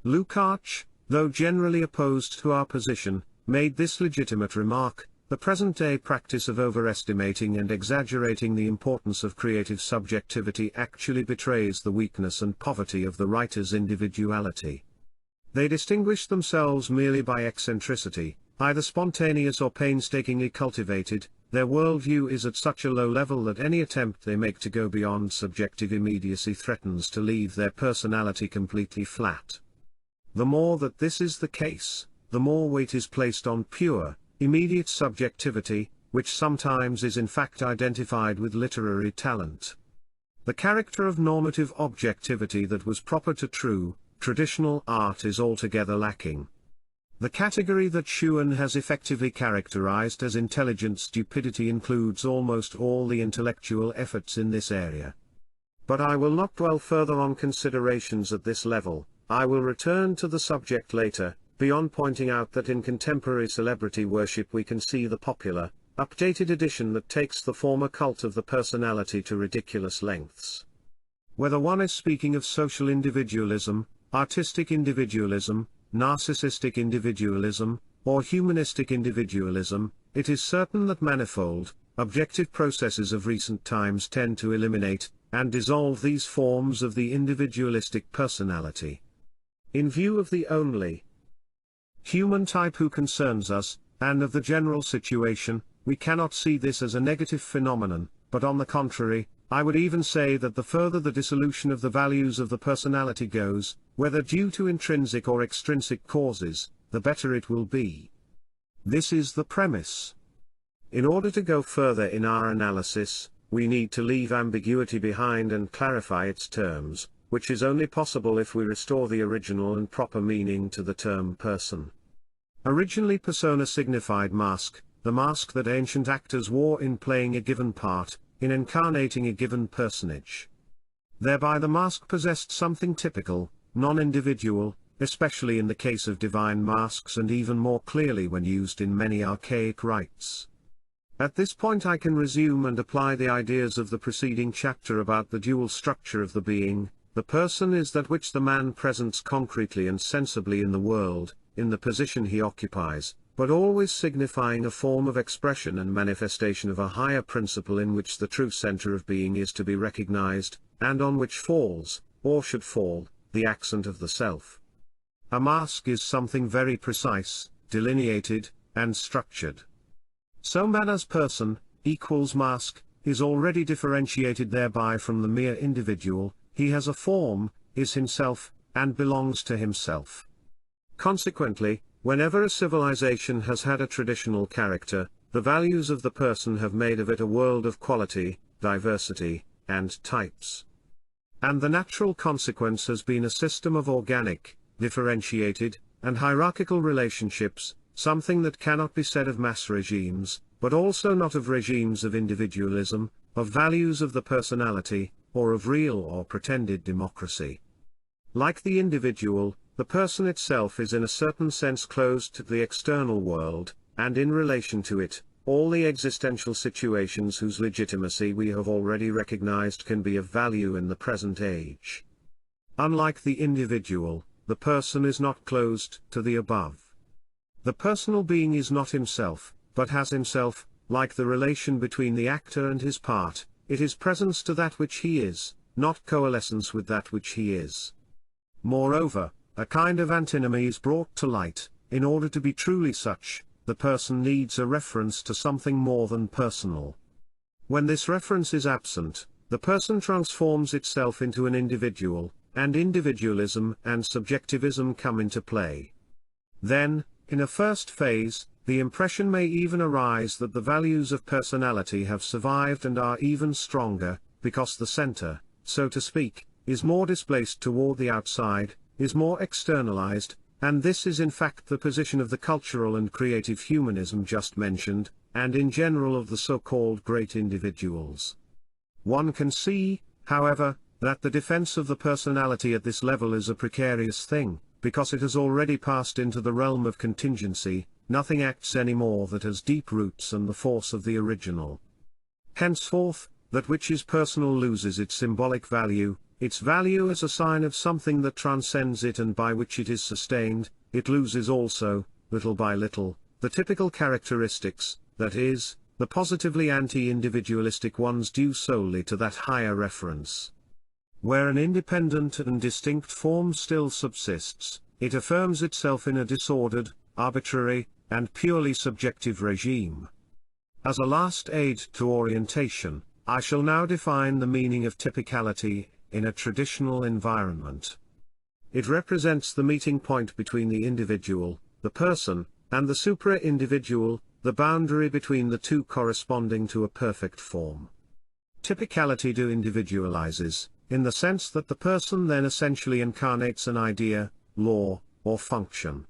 Lukács, though generally opposed to our position, made this legitimate remark: the present-day practice of overestimating and exaggerating the importance of creative subjectivity actually betrays the weakness and poverty of the writer's individuality. They distinguish themselves merely by eccentricity, either spontaneous or painstakingly cultivated. Their worldview is at such a low level that any attempt they make to go beyond subjective immediacy threatens to leave their personality completely flat. The more that this is the case, the more weight is placed on pure, immediate subjectivity, which sometimes is in fact identified with literary talent. The character of normative objectivity that was proper to true, traditional art is altogether lacking. The category that Schuon has effectively characterized as intelligent stupidity includes almost all the intellectual efforts in this area. But I will not dwell further on considerations at this level. I will return to the subject later, beyond pointing out that in contemporary celebrity worship we can see the popular, updated edition that takes the former cult of the personality to ridiculous lengths. Whether one is speaking of social individualism, artistic individualism, narcissistic individualism, or humanistic individualism, it is certain that manifold, objective processes of recent times tend to eliminate, and dissolve these forms of the individualistic personality. In view of the only human type who concerns us, and of the general situation, we cannot see this as a negative phenomenon, but on the contrary, I would even say that the further the dissolution of the values of the personality goes, whether due to intrinsic or extrinsic causes, the better it will be. This is the premise. In order to go further in our analysis, we need to leave ambiguity behind and clarify its terms, which is only possible if we restore the original and proper meaning to the term person. Originally persona signified mask, the mask that ancient actors wore in playing a given part, in incarnating a given personage. Thereby the mask possessed something typical, non-individual, especially in the case of divine masks and even more clearly when used in many archaic rites. At this point I can resume and apply the ideas of the preceding chapter about the dual structure of the being. The person is that which the man presents concretely and sensibly in the world, in the position he occupies, but always signifying a form of expression and manifestation of a higher principle in which the true center of being is to be recognized, and on which falls, or should fall, the accent of the self. A mask is something very precise, delineated, and structured. So man as person, equals mask, is already differentiated thereby from the mere individual. He has a form, is himself, and belongs to himself. Consequently, whenever a civilization has had a traditional character, the values of the person have made of it a world of quality, diversity, and types. And the natural consequence has been a system of organic, differentiated, and hierarchical relationships, something that cannot be said of mass regimes, but also not of regimes of individualism, of values of the personality, or of real or pretended democracy. Like the individual, the person itself is in a certain sense closed to the external world, and in relation to it, all the existential situations whose legitimacy we have already recognized can be of value in the present age. Unlike the individual, the person is not closed to the above. The personal being is not himself, but has himself, like the relation between the actor and his part. It is presence to that which he is, not coalescence with that which he is. Moreover, a kind of antinomy is brought to light. In order to be truly such, the person needs a reference to something more than personal. When this reference is absent, the person transforms itself into an individual, and individualism and subjectivism come into play. Then, in a first phase, the impression may even arise that the values of personality have survived and are even stronger, because the center, so to speak, is more displaced toward the outside, is more externalized, and this is in fact the position of the cultural and creative humanism just mentioned, and in general of the so-called great individuals. One can see, however, that the defense of the personality at this level is a precarious thing, because it has already passed into the realm of contingency. Nothing acts anymore that has deep roots and the force of the original. Henceforth, that which is personal loses its symbolic value as a sign of something that transcends it and by which it is sustained. It loses also, little by little, the typical characteristics, that is, the positively anti-individualistic ones due solely to that higher reference. Where an independent and distinct form still subsists, it affirms itself in a disordered, arbitrary, and purely subjective regime. As a last aid to orientation, I shall now define the meaning of typicality in a traditional environment. It represents the meeting point between the individual, the person, and the supra-individual, the boundary between the two corresponding to a perfect form. typicality de-individualizes, in the sense that the person then essentially incarnates an idea, law, or function.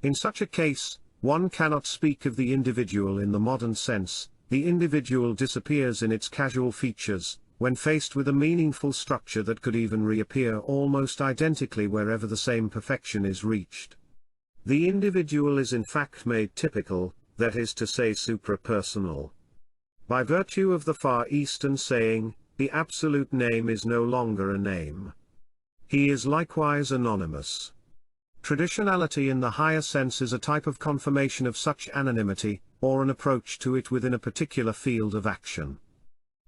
In such a case, one cannot speak of the individual in the modern sense. The individual disappears in its casual features, when faced with a meaningful structure that could even reappear almost identically wherever the same perfection is reached. The individual is in fact made typical, that is to say suprapersonal. By virtue of the Far Eastern saying, the absolute name is no longer a name. He is likewise anonymous. Traditionality in the higher sense is a type of confirmation of such anonymity, or an approach to it within a particular field of action.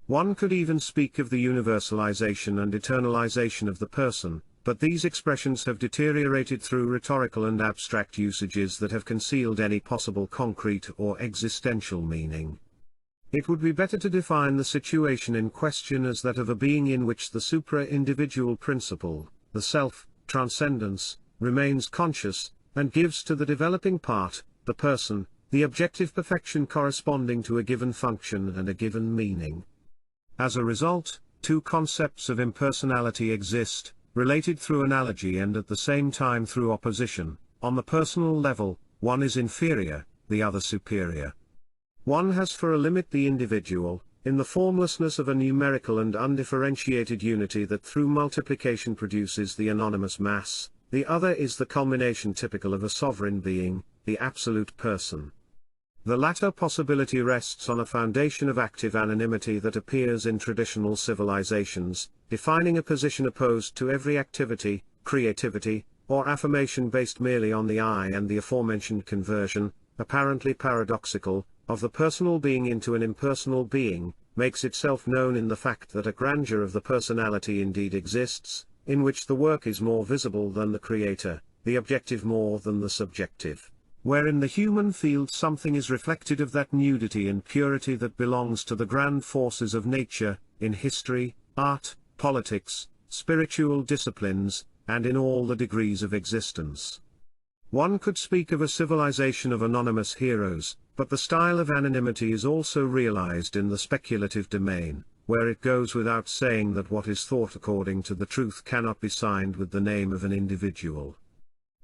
One could even speak of the universalization and eternalization of the person, but these expressions have deteriorated through rhetorical and abstract usages that have concealed any possible concrete or existential meaning. It would be better to define the situation in question as that of a being in which the supra-individual principle, the self, transcendence, remains conscious, and gives to the developing part, the person, the objective perfection corresponding to a given function and a given meaning. As a result, two concepts of impersonality exist, related through analogy and at the same time through opposition. On the personal level, one is inferior, the other superior. One has for a limit the individual, in the formlessness of a numerical and undifferentiated unity that through multiplication produces the anonymous mass. The other is the culmination typical of a sovereign being, the absolute person. The latter possibility rests on a foundation of active anonymity that appears in traditional civilizations, defining a position opposed to every activity, creativity, or affirmation based merely on the I, and the aforementioned conversion, apparently paradoxical, of the personal being into an impersonal being, makes itself known in the fact that a grandeur of the personality indeed exists, in which the work is more visible than the creator, the objective more than the subjective, where in the human field something is reflected of that nudity and purity that belongs to the grand forces of nature, in history, art, politics, spiritual disciplines, and in all the degrees of existence. One could speak of a civilization of anonymous heroes, but the style of anonymity is also realized in the speculative domain, where it goes without saying that what is thought according to the truth cannot be signed with the name of an individual.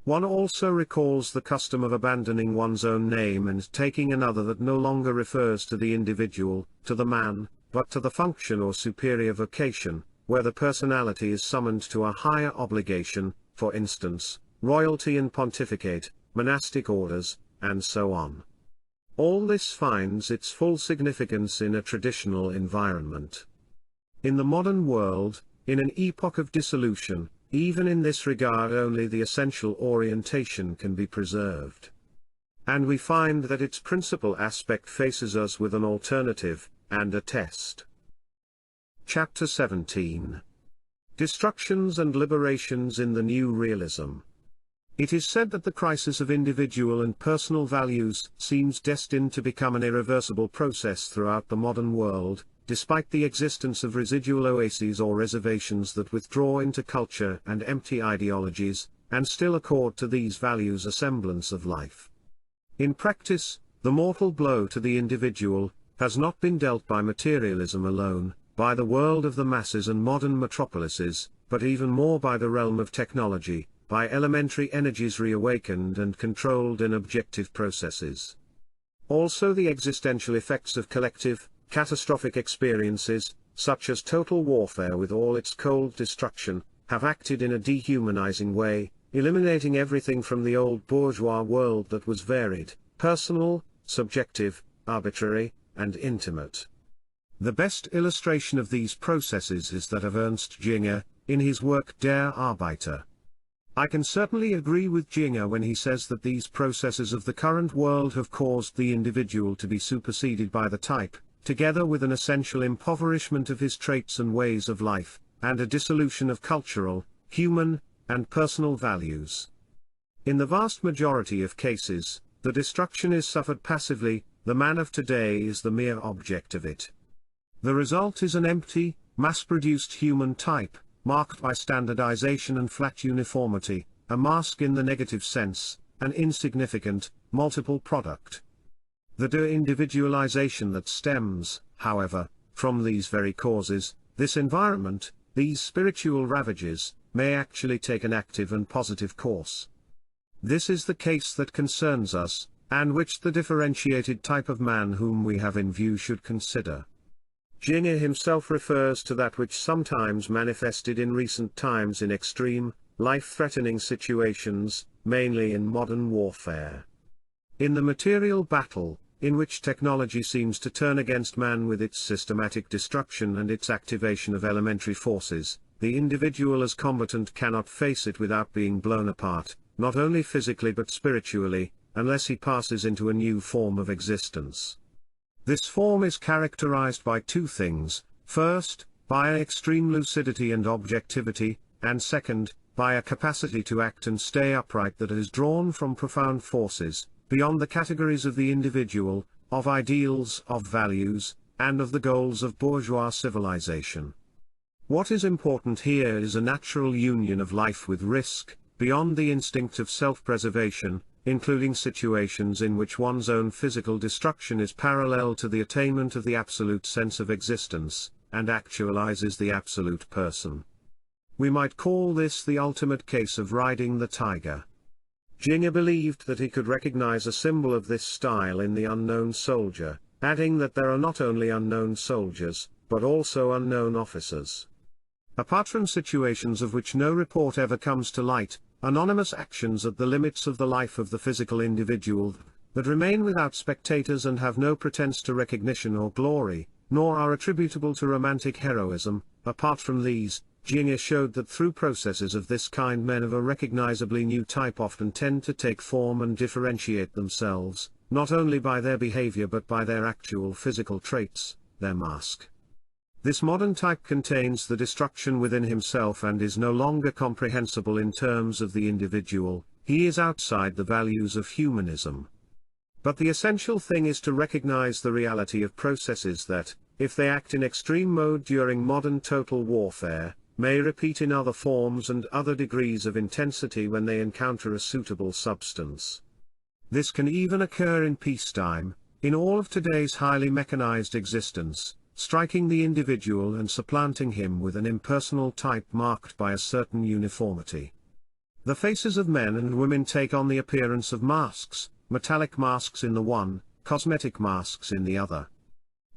One also recalls the custom of abandoning one's own name and taking another that no longer refers to the individual, to the man, but to the function or superior vocation, where the personality is summoned to a higher obligation, for instance, royalty and pontificate, monastic orders, and so on. All this finds its full significance in a traditional environment. In the modern world, in an epoch of dissolution, even in this regard only the essential orientation can be preserved. And we find that its principal aspect faces us with an alternative, and a test. Chapter 17. Destructions and Liberations in the New Realism. It is said that the crisis of individual and personal values seems destined to become an irreversible process throughout the modern world, despite the existence of residual oases or reservations that withdraw into culture and empty ideologies, and still accord to these values a semblance of life. In practice, the mortal blow to the individual has not been dealt by materialism alone, by the world of the masses and modern metropolises, but even more by the realm of technology, by elementary energies reawakened and controlled in objective processes. Also the existential effects of collective, catastrophic experiences, such as total warfare with all its cold destruction, have acted in a dehumanizing way, eliminating everything from the old bourgeois world that was varied, personal, subjective, arbitrary, and intimate. The best illustration of these processes is that of Ernst Jünger, in his work Der Arbeiter. I can certainly agree with Jünger when he says that these processes of the current world have caused the individual to be superseded by the type, together with an essential impoverishment of his traits and ways of life, and a dissolution of cultural, human, and personal values. In the vast majority of cases, the destruction is suffered passively, the man of today is the mere object of it. The result is an empty, mass-produced human type, marked by standardization and flat uniformity, a mask in the negative sense, an insignificant, multiple product. The de-individualization that stems, however, from these very causes, this environment, these spiritual ravages, may actually take an active and positive course. This is the case that concerns us, and which the differentiated type of man whom we have in view should consider. Jing himself refers to that which sometimes manifested in recent times in extreme, life-threatening situations, mainly in modern warfare. In the material battle, in which technology seems to turn against man with its systematic destruction and its activation of elementary forces, the individual as combatant cannot face it without being blown apart, not only physically but spiritually, unless he passes into a new form of existence. This form is characterized by two things: first, by an extreme lucidity and objectivity, and second, by a capacity to act and stay upright that is drawn from profound forces, beyond the categories of the individual, of ideals, of values, and of the goals of bourgeois civilization. What is important here is a natural union of life with risk, beyond the instinct of self-preservation, including situations in which one's own physical destruction is parallel to the attainment of the absolute sense of existence, and actualizes the absolute person. We might call this the ultimate case of riding the tiger. Jing believed that he could recognize a symbol of this style in the unknown soldier, adding that there are not only unknown soldiers, but also unknown officers. Apart from situations of which no report ever comes to light, anonymous actions at the limits of the life of the physical individual, that remain without spectators and have no pretense to recognition or glory, nor are attributable to romantic heroism. Apart from these, Jing showed that through processes of this kind men of a recognizably new type often tend to take form and differentiate themselves, not only by their behavior but by their actual physical traits, their mask. This modern type contains the destruction within himself and is no longer comprehensible in terms of the individual. He is outside the values of humanism. But the essential thing is to recognize the reality of processes that, if they act in extreme mode during modern total warfare, may repeat in other forms and other degrees of intensity when they encounter a suitable substance. This can even occur in peacetime, in all of today's highly mechanized existence, striking the individual and supplanting him with an impersonal type marked by a certain uniformity. The faces of men and women take on the appearance of masks, metallic masks in the one, cosmetic masks in the other.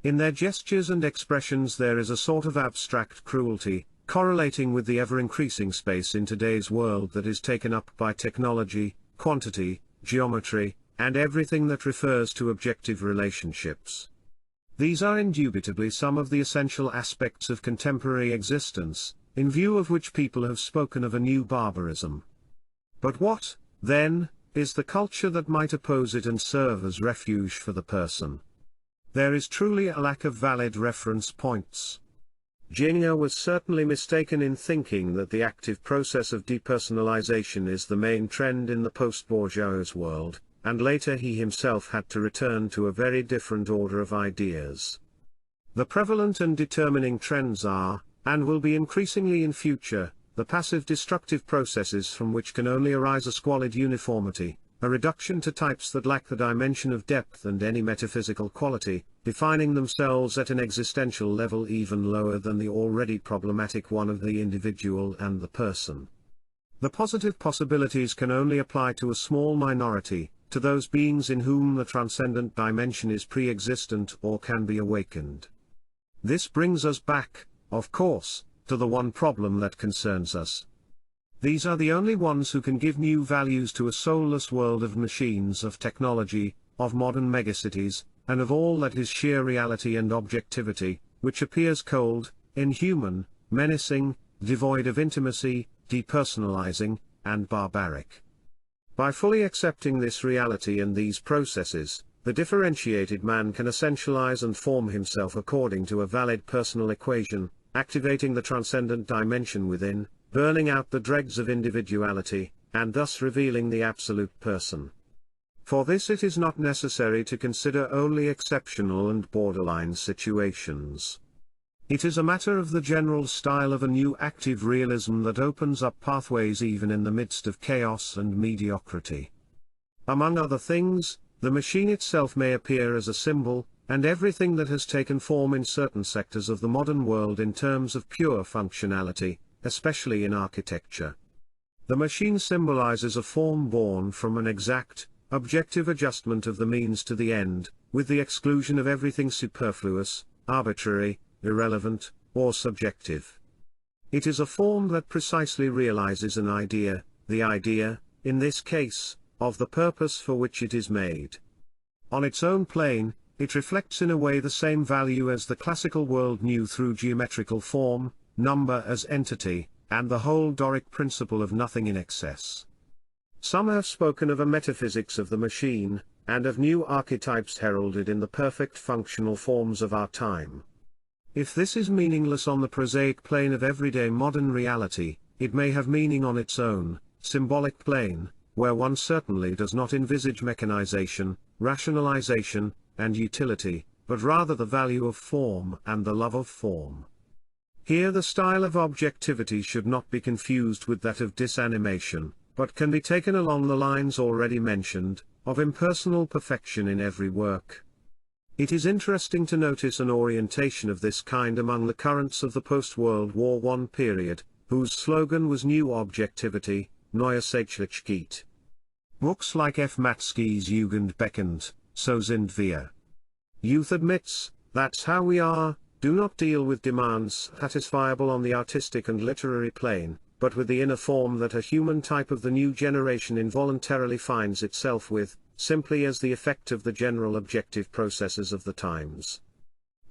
In their gestures and expressions there is a sort of abstract cruelty, correlating with the ever-increasing space in today's world that is taken up by technology, quantity, geometry, and everything that refers to objective relationships. These are indubitably some of the essential aspects of contemporary existence, in view of which people have spoken of a new barbarism. But what, then, is the culture that might oppose it and serve as refuge for the person? There is truly a lack of valid reference points. Jing was certainly mistaken in thinking that the active process of depersonalization is the main trend in the post-bourgeois world, and later he himself had to return to a very different order of ideas. The prevalent and determining trends are, and will be increasingly in future, the passive destructive processes from which can only arise a squalid uniformity, a reduction to types that lack the dimension of depth and any metaphysical quality, defining themselves at an existential level even lower than the already problematic one of the individual and the person. The positive possibilities can only apply to a small minority, to those beings in whom the transcendent dimension is pre-existent or can be awakened. This brings us back, of course, to the one problem that concerns us. These are the only ones who can give new values to a soulless world of machines, of technology, of modern megacities, and of all that is sheer reality and objectivity, which appears cold, inhuman, menacing, devoid of intimacy, depersonalizing, and barbaric. By fully accepting this reality and these processes, the differentiated man can essentialize and form himself according to a valid personal equation, activating the transcendent dimension within, burning out the dregs of individuality, and thus revealing the absolute person. For this it is not necessary to consider only exceptional and borderline situations. It is a matter of the general style of a new active realism that opens up pathways even in the midst of chaos and mediocrity. Among other things, the machine itself may appear as a symbol, and everything that has taken form in certain sectors of the modern world in terms of pure functionality, especially in architecture. The machine symbolizes a form born from an exact, objective adjustment of the means to the end, with the exclusion of everything superfluous, arbitrary, irrelevant, or subjective. It is a form that precisely realizes an idea, the idea, in this case, of the purpose for which it is made. On its own plane, it reflects in a way the same value as the classical world knew through geometrical form, number as entity, and the whole Doric principle of nothing in excess. Some have spoken of a metaphysics of the machine, and of new archetypes heralded in the perfect functional forms of our time. If this is meaningless on the prosaic plane of everyday modern reality, it may have meaning on its own, symbolic plane, where one certainly does not envisage mechanization, rationalization, and utility, but rather the value of form and the love of form. Here the style of objectivity should not be confused with that of disanimation, but can be taken along the lines already mentioned, of impersonal perfection in every work. It is interesting to notice an orientation of this kind among the currents of the post-World War I period, whose slogan was New Objectivity, Neue Sachlichkeit. Books like F. Matsky's Jugend beckend, So sind wir. Youth admits, that's how we are, do not deal with demands satisfiable on the artistic and literary plane, but with the inner form that a human type of the new generation involuntarily finds itself with, simply as the effect of the general objective processes of the times.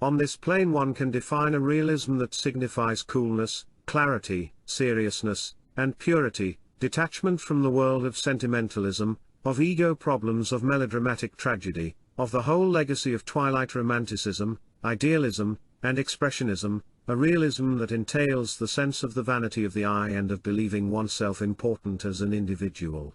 On this plane one can define a realism that signifies coolness, clarity, seriousness, and purity, detachment from the world of sentimentalism, of ego problems, of melodramatic tragedy, of the whole legacy of twilight romanticism, idealism, and expressionism, a realism that entails the sense of the vanity of the eye and of believing oneself important as an individual.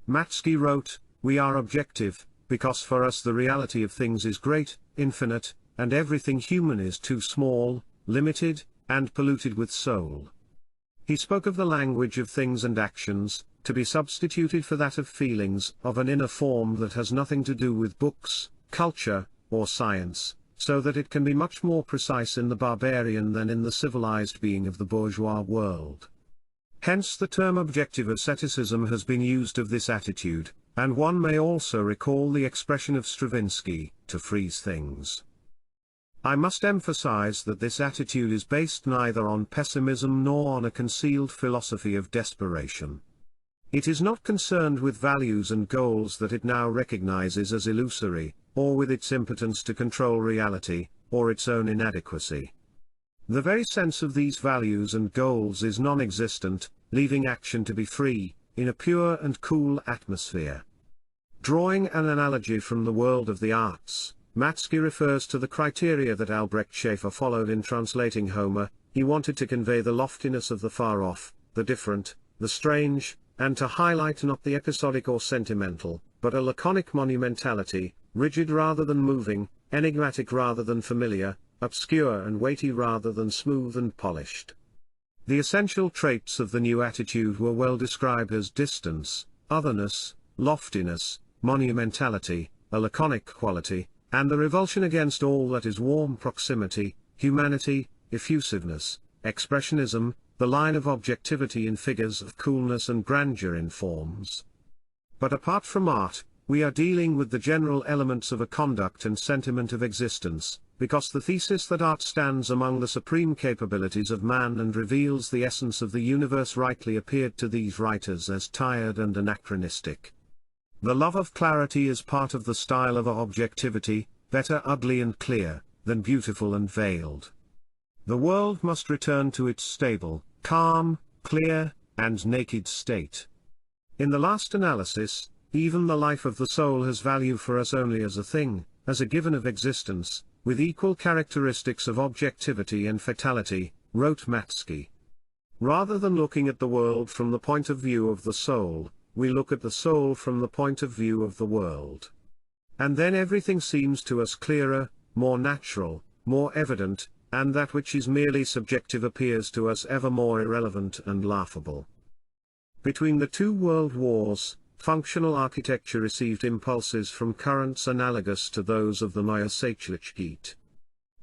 Matsky wrote, "We are objective, because for us the reality of things is great, infinite, and everything human is too small, limited, and polluted with soul." He spoke of the language of things and actions, to be substituted for that of feelings, of an inner form that has nothing to do with books, culture, or science, so that it can be much more precise in the barbarian than in the civilized being of the bourgeois world. Hence the term objective asceticism has been used of this attitude, and one may also recall the expression of Stravinsky, to freeze things. I must emphasize that this attitude is based neither on pessimism nor on a concealed philosophy of desperation. It is not concerned with values and goals that it now recognizes as illusory, or with its impotence to control reality, or its own inadequacy. The very sense of these values and goals is non-existent, leaving action to be free, in a pure and cool atmosphere. Drawing an analogy from the world of the arts, Matsky refers to the criteria that Albrecht Schaeffer followed in translating Homer. He wanted to convey the loftiness of the far-off, the different, the strange, and to highlight not the episodic or sentimental, but a laconic monumentality, rigid rather than moving, enigmatic rather than familiar, obscure and weighty rather than smooth and polished. The essential traits of the new attitude were well described as distance, otherness, loftiness, monumentality, a laconic quality, and the revulsion against all that is warm proximity, humanity, effusiveness, expressionism, the line of objectivity in figures, of coolness and grandeur in forms. But apart from art, we are dealing with the general elements of a conduct and sentiment of existence, because the thesis that art stands among the supreme capabilities of man and reveals the essence of the universe rightly appeared to these writers as tired and anachronistic. The love of clarity is part of the style of objectivity, better ugly and clear, than beautiful and veiled. The world must return to its stable, calm, clear, and naked state. In the last analysis, even the life of the soul has value for us only as a thing, as a given of existence, with equal characteristics of objectivity and fatality, wrote Matsky. Rather than looking at the world from the point of view of the soul, we look at the soul from the point of view of the world. And then everything seems to us clearer, more natural, more evident, and that which is merely subjective appears to us ever more irrelevant and laughable. Between the two world wars, functional architecture received impulses from currents analogous to those of the Neue Sachlichkeit.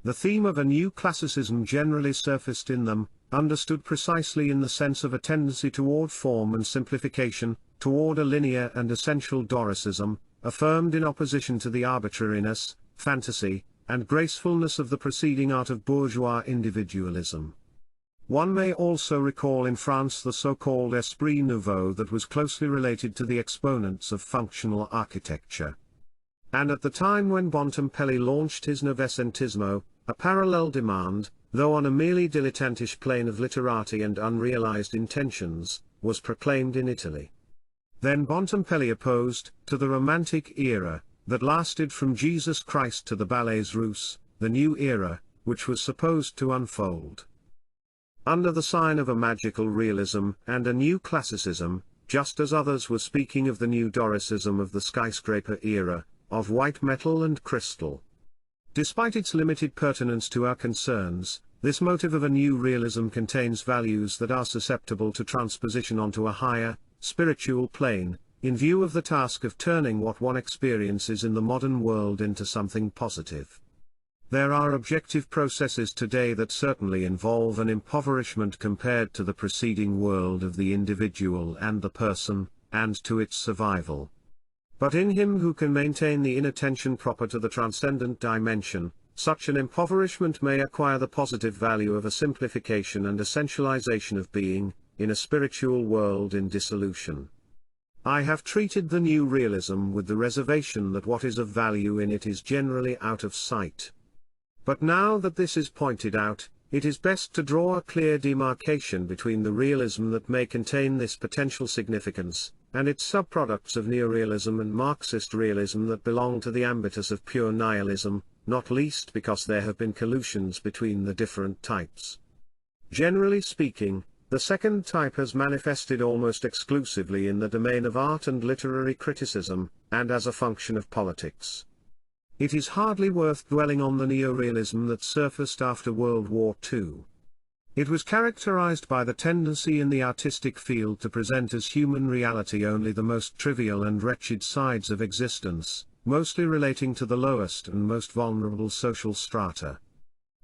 The theme of a new classicism generally surfaced in them, understood precisely in the sense of a tendency toward form and simplification, toward a linear and essential Doricism, affirmed in opposition to the arbitrariness, fantasy, and gracefulness of the preceding art of bourgeois individualism. One may also recall in France the so-called Esprit Nouveau that was closely related to the exponents of functional architecture. And at the time when Bontempelli launched his Novecentismo, a parallel demand, though on a merely dilettantish plane of literati and unrealized intentions, was proclaimed in Italy. Then Bontempelli opposed, to the Romantic era, that lasted from Jesus Christ to the Ballets Russes, the new era, which was supposed to unfold under the sign of a magical realism and a new classicism, just as others were speaking of the new Doricism of the skyscraper era, of white metal and crystal. Despite its limited pertinence to our concerns, this motive of a new realism contains values that are susceptible to transposition onto a higher, spiritual plane, in view of the task of turning what one experiences in the modern world into something positive. There are objective processes today that certainly involve an impoverishment compared to the preceding world of the individual and the person, and to its survival. But in him who can maintain the inattention proper to the transcendent dimension, such an impoverishment may acquire the positive value of a simplification and essentialization of being, in a spiritual world in dissolution. I have treated the new realism with the reservation that what is of value in it is generally out of sight. But now that this is pointed out, it is best to draw a clear demarcation between the realism that may contain this potential significance, and its subproducts of neorealism and Marxist realism that belong to the ambitus of pure nihilism, not least because there have been collusions between the different types. Generally speaking, the second type has manifested almost exclusively in the domain of art and literary criticism, and as a function of politics. It is hardly worth dwelling on the neorealism that surfaced after World War II. It was characterized by the tendency in the artistic field to present as human reality only the most trivial and wretched sides of existence, mostly relating to the lowest and most vulnerable social strata.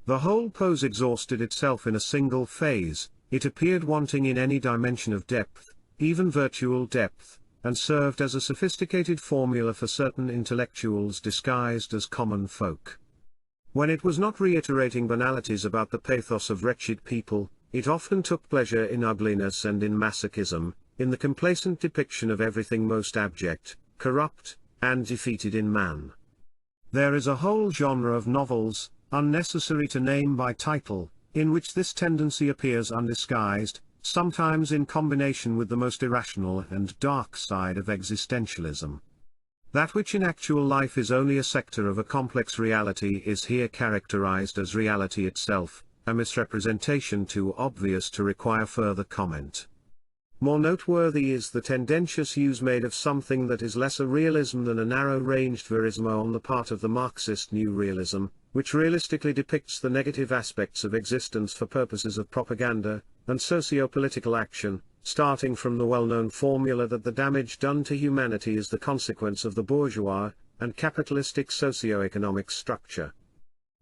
The whole pose exhausted itself in a single phase, it appeared wanting in any dimension of depth, even virtual depth, and served as a sophisticated formula for certain intellectuals disguised as common folk. When it was not reiterating banalities about the pathos of wretched people, it often took pleasure in ugliness and in masochism, in the complacent depiction of everything most abject, corrupt, and defeated in man. There is a whole genre of novels, unnecessary to name by title, in which this tendency appears undisguised, sometimes in combination with the most irrational and dark side of existentialism. That which in actual life is only a sector of a complex reality is here characterized as reality itself, a misrepresentation too obvious to require further comment. More noteworthy is the tendentious use made of something that is less a realism than a narrow-ranged verismo on the part of the Marxist new realism, which realistically depicts the negative aspects of existence for purposes of propaganda and socio-political action, starting from the well-known formula that the damage done to humanity is the consequence of the bourgeois and capitalistic socio-economic structure.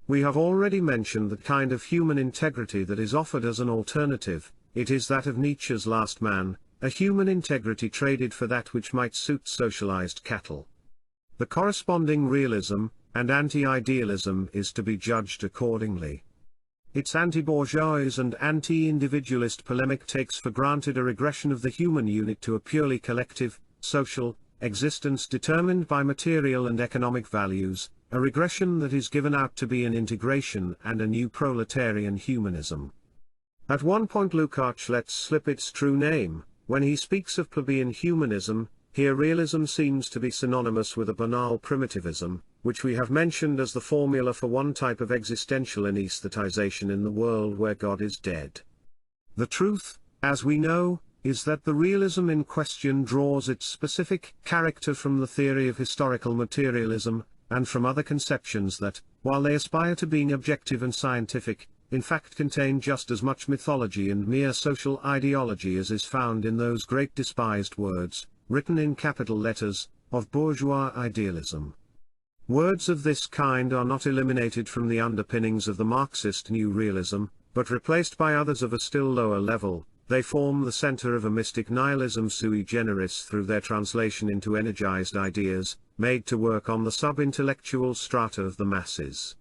We have already mentioned the kind of human integrity that is offered as an alternative. It is that of Nietzsche's Last Man, a human integrity traded for that which might suit socialized cattle. The corresponding realism and anti-idealism is to be judged accordingly. Its anti-bourgeois and anti-individualist polemic takes for granted a regression of the human unit to a purely collective, social, existence determined by material and economic values, a regression that is given out to be an integration and a new proletarian humanism. At one point Lukács lets slip its true name. When he speaks of plebeian humanism, here realism seems to be synonymous with a banal primitivism, which we have mentioned as the formula for one type of existential anesthetization in the world where God is dead. The truth, as we know, is that the realism in question draws its specific character from the theory of historical materialism, and from other conceptions that, while they aspire to being objective and scientific, in fact contain just as much mythology and mere social ideology as is found in those great despised words, written in capital letters, of bourgeois idealism. Words of this kind are not eliminated from the underpinnings of the Marxist New Realism, but replaced by others of a still lower level. They form the center of a mystic nihilism sui generis through their translation into energized ideas, made to work on the sub-intellectual strata of the masses.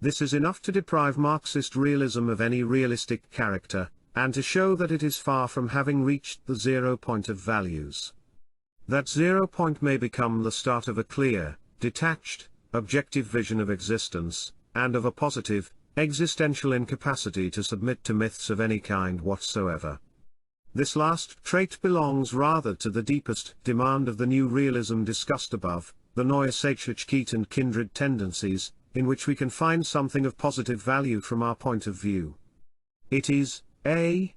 This is enough to deprive Marxist realism of any realistic character, and to show that it is far from having reached the 0 point of values. That 0 point may become the start of a clear, detached, objective vision of existence, and of a positive, existential incapacity to submit to myths of any kind whatsoever. This last trait belongs rather to the deepest demand of the new realism discussed above, the neue Sachlichkeit and kindred tendencies, in which we can find something of positive value from our point of view. It is a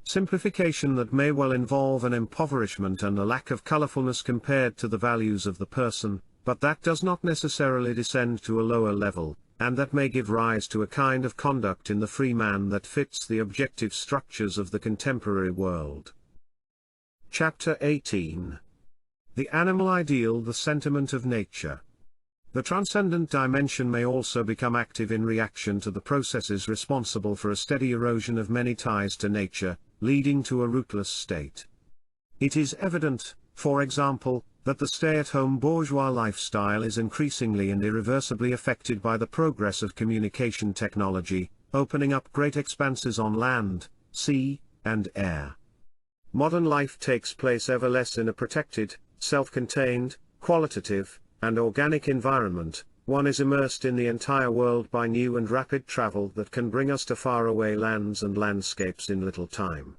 simplification that may well involve an impoverishment and a lack of colorfulness compared to the values of the person, but that does not necessarily descend to a lower level, and that may give rise to a kind of conduct in the free man that fits the objective structures of the contemporary world. Chapter 18. The Animal Ideal, the Sentiment of Nature. The transcendent dimension may also become active in reaction to the processes responsible for a steady erosion of many ties to nature, leading to a rootless state. It is evident, for example, that the stay-at-home bourgeois lifestyle is increasingly and irreversibly affected by the progress of communication technology, opening up great expanses on land, sea, and air. Modern life takes place ever less in a protected, self-contained, qualitative, and organic environment. One is immersed in the entire world by new and rapid travel that can bring us to faraway lands and landscapes in little time.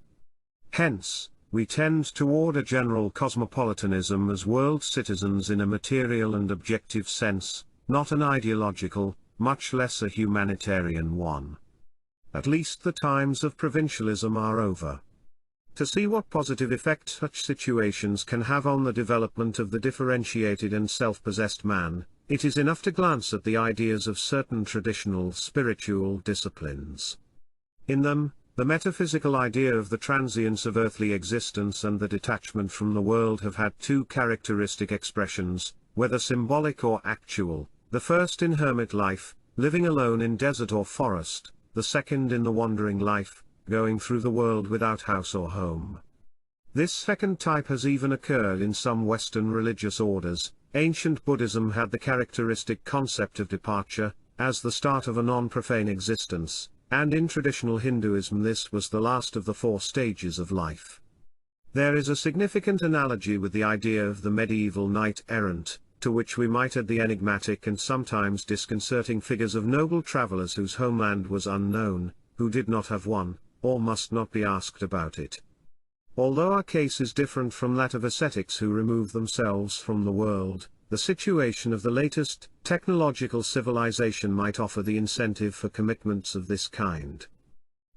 Hence, we tend toward a general cosmopolitanism as world citizens in a material and objective sense, not an ideological, much less a humanitarian one. At least the times of provincialism are over. To see what positive effect such situations can have on the development of the differentiated and self-possessed man, it is enough to glance at the ideas of certain traditional spiritual disciplines. In them, the metaphysical idea of the transience of earthly existence and the detachment from the world have had two characteristic expressions, whether symbolic or actual, the first in hermit life, living alone in desert or forest, the second in the wandering life, going through the world without house or home. This second type has even occurred in some Western religious orders. Ancient Buddhism had the characteristic concept of departure, as the start of a non-profane existence, and in traditional Hinduism this was the last of the 4 stages of life. There is a significant analogy with the idea of the medieval knight-errant, to which we might add the enigmatic and sometimes disconcerting figures of noble travelers whose homeland was unknown, who did not have one, or must not be asked about it. Although our case is different from that of ascetics who remove themselves from the world, the situation of the latest technological civilization might offer the incentive for commitments of this kind.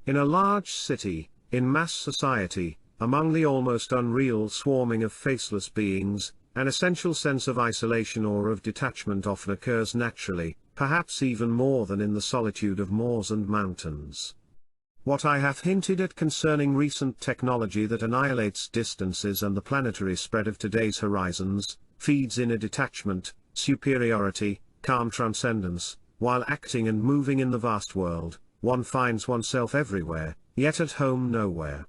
In a large city, in mass society, among the almost unreal swarming of faceless beings, an essential sense of isolation or of detachment often occurs naturally, perhaps even more than in the solitude of moors and mountains. What I have hinted at concerning recent technology that annihilates distances and the planetary spread of today's horizons, feeds in a detachment, superiority, calm transcendence. While acting and moving in the vast world, one finds oneself everywhere, yet at home nowhere.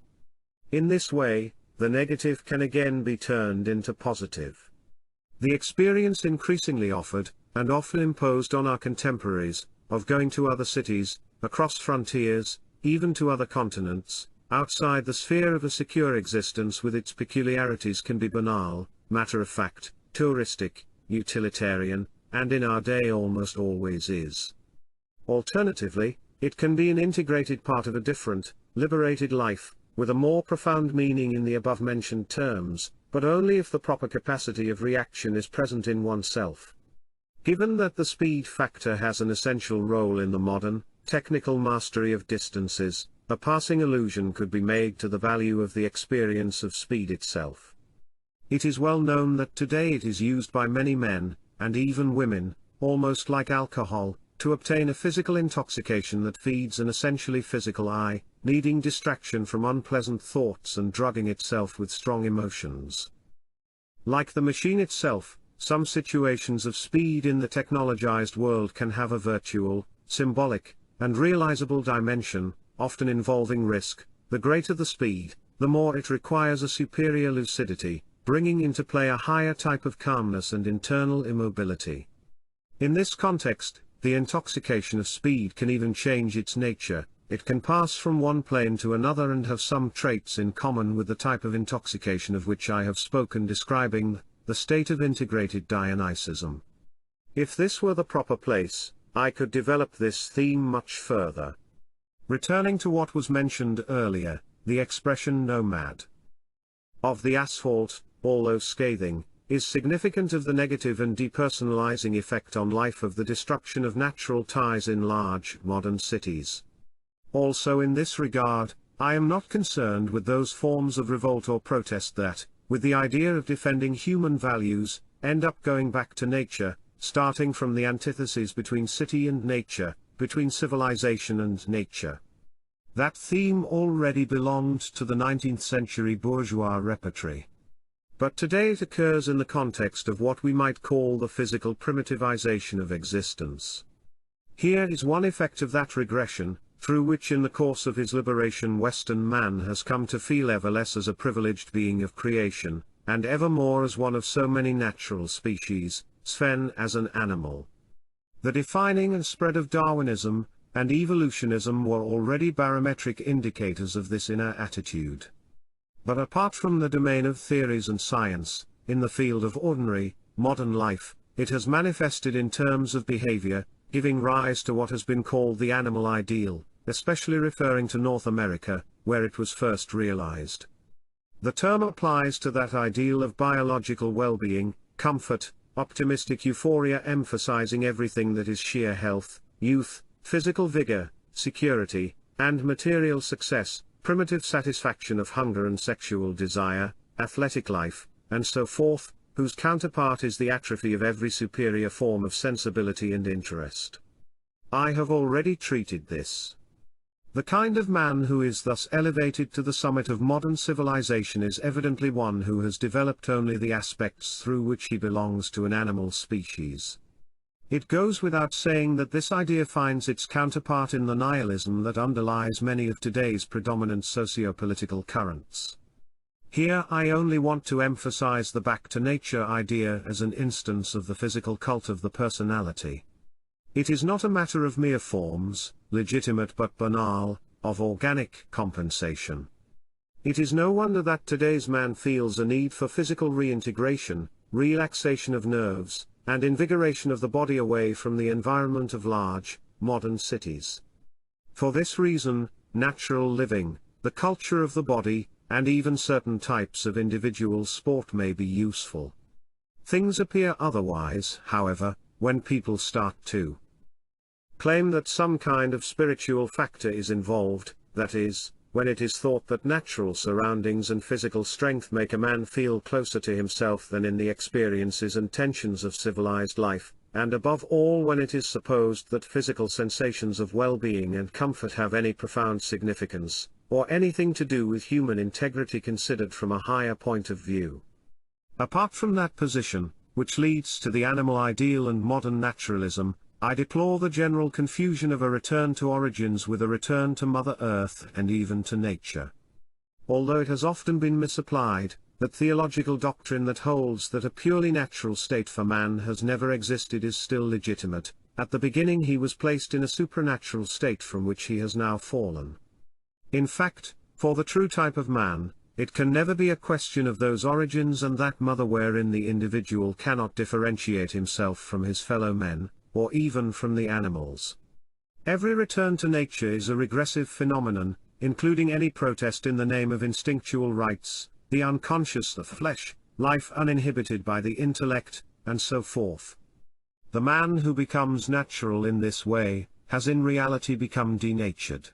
In this way, the negative can again be turned into positive. The experience increasingly offered, and often imposed on our contemporaries, of going to other cities, across frontiers, even to other continents, outside the sphere of a secure existence with its peculiarities can be banal, matter-of-fact, touristic, utilitarian, and in our day almost always is. Alternatively, it can be an integrated part of a different, liberated life, with a more profound meaning in the above-mentioned terms, but only if the proper capacity of reaction is present in oneself. Given that the speed factor has an essential role in the modern, technical mastery of distances, a passing allusion could be made to the value of the experience of speed itself. It is well known that today it is used by many men, and even women, almost like alcohol, to obtain a physical intoxication that feeds an essentially physical I, needing distraction from unpleasant thoughts and drugging itself with strong emotions. Like the machine itself, some situations of speed in the technologized world can have a virtual, symbolic, and realizable dimension, often involving risk. The greater the speed, the more it requires a superior lucidity, bringing into play a higher type of calmness and internal immobility. In this context, the intoxication of speed can even change its nature. It can pass from one plane to another and have some traits in common with the type of intoxication of which I have spoken, describing the state of integrated Dionysianism. If this were the proper place, I could develop this theme much further. Returning to what was mentioned earlier, the expression nomad of the asphalt, although scathing, is significant of the negative and depersonalizing effect on life of the destruction of natural ties in large, modern cities. Also in this regard, I am not concerned with those forms of revolt or protest that, with the idea of defending human values, end up going back to nature, starting from the antithesis between city and nature, between civilization and nature. That theme already belonged to the 19th century bourgeois repertory. But today it occurs in the context of what we might call the physical primitivization of existence. Here is one effect of that regression, through which in the course of his liberation Western man has come to feel ever less as a privileged being of creation, and ever more as one of so many natural species, Sven as an animal. The defining and spread of Darwinism and evolutionism were already barometric indicators of this inner attitude. But apart from the domain of theories and science, in the field of ordinary, modern life, it has manifested in terms of behavior, giving rise to what has been called the animal ideal, especially referring to North America, where it was first realized. The term applies to that ideal of biological well-being, comfort, optimistic euphoria, emphasizing everything that is sheer health, youth, physical vigor, security, and material success, primitive satisfaction of hunger and sexual desire, athletic life, and so forth, whose counterpart is the atrophy of every superior form of sensibility and interest. I have already treated this. The kind of man who is thus elevated to the summit of modern civilization is evidently one who has developed only the aspects through which he belongs to an animal species. It goes without saying that this idea finds its counterpart in the nihilism that underlies many of today's predominant socio-political currents. Here I only want to emphasize the back-to-nature idea as an instance of the physical cult of the personality. It is not a matter of mere forms, legitimate but banal, of organic compensation. It is no wonder that today's man feels a need for physical reintegration, relaxation of nerves, and invigoration of the body away from the environment of large, modern cities. For this reason, natural living, the culture of the body, and even certain types of individual sport may be useful. Things appear otherwise, however, when people start to claim that some kind of spiritual factor is involved, that is, when it is thought that natural surroundings and physical strength make a man feel closer to himself than in the experiences and tensions of civilized life, and above all when it is supposed that physical sensations of well-being and comfort have any profound significance, or anything to do with human integrity considered from a higher point of view. Apart from that position, which leads to the animal ideal and modern naturalism, I deplore the general confusion of a return to origins with a return to Mother Earth and even to nature. Although it has often been misapplied, that theological doctrine that holds that a purely natural state for man has never existed is still legitimate. At the beginning he was placed in a supernatural state from which he has now fallen. In fact, for the true type of man, it can never be a question of those origins and that mother wherein the individual cannot differentiate himself from his fellow men, or even from the animals. Every return to nature is a regressive phenomenon, including any protest in the name of instinctual rights, the unconscious, the flesh, life uninhibited by the intellect, and so forth. The man who becomes natural in this way, has in reality become denatured.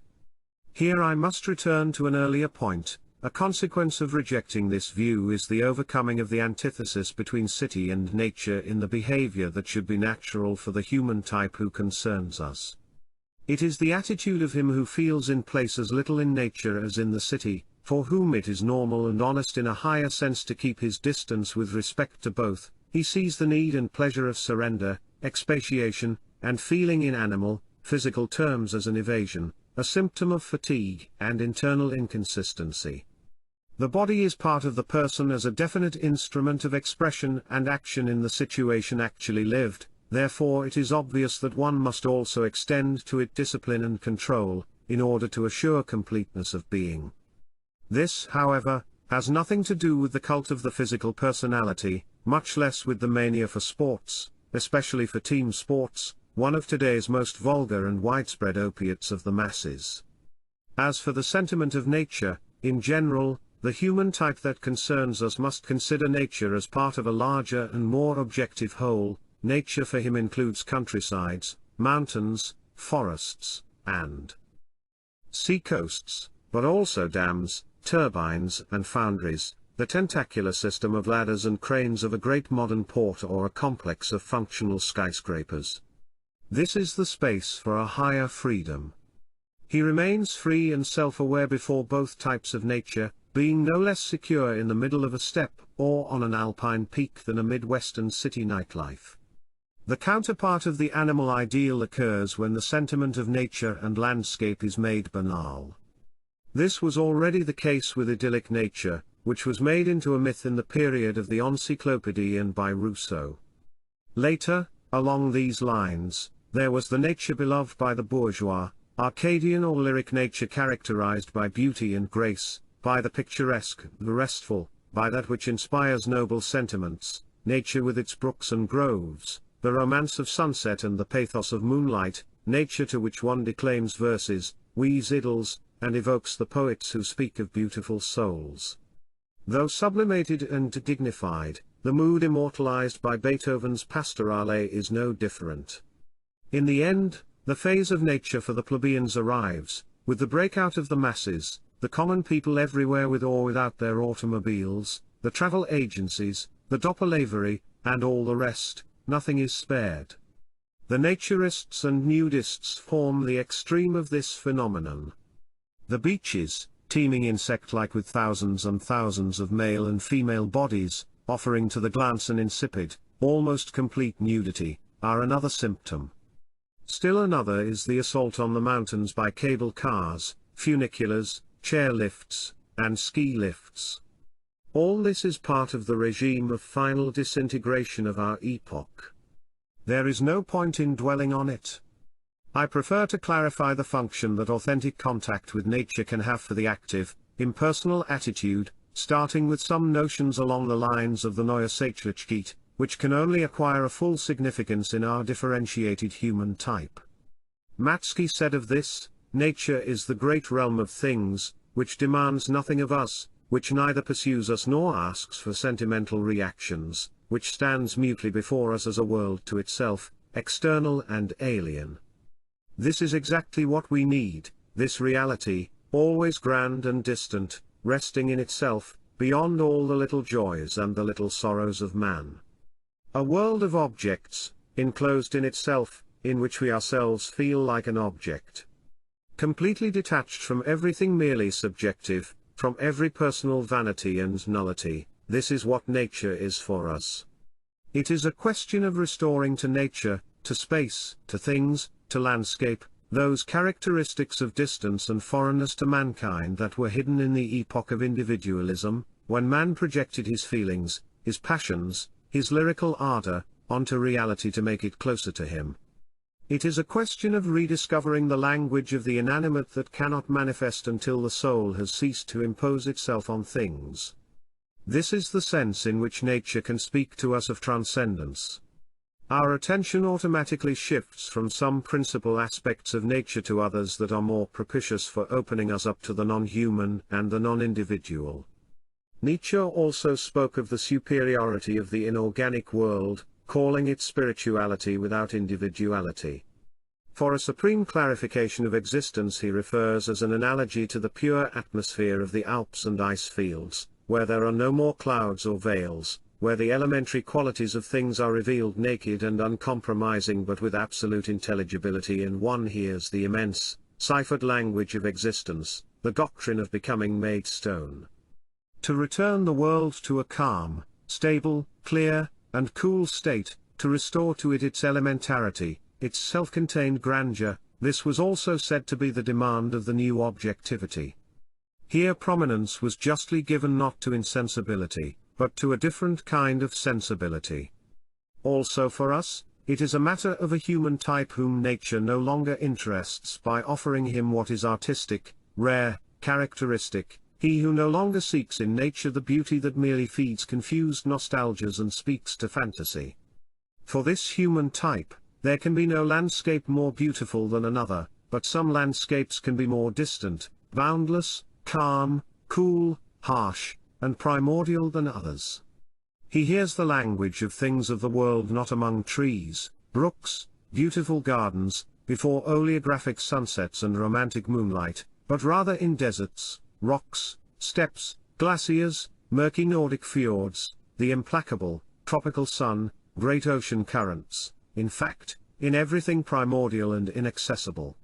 Here I must return to an earlier point, A consequence of rejecting this view is the overcoming of the antithesis between city and nature in the behavior that should be natural for the human type who concerns us. It is the attitude of him who feels in place as little in nature as in the city, for whom it is normal and honest in a higher sense to keep his distance with respect to both. He sees the need and pleasure of surrender, expatiation, and feeling in animal, physical terms as an evasion, a symptom of fatigue and internal inconsistency. The body is part of the person as a definite instrument of expression and action in the situation actually lived, therefore it is obvious that one must also extend to it discipline and control, in order to assure completeness of being. This, however, has nothing to do with the cult of the physical personality, much less with the mania for sports, especially for team sports, one of today's most vulgar and widespread opiates of the masses. As for the sentiment of nature, in general, the human type that concerns us must consider nature as part of a larger and more objective whole. Nature for him includes countrysides, mountains, forests, and seacoasts, but also dams, turbines and foundries, the tentacular system of ladders and cranes of a great modern port or a complex of functional skyscrapers. This is the space for a higher freedom. He remains free and self-aware before both types of nature, being no less secure in the middle of a steppe or on an alpine peak than a Midwestern city nightlife. The counterpart of the animal ideal occurs when the sentiment of nature and landscape is made banal. This was already the case with idyllic nature, which was made into a myth in the period of the Encyclopédie and by Rousseau. Later, along these lines, there was the nature beloved by the bourgeois, Arcadian or lyric nature characterized by beauty and grace, by the picturesque, the restful, by that which inspires noble sentiments, nature with its brooks and groves, the romance of sunset and the pathos of moonlight, nature to which one declaims verses, weaves idylls, and evokes the poets who speak of beautiful souls. Though sublimated and dignified, the mood immortalized by Beethoven's Pastorale is no different. In the end, the phase of nature for the plebeians arrives, with the breakout of the masses, the common people everywhere with or without their automobiles, the travel agencies, the doppelavery, and all the rest, nothing is spared. The naturists and nudists form the extreme of this phenomenon. The beaches, teeming insect-like with thousands and thousands of male and female bodies, offering to the glance an insipid, almost complete nudity, are another symptom. Still another is the assault on the mountains by cable cars, funiculars, chair lifts, and ski lifts. All this is part of the regime of final disintegration of our epoch. There is no point in dwelling on it. I prefer to clarify the function that authentic contact with nature can have for the active, impersonal attitude, starting with some notions along the lines of the Neue Sachlichkeit, which can only acquire a full significance in our differentiated human type. Matsky said of this, nature is the great realm of things, which demands nothing of us, which neither pursues us nor asks for sentimental reactions, which stands mutely before us as a world to itself, external and alien. This is exactly what we need, this reality, always grand and distant, resting in itself, beyond all the little joys and the little sorrows of man. A world of objects, enclosed in itself, in which we ourselves feel like an object. Completely detached from everything merely subjective, from every personal vanity and nullity, this is what nature is for us. It is a question of restoring to nature, to space, to things, to landscape, those characteristics of distance and foreignness to mankind that were hidden in the epoch of individualism, when man projected his feelings, his passions, his lyrical ardor, onto reality to make it closer to him. It is a question of rediscovering the language of the inanimate that cannot manifest until the soul has ceased to impose itself on things. This is the sense in which nature can speak to us of transcendence. Our attention automatically shifts from some principal aspects of nature to others that are more propitious for opening us up to the non-human and the non-individual. Nietzsche also spoke of the superiority of the inorganic world, calling it spirituality without individuality. For a supreme clarification of existence he refers as an analogy to the pure atmosphere of the Alps and ice fields, where there are no more clouds or veils, where the elementary qualities of things are revealed naked and uncompromising but with absolute intelligibility, and one hears the immense, ciphered language of existence, the doctrine of becoming made stone. To return the world to a calm, stable, clear, and cool state, to restore to it its elementarity, its self-contained grandeur, this was also said to be the demand of the new objectivity. Here prominence was justly given not to insensibility, but to a different kind of sensibility. Also for us, it is a matter of a human type whom nature no longer interests by offering him what is artistic, rare, characteristic, he who no longer seeks in nature the beauty that merely feeds confused nostalgias and speaks to fantasy. For this human type, there can be no landscape more beautiful than another, but some landscapes can be more distant, boundless, calm, cool, harsh, and primordial than others. He hears the language of things of the world not among trees, brooks, beautiful gardens, before oleographic sunsets and romantic moonlight, but rather in deserts, rocks, steppes, glaciers, murky Nordic fjords, the implacable, tropical sun, great ocean currents, in fact, in everything primordial and inaccessible.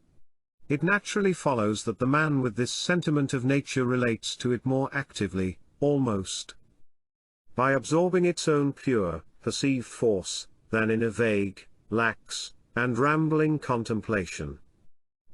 It naturally follows that the man with this sentiment of nature relates to it more actively, almost by absorbing its own pure, perceived force, than in a vague, lax, and rambling contemplation.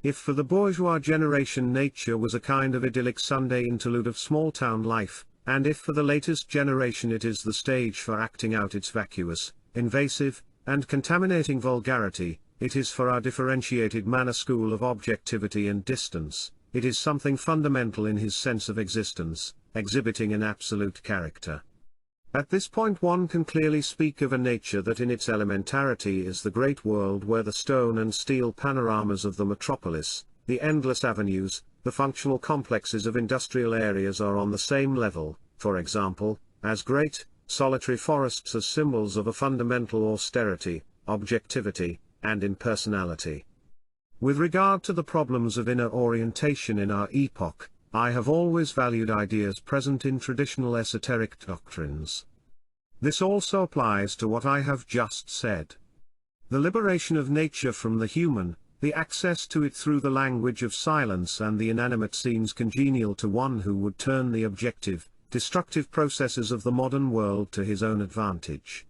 If for the bourgeois generation nature was a kind of idyllic Sunday interlude of small-town life, and if for the latest generation it is the stage for acting out its vacuous, invasive, and contaminating vulgarity, it is for our differentiated man a school of objectivity and distance, it is something fundamental in his sense of existence, exhibiting an absolute character. At this point one can clearly speak of a nature that in its elementarity is the great world where the stone and steel panoramas of the metropolis, the endless avenues, the functional complexes of industrial areas are on the same level, for example, as great, solitary forests as symbols of a fundamental austerity, objectivity, and impersonality. With regard to the problems of inner orientation in our epoch, I have always valued ideas present in traditional esoteric doctrines. This also applies to what I have just said. The liberation of nature from the human, the access to it through the language of silence and the inanimate seems congenial to one who would turn the objective, destructive processes of the modern world to his own advantage.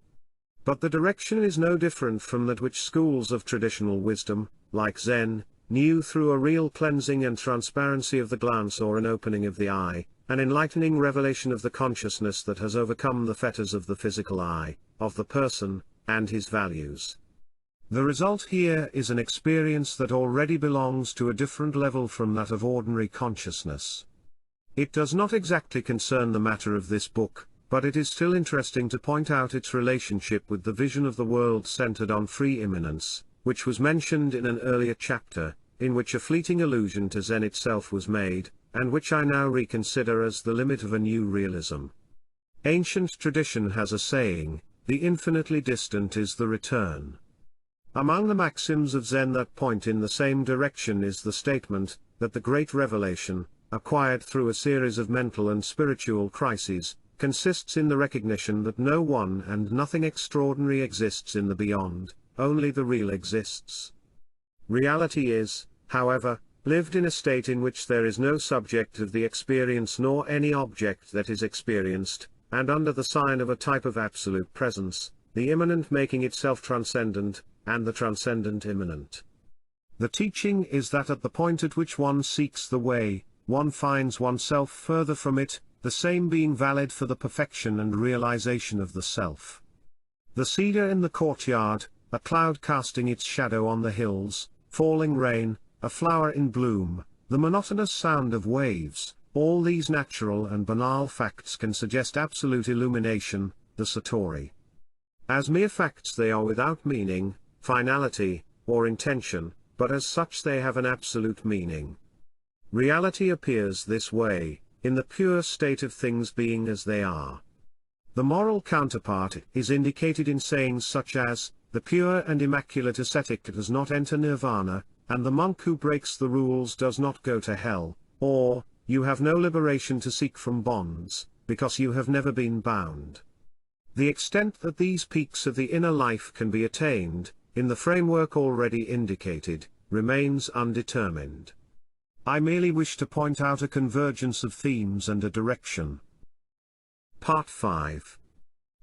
But the direction is no different from that which schools of traditional wisdom, like Zen, knew through a real cleansing and transparency of the glance or an opening of the eye, an enlightening revelation of the consciousness that has overcome the fetters of the physical eye, of the person, and his values. The result here is an experience that already belongs to a different level from that of ordinary consciousness. It does not exactly concern the matter of this book, but it is still interesting to point out its relationship with the vision of the world centered on free immanence, which was mentioned in an earlier chapter, in which a fleeting allusion to Zen itself was made, and which I now reconsider as the limit of a new realism. Ancient tradition has a saying, "The infinitely distant is the return." Among the maxims of Zen that point in the same direction is the statement, that the great revelation, acquired through a series of mental and spiritual crises, consists in the recognition that no one and nothing extraordinary exists in the beyond, only the real exists. Reality is, however, lived in a state in which there is no subject of the experience nor any object that is experienced, and under the sign of a type of absolute presence, the immanent making itself transcendent, and the transcendent immanent. The teaching is that at the point at which one seeks the way, one finds oneself further from it, the same being valid for the perfection and realization of the self. The cedar in the courtyard, a cloud casting its shadow on the hills, falling rain, a flower in bloom, the monotonous sound of waves, all these natural and banal facts can suggest absolute illumination, the satori. As mere facts they are without meaning, finality, or intention, but as such they have an absolute meaning. Reality appears this way, in the pure state of things being as they are. The moral counterpart is indicated in sayings such as, the pure and immaculate ascetic does not enter nirvana, and the monk who breaks the rules does not go to hell, or, you have no liberation to seek from bonds, because you have never been bound. The extent that these peaks of the inner life can be attained, in the framework already indicated, remains undetermined. I merely wish to point out a convergence of themes and a direction. Part 5.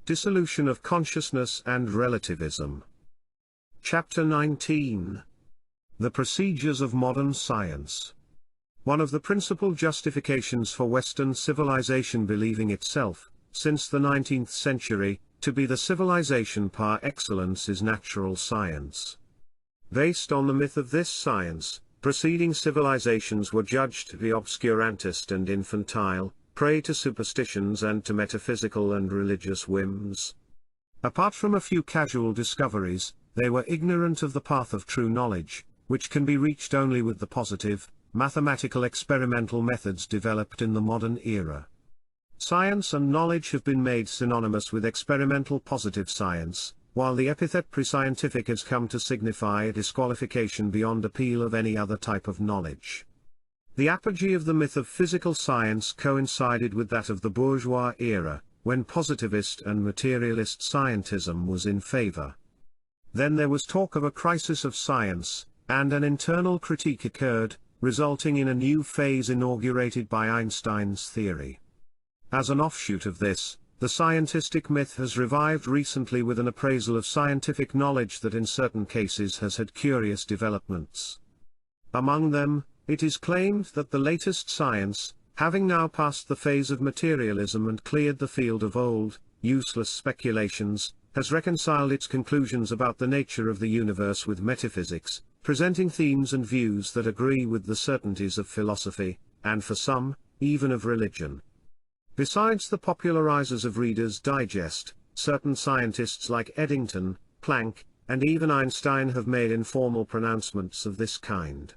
Dissolution of Consciousness and Relativism. Chapter 19. The Procedures of Modern Science. One of the principal justifications for Western civilization believing itself, since the 19th century, to be the civilization par excellence is natural science. Based on the myth of this science, preceding civilizations were judged to be obscurantist and infantile, prey to superstitions and to metaphysical and religious whims. Apart from a few casual discoveries, they were ignorant of the path of true knowledge, which can be reached only with the positive, mathematical experimental methods developed in the modern era. Science and knowledge have been made synonymous with experimental positive science, while the epithet pre-scientific has come to signify a disqualification beyond appeal of any other type of knowledge. The apogee of the myth of physical science coincided with that of the bourgeois era, when positivist and materialist scientism was in favor. Then there was talk of a crisis of science, and an internal critique occurred, resulting in a new phase inaugurated by Einstein's theory. As an offshoot of this, the scientistic myth has revived recently with an appraisal of scientific knowledge that in certain cases has had curious developments. Among them, it is claimed that the latest science, having now passed the phase of materialism and cleared the field of old, useless speculations, has reconciled its conclusions about the nature of the universe with metaphysics, presenting themes and views that agree with the certainties of philosophy, and for some, even of religion. Besides the popularizers of Reader's Digest, certain scientists like Eddington, Planck, and even Einstein have made informal pronouncements of this kind.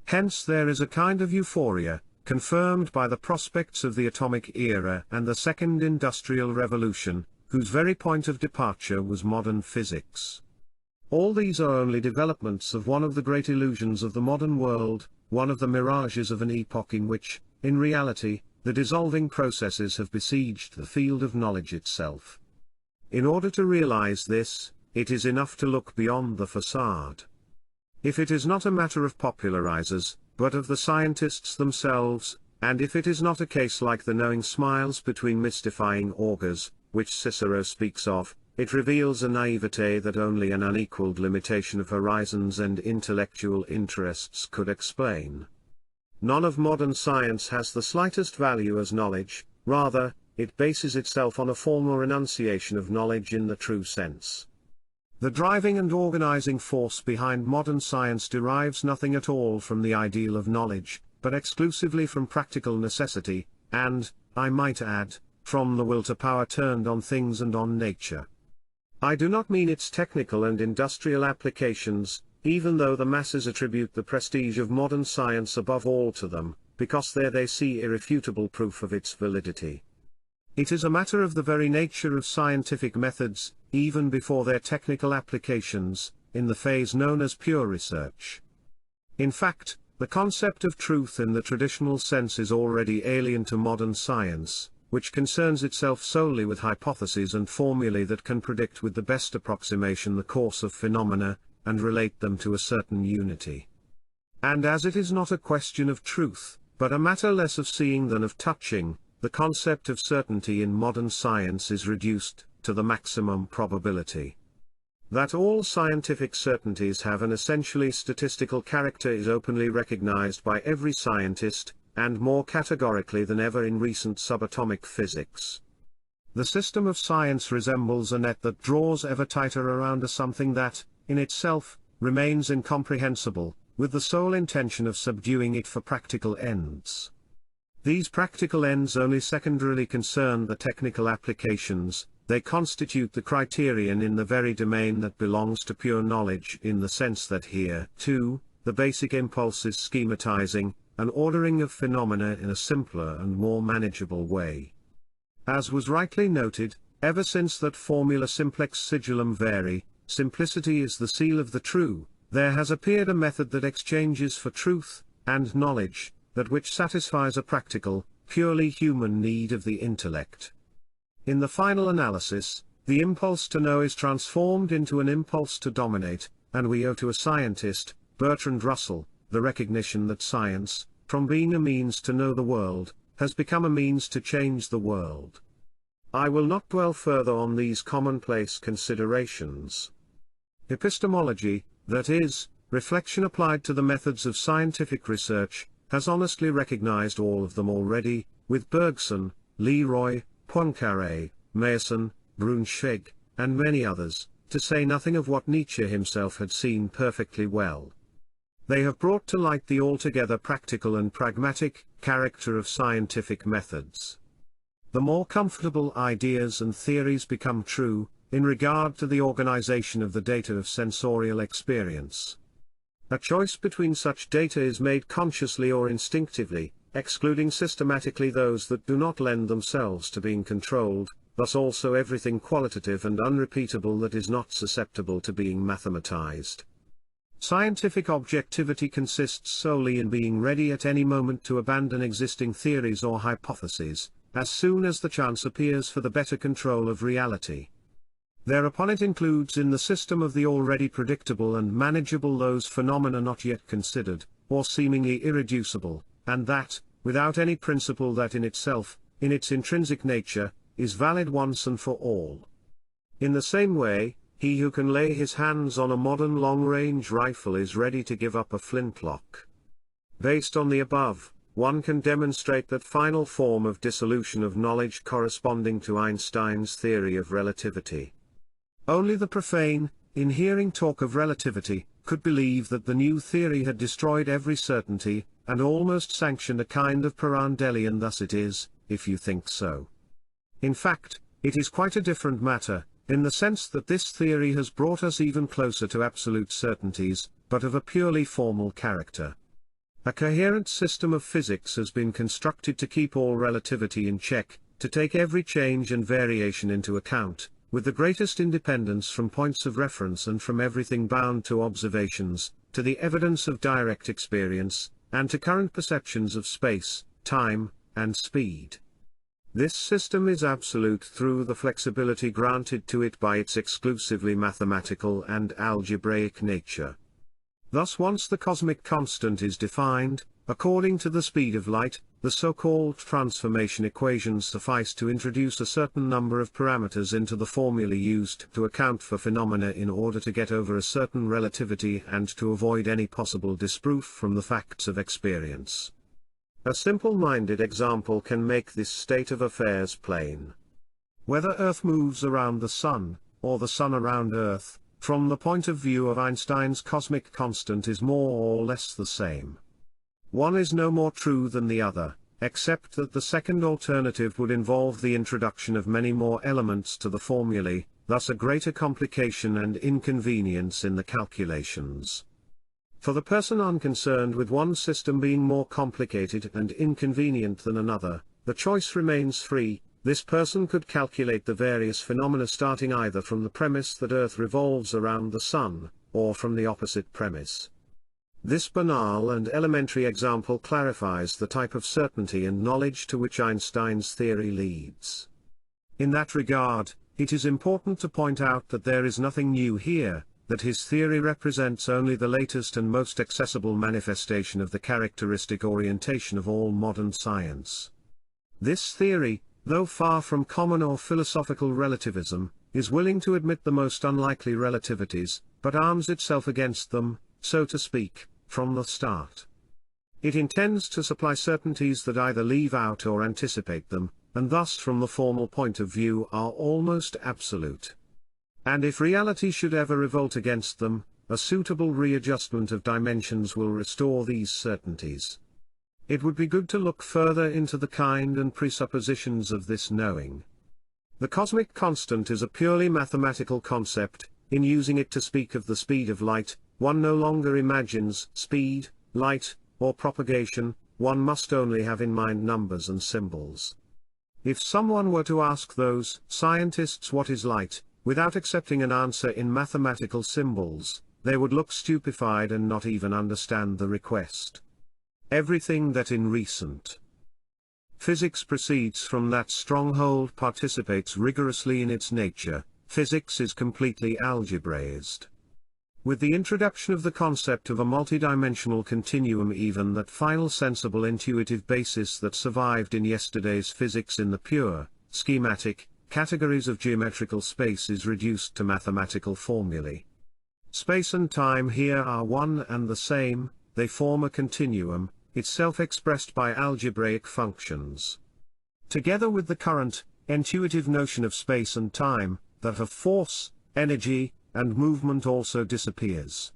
Hence there is a kind of euphoria, confirmed by the prospects of the atomic era and the Second Industrial Revolution, whose very point of departure was modern physics. All these are only developments of one of the great illusions of the modern world, one of the mirages of an epoch in which, in reality, the dissolving processes have besieged the field of knowledge itself. In order to realize this, it is enough to look beyond the facade. If it is not a matter of popularizers, but of the scientists themselves, and if it is not a case like the knowing smiles between mystifying augurs, which Cicero speaks of, it reveals a naivete that only an unequaled limitation of horizons and intellectual interests could explain. None of modern science has the slightest value as knowledge, rather, it bases itself on a formal renunciation of knowledge in the true sense. The driving and organizing force behind modern science derives nothing at all from the ideal of knowledge, but exclusively from practical necessity, and, I might add, from the will to power turned on things and on nature. I do not mean its technical and industrial applications, even though the masses attribute the prestige of modern science above all to them, because there they see irrefutable proof of its validity. It is a matter of the very nature of scientific methods, even before their technical applications, in the phase known as pure research. In fact, the concept of truth in the traditional sense is already alien to modern science, which concerns itself solely with hypotheses and formulae that can predict with the best approximation the course of phenomena, and relate them to a certain unity. And as it is not a question of truth, but a matter less of seeing than of touching, the concept of certainty in modern science is reduced to the maximum probability. That all scientific certainties have an essentially statistical character is openly recognized by every scientist, and more categorically than ever in recent subatomic physics. The system of science resembles a net that draws ever tighter around a something that, in itself, remains incomprehensible, with the sole intention of subduing it for practical ends. These practical ends only secondarily concern the technical applications, they constitute the criterion in the very domain that belongs to pure knowledge in the sense that here, too, the basic impulse is schematizing, an ordering of phenomena in a simpler and more manageable way. As was rightly noted, ever since that formula simplex sigillum veri, simplicity is the seal of the true, there has appeared a method that exchanges for truth and knowledge, that which satisfies a practical, purely human need of the intellect. In the final analysis, the impulse to know is transformed into an impulse to dominate, and we owe to a scientist, Bertrand Russell, the recognition that science, from being a means to know the world, has become a means to change the world. I will not dwell further on these commonplace considerations. Epistemology, that is, reflection applied to the methods of scientific research, has honestly recognized all of them already, with Bergson, Leroy, Poincaré, Meyerson, Brunschwig, and many others, to say nothing of what Nietzsche himself had seen perfectly well. They have brought to light the altogether practical and pragmatic character of scientific methods. The more comfortable ideas and theories become true, in regard to the organization of the data of sensorial experience. A choice between such data is made consciously or instinctively, excluding systematically those that do not lend themselves to being controlled, thus also everything qualitative and unrepeatable that is not susceptible to being mathematized. Scientific objectivity consists solely in being ready at any moment to abandon existing theories or hypotheses, as soon as the chance appears for the better control of reality. Thereupon it includes in the system of the already predictable and manageable those phenomena not yet considered, or seemingly irreducible, and that, without any principle that in itself, in its intrinsic nature, is valid once and for all. In the same way, he who can lay his hands on a modern long-range rifle is ready to give up a flintlock. Based on the above, one can demonstrate that final form of dissolution of knowledge corresponding to Einstein's theory of relativity. Only the profane, in hearing talk of relativity, could believe that the new theory had destroyed every certainty, and almost sanctioned a kind of Pirandelian "thus it is, if you think so." In fact, it is quite a different matter, in the sense that this theory has brought us even closer to absolute certainties, but of a purely formal character. A coherent system of physics has been constructed to keep all relativity in check, to take every change and variation into account, with the greatest independence from points of reference and from everything bound to observations, to the evidence of direct experience, and to current perceptions of space, time, and speed. This system is absolute through the flexibility granted to it by its exclusively mathematical and algebraic nature. Thus once the cosmic constant is defined, according to the speed of light, the so-called transformation equations suffice to introduce a certain number of parameters into the formulae used to account for phenomena in order to get over a certain relativity and to avoid any possible disproof from the facts of experience. A simple-minded example can make this state of affairs plain. Whether Earth moves around the Sun, or the Sun around Earth, from the point of view of Einstein's cosmic constant is more or less the same. One is no more true than the other, except that the second alternative would involve the introduction of many more elements to the formulae, thus a greater complication and inconvenience in the calculations. For the person unconcerned with one system being more complicated and inconvenient than another, the choice remains free. This person could calculate the various phenomena starting either from the premise that Earth revolves around the Sun, or from the opposite premise. This banal and elementary example clarifies the type of certainty and knowledge to which Einstein's theory leads. In that regard, it is important to point out that there is nothing new here, that his theory represents only the latest and most accessible manifestation of the characteristic orientation of all modern science. This theory, though far from common or philosophical relativism, is willing to admit the most unlikely relativities, but arms itself against them, so to speak, from the start. It intends to supply certainties that either leave out or anticipate them, and thus from the formal point of view are almost absolute. And if reality should ever revolt against them, a suitable readjustment of dimensions will restore these certainties. It would be good to look further into the kind and presuppositions of this knowing. The cosmic constant is a purely mathematical concept. In using it to speak of the speed of light, one no longer imagines speed, light, or propagation, one must only have in mind numbers and symbols. If someone were to ask those scientists what is light, without accepting an answer in mathematical symbols, they would look stupefied and not even understand the request. Everything that in recent physics proceeds from that stronghold participates rigorously in its nature. Physics is completely algebraized. With the introduction of the concept of a multidimensional continuum, even that final sensible intuitive basis that survived in yesterday's physics in the pure, schematic, categories of geometrical space is reduced to mathematical formulae. Space and time here are one and the same, they form a continuum, itself expressed by algebraic functions. Together with the current, intuitive notion of space and time, that of force, energy, and movement also disappears.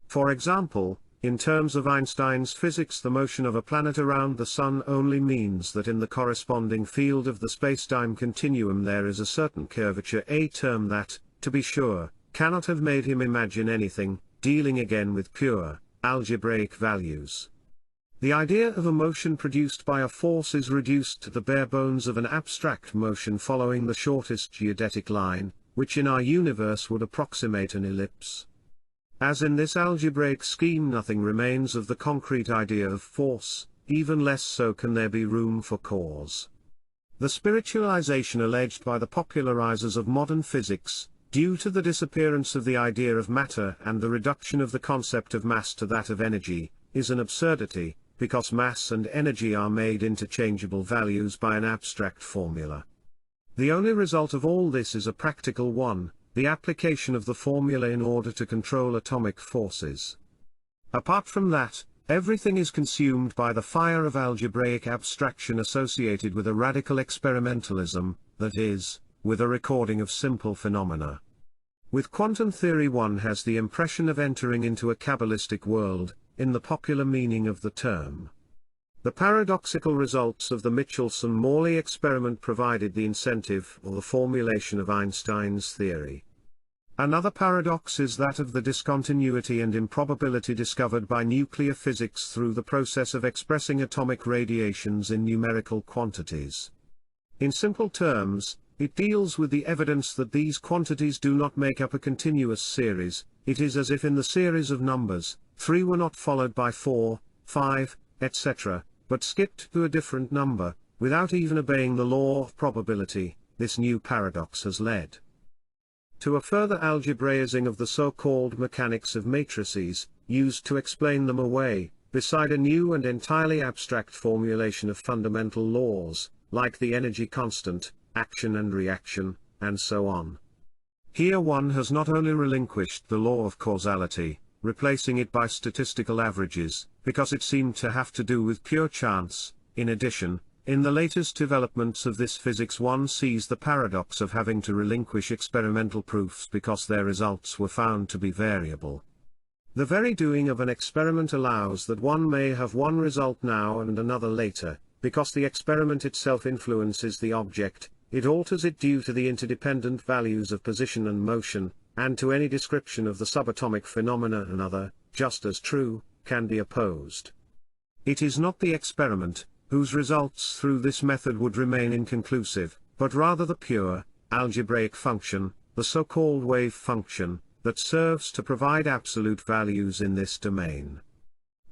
For example, in terms of Einstein's physics, the motion of a planet around the Sun only means that in the corresponding field of the spacetime continuum there is a certain curvature, a term that, to be sure, cannot have made him imagine anything, dealing again with pure, algebraic values. The idea of a motion produced by a force is reduced to the bare bones of an abstract motion following the shortest geodetic line, which in our universe would approximate an ellipse. As in this algebraic scheme nothing remains of the concrete idea of force, even less so can there be room for cause. The spiritualization alleged by the popularizers of modern physics, due to the disappearance of the idea of matter and the reduction of the concept of mass to that of energy, is an absurdity, because mass and energy are made interchangeable values by an abstract formula. The only result of all this is a practical one, the application of the formula in order to control atomic forces. Apart from that, everything is consumed by the fire of algebraic abstraction associated with a radical experimentalism, that is, with a recording of simple phenomena. With quantum theory one has the impression of entering into a Kabbalistic world, in the popular meaning of the term. The paradoxical results of the Michelson-Morley experiment provided the incentive for the formulation of Einstein's theory. Another paradox is that of the discontinuity and improbability discovered by nuclear physics through the process of expressing atomic radiations in numerical quantities. In simple terms, it deals with the evidence that these quantities do not make up a continuous series. It is as if in the series of numbers, 3 were not followed by 4, 5, etc., but skipped to a different number, without even obeying the law of probability. This new paradox has led to a further algebraizing of the so-called mechanics of matrices, used to explain them away, beside a new and entirely abstract formulation of fundamental laws, like the energy constant, action and reaction, and so on. Here one has not only relinquished the law of causality, replacing it by statistical averages, because it seemed to have to do with pure chance. In addition, in the latest developments of this physics one sees the paradox of having to relinquish experimental proofs because their results were found to be variable. The very doing of an experiment allows that one may have one result now and another later, because the experiment itself influences the object, it alters it due to the interdependent values of position and motion, and to any description of the subatomic phenomena another, just as true, can be opposed. It is not the experiment, whose results through this method would remain inconclusive, but rather the pure, algebraic function, the so-called wave function, that serves to provide absolute values in this domain.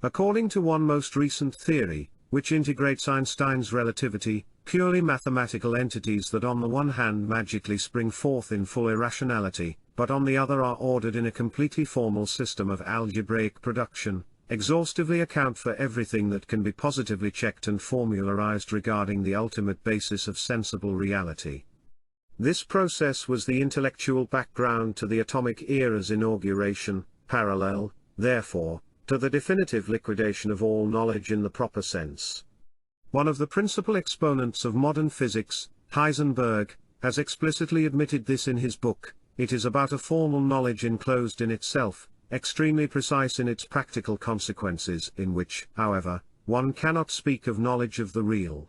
According to one most recent theory, which integrates Einstein's relativity, purely mathematical entities that on the one hand magically spring forth in full irrationality, but on the other are ordered in a completely formal system of algebraic production, exhaustively account for everything that can be positively checked and formularized regarding the ultimate basis of sensible reality. This process was the intellectual background to the atomic era's inauguration, parallel, therefore, to the definitive liquidation of all knowledge in the proper sense. One of the principal exponents of modern physics, Heisenberg, has explicitly admitted this in his book. It is about a formal knowledge enclosed in itself, extremely precise in its practical consequences, in which, however, one cannot speak of knowledge of the real.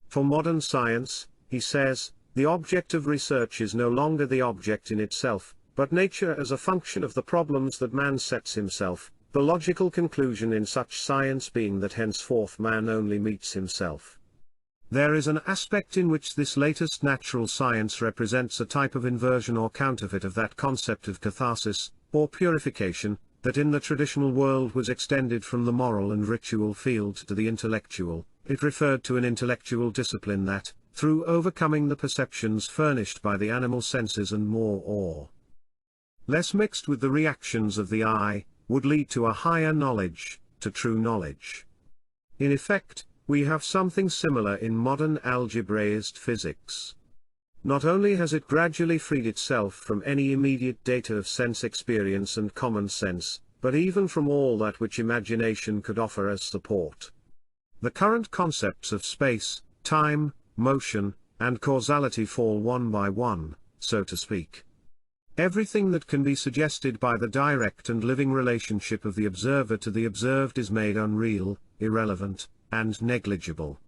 For modern science, he says, the object of research is no longer the object in itself, but nature as a function of the problems that man sets himself, the logical conclusion in such science being that henceforth man only meets himself. There is an aspect in which this latest natural science represents a type of inversion or counterfeit of that concept of catharsis, or purification, that in the traditional world was extended from the moral and ritual field to the intellectual. It referred to an intellectual discipline that, through overcoming the perceptions furnished by the animal senses and more or less mixed with the reactions of the eye, would lead to a higher knowledge, to true knowledge. In effect, we have something similar in modern algebraized physics. Not only has it gradually freed itself from any immediate data of sense experience and common sense, but even from all that which imagination could offer as support. The current concepts of space, time, motion, and causality fall one by one, so to speak. Everything that can be suggested by the direct and living relationship of the observer to the observed is made unreal, irrelevant, and negligible.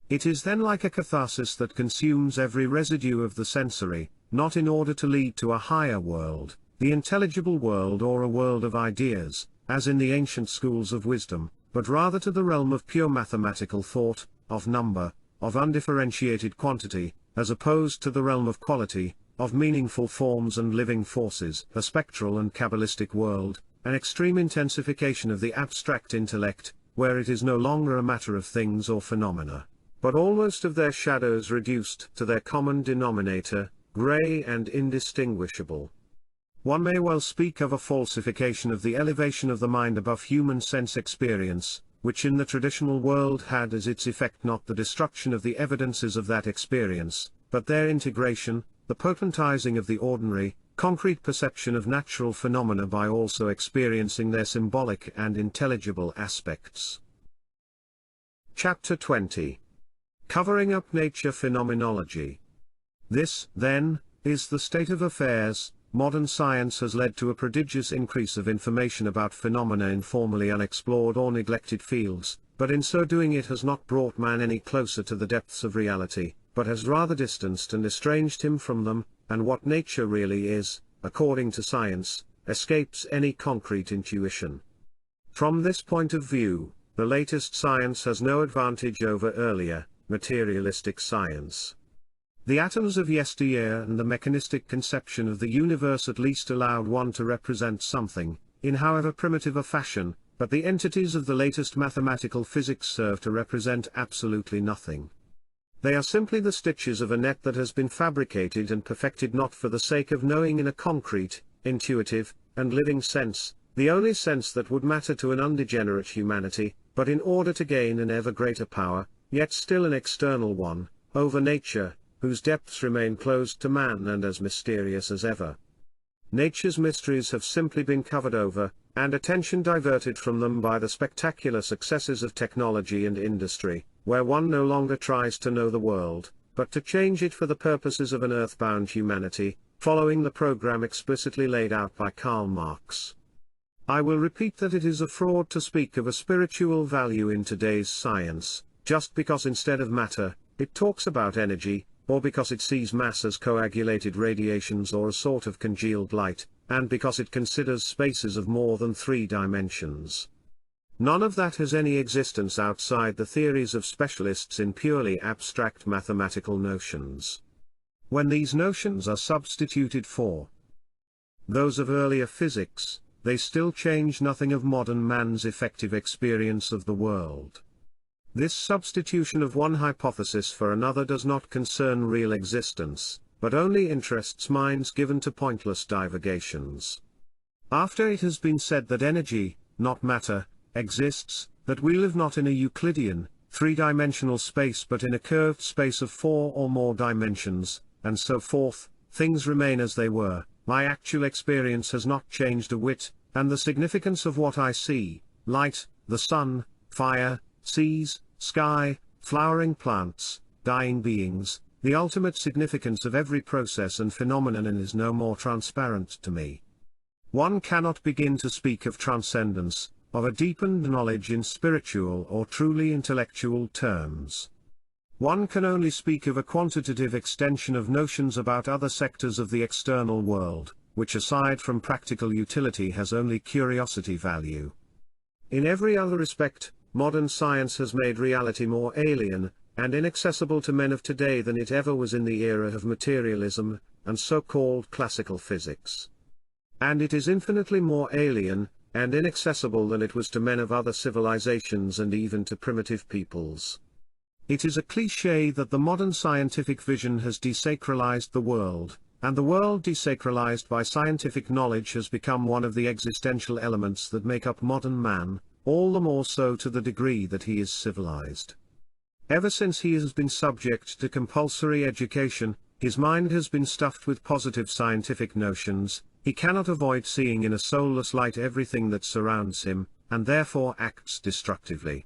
It is then like a catharsis that consumes every residue of the sensory, not in order to lead to a higher world, the intelligible world or a world of ideas, as in the ancient schools of wisdom, but rather to the realm of pure mathematical thought, of number, of undifferentiated quantity, as opposed to the realm of quality, of meaningful forms and living forces, a spectral and Kabbalistic world, an extreme intensification of the abstract intellect, where it is no longer a matter of things or phenomena, but almost of their shadows reduced to their common denominator, grey and indistinguishable. One may well speak of a falsification of the elevation of the mind above human sense experience, which in the traditional world had as its effect not the destruction of the evidences of that experience, but their integration, the potentizing of the ordinary, concrete perception of natural phenomena by also experiencing their symbolic and intelligible aspects. Chapter 20. Covering up nature phenomenology. This, then, is the state of affairs. Modern science has led to a prodigious increase of information about phenomena in formerly unexplored or neglected fields, but in so doing it has not brought man any closer to the depths of reality, but has rather distanced and estranged him from them, and what nature really is, according to science, escapes any concrete intuition. From this point of view, the latest science has no advantage over earlier, materialistic science. The atoms of yesteryear and the mechanistic conception of the universe at least allowed one to represent something, in however primitive a fashion, but the entities of the latest mathematical physics serve to represent absolutely nothing. They are simply the stitches of a net that has been fabricated and perfected not for the sake of knowing in a concrete, intuitive, and living sense, the only sense that would matter to an undegenerate humanity, but in order to gain an ever greater power, yet still an external one, over nature, whose depths remain closed to man and as mysterious as ever. Nature's mysteries have simply been covered over, and attention diverted from them by the spectacular successes of technology and industry, where one no longer tries to know the world, but to change it for the purposes of an earthbound humanity, following the program explicitly laid out by Karl Marx. I will repeat that it is a fraud to speak of a spiritual value in today's science, just because instead of matter, it talks about energy, or because it sees mass as coagulated radiations or a sort of congealed light, and because it considers spaces of more than 3 dimensions. None of that has any existence outside the theories of specialists in purely abstract mathematical notions. When these notions are substituted for those of earlier physics, they still change nothing of modern man's effective experience of the world. This substitution of one hypothesis for another does not concern real existence, but only interests minds given to pointless divagations. After it has been said that energy, not matter, exists, that we live not in a Euclidean, 3-dimensional space but in a curved space of 4 or more dimensions, and so forth, things remain as they were, my actual experience has not changed a whit, and the significance of what I see, light, the sun, fire, seas, sky, flowering plants, dying beings, the ultimate significance of every process and phenomenon is no more transparent to me. One cannot begin to speak of transcendence, of a deepened knowledge in spiritual or truly intellectual terms. One can only speak of a quantitative extension of notions about other sectors of the external world, which aside from practical utility has only curiosity value. In every other respect, modern science has made reality more alien, and inaccessible to men of today than it ever was in the era of materialism, and so-called classical physics. And it is infinitely more alien, and inaccessible than it was to men of other civilizations and even to primitive peoples. It is a cliché that the modern scientific vision has desacralized the world, and the world desacralized by scientific knowledge has become one of the existential elements that make up modern man, all the more so to the degree that he is civilized. Ever since he has been subject to compulsory education, his mind has been stuffed with positive scientific notions. He cannot avoid seeing in a soulless light everything that surrounds him, and therefore acts destructively.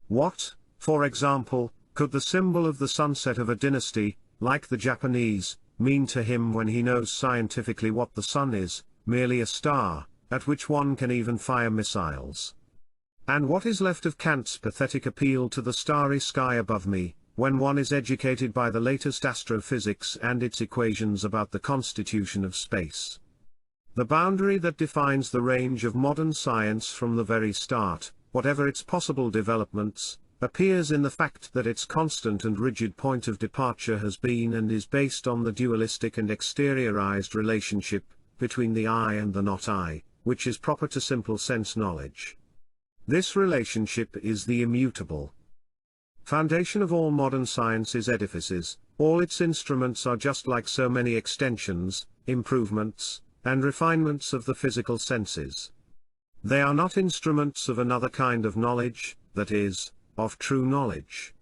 What, for example, could the symbol of the sunset of a dynasty, like the Japanese, mean to him when he knows scientifically what the sun is, merely a star, at which one can even fire missiles? And what is left of Kant's pathetic appeal to the starry sky above me, when one is educated by the latest astrophysics and its equations about the constitution of space? The boundary that defines the range of modern science from the very start, whatever its possible developments, appears in the fact that its constant and rigid point of departure has been and is based on the dualistic and exteriorized relationship between the I and the not I, which is proper to simple sense knowledge. This relationship is the immutable foundation of all modern science's edifices. All its instruments are just like so many extensions, improvements, and refinements of the physical senses. They are not instruments of another kind of knowledge, that is, of true knowledge.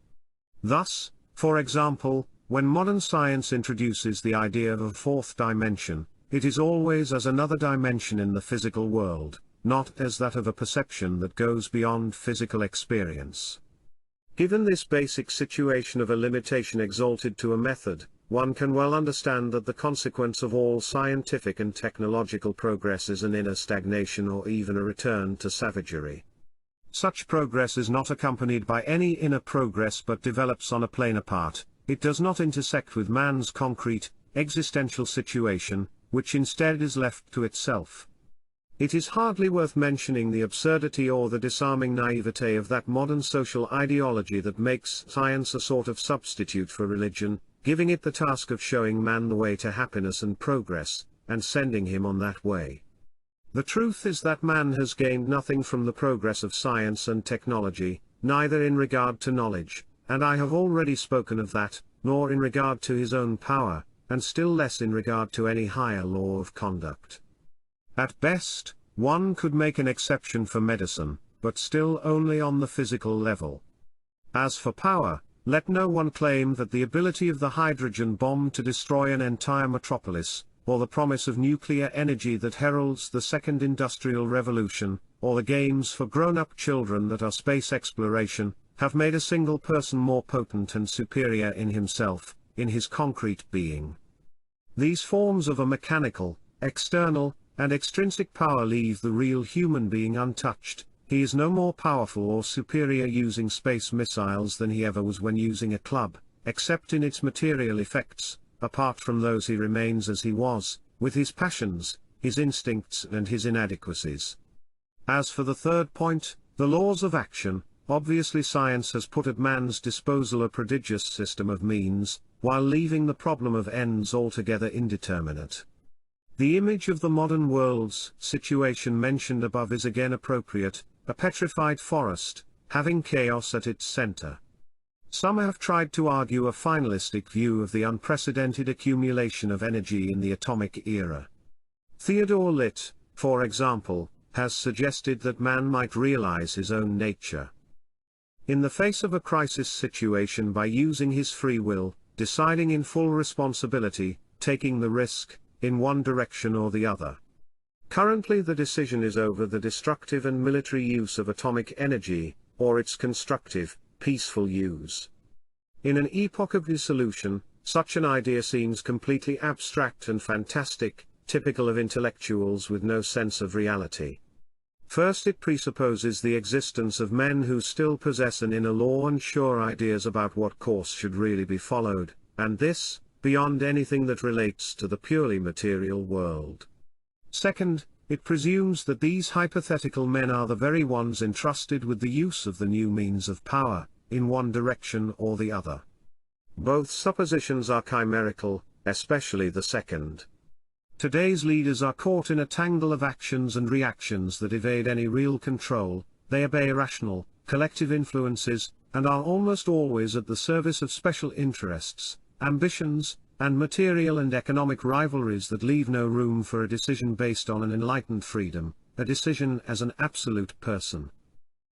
Thus, for example, when modern science introduces the idea of a fourth dimension, it is always as another dimension in the physical world, not as that of a perception that goes beyond physical experience. Given this basic situation of a limitation exalted to a method, one can well understand that the consequence of all scientific and technological progress is an inner stagnation or even a return to savagery. Such progress is not accompanied by any inner progress but develops on a plane apart. It does not intersect with man's concrete, existential situation, which instead is left to itself. It is hardly worth mentioning the absurdity or the disarming naivete of that modern social ideology that makes science a sort of substitute for religion, giving it the task of showing man the way to happiness and progress, and sending him on that way. The truth is that man has gained nothing from the progress of science and technology, neither in regard to knowledge, and I have already spoken of that, nor in regard to his own power, and still less in regard to any higher law of conduct. At best, one could make an exception for medicine, but still only on the physical level. As for power, let no one claim that the ability of the hydrogen bomb to destroy an entire metropolis, or the promise of nuclear energy that heralds the second industrial revolution, or the games for grown-up children that are space exploration, have made a single person more potent and superior in himself, in his concrete being. These forms of a mechanical, external, and extrinsic power leave the real human being untouched. He is no more powerful or superior using space missiles than he ever was when using a club, except in its material effects. Apart from those he remains as he was, with his passions, his instincts and his inadequacies. As for the third point, the laws of action, obviously science has put at man's disposal a prodigious system of means, while leaving the problem of ends altogether indeterminate. The image of the modern world's situation mentioned above is again appropriate, a petrified forest, having chaos at its center. Some have tried to argue a finalistic view of the unprecedented accumulation of energy in the atomic era. Theodore Litt, for example, has suggested that man might realize his own nature in the face of a crisis situation by using his free will, deciding in full responsibility, taking the risk, in one direction or the other. Currently the decision is over the destructive and military use of atomic energy, or its constructive, peaceful use. In an epoch of dissolution, such an idea seems completely abstract and fantastic, typical of intellectuals with no sense of reality. First, it presupposes the existence of men who still possess an inner law and sure ideas about what course should really be followed, and this, beyond anything that relates to the purely material world. Second, it presumes that these hypothetical men are the very ones entrusted with the use of the new means of power, in one direction or the other. Both suppositions are chimerical, especially the second. Today's leaders are caught in a tangle of actions and reactions that evade any real control. They obey irrational, collective influences, and are almost always at the service of special interests, ambitions, and material and economic rivalries that leave no room for a decision based on an enlightened freedom, a decision as an absolute person.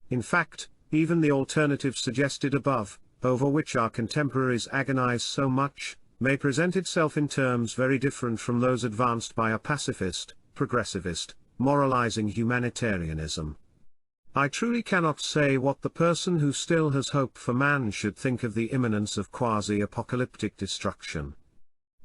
In fact, even the alternative suggested above, over which our contemporaries agonize so much, may present itself in terms very different from those advanced by a pacifist, progressivist, moralizing humanitarianism. I truly cannot say what the person who still has hope for man should think of the imminence of quasi-apocalyptic destruction.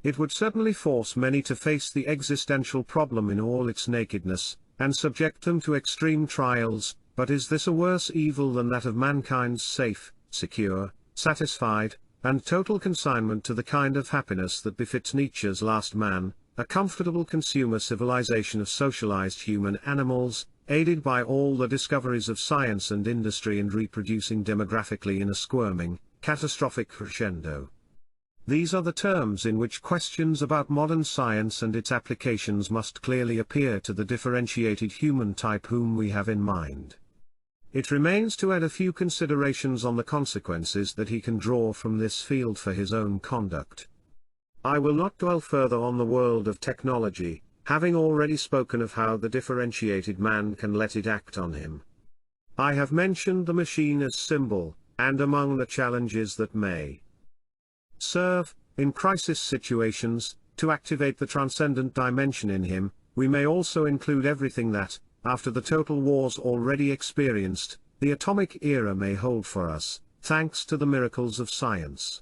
It would certainly force many to face the existential problem in all its nakedness, and subject them to extreme trials, but is this a worse evil than that of mankind's safe, secure, satisfied, and total consignment to the kind of happiness that befits Nietzsche's last man, a comfortable consumer civilization of socialized human animals, aided by all the discoveries of science and industry and reproducing demographically in a squirming, catastrophic crescendo? These are the terms in which questions about modern science and its applications must clearly appear to the differentiated human type whom we have in mind. It remains to add a few considerations on the consequences that he can draw from this field for his own conduct. I will not dwell further on the world of technology, having already spoken of how the differentiated man can let it act on him. I have mentioned the machine as symbol, and among the challenges that may serve, in crisis situations, to activate the transcendent dimension in him, we may also include everything that, after the total wars already experienced, the atomic era may hold for us, thanks to the miracles of science.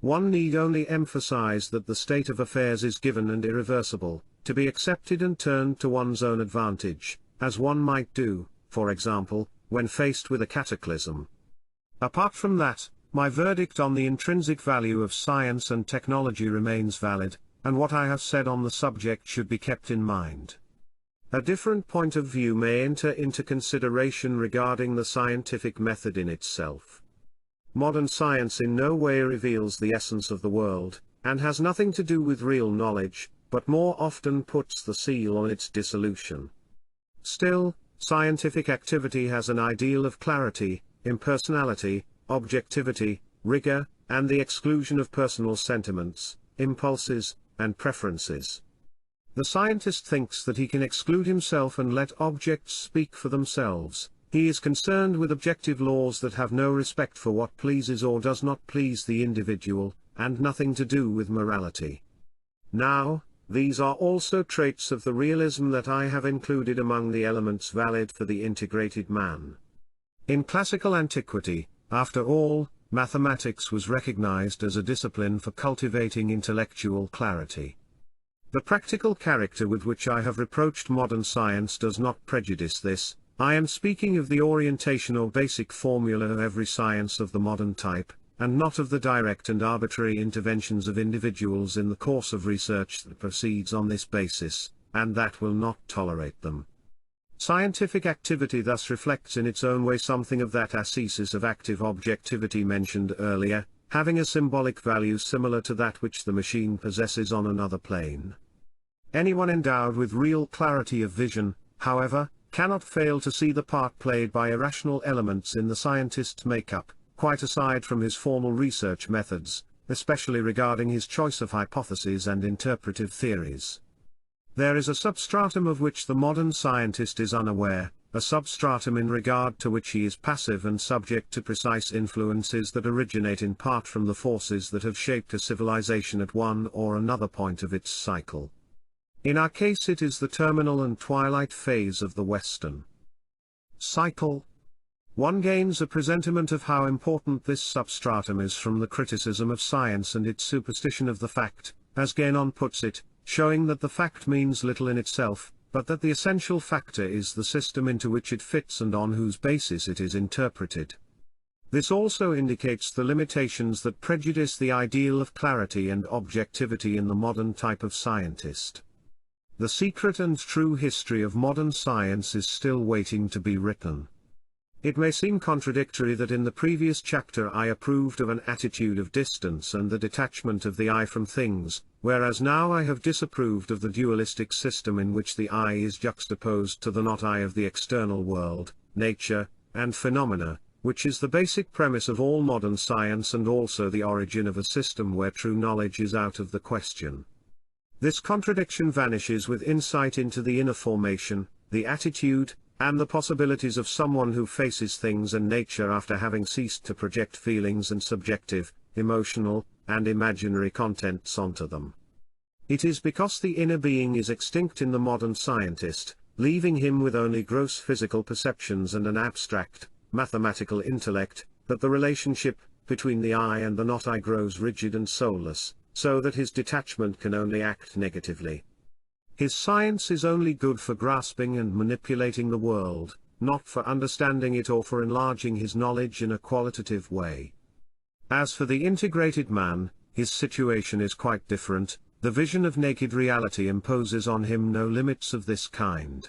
One need only emphasize that the state of affairs is given and irreversible, to be accepted and turned to one's own advantage, as one might do, for example, when faced with a cataclysm. Apart from that, my verdict on the intrinsic value of science and technology remains valid, and what I have said on the subject should be kept in mind. A different point of view may enter into consideration regarding the scientific method in itself. Modern science in no way reveals the essence of the world, and has nothing to do with real knowledge, but more often puts the seal on its dissolution. Still, scientific activity has an ideal of clarity, impersonality, objectivity, rigor, and the exclusion of personal sentiments, impulses, and preferences. The scientist thinks that he can exclude himself and let objects speak for themselves. He is concerned with objective laws that have no respect for what pleases or does not please the individual, and nothing to do with morality. Now, these are also traits of the realism that I have included among the elements valid for the integrated man. In classical antiquity, after all, mathematics was recognized as a discipline for cultivating intellectual clarity. The practical character with which I have reproached modern science does not prejudice this. I am speaking of the orientation or basic formula of every science of the modern type, and not of the direct and arbitrary interventions of individuals in the course of research that proceeds on this basis, and that will not tolerate them. Scientific activity thus reflects in its own way something of that ascesis of active objectivity mentioned earlier, having a symbolic value similar to that which the machine possesses on another plane. Anyone endowed with real clarity of vision, however, cannot fail to see the part played by irrational elements in the scientist's makeup, quite aside from his formal research methods, especially regarding his choice of hypotheses and interpretive theories. There is a substratum of which the modern scientist is unaware, a substratum in regard to which he is passive and subject to precise influences that originate in part from the forces that have shaped a civilization at one or another point of its cycle. In our case it is the terminal and twilight phase of the Western cycle. One gains a presentiment of how important this substratum is from the criticism of science and its superstition of the fact, as Guénon puts it, showing that the fact means little in itself, but that the essential factor is the system into which it fits and on whose basis it is interpreted. This also indicates the limitations that prejudice the ideal of clarity and objectivity in the modern type of scientist. The secret and true history of modern science is still waiting to be written. It may seem contradictory that in the previous chapter I approved of an attitude of distance and the detachment of the I from things, whereas now I have disapproved of the dualistic system in which the I is juxtaposed to the not I of the external world, nature, and phenomena, which is the basic premise of all modern science and also the origin of a system where true knowledge is out of the question. This contradiction vanishes with insight into the inner formation, the attitude, and the possibilities of someone who faces things and nature after having ceased to project feelings and subjective, emotional, and imaginary contents onto them. It is because the inner being is extinct in the modern scientist, leaving him with only gross physical perceptions and an abstract, mathematical intellect, that the relationship between the I and the not I grows rigid and soulless, so that his detachment can only act negatively. His science is only good for grasping and manipulating the world, not for understanding it or for enlarging his knowledge in a qualitative way. As for the integrated man, his situation is quite different. The vision of naked reality imposes on him no limits of this kind.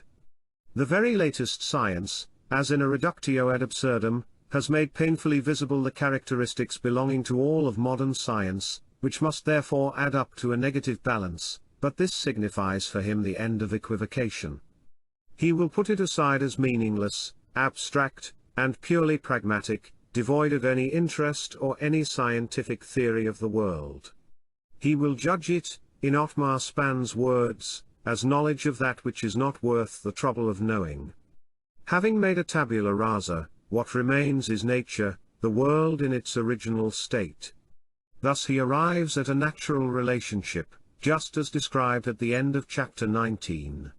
The very latest science, as in a reductio ad absurdum, has made painfully visible the characteristics belonging to all of modern science, which must therefore add up to a negative balance, but this signifies for him the end of equivocation. He will put it aside as meaningless, abstract, and purely pragmatic, devoid of any interest or any scientific theory of the world. He will judge it, in Ottmar Spann's words, as knowledge of that which is not worth the trouble of knowing. Having made a tabula rasa, what remains is nature, the world in its original state. Thus he arrives at a natural relationship, just as described at the end of chapter 19.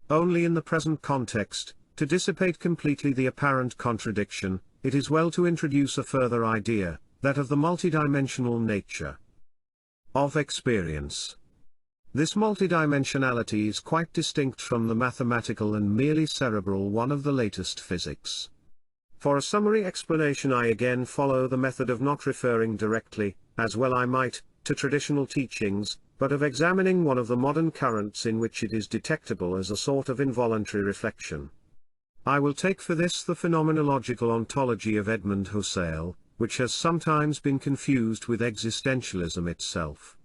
Only in the present context, to dissipate completely the apparent contradiction, it is well to introduce a further idea, that of the multidimensional nature of experience. This multidimensionality is quite distinct from the mathematical and merely cerebral one of the latest physics. For a summary explanation I again follow the method of not referring directly, as well I might, to traditional teachings, but of examining one of the modern currents in which it is detectable as a sort of involuntary reflection. I will take for this the phenomenological ontology of Edmund Husserl, which has sometimes been confused with existentialism itself.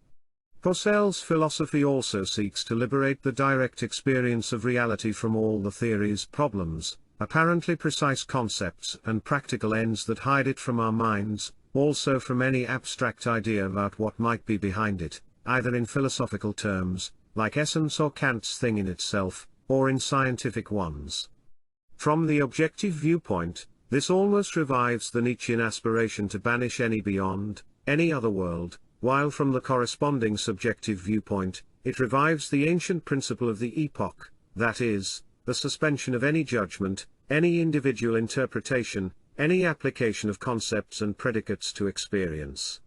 Husserl's philosophy also seeks to liberate the direct experience of reality from all the theories, problems, apparently precise concepts and practical ends that hide it from our minds, also from any abstract idea about what might be behind it, either in philosophical terms, like essence or Kant's thing in itself, or in scientific ones. From the objective viewpoint, this almost revives the Nietzschean aspiration to banish any beyond, any other world, while from the corresponding subjective viewpoint, it revives the ancient principle of the epoch, that is, the suspension of any judgment, any individual interpretation, any application of concepts and predicates to experience.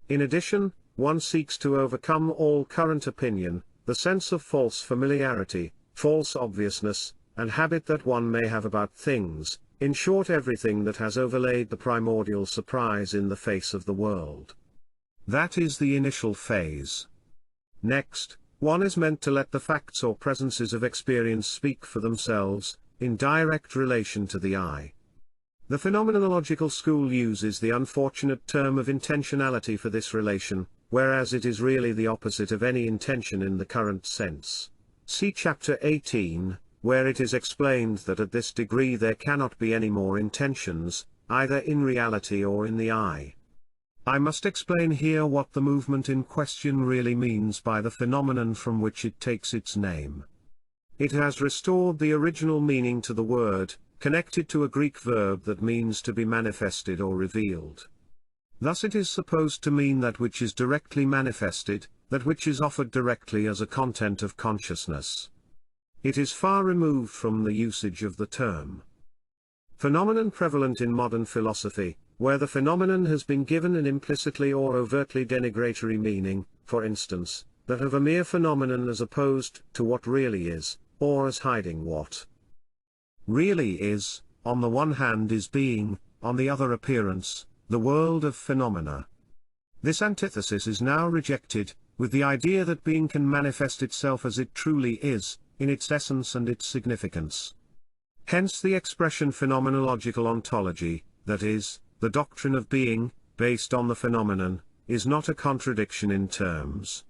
In addition, one seeks to overcome all current opinion, the sense of false familiarity, false obviousness, and habit that one may have about things, in short everything that has overlaid the primordial surprise in the face of the world. That is the initial phase. Next, one is meant to let the facts or presences of experience speak for themselves, in direct relation to the I. The phenomenological school uses the unfortunate term of intentionality for this relation, whereas it is really the opposite of any intention in the current sense. See chapter 18, where it is explained that at this degree there cannot be any more intentions, either in reality or in the I. I must explain here what the movement in question really means by the phenomenon from which it takes its name. It has restored the original meaning to the word, connected to a Greek verb that means to be manifested or revealed. Thus it is supposed to mean that which is directly manifested, that which is offered directly as a content of consciousness. It is far removed from the usage of the term phenomenon prevalent in modern philosophy, where the phenomenon has been given an implicitly or overtly denigratory meaning, for instance, that of a mere phenomenon as opposed to what really is, or as hiding what really is, on the one hand is being, on the other appearance, the world of phenomena. This antithesis is now rejected, with the idea that being can manifest itself as it truly is, in its essence and its significance. Hence the expression phenomenological ontology, that is, the doctrine of being, based on the phenomenon, is not a contradiction in terms.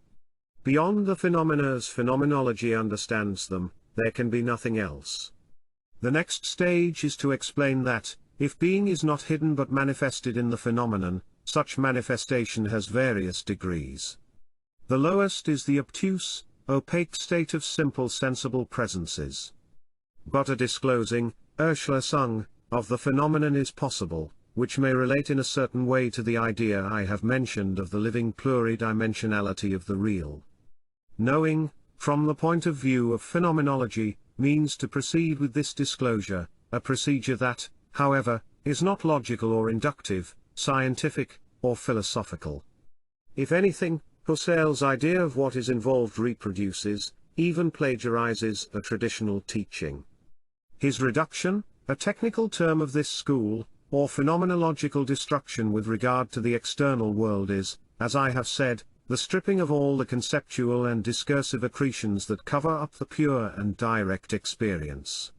Beyond the phenomena as phenomenology understands them, there can be nothing else. The next stage is to explain that, if being is not hidden but manifested in the phenomenon, such manifestation has various degrees. The lowest is the obtuse, opaque state of simple sensible presences. But a disclosing, Erschließung, of the phenomenon is possible, which may relate in a certain way to the idea I have mentioned of the living pluridimensionality of the real. Knowing, from the point of view of phenomenology, means to proceed with this disclosure, a procedure that, however, is not logical or inductive, scientific, or philosophical. If anything, Husserl's idea of what is involved reproduces, even plagiarizes, a traditional teaching. His reduction, a technical term of this school, or phenomenological destruction with regard to the external world is, as I have said, the stripping of all the conceptual and discursive accretions that cover up the pure and direct experience.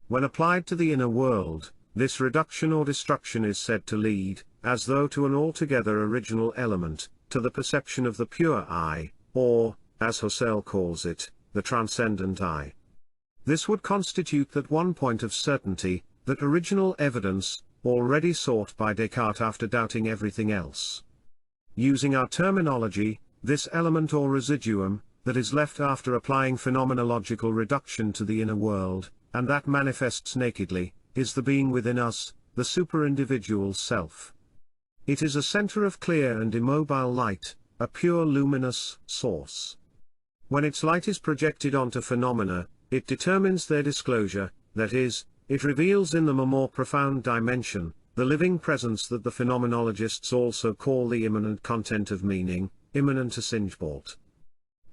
When applied to the inner world, this reduction or destruction is said to lead, as though to an altogether original element, to the perception of the pure I, or, as Husserl calls it, the transcendent I. This would constitute that one point of certainty, that original evidence, already sought by Descartes after doubting everything else. Using our terminology, this element or residuum, that is left after applying phenomenological reduction to the inner world, and that manifests nakedly, is the being within us, the superindividual self. It is a center of clear and immobile light, a pure luminous source. When its light is projected onto phenomena, it determines their disclosure, that is, it reveals in them a more profound dimension, the living presence that the phenomenologists also call the immanent content of meaning, immanente Singebort.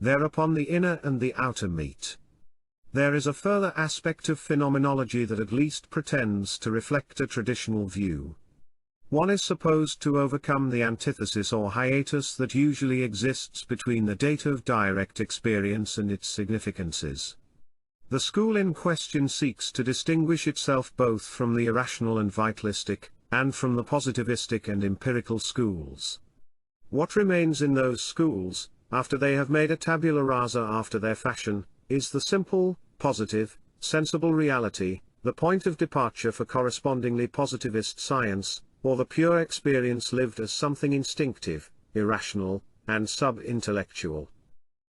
Thereupon the inner and the outer meet. There is a further aspect of phenomenology that at least pretends to reflect a traditional view. One is supposed to overcome the antithesis or hiatus that usually exists between the data of direct experience and its significances. The school in question seeks to distinguish itself both from the irrational and vitalistic, and from the positivistic and empirical schools. What remains in those schools, after they have made a tabula rasa after their fashion, is the simple, positive, sensible reality, the point of departure for correspondingly positivist science, or the pure experience lived as something instinctive, irrational, and sub-intellectual.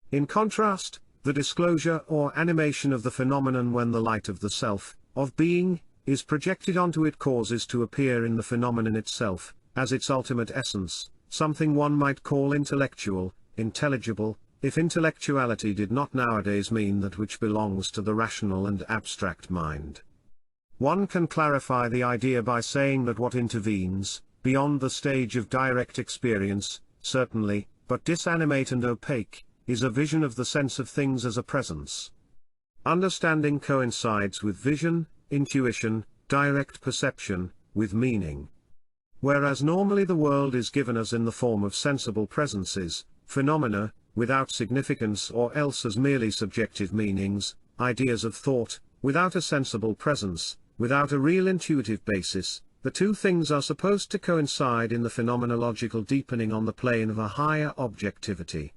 In contrast, the disclosure or animation of the phenomenon when the light of the self, of being, is projected onto it causes to appear in the phenomenon itself, as its ultimate essence, something one might call intellectual, intelligible, if intellectuality did not nowadays mean that which belongs to the rational and abstract mind. One can clarify the idea by saying that what intervenes, beyond the stage of direct experience, certainly, but disanimate and opaque, is a vision of the sense of things as a presence. Understanding coincides with vision, intuition, direct perception, with meaning. Whereas normally the world is given us in the form of sensible presences, phenomena, without significance or else as merely subjective meanings, ideas of thought, without a sensible presence, without a real intuitive basis, the two things are supposed to coincide in the phenomenological deepening on the plane of a higher objectivity.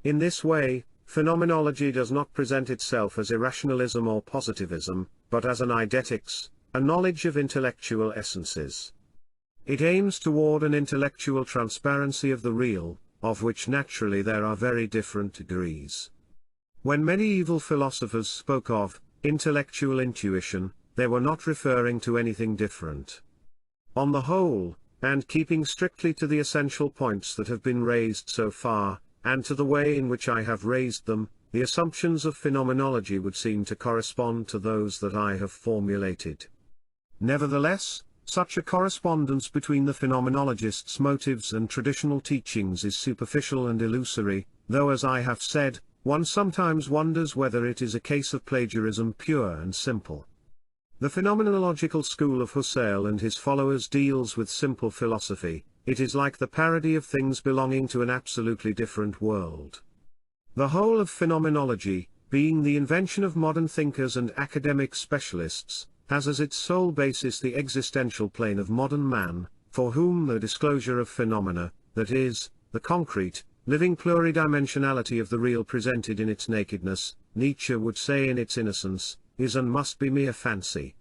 In this way, phenomenology does not present itself as irrationalism or positivism, but as an eidetics, a knowledge of intellectual essences. It aims toward an intellectual transparency of the real, of which naturally there are very different degrees. When medieval philosophers spoke of intellectual intuition, they were not referring to anything different. On the whole, and keeping strictly to the essential points that have been raised so far, and to the way in which I have raised them, the assumptions of phenomenology would seem to correspond to those that I have formulated. Nevertheless, such a correspondence between the phenomenologists' motives and traditional teachings is superficial and illusory, though as I have said, one sometimes wonders whether it is a case of plagiarism pure and simple. The phenomenological school of Husserl and his followers deals with simple philosophy. It is like the parody of things belonging to an absolutely different world. The whole of phenomenology, being the invention of modern thinkers and academic specialists, has as its sole basis the existential plane of modern man, for whom the disclosure of phenomena, that is, the concrete, living pluridimensionality of the real presented in its nakedness, Nietzsche would say in its innocence, is and must be mere fancy.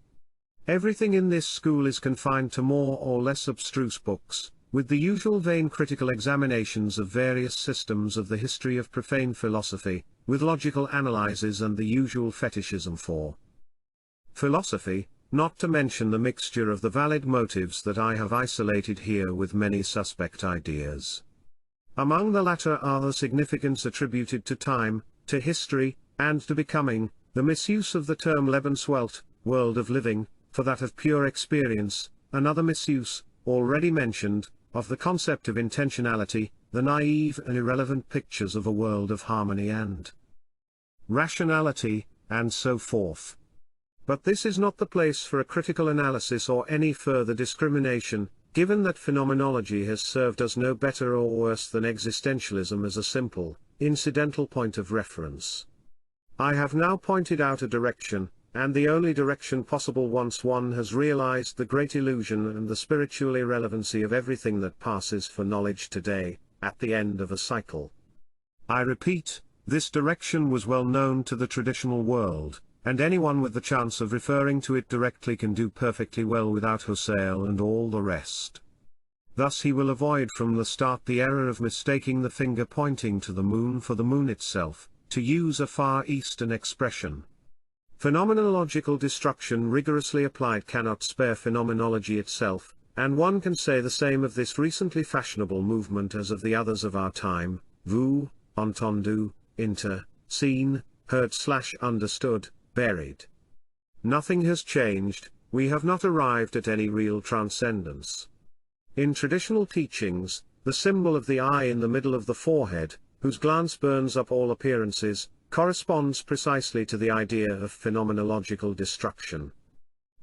Everything in this school is confined to more or less abstruse books, with the usual vain critical examinations of various systems of the history of profane philosophy, with logical analyses and the usual fetishism for philosophy, not to mention the mixture of the valid motives that I have isolated here with many suspect ideas. Among the latter are the significance attributed to time, to history, and to becoming, the misuse of the term Lebenswelt, world of living, for that of pure experience, another misuse, already mentioned, of the concept of intentionality, the naive and irrelevant pictures of a world of harmony and rationality, and so forth. But this is not the place for a critical analysis or any further discrimination, given that phenomenology has served us no better or worse than existentialism as a simple, incidental point of reference. I have now pointed out a direction, and the only direction possible once one has realized the great illusion and the spiritual irrelevancy of everything that passes for knowledge today, at the end of a cycle. I repeat, this direction was well known to the traditional world, and anyone with the chance of referring to it directly can do perfectly well without Husserl and all the rest. Thus he will avoid from the start the error of mistaking the finger pointing to the moon for the moon itself, to use a Far Eastern expression. Phenomenological destruction rigorously applied cannot spare phenomenology itself, and one can say the same of this recently fashionable movement as of the others of our time, vu, entendu, inter, seen, heard/understood, buried. Nothing has changed, we have not arrived at any real transcendence. In traditional teachings, the symbol of the eye in the middle of the forehead, whose glance burns up all appearances, corresponds precisely to the idea of phenomenological destruction.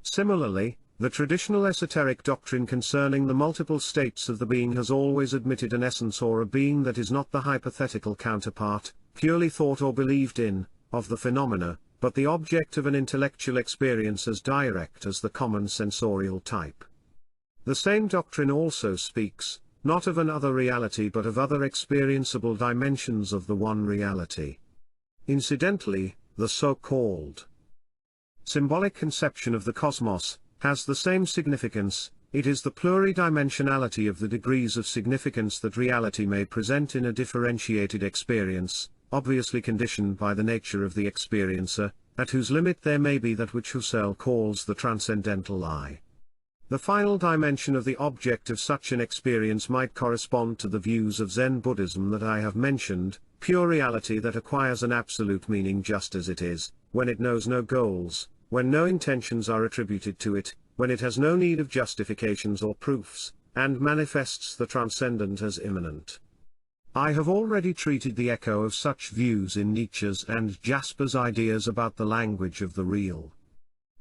Similarly, the traditional esoteric doctrine concerning the multiple states of the being has always admitted an essence or a being that is not the hypothetical counterpart, purely thought or believed in, of the phenomena, but the object of an intellectual experience as direct as the common sensorial type. The same doctrine also speaks, not of an other reality but of other experienceable dimensions of the one reality. Incidentally, the so-called symbolic conception of the cosmos has the same significance. It is the pluridimensionality of the degrees of significance that reality may present in a differentiated experience, obviously conditioned by the nature of the experiencer, at whose limit there may be that which Husserl calls the transcendental eye. The final dimension of the object of such an experience might correspond to the views of Zen Buddhism that I have mentioned, pure reality that acquires an absolute meaning just as it is, when it knows no goals, when no intentions are attributed to it, when it has no need of justifications or proofs, and manifests the transcendent as immanent. I have already treated the echo of such views in Nietzsche's and Jasper's ideas about the language of the real.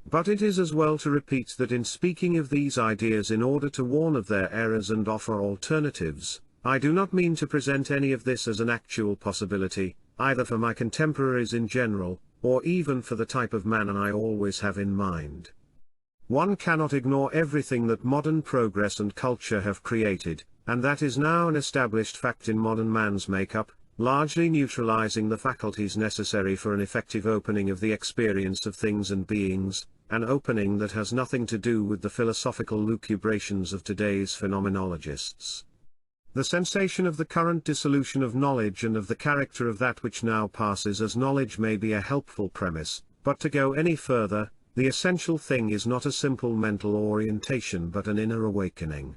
But it is as well to repeat that in speaking of these ideas in order to warn of their errors and offer alternatives, I do not mean to present any of this as an actual possibility, either for my contemporaries in general, or even for the type of man I always have in mind. One cannot ignore everything that modern progress and culture have created, and that is now an established fact in modern man's makeup, largely neutralizing the faculties necessary for an effective opening of the experience of things and beings, an opening that has nothing to do with the philosophical lucubrations of today's phenomenologists. The sensation of the current dissolution of knowledge and of the character of that which now passes as knowledge may be a helpful premise, but to go any further, the essential thing is not a simple mental orientation but an inner awakening.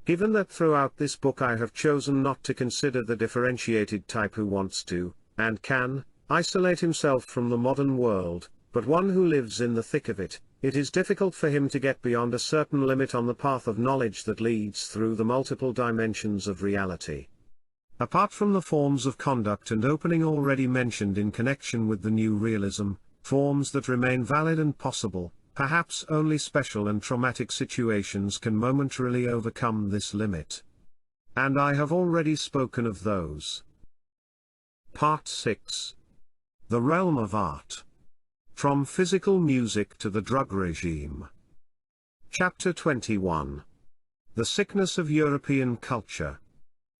Given that throughout this book I have chosen not to consider the differentiated type who wants to, and can, isolate himself from the modern world, but one who lives in the thick of it, it is difficult for him to get beyond a certain limit on the path of knowledge that leads through the multiple dimensions of reality. Apart from the forms of conduct and opening already mentioned in connection with the new realism, forms that remain valid and possible, perhaps only special and traumatic situations can momentarily overcome this limit. And I have already spoken of those. Part 6. The realm of art. From physical music to the drug regime. Chapter 21. The sickness of European culture.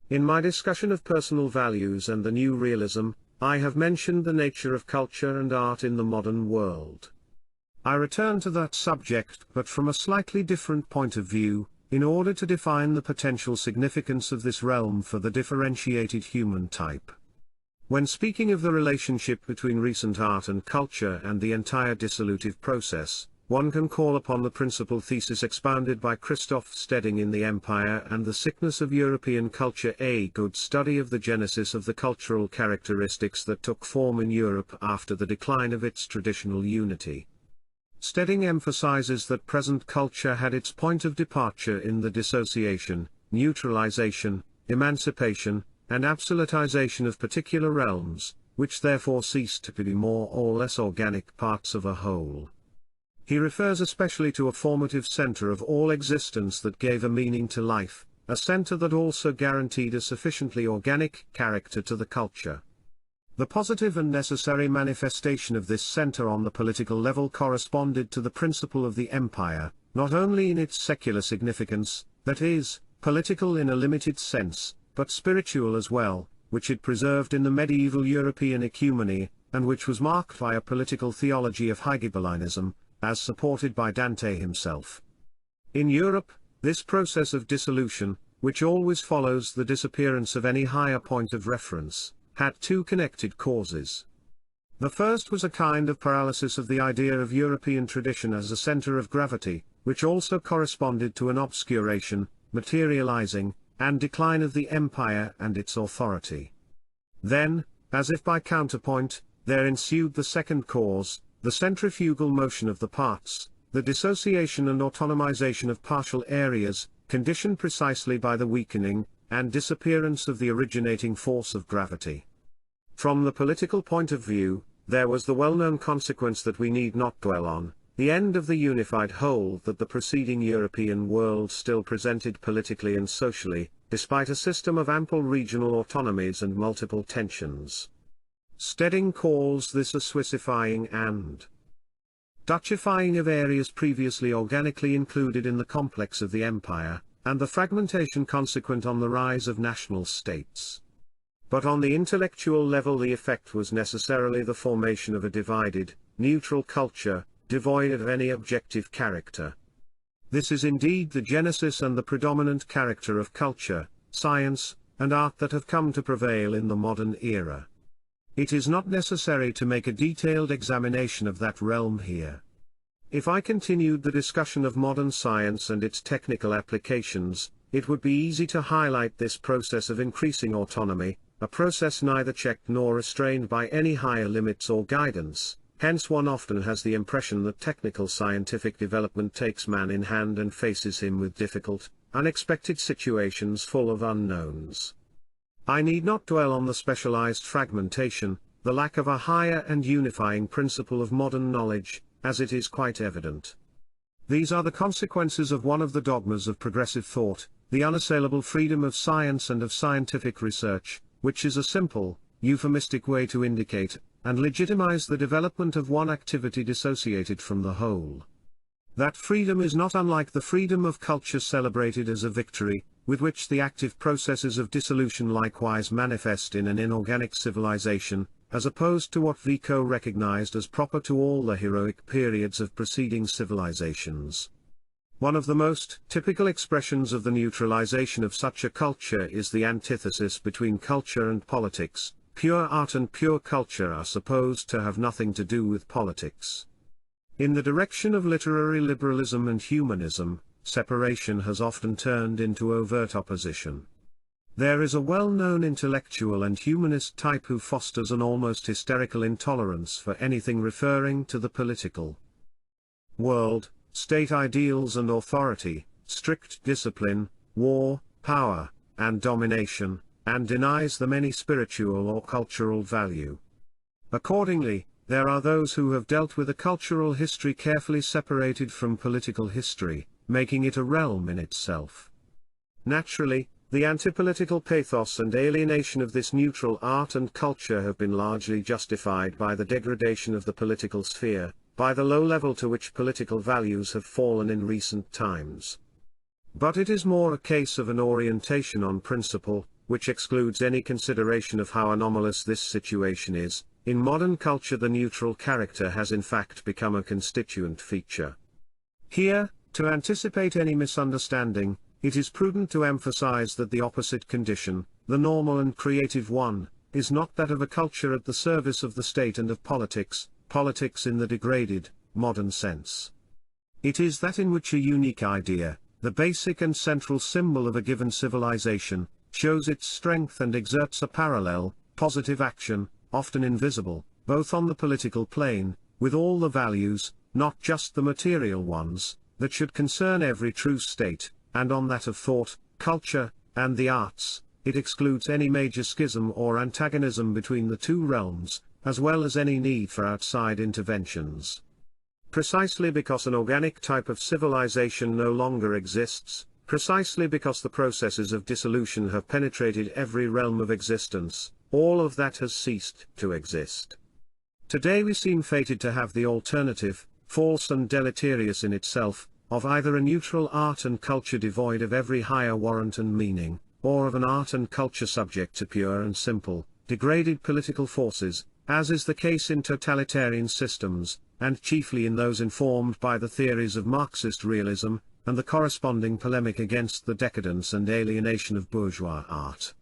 In my discussion of personal values and the new realism, I have mentioned the nature of culture and art in the modern world. I return to that subject but from a slightly different point of view, in order to define the potential significance of this realm for the differentiated human type. When speaking of the relationship between recent art and culture and the entire dissolutive process, one can call upon the principal thesis expounded by Christoph Steding in The Empire and the Sickness of European Culture, a good study of the genesis of the cultural characteristics that took form in Europe after the decline of its traditional unity. Steding emphasizes that present culture had its point of departure in the dissociation, neutralization, emancipation, and absolutization of particular realms, which therefore ceased to be more or less organic parts of a whole. He refers especially to a formative center of all existence that gave a meaning to life, a center that also guaranteed a sufficiently organic character to the culture. The positive and necessary manifestation of this center on the political level corresponded to the principle of the empire, not only in its secular significance, that is, political in a limited sense, but spiritual as well, which it preserved in the medieval European ecumeny, and which was marked by a political theology of Hegelianism, as supported by Dante himself. In Europe, this process of dissolution, which always follows the disappearance of any higher point of reference, had two connected causes. The first was a kind of paralysis of the idea of European tradition as a center of gravity, which also corresponded to an obscuration, materializing, and decline of the empire and its authority. Then, as if by counterpoint, there ensued the second cause, the centrifugal motion of the parts, the dissociation and autonomization of partial areas, conditioned precisely by the weakening and disappearance of the originating force of gravity. From the political point of view, there was the well-known consequence that we need not dwell on, the end of the unified whole that the preceding European world still presented politically and socially, despite a system of ample regional autonomies and multiple tensions. Steding calls this a Swissifying and Dutchifying of areas previously organically included in the complex of the empire, and the fragmentation consequent on the rise of national states. But on the intellectual level the effect was necessarily the formation of a divided, neutral culture, devoid of any objective character. This is indeed the genesis and the predominant character of culture, science, and art that have come to prevail in the modern era. It is not necessary to make a detailed examination of that realm here. If I continued the discussion of modern science and its technical applications, it would be easy to highlight this process of increasing autonomy, a process neither checked nor restrained by any higher limits or guidance. Hence one often has the impression that technical scientific development takes man in hand and faces him with difficult, unexpected situations full of unknowns. I need not dwell on the specialized fragmentation, the lack of a higher and unifying principle of modern knowledge, as it is quite evident. These are the consequences of one of the dogmas of progressive thought, the unassailable freedom of science and of scientific research, which is a simple, euphemistic way to indicate and legitimize the development of one activity dissociated from the whole. That freedom is not unlike the freedom of culture celebrated as a victory, with which the active processes of dissolution likewise manifest in an inorganic civilization, as opposed to what Vico recognized as proper to all the heroic periods of preceding civilizations. One of the most typical expressions of the neutralization of such a culture is the antithesis between culture and politics. Pure art and pure culture are supposed to have nothing to do with politics. In the direction of literary liberalism and humanism, separation has often turned into overt opposition. There is a well-known intellectual and humanist type who fosters an almost hysterical intolerance for anything referring to the political world, state ideals and authority, strict discipline, war, power, and domination, and denies them any spiritual or cultural value. Accordingly, there are those who have dealt with a cultural history carefully separated from political history, making it a realm in itself. Naturally, the anti-political pathos and alienation of this neutral art and culture have been largely justified by the degradation of the political sphere, by the low level to which political values have fallen in recent times. But it is more a case of an orientation on principle, which excludes any consideration of how anomalous this situation is. In modern culture, the neutral character has in fact become a constituent feature. Here, to anticipate any misunderstanding, it is prudent to emphasize that the opposite condition, the normal and creative one, is not that of a culture at the service of the state and of politics, politics in the degraded, modern sense. It is that in which a unique idea, the basic and central symbol of a given civilization, shows its strength and exerts a parallel, positive action, often invisible, both on the political plane, with all the values, not just the material ones, that should concern every true state, and on that of thought, culture, and the arts. It excludes any major schism or antagonism between the two realms, as well as any need for outside interventions. Precisely because an organic type of civilization no longer exists, precisely because the processes of dissolution have penetrated every realm of existence, all of that has ceased to exist. Today we seem fated to have the alternative, false and deleterious in itself, of either a neutral art and culture devoid of every higher warrant and meaning, or of an art and culture subject to pure and simple, degraded political forces, as is the case in totalitarian systems, and chiefly in those informed by the theories of Marxist realism, and the corresponding polemic against the decadence and alienation of bourgeois art.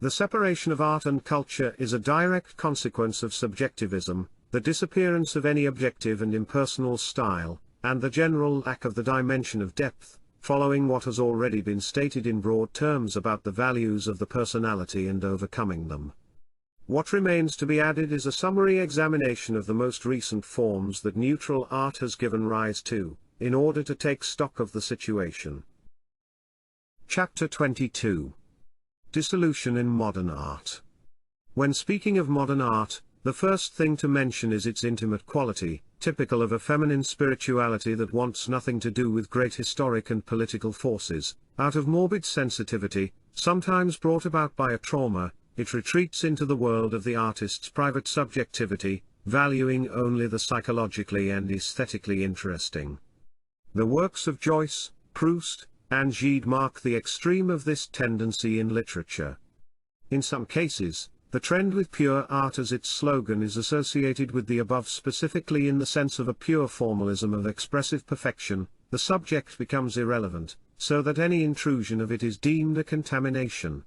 The separation of art and culture is a direct consequence of subjectivism, the disappearance of any objective and impersonal style, and the general lack of the dimension of depth, following what has already been stated in broad terms about the values of the personality and overcoming them. What remains to be added is a summary examination of the most recent forms that neutral art has given rise to, in order to take stock of the situation. Chapter 22. Dissolution in Modern Art. When speaking of modern art, the first thing to mention is its intimate quality, typical of a feminine spirituality that wants nothing to do with great historic and political forces. Out of morbid sensitivity, sometimes brought about by a trauma, it retreats into the world of the artist's private subjectivity, valuing only the psychologically and aesthetically interesting. The works of Joyce, Proust, and Gide mark the extreme of this tendency in literature. In some cases, the trend with pure art as its slogan is associated with the above specifically in the sense of a pure formalism of expressive perfection. The subject becomes irrelevant, so that any intrusion of it is deemed a contamination.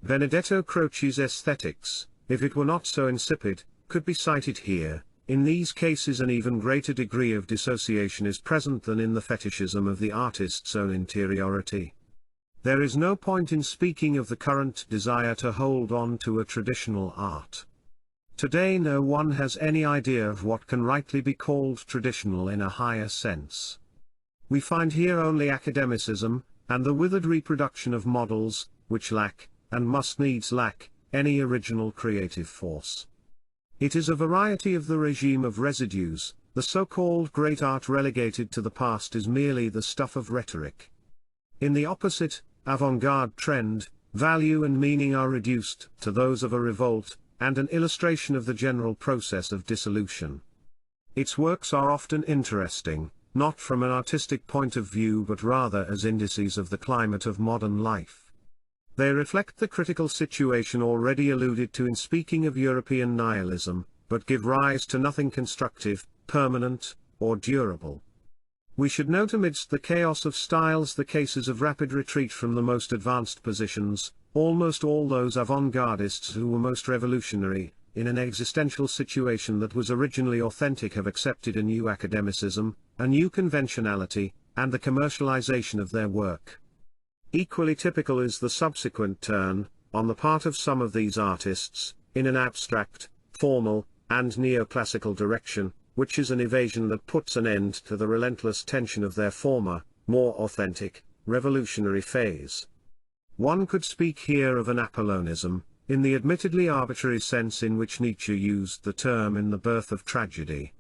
Benedetto Croce's aesthetics, if it were not so insipid, could be cited here. In these cases an even greater degree of dissociation is present than in the fetishism of the artist's own interiority. There is no point in speaking of the current desire to hold on to a traditional art. Today no one has any idea of what can rightly be called traditional in a higher sense. We find here only academicism, and the withered reproduction of models, which lack, and must needs lack, any original creative force. It is a variety of the regime of residues. The so-called great art relegated to the past is merely the stuff of rhetoric. In the opposite, avant-garde trend, value and meaning are reduced to those of a revolt, and an illustration of the general process of dissolution. Its works are often interesting, not from an artistic point of view but rather as indices of the climate of modern life. They reflect the critical situation already alluded to in speaking of European nihilism, but give rise to nothing constructive, permanent, or durable. We should note amidst the chaos of styles the cases of rapid retreat from the most advanced positions. Almost all those avant-gardists who were most revolutionary, in an existential situation that was originally authentic, have accepted a new academicism, a new conventionality, and the commercialization of their work. Equally typical is the subsequent turn, on the part of some of these artists, in an abstract, formal, and neoclassical direction, which is an evasion that puts an end to the relentless tension of their former, more authentic, revolutionary phase. One could speak here of an Apollonism, in the admittedly arbitrary sense in which Nietzsche used the term in The Birth of Tragedy.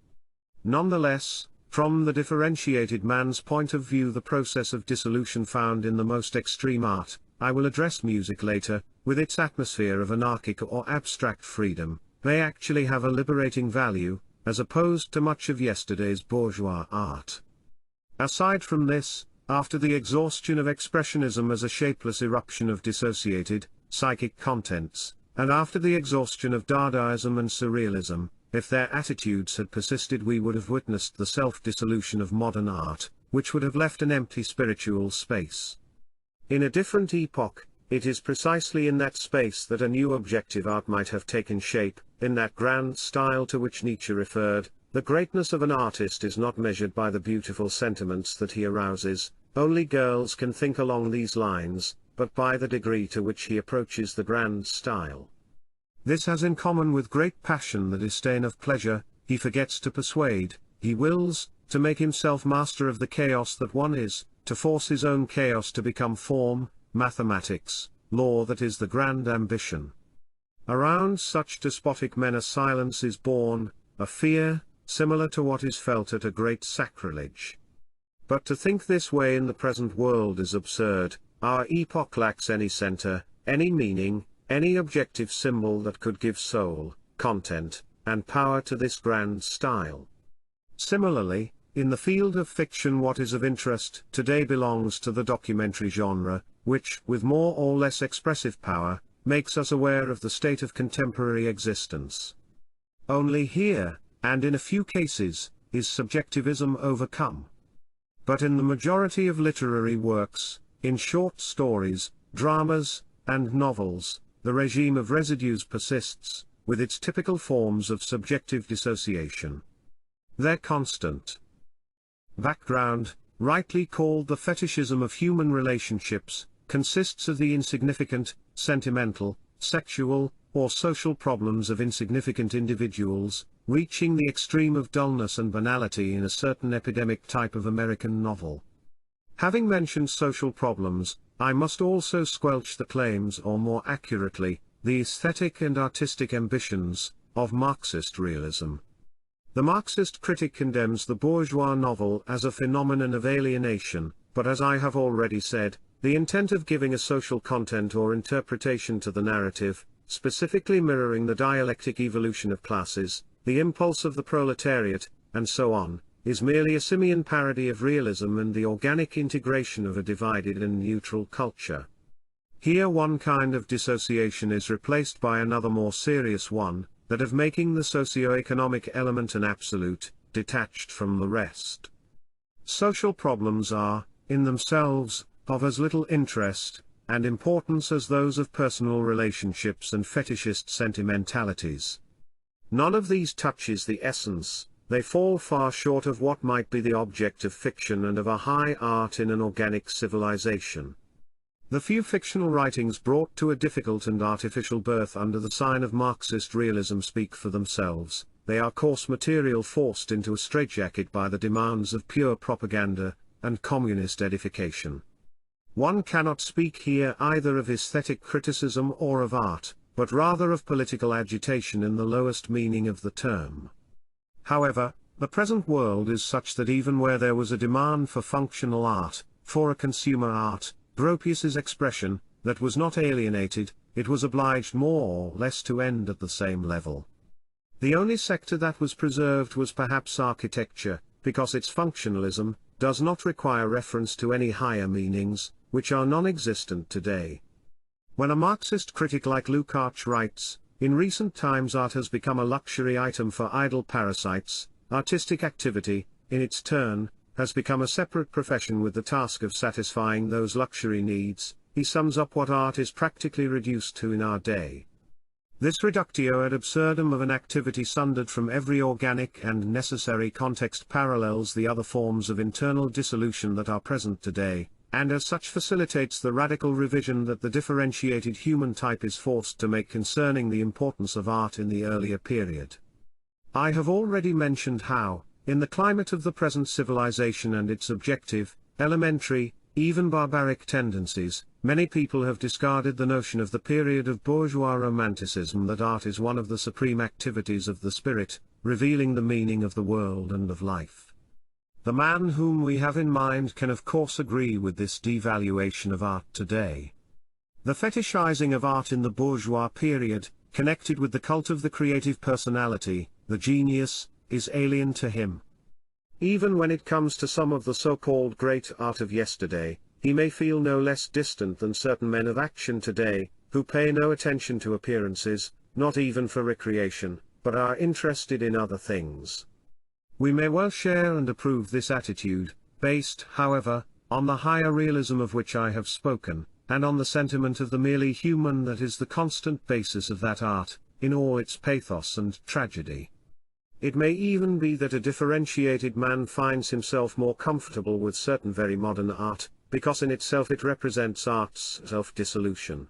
Nonetheless, from the differentiated man's point of view, the process of dissolution found in the most extreme art, I will address music later, with its atmosphere of anarchic or abstract freedom, may actually have a liberating value, as opposed to much of yesterday's bourgeois art. Aside from this, after the exhaustion of expressionism as a shapeless eruption of dissociated, psychic contents, and after the exhaustion of Dadaism and Surrealism, if their attitudes had persisted, we would have witnessed the self-dissolution of modern art, which would have left an empty spiritual space. In a different epoch, it is precisely in that space that a new objective art might have taken shape. In that grand style to which Nietzsche referred, the greatness of an artist is not measured by the beautiful sentiments that he arouses, only girls can think along these lines, but by the degree to which he approaches the grand style. This has in common with great passion the disdain of pleasure. He forgets to persuade, he wills, to make himself master of the chaos that one is, to force his own chaos to become form, mathematics, law. That is the grand ambition. Around such despotic men a silence is born, a fear, similar to what is felt at a great sacrilege. But to think this way in the present world is absurd. Our epoch lacks any center, any meaning, any objective symbol that could give soul, content, and power to this grand style. Similarly, in the field of fiction, what is of interest today belongs to the documentary genre, which, with more or less expressive power, makes us aware of the state of contemporary existence. Only here, and in a few cases, is subjectivism overcome. But in the majority of literary works, in short stories, dramas, and novels, the regime of residues persists, with its typical forms of subjective dissociation. Their constant background, rightly called the fetishism of human relationships, consists of the insignificant, sentimental, sexual, or social problems of insignificant individuals, reaching the extreme of dullness and banality in a certain epidemic type of American novel. Having mentioned social problems, I must also squelch the claims, or more accurately, the aesthetic and artistic ambitions, of Marxist realism. The Marxist critic condemns the bourgeois novel as a phenomenon of alienation, but as I have already said, the intent of giving a social content or interpretation to the narrative, specifically mirroring the dialectic evolution of classes, the impulse of the proletariat, and so on, is merely a simian parody of realism and the organic integration of a divided and neutral culture. Here one kind of dissociation is replaced by another more serious one, that of making the socio-economic element an absolute, detached from the rest. Social problems are, in themselves, of as little interest and importance as those of personal relationships and fetishist sentimentalities. None of these touches the essence. They fall far short of what might be the object of fiction and of a high art in an organic civilization. The few fictional writings brought to a difficult and artificial birth under the sign of Marxist realism speak for themselves. They are coarse material forced into a straitjacket by the demands of pure propaganda and communist edification. One cannot speak here either of aesthetic criticism or of art, but rather of political agitation in the lowest meaning of the term. However, the present world is such that even where there was a demand for functional art, for a consumer art, Gropius's expression, that was not alienated, it was obliged more or less to end at the same level. The only sector that was preserved was perhaps architecture, because its functionalism does not require reference to any higher meanings, which are non-existent today. When a Marxist critic like Lukács writes, "In recent times art has become a luxury item for idle parasites," artistic activity, in its turn, has become a separate profession with the task of satisfying those luxury needs, he sums up what art is practically reduced to in our day. This reductio ad absurdum of an activity sundered from every organic and necessary context parallels the other forms of internal dissolution that are present today, and as such facilitates the radical revision that the differentiated human type is forced to make concerning the importance of art in the earlier period. I have already mentioned how, in the climate of the present civilization and its objective, elementary, even barbaric tendencies, many people have discarded the notion of the period of bourgeois romanticism that art is one of the supreme activities of the spirit, revealing the meaning of the world and of life. The man whom we have in mind can of course agree with this devaluation of art today. The fetishizing of art in the bourgeois period, connected with the cult of the creative personality, the genius, is alien to him. Even when it comes to some of the so-called great art of yesterday, he may feel no less distant than certain men of action today, who pay no attention to appearances, not even for recreation, but are interested in other things. We may well share and approve this attitude, based, however, on the higher realism of which I have spoken, and on the sentiment of the merely human that is the constant basis of that art, in all its pathos and tragedy. It may even be that a differentiated man finds himself more comfortable with certain very modern art, because in itself it represents art's self-dissolution.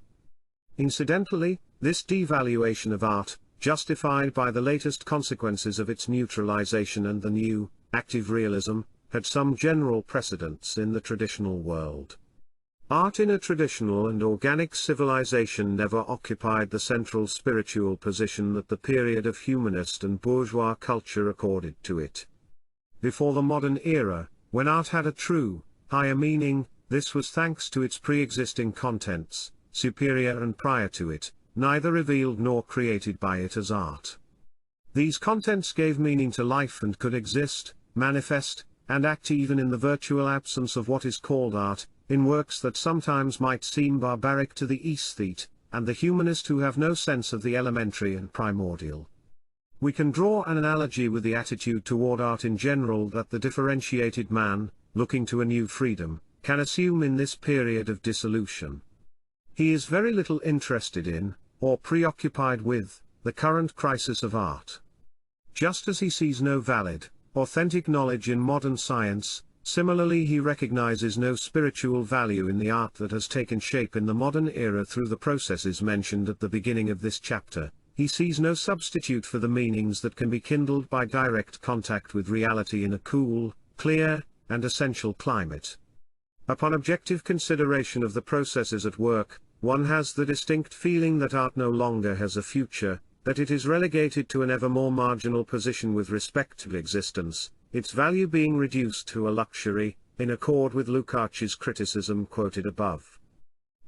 Incidentally, this devaluation of art, justified by the latest consequences of its neutralization and the new, active realism, had some general precedents in the traditional world. Art in a traditional and organic civilization never occupied the central spiritual position that the period of humanist and bourgeois culture accorded to it. Before the modern era, when art had a true, higher meaning, this was thanks to its pre-existing contents, superior and prior to it, neither revealed nor created by it as art. These contents gave meaning to life and could exist, manifest, and act even in the virtual absence of what is called art, in works that sometimes might seem barbaric to the aesthete, and the humanist who have no sense of the elementary and primordial. We can draw an analogy with the attitude toward art in general that the differentiated man, looking to a new freedom, can assume in this period of dissolution. He is very little interested in, or preoccupied with, the current crisis of art. Just as he sees no valid, authentic knowledge in modern science, similarly he recognizes no spiritual value in the art that has taken shape in the modern era through the processes mentioned at the beginning of this chapter. He sees no substitute for the meanings that can be kindled by direct contact with reality in a cool, clear, and essential climate. Upon objective consideration of the processes at work, one has the distinct feeling that art no longer has a future, that it is relegated to an ever more marginal position with respect to existence, its value being reduced to a luxury, in accord with Lukács's criticism quoted above.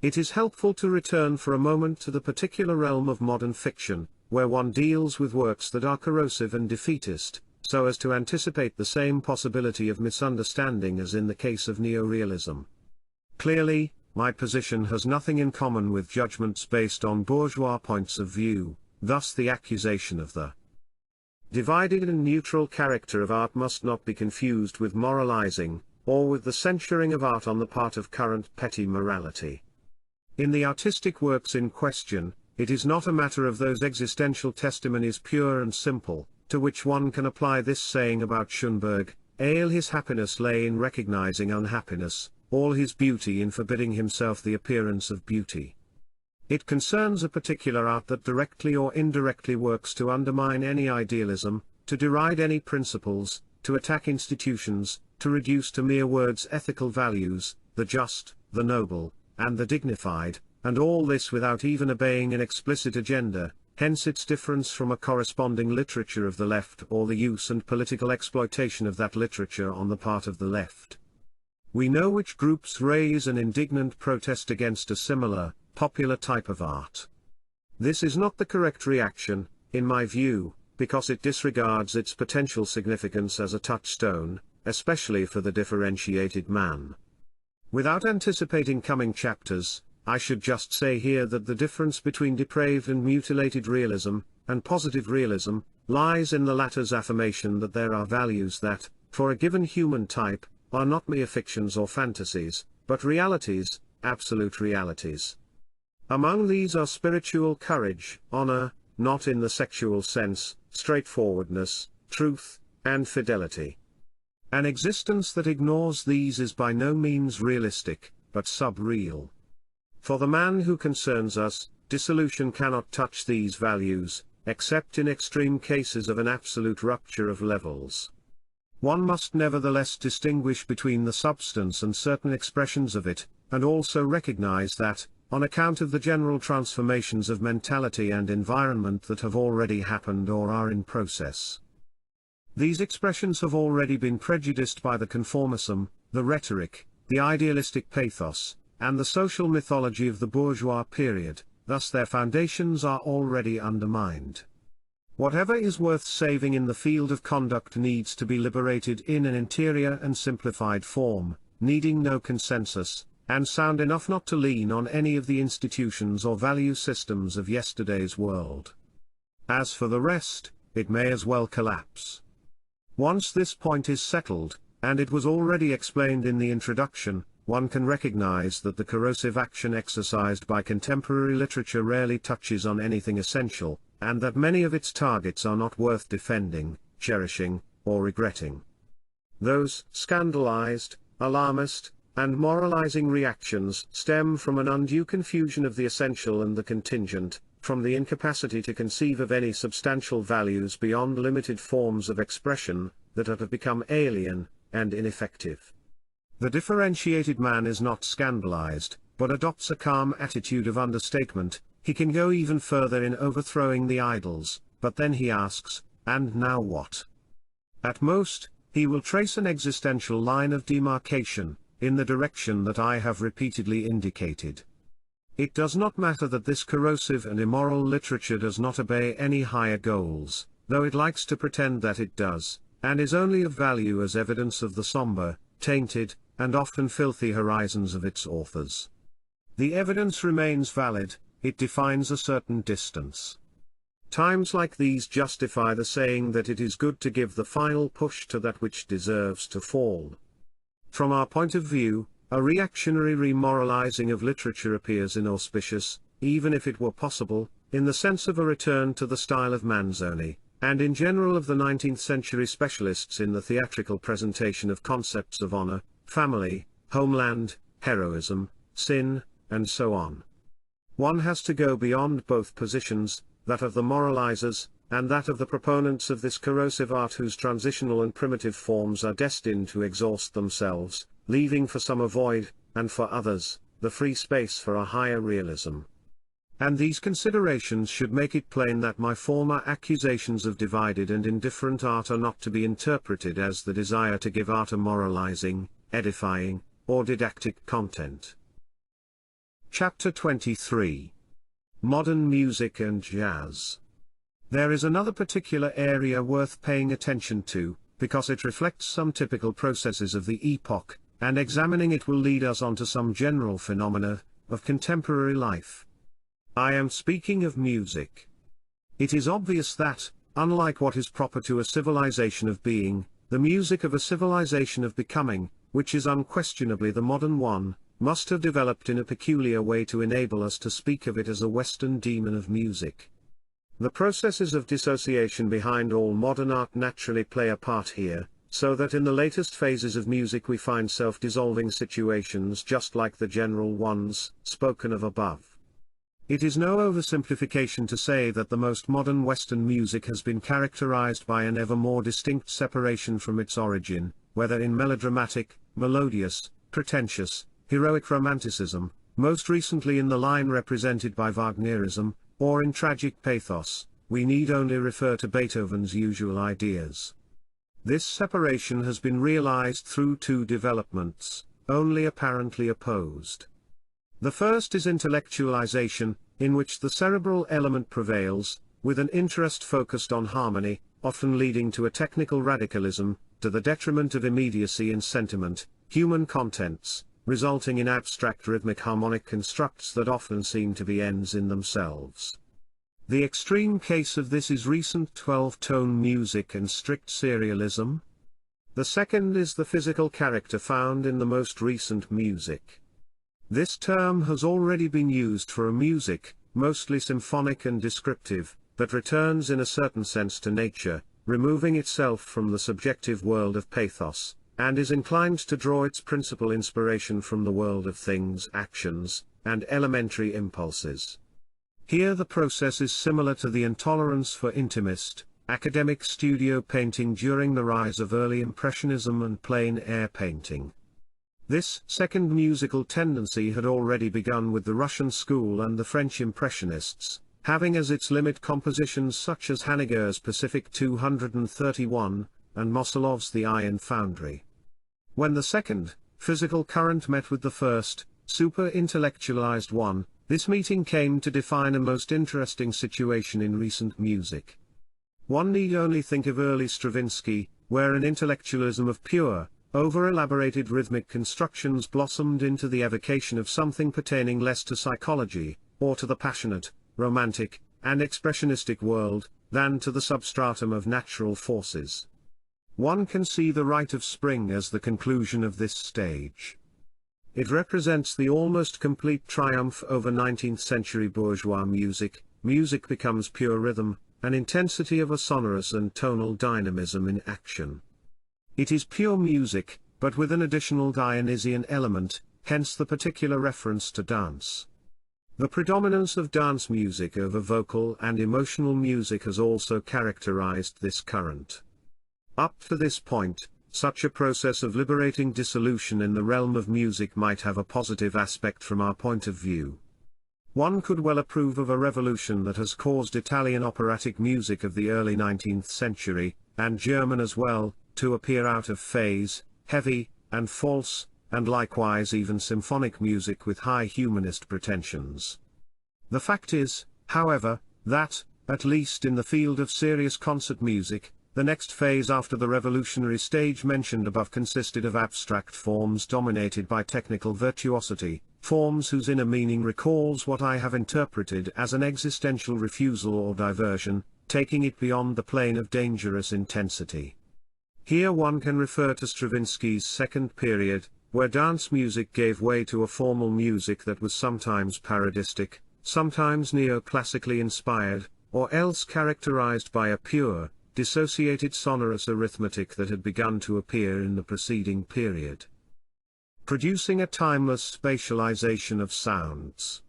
It is helpful to return for a moment to the particular realm of modern fiction, where one deals with works that are corrosive and defeatist, so as to anticipate the same possibility of misunderstanding as in the case of neorealism. Clearly, my position has nothing in common with judgments based on bourgeois points of view, thus the accusation of the divided and neutral character of art must not be confused with moralizing, or with the censuring of art on the part of current petty morality. In the artistic works in question, it is not a matter of those existential testimonies pure and simple, to which one can apply this saying about Schoenberg, all his happiness lay in recognizing unhappiness, all his beauty in forbidding himself the appearance of beauty. It concerns a particular art that directly or indirectly works to undermine any idealism, to deride any principles, to attack institutions, to reduce to mere words ethical values, the just, the noble, and the dignified, and all this without even obeying an explicit agenda, hence its difference from a corresponding literature of the left or the use and political exploitation of that literature on the part of the left. We know which groups raise an indignant protest against a similar, popular type of art. This is not the correct reaction, in my view, because it disregards its potential significance as a touchstone, especially for the differentiated man. Without anticipating coming chapters, I should just say here that the difference between depraved and mutilated realism, and positive realism, lies in the latter's affirmation that there are values that, for a given human type, are not mere fictions or fantasies, but realities, absolute realities. Among these are spiritual courage, honor, not in the sexual sense, straightforwardness, truth, and fidelity. An existence that ignores these is by no means realistic, but sub-real. For the man who concerns us, dissolution cannot touch these values, except in extreme cases of an absolute rupture of levels. One must nevertheless distinguish between the substance and certain expressions of it, and also recognize that, on account of the general transformations of mentality and environment that have already happened or are in process, these expressions have already been prejudiced by the conformism, the rhetoric, the idealistic pathos, and the social mythology of the bourgeois period, thus their foundations are already undermined. Whatever is worth saving in the field of conduct needs to be liberated in an interior and simplified form, needing no consensus, and sound enough not to lean on any of the institutions or value systems of yesterday's world. As for the rest, it may as well collapse. Once this point is settled, and it was already explained in the introduction, one can recognize that the corrosive action exercised by contemporary literature rarely touches on anything essential, and that many of its targets are not worth defending, cherishing, or regretting. Those scandalized, alarmist, and moralizing reactions stem from an undue confusion of the essential and the contingent, from the incapacity to conceive of any substantial values beyond limited forms of expression, that have become alien and ineffective. The differentiated man is not scandalized, but adopts a calm attitude of understatement. He can go even further in overthrowing the idols, but then he asks, and now what? At most, he will trace an existential line of demarcation, in the direction that I have repeatedly indicated. It does not matter that this corrosive and immoral literature does not obey any higher goals, though it likes to pretend that it does, and is only of value as evidence of the somber, tainted, and often filthy horizons of its authors. The evidence remains valid. It defines a certain distance. Times like these justify the saying that it is good to give the final push to that which deserves to fall. From our point of view, a reactionary remoralizing of literature appears inauspicious, even if it were possible, in the sense of a return to the style of Manzoni, and in general of the 19th century specialists in the theatrical presentation of concepts of honor, family, homeland, heroism, sin, and so on. One has to go beyond both positions, that of the moralizers, and that of the proponents of this corrosive art whose transitional and primitive forms are destined to exhaust themselves, leaving for some a void, and for others, the free space for a higher realism. And these considerations should make it plain that my former accusations of divided and indifferent art are not to be interpreted as the desire to give art a moralizing, edifying, or didactic content. Chapter 23. Modern Music and Jazz. There is another particular area worth paying attention to, because it reflects some typical processes of the epoch, and examining it will lead us on to some general phenomena of contemporary life. I am speaking of music. It is obvious that, unlike what is proper to a civilization of being, the music of a civilization of becoming, which is unquestionably the modern one, must have developed in a peculiar way to enable us to speak of it as a Western demon of music. The processes of dissociation behind all modern art naturally play a part here, so that in the latest phases of music we find self-dissolving situations just like the general ones spoken of above. It is no oversimplification to say that the most modern Western music has been characterized by an ever more distinct separation from its origin, whether in melodramatic, melodious, pretentious, heroic romanticism, most recently in the line represented by Wagnerism, or in tragic pathos. We need only refer to Beethoven's usual ideas. This separation has been realized through two developments, only apparently opposed. The first is intellectualization, in which the cerebral element prevails, with an interest focused on harmony, often leading to a technical radicalism, to the detriment of immediacy in sentiment, human contents, resulting in abstract rhythmic harmonic constructs that often seem to be ends in themselves. The extreme case of this is recent 12-tone music and strict serialism. The second is the physical character found in the most recent music. This term has already been used for a music, mostly symphonic and descriptive, that returns in a certain sense to nature, removing itself from the subjective world of pathos, and is inclined to draw its principal inspiration from the world of things, actions, and elementary impulses. Here the process is similar to the intolerance for intimist, academic studio painting during the rise of early Impressionism and plein-air painting. This second musical tendency had already begun with the Russian school and the French Impressionists, having as its limit compositions such as Hanniger's Pacific 231, and Mosolov's The Iron Foundry. When the second, physical current met with the first, super-intellectualized one, this meeting came to define a most interesting situation in recent music. One need only think of early Stravinsky, where an intellectualism of pure, over-elaborated rhythmic constructions blossomed into the evocation of something pertaining less to psychology, or to the passionate, romantic, and expressionistic world, than to the substratum of natural forces. One can see the rite of spring as the conclusion of this stage. It represents the almost complete triumph over 19th-century bourgeois music. Music becomes pure rhythm, an intensity of a sonorous and tonal dynamism in action. It is pure music, but with an additional Dionysian element, hence the particular reference to dance. The predominance of dance music over vocal and emotional music has also characterized this current. Up to this point, such a process of liberating dissolution in the realm of music might have a positive aspect from our point of view. One could well approve of a revolution that has caused Italian operatic music of the early 19th century, and German as well, to appear out of phase, heavy, and false, and likewise even symphonic music with high humanist pretensions. The fact is, however, that, at least in the field of serious concert music, the next phase after the revolutionary stage mentioned above consisted of abstract forms dominated by technical virtuosity, forms whose inner meaning recalls what I have interpreted as an existential refusal or diversion, taking it beyond the plane of dangerous intensity. Here one can refer to Stravinsky's second period, where dance music gave way to a formal music that was sometimes parodistic, sometimes neoclassically inspired, or else characterized by a pure, dissociated sonorous arithmetic that had begun to appear in the preceding period, producing a timeless spatialization of sounds.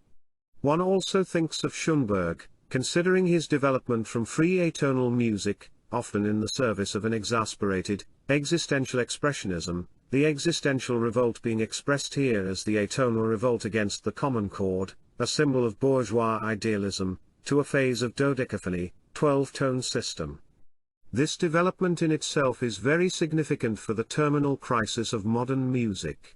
One also thinks of Schoenberg, considering his development from free atonal music, often in the service of an exasperated, existential expressionism, the existential revolt being expressed here as the atonal revolt against the common chord, a symbol of bourgeois idealism, to a phase of dodecaphony, 12-tone system. This development in itself is very significant for the terminal crisis of modern music.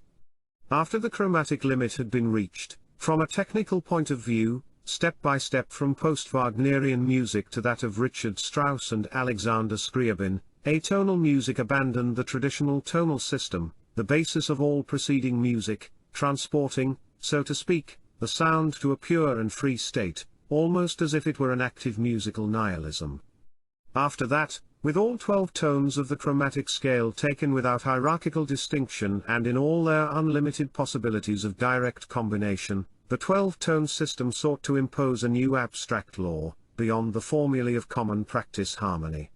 After the chromatic limit had been reached, from a technical point of view, step by step from post-Wagnerian music to that of Richard Strauss and Alexander Scriabin, atonal music abandoned the traditional tonal system, the basis of all preceding music, transporting, so to speak, the sound to a pure and free state, almost as if it were an active musical nihilism. After that, with all 12 tones of the chromatic scale taken without hierarchical distinction and in all their unlimited possibilities of direct combination, the 12-tone system sought to impose a new abstract law, beyond the formulae of common practice harmony.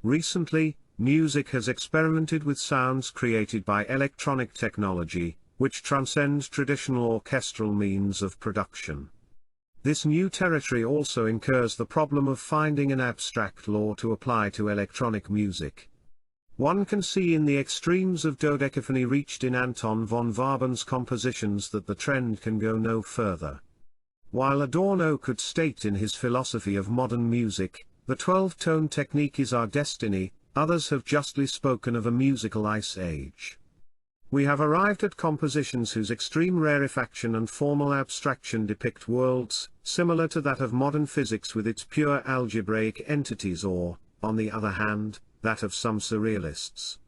Recently, music has experimented with sounds created by electronic technology, which transcend traditional orchestral means of production. This new territory also incurs the problem of finding an abstract law to apply to electronic music. One can see in the extremes of dodecaphony reached in Anton von Wabern's compositions that the trend can go no further. While Adorno could state in his philosophy of modern music, the 12-tone technique is our destiny, others have justly spoken of a musical ice age. We have arrived at compositions whose extreme rarefaction and formal abstraction depict worlds, similar to that of modern physics with its pure algebraic entities or, on the other hand, that of some surrealists.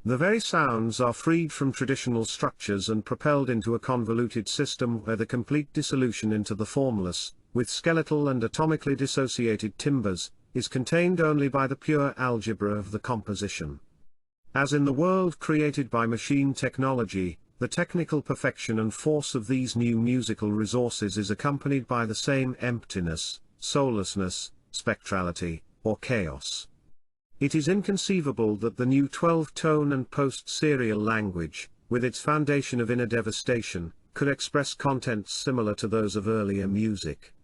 The very sounds are freed from traditional structures and propelled into a convoluted system where the complete dissolution into the formless, with skeletal and atomically dissociated timbres, is contained only by the pure algebra of the composition. As in the world created by machine technology, the technical perfection and force of these new musical resources is accompanied by the same emptiness, soullessness, spectrality, or chaos. It is inconceivable that the new 12-tone and post-serial language, with its foundation of inner devastation, could express contents similar to those of earlier music.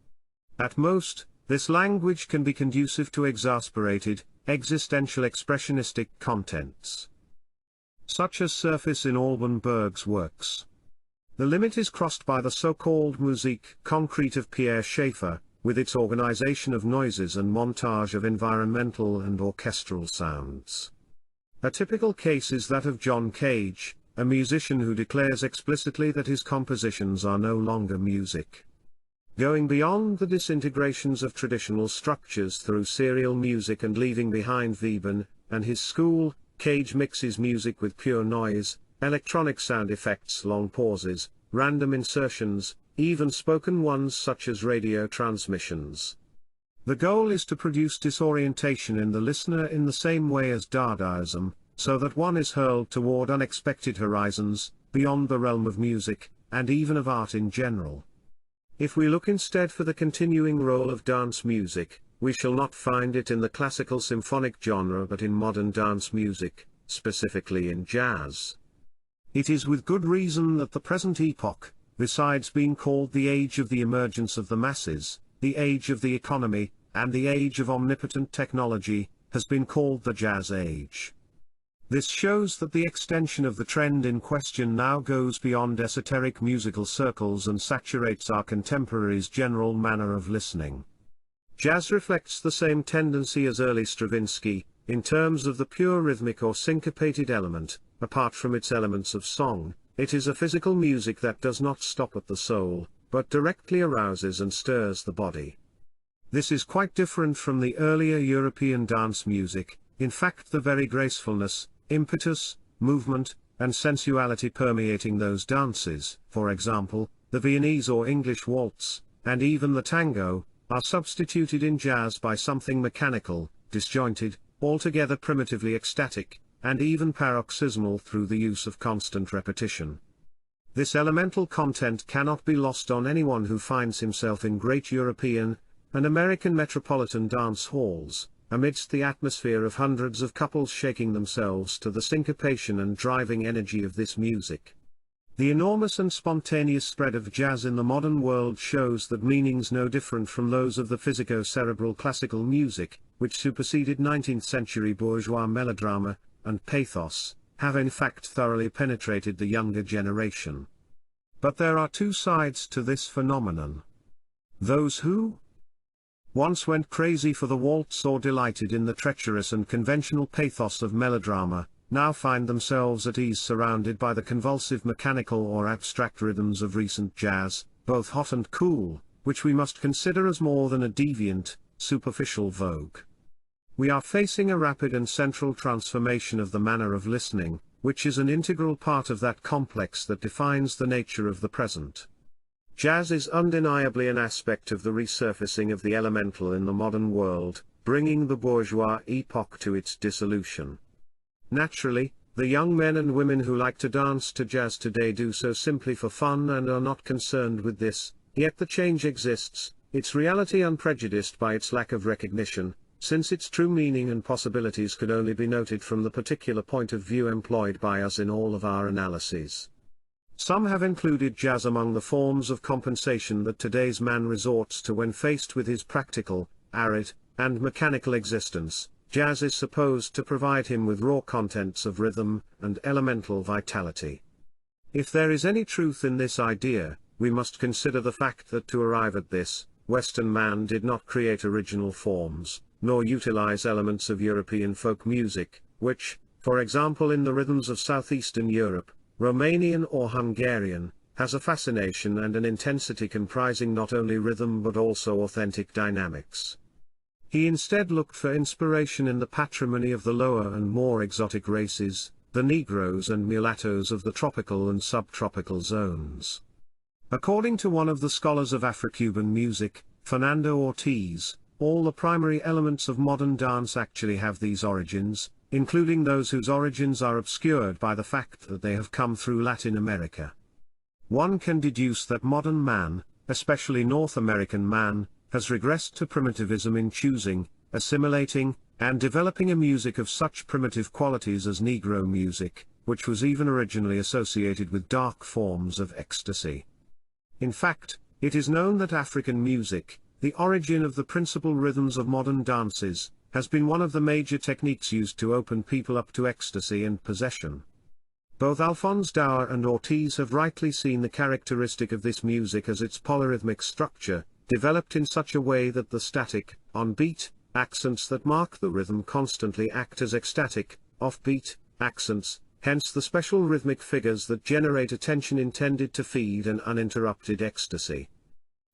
At most, this language can be conducive to exasperated, existential expressionistic contents, such as surface in Alban Berg's works. The limit is crossed by the so-called musique concrete of Pierre Schaeffer, with its organization of noises and montage of environmental and orchestral sounds. A typical case is that of John Cage, a musician who declares explicitly that his compositions are no longer music. Going beyond the disintegrations of traditional structures through serial music and leaving behind Webern and his school, Cage mixes music with pure noise, electronic sound effects, long pauses, random insertions, even spoken ones such as radio transmissions. The goal is to produce disorientation in the listener in the same way as Dadaism, so that one is hurled toward unexpected horizons, beyond the realm of music, and even of art in general. If we look instead for the continuing role of dance music, we shall not find it in the classical symphonic genre but in modern dance music, specifically in jazz. It is with good reason that the present epoch, besides being called the age of the emergence of the masses, the age of the economy, and the age of omnipotent technology, has been called the Jazz Age. This shows that the extension of the trend in question now goes beyond esoteric musical circles and saturates our contemporaries' general manner of listening. Jazz reflects the same tendency as early Stravinsky, in terms of the pure rhythmic or syncopated element. Apart from its elements of song, it is a physical music that does not stop at the soul, but directly arouses and stirs the body. This is quite different from the earlier European dance music. In fact, the very gracefulness, impetus, movement, and sensuality permeating those dances, for example, the Viennese or English waltz, and even the tango, are substituted in jazz by something mechanical, disjointed, altogether primitively ecstatic, and even paroxysmal through the use of constant repetition. This elemental content cannot be lost on anyone who finds himself in great European and American metropolitan dance halls, amidst the atmosphere of hundreds of couples shaking themselves to the syncopation and driving energy of this music. The enormous and spontaneous spread of jazz in the modern world shows that meanings no different from those of the physico-cerebral classical music, which superseded 19th-century bourgeois melodrama and pathos, have in fact thoroughly penetrated the younger generation. But there are two sides to this phenomenon. Those who once went crazy for the waltz or delighted in the treacherous and conventional pathos of melodrama, now find themselves at ease surrounded by the convulsive mechanical or abstract rhythms of recent jazz, both hot and cool, which we must consider as more than a deviant, superficial vogue. We are facing a rapid and central transformation of the manner of listening, which is an integral part of that complex that defines the nature of the present. Jazz is undeniably an aspect of the resurfacing of the elemental in the modern world, bringing the bourgeois epoch to its dissolution. Naturally, the young men and women who like to dance to jazz today do so simply for fun and are not concerned with this, yet the change exists, its reality unprejudiced by its lack of recognition, since its true meaning and possibilities could only be noted from the particular point of view employed by us in all of our analyses. Some have included jazz among the forms of compensation that today's man resorts to when faced with his practical, arid, and mechanical existence. Jazz is supposed to provide him with raw contents of rhythm and elemental vitality. If there is any truth in this idea, we must consider the fact that to arrive at this, Western man did not create original forms, nor utilize elements of European folk music, which, for example in the rhythms of southeastern Europe, Romanian or Hungarian, has a fascination and an intensity comprising not only rhythm but also authentic dynamics. He instead looked for inspiration in the patrimony of the lower and more exotic races, the Negroes and mulattoes of the tropical and subtropical zones. According to one of the scholars of Afro-Cuban music, Fernando Ortiz, all the primary elements of modern dance actually have these origins, including those whose origins are obscured by the fact that they have come through Latin America. One can deduce that modern man, especially North American man, has regressed to primitivism in choosing, assimilating, and developing a music of such primitive qualities as Negro music, which was even originally associated with dark forms of ecstasy. In fact, it is known that African music, the origin of the principal rhythms of modern dances, has been one of the major techniques used to open people up to ecstasy and possession. Both Alphonse Dauer and Ortiz have rightly seen the characteristic of this music as its polyrhythmic structure, developed in such a way that the static, on-beat, accents that mark the rhythm constantly act as ecstatic, off-beat, accents, hence the special rhythmic figures that generate attention intended to feed an uninterrupted ecstasy.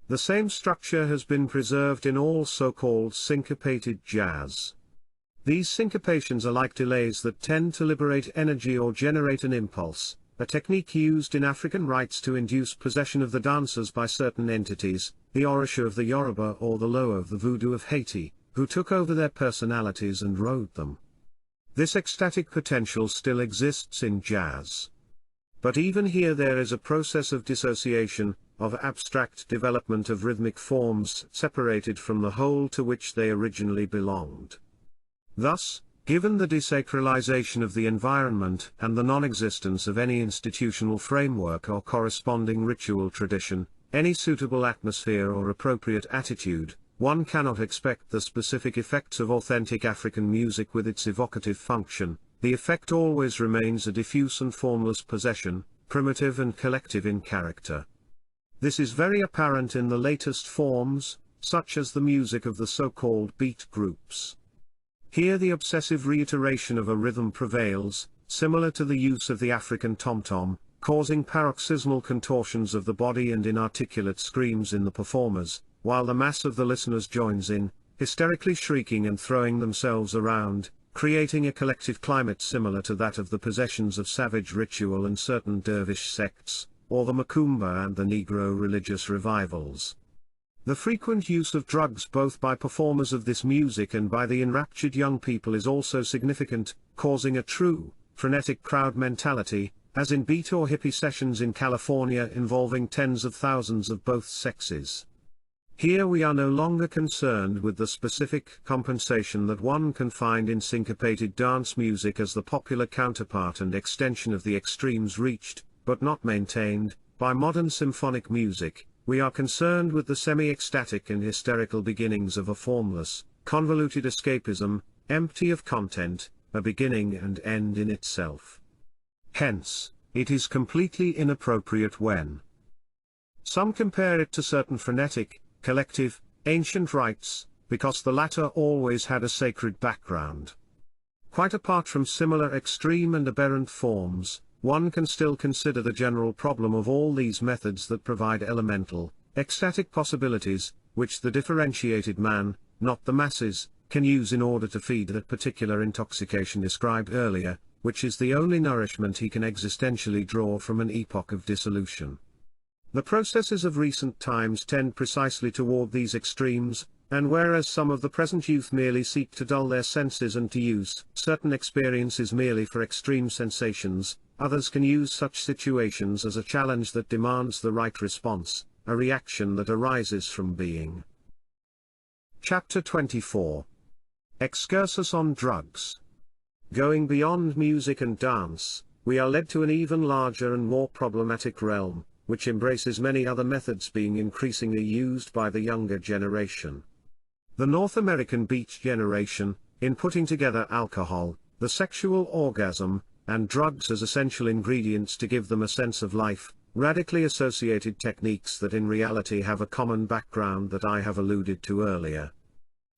The same structure has been preserved in all so-called syncopated jazz. These syncopations are like delays that tend to liberate energy or generate an impulse, a technique used in African rites to induce possession of the dancers by certain entities, the Orisha of the Yoruba or the Loa of the Voodoo of Haiti, who took over their personalities and rode them. This ecstatic potential still exists in jazz. But even here there is a process of dissociation, of abstract development of rhythmic forms separated from the whole to which they originally belonged. Thus, given the desacralization of the environment and the non-existence of any institutional framework or corresponding ritual tradition, any suitable atmosphere or appropriate attitude, one cannot expect the specific effects of authentic African music with its evocative function. The effect always remains a diffuse and formless possession, primitive and collective in character. This is very apparent in the latest forms, such as the music of the so-called beat groups. Here the obsessive reiteration of a rhythm prevails, similar to the use of the African tom-tom, causing paroxysmal contortions of the body and inarticulate screams in the performers, while the mass of the listeners joins in, hysterically shrieking and throwing themselves around, creating a collective climate similar to that of the possessions of savage ritual and certain dervish sects, or the Macumba and the Negro religious revivals. The frequent use of drugs both by performers of this music and by the enraptured young people is also significant, causing a true, frenetic crowd mentality, as in beat or hippie sessions in California involving tens of thousands of both sexes. Here we are no longer concerned with the specific compensation that one can find in syncopated dance music as the popular counterpart and extension of the extremes reached, but not maintained, by modern symphonic music. We are concerned with the semi-ecstatic and hysterical beginnings of a formless, convoluted escapism, empty of content, a beginning and end in itself. Hence, it is completely inappropriate when some compare it to certain frenetic, collective, ancient rites, because the latter always had a sacred background. Quite apart from similar extreme and aberrant forms, one can still consider the general problem of all these methods that provide elemental, ecstatic possibilities, which the differentiated man, not the masses, can use in order to feed that particular intoxication described earlier, which is the only nourishment he can existentially draw from an epoch of dissolution. The processes of recent times tend precisely toward these extremes, and whereas some of the present youth merely seek to dull their senses and to use certain experiences merely for extreme sensations, others can use such situations as a challenge that demands the right response, a reaction that arises from being. Chapter 24. Excursus on Drugs. Going beyond music and dance, we are led to an even larger and more problematic realm, which embraces many other methods being increasingly used by the younger generation. The North American beat generation, in putting together alcohol, the sexual orgasm, and drugs as essential ingredients to give them a sense of life, radically associated techniques that in reality have a common background that I have alluded to earlier.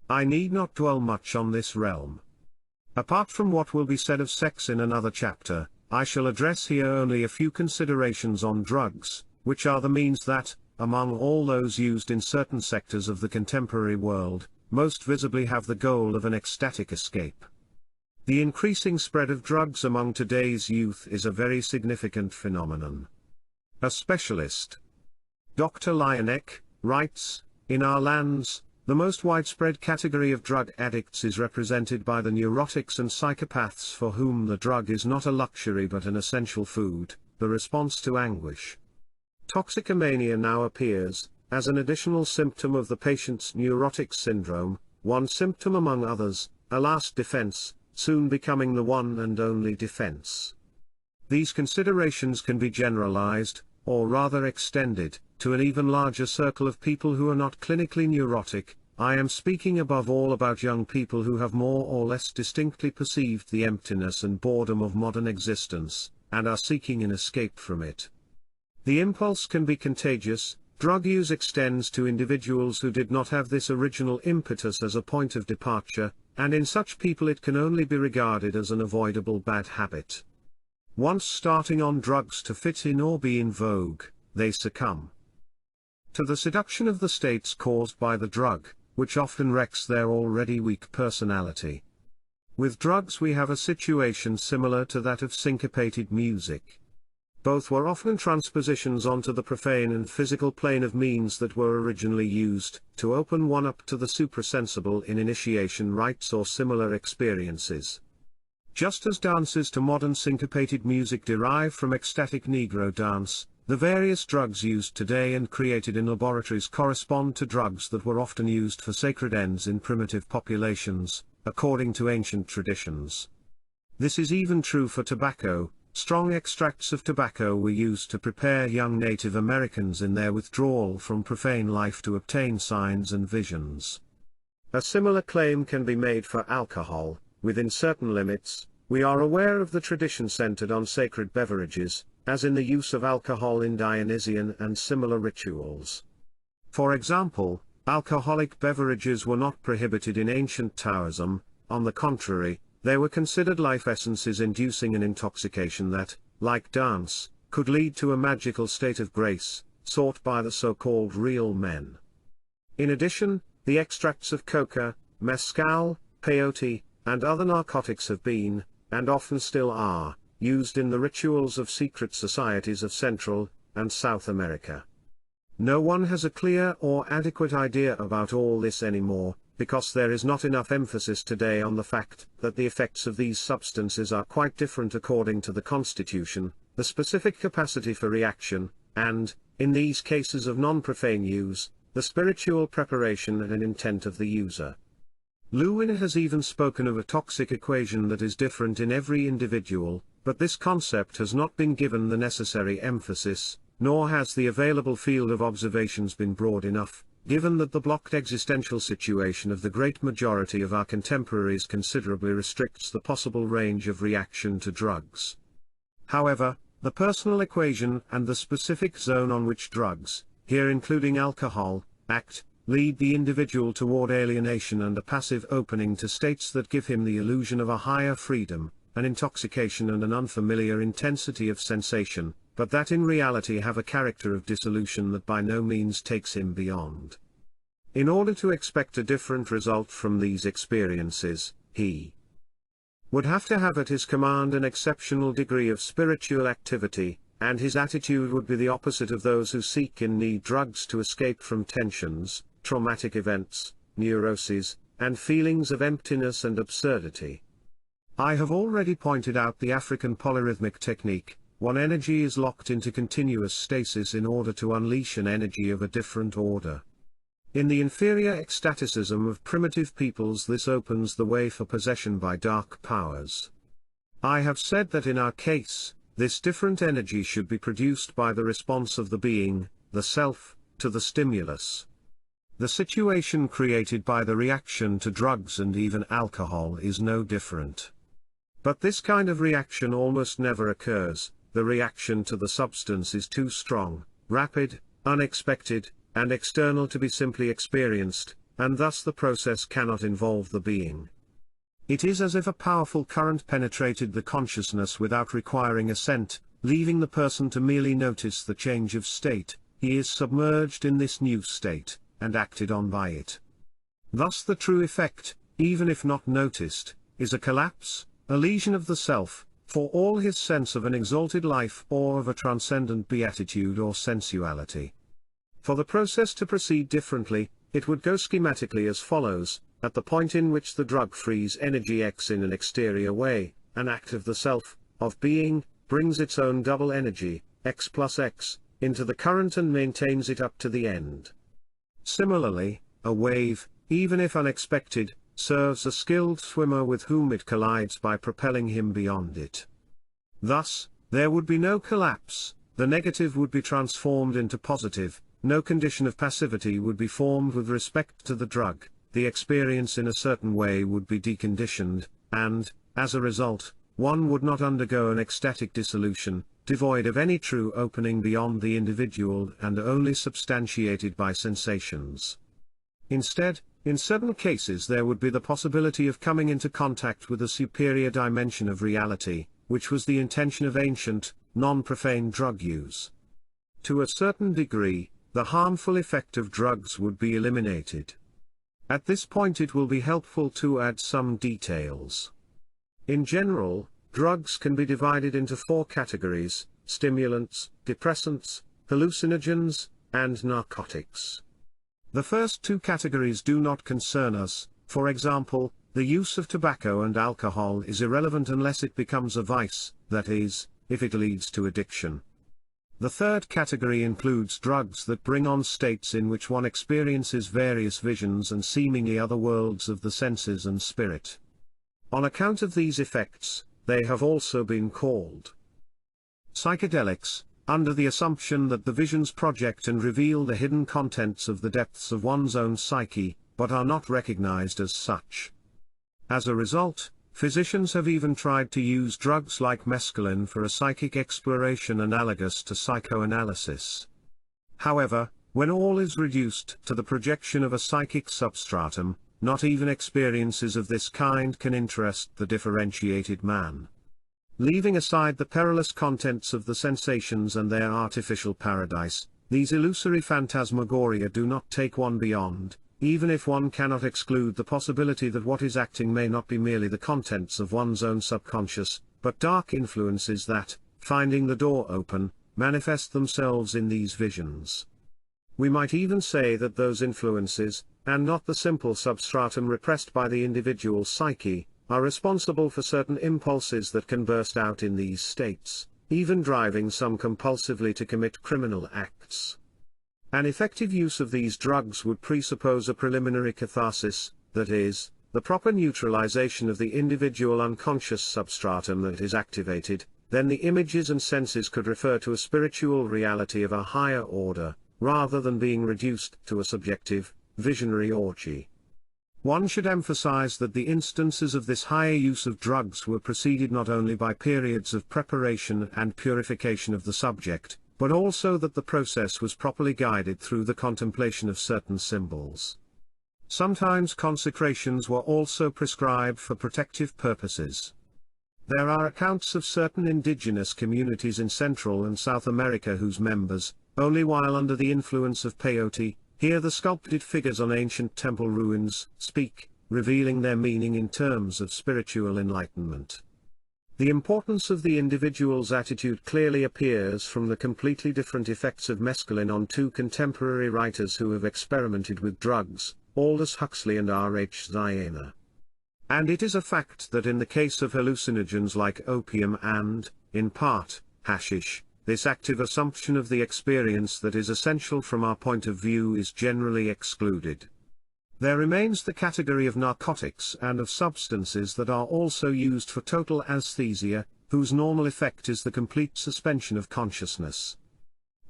I need not dwell much on this realm. Apart from what will be said of sex in another chapter, I shall address here only a few considerations on drugs, which are the means that, among all those used in certain sectors of the contemporary world, most visibly have the goal of an ecstatic escape. The increasing spread of drugs among today's youth is a very significant phenomenon. A specialist, Dr. Lyonek, writes, "In our lands, the most widespread category of drug addicts is represented by the neurotics and psychopaths for whom the drug is not a luxury but an essential food, the response to anguish. Toxicomania now appears, as an additional symptom of the patient's neurotic syndrome, one symptom among others, a last defense, soon becoming the one and only defense. These considerations can be generalized, or rather extended, to an even larger circle of people who are not clinically neurotic. I am speaking above all about young people who have more or less distinctly perceived the emptiness and boredom of modern existence, and are seeking an escape from it. The impulse can be contagious. Drug use extends to individuals who did not have this original impetus as a point of departure, and in such people it can only be regarded as an avoidable bad habit. Once starting on drugs to fit in or be in vogue, they succumb to the seduction of the states caused by the drug, which often wrecks their already weak personality. With drugs we have a situation similar to that of syncopated music. Both were often transpositions onto the profane and physical plane of means that were originally used to open one up to the suprasensible in initiation rites or similar experiences. Just as dances to modern syncopated music derive from ecstatic Negro dance, the various drugs used today and created in laboratories correspond to drugs that were often used for sacred ends in primitive populations, according to ancient traditions. This is even true for tobacco. Strong extracts of tobacco were used to prepare young Native Americans in their withdrawal from profane life to obtain signs and visions. A similar claim can be made for alcohol. Within certain limits, we are aware of the tradition centered on sacred beverages, as in the use of alcohol in Dionysian and similar rituals. For example, alcoholic beverages were not prohibited in ancient Taoism. On the contrary, they were considered life essences inducing an intoxication that, like dance, could lead to a magical state of grace, sought by the so-called real men. In addition, the extracts of coca, mezcal, peyote, and other narcotics have been, and often still are, used in the rituals of secret societies of Central and South America. No one has a clear or adequate idea about all this anymore, because there is not enough emphasis today on the fact that the effects of these substances are quite different according to the constitution, the specific capacity for reaction, and, in these cases of non-profane use, the spiritual preparation and intent of the user. Lewin has even spoken of a toxic equation that is different in every individual, but this concept has not been given the necessary emphasis, nor has the available field of observations been broad enough, given that the blocked existential situation of the great majority of our contemporaries considerably restricts the possible range of reaction to drugs. However, the personal equation and the specific zone on which drugs, here including alcohol, act, lead the individual toward alienation and a passive opening to states that give him the illusion of a higher freedom, an intoxication and an unfamiliar intensity of sensation, but that in reality have a character of dissolution that by no means takes him beyond. In order to expect a different result from these experiences, he would have to have at his command an exceptional degree of spiritual activity, and his attitude would be the opposite of those who seek and need drugs to escape from tensions, traumatic events, neuroses, and feelings of emptiness and absurdity. I have already pointed out the African polyrhythmic technique. One energy is locked into continuous stasis in order to unleash an energy of a different order. In the inferior ecstaticism of primitive peoples, this opens the way for possession by dark powers. I have said that in our case, this different energy should be produced by the response of the being, the self, to the stimulus. The situation created by the reaction to drugs and even alcohol is no different. But this kind of reaction almost never occurs. The reaction to the substance is too strong, rapid, unexpected, and external to be simply experienced, and thus the process cannot involve the being. It is as if a powerful current penetrated the consciousness without requiring assent, leaving the person to merely notice the change of state. He is submerged in this new state, and acted on by it. Thus the true effect, even if not noticed, is a collapse, a lesion of the self, for all his sense of an exalted life or of a transcendent beatitude or sensuality. For the process to proceed differently, it would go schematically as follows: at the point in which the drug frees energy X in an exterior way, an act of the self, of being, brings its own double energy, X plus X, into the current and maintains it up to the end. Similarly, a wave, even if unexpected, serves a skilled swimmer with whom it collides by propelling him beyond it. Thus, there would be no collapse, the negative would be transformed into positive, no condition of passivity would be formed with respect to the drug, the experience in a certain way would be deconditioned, and, as a result, one would not undergo an ecstatic dissolution, devoid of any true opening beyond the individual and only substantiated by sensations. Instead, in certain cases there would be the possibility of coming into contact with a superior dimension of reality, which was the intention of ancient, non-profane drug use. To a certain degree, the harmful effect of drugs would be eliminated. At this point it will be helpful to add some details. In general, drugs can be divided into 4 categories: stimulants, depressants, hallucinogens, and narcotics. The first 2 categories do not concern us. For example, the use of tobacco and alcohol is irrelevant unless it becomes a vice, that is, if it leads to addiction. The third category includes drugs that bring on states in which one experiences various visions and seemingly other worlds of the senses and spirit. On account of these effects, they have also been called psychedelics, under the assumption that the visions project and reveal the hidden contents of the depths of one's own psyche, but are not recognized as such. As a result, physicians have even tried to use drugs like mescaline for a psychic exploration analogous to psychoanalysis. However, when all is reduced to the projection of a psychic substratum, not even experiences of this kind can interest the differentiated man. Leaving aside the perilous contents of the sensations and their artificial paradise, these illusory phantasmagoria do not take one beyond, even if one cannot exclude the possibility that what is acting may not be merely the contents of one's own subconscious, but dark influences that, finding the door open, manifest themselves in these visions. We might even say that those influences, and not the simple substratum repressed by the individual psyche, are responsible for certain impulses that can burst out in these states, even driving some compulsively to commit criminal acts. An effective use of these drugs would presuppose a preliminary catharsis, that is, the proper neutralization of the individual unconscious substratum that is activated. Then the images and senses could refer to a spiritual reality of a higher order, rather than being reduced to a subjective, visionary orgy. One should emphasize that the instances of this higher use of drugs were preceded not only by periods of preparation and purification of the subject, but also that the process was properly guided through the contemplation of certain symbols. Sometimes consecrations were also prescribed for protective purposes. There are accounts of certain indigenous communities in Central and South America whose members, only while under the influence of peyote, hear the sculpted figures on ancient temple ruins speak, revealing their meaning in terms of spiritual enlightenment. The importance of the individual's attitude clearly appears from the completely different effects of mescaline on 2 contemporary writers who have experimented with drugs, Aldous Huxley and R.H. Ziana. And it is a fact that in the case of hallucinogens like opium and, in part, hashish, this active assumption of the experience that is essential from our point of view is generally excluded. There remains the category of narcotics and of substances that are also used for total aesthesia, whose normal effect is the complete suspension of consciousness.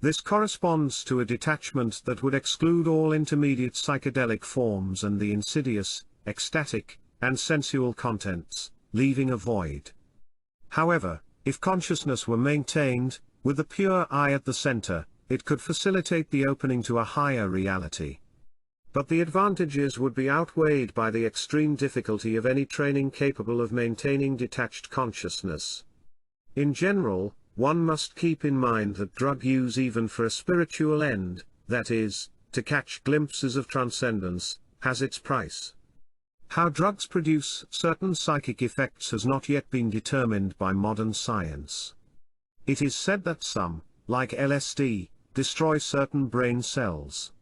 This corresponds to a detachment that would exclude all intermediate psychedelic forms and the insidious, ecstatic, and sensual contents, leaving a void. However, if consciousness were maintained, with the pure I at the center, it could facilitate the opening to a higher reality. But the advantages would be outweighed by the extreme difficulty of any training capable of maintaining detached consciousness. In general, one must keep in mind that drug use even for a spiritual end, that is, to catch glimpses of transcendence, has its price. How drugs produce certain psychic effects has not yet been determined by modern science. It is said that some, like LSD, destroy certain brain cells.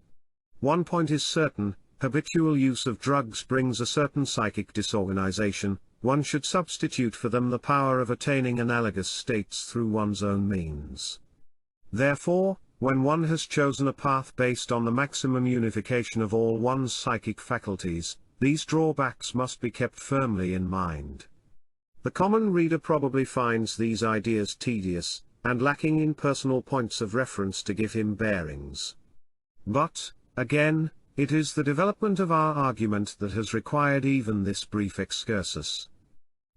One point is certain: habitual use of drugs brings a certain psychic disorganization. One should substitute for them the power of attaining analogous states through one's own means. Therefore, when one has chosen a path based on the maximum unification of all one's psychic faculties, these drawbacks must be kept firmly in mind. The common reader probably finds these ideas tedious, and lacking in personal points of reference to give him bearings. But, again, it is the development of our argument that has required even this brief excursus.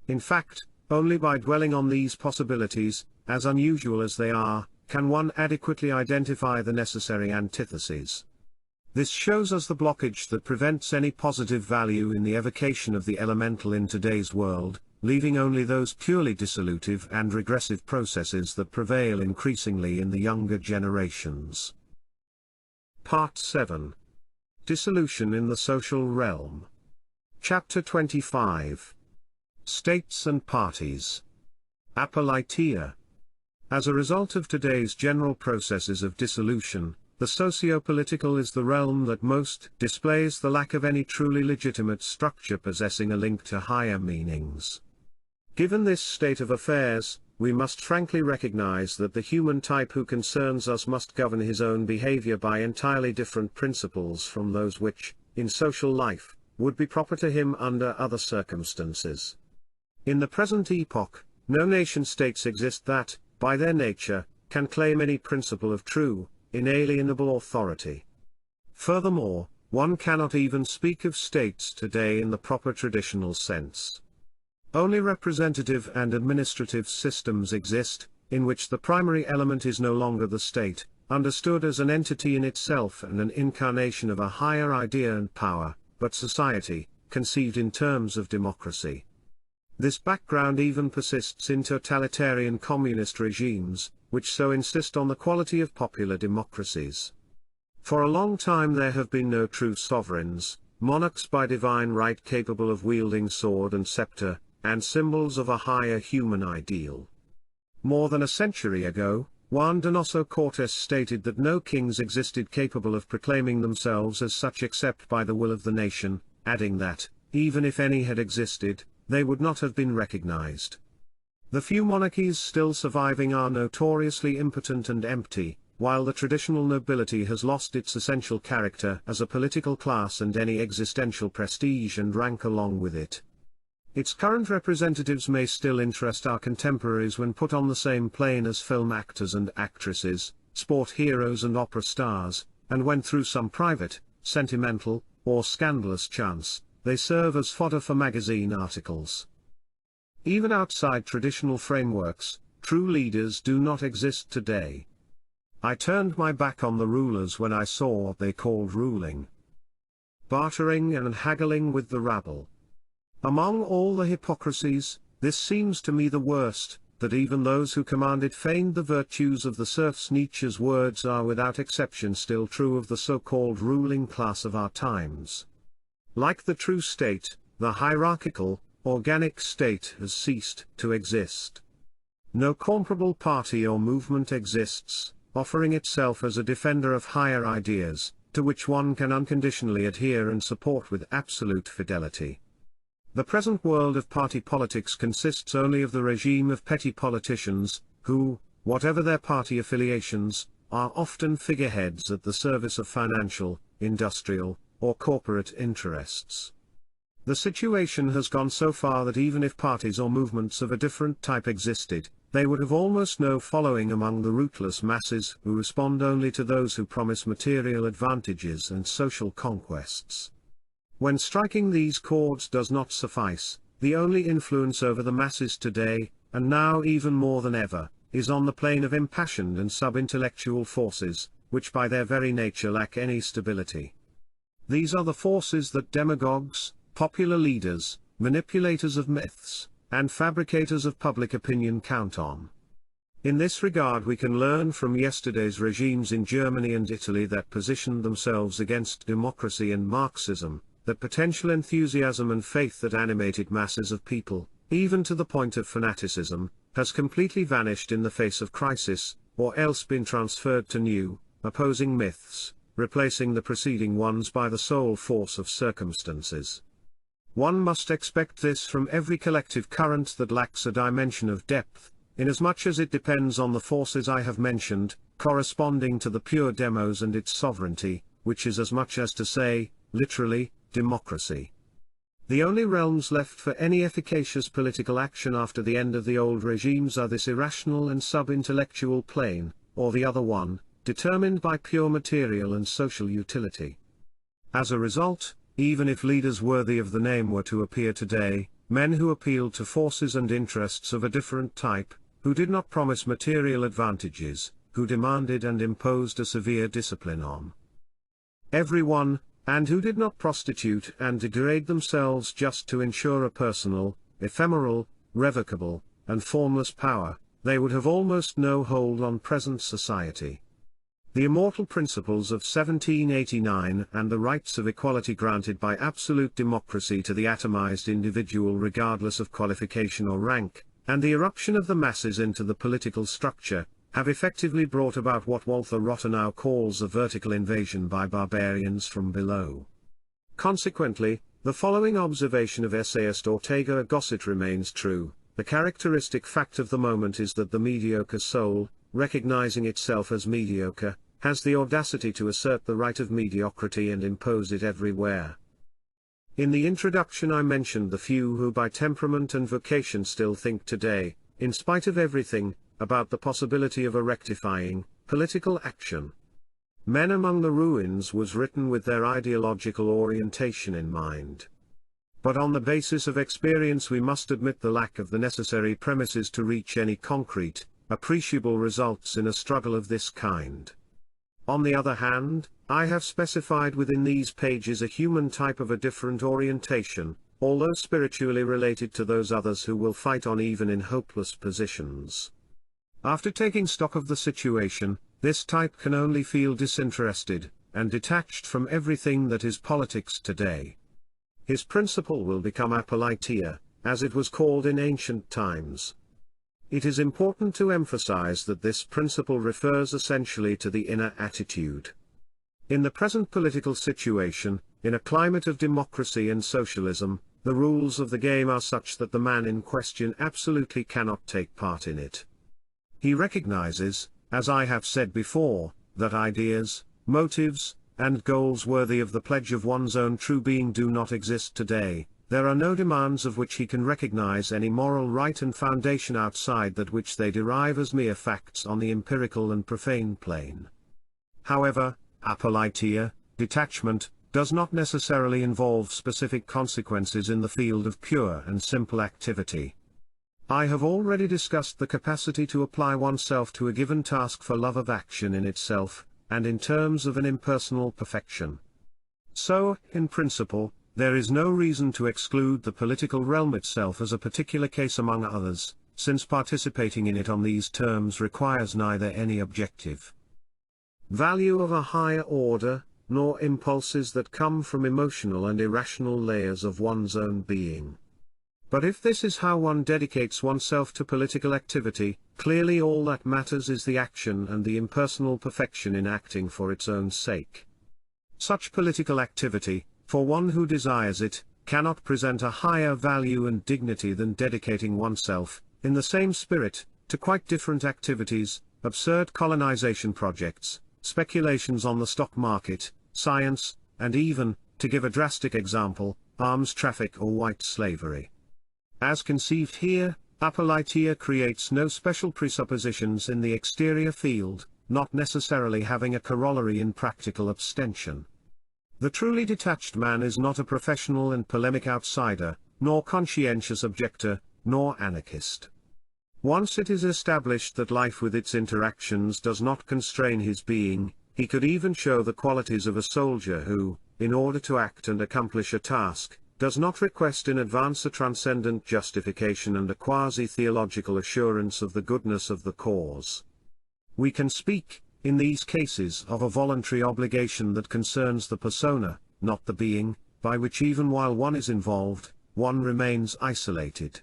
In fact, only by dwelling on these possibilities, as unusual as they are, can one adequately identify the necessary antitheses. This shows us the blockage that prevents any positive value in the evocation of the elemental in today's world, leaving only those purely dissolutive and regressive processes that prevail increasingly in the younger generations. Part 7. Dissolution in the Social Realm. Chapter 25. States and Parties. Apolitia. As a result of today's general processes of dissolution, the socio-political is the realm that most displays the lack of any truly legitimate structure possessing a link to higher meanings. Given this state of affairs, we must frankly recognize that the human type who concerns us must govern his own behavior by entirely different principles from those which, in social life, would be proper to him under other circumstances. In the present epoch, no nation-states exist that, by their nature, can claim any principle of true, inalienable authority. Furthermore, one cannot even speak of states today in the proper traditional sense. Only representative and administrative systems exist, in which the primary element is no longer the state, understood as an entity in itself and an incarnation of a higher idea and power, but society, conceived in terms of democracy. This background even persists in totalitarian communist regimes, which so insist on the quality of popular democracies. For a long time there have been no true sovereigns, monarchs by divine right capable of wielding sword and scepter, and symbols of a higher human ideal. More than a century ago, Juan Donoso Cortés stated that no kings existed capable of proclaiming themselves as such except by the will of the nation, adding that, even if any had existed, they would not have been recognized. The few monarchies still surviving are notoriously impotent and empty, while the traditional nobility has lost its essential character as a political class and any existential prestige and rank along with it. Its current representatives may still interest our contemporaries when put on the same plane as film actors and actresses, sport heroes and opera stars, and when through some private, sentimental, or scandalous chance, they serve as fodder for magazine articles. Even outside traditional frameworks, true leaders do not exist today. I turned my back on the rulers when I saw what they called ruling. Bartering and haggling with the rabble. Among all the hypocrisies, this seems to me the worst, that even those who commanded feigned the virtues of the serfs. Nietzsche's words are without exception still true of the so-called ruling class of our times. Like the true state, the hierarchical, organic state has ceased to exist. No comparable party or movement exists, offering itself as a defender of higher ideas, to which one can unconditionally adhere and support with absolute fidelity. The present world of party politics consists only of the regime of petty politicians, who, whatever their party affiliations, are often figureheads at the service of financial, industrial, or corporate interests. The situation has gone so far that even if parties or movements of a different type existed, they would have almost no following among the rootless masses who respond only to those who promise material advantages and social conquests. When striking these chords does not suffice, the only influence over the masses today, and now even more than ever, is on the plane of impassioned and sub-intellectual forces, which by their very nature lack any stability. These are the forces that demagogues, popular leaders, manipulators of myths, and fabricators of public opinion count on. In this regard we can learn from yesterday's regimes in Germany and Italy that positioned themselves against democracy and Marxism, that potential enthusiasm and faith that animated masses of people, even to the point of fanaticism, has completely vanished in the face of crisis, or else been transferred to new, opposing myths, replacing the preceding ones by the sole force of circumstances. One must expect this from every collective current that lacks a dimension of depth, inasmuch as it depends on the forces I have mentioned, corresponding to the pure demos and its sovereignty, which is as much as to say, literally, democracy. The only realms left for any efficacious political action after the end of the old regimes are this irrational and sub-intellectual plane, or the other one, determined by pure material and social utility. As a result, even if leaders worthy of the name were to appear today, men who appealed to forces and interests of a different type, who did not promise material advantages, who demanded and imposed a severe discipline on everyone, and who did not prostitute and degrade themselves just to ensure a personal, ephemeral, revocable, and formless power, they would have almost no hold on present society. The immortal principles of 1789 and the rights of equality granted by absolute democracy to the atomized individual regardless of qualification or rank, and the eruption of the masses into the political structure, have effectively brought about what Walter Rothenau calls a vertical invasion by barbarians from below. Consequently, the following observation of essayist Ortega y Gasset remains true: the characteristic fact of the moment is that the mediocre soul, recognizing itself as mediocre, has the audacity to assert the right of mediocrity and impose it everywhere. In the introduction I mentioned the few who by temperament and vocation still think today, in spite of everything, about the possibility of a rectifying, political action. Men Among the Ruins was written with their ideological orientation in mind. But on the basis of experience we must admit the lack of the necessary premises to reach any concrete, appreciable results in a struggle of this kind. On the other hand, I have specified within these pages a human type of a different orientation, although spiritually related to those others who will fight on even in hopeless positions. After taking stock of the situation, this type can only feel disinterested, and detached from everything that is politics today. His principle will become apolitia, as it was called in ancient times. It is important to emphasize that this principle refers essentially to the inner attitude. In the present political situation, in a climate of democracy and socialism, the rules of the game are such that the man in question absolutely cannot take part in it. He recognizes, as I have said before, that ideas, motives, and goals worthy of the pledge of one's own true being do not exist today. There are no demands of which he can recognize any moral right and foundation outside that which they derive as mere facts on the empirical and profane plane. However, apolitia, detachment, does not necessarily involve specific consequences in the field of pure and simple activity. I have already discussed the capacity to apply oneself to a given task for love of action in itself, and in terms of an impersonal perfection. So, in principle, there is no reason to exclude the political realm itself as a particular case among others, since participating in it on these terms requires neither any objective value of a higher order, nor impulses that come from emotional and irrational layers of one's own being. But if this is how one dedicates oneself to political activity, clearly all that matters is the action and the impersonal perfection in acting for its own sake. Such political activity, for one who desires it, cannot present a higher value and dignity than dedicating oneself, in the same spirit, to quite different activities, absurd colonization projects, speculations on the stock market, science, and even, to give a drastic example, arms traffic or white slavery. As conceived here, apolitia creates no special presuppositions in the exterior field, not necessarily having a corollary in practical abstention. The truly detached man is not a professional and polemic outsider, nor conscientious objector, nor anarchist. Once it is established that life with its interactions does not constrain his being, he could even show the qualities of a soldier who, in order to act and accomplish a task, does not request in advance a transcendent justification and a quasi-theological assurance of the goodness of the cause. We can speak, in these cases, of a voluntary obligation that concerns the persona, not the being, by which even while one is involved, one remains isolated.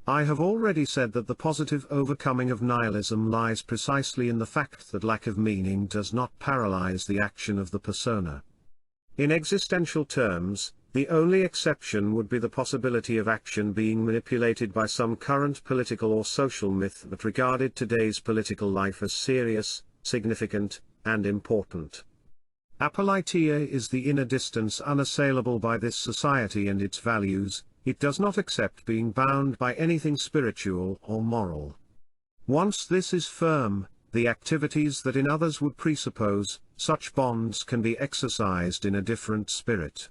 I have already said that the positive overcoming of nihilism lies precisely in the fact that lack of meaning does not paralyze the action of the persona. In existential terms, the only exception would be the possibility of action being manipulated by some current political or social myth that regarded today's political life as serious, significant, and important. Apolitia is the inner distance unassailable by this society and its values. It does not accept being bound by anything spiritual or moral. Once this is firm, the activities that in others would presuppose such bonds can be exercised in a different spirit.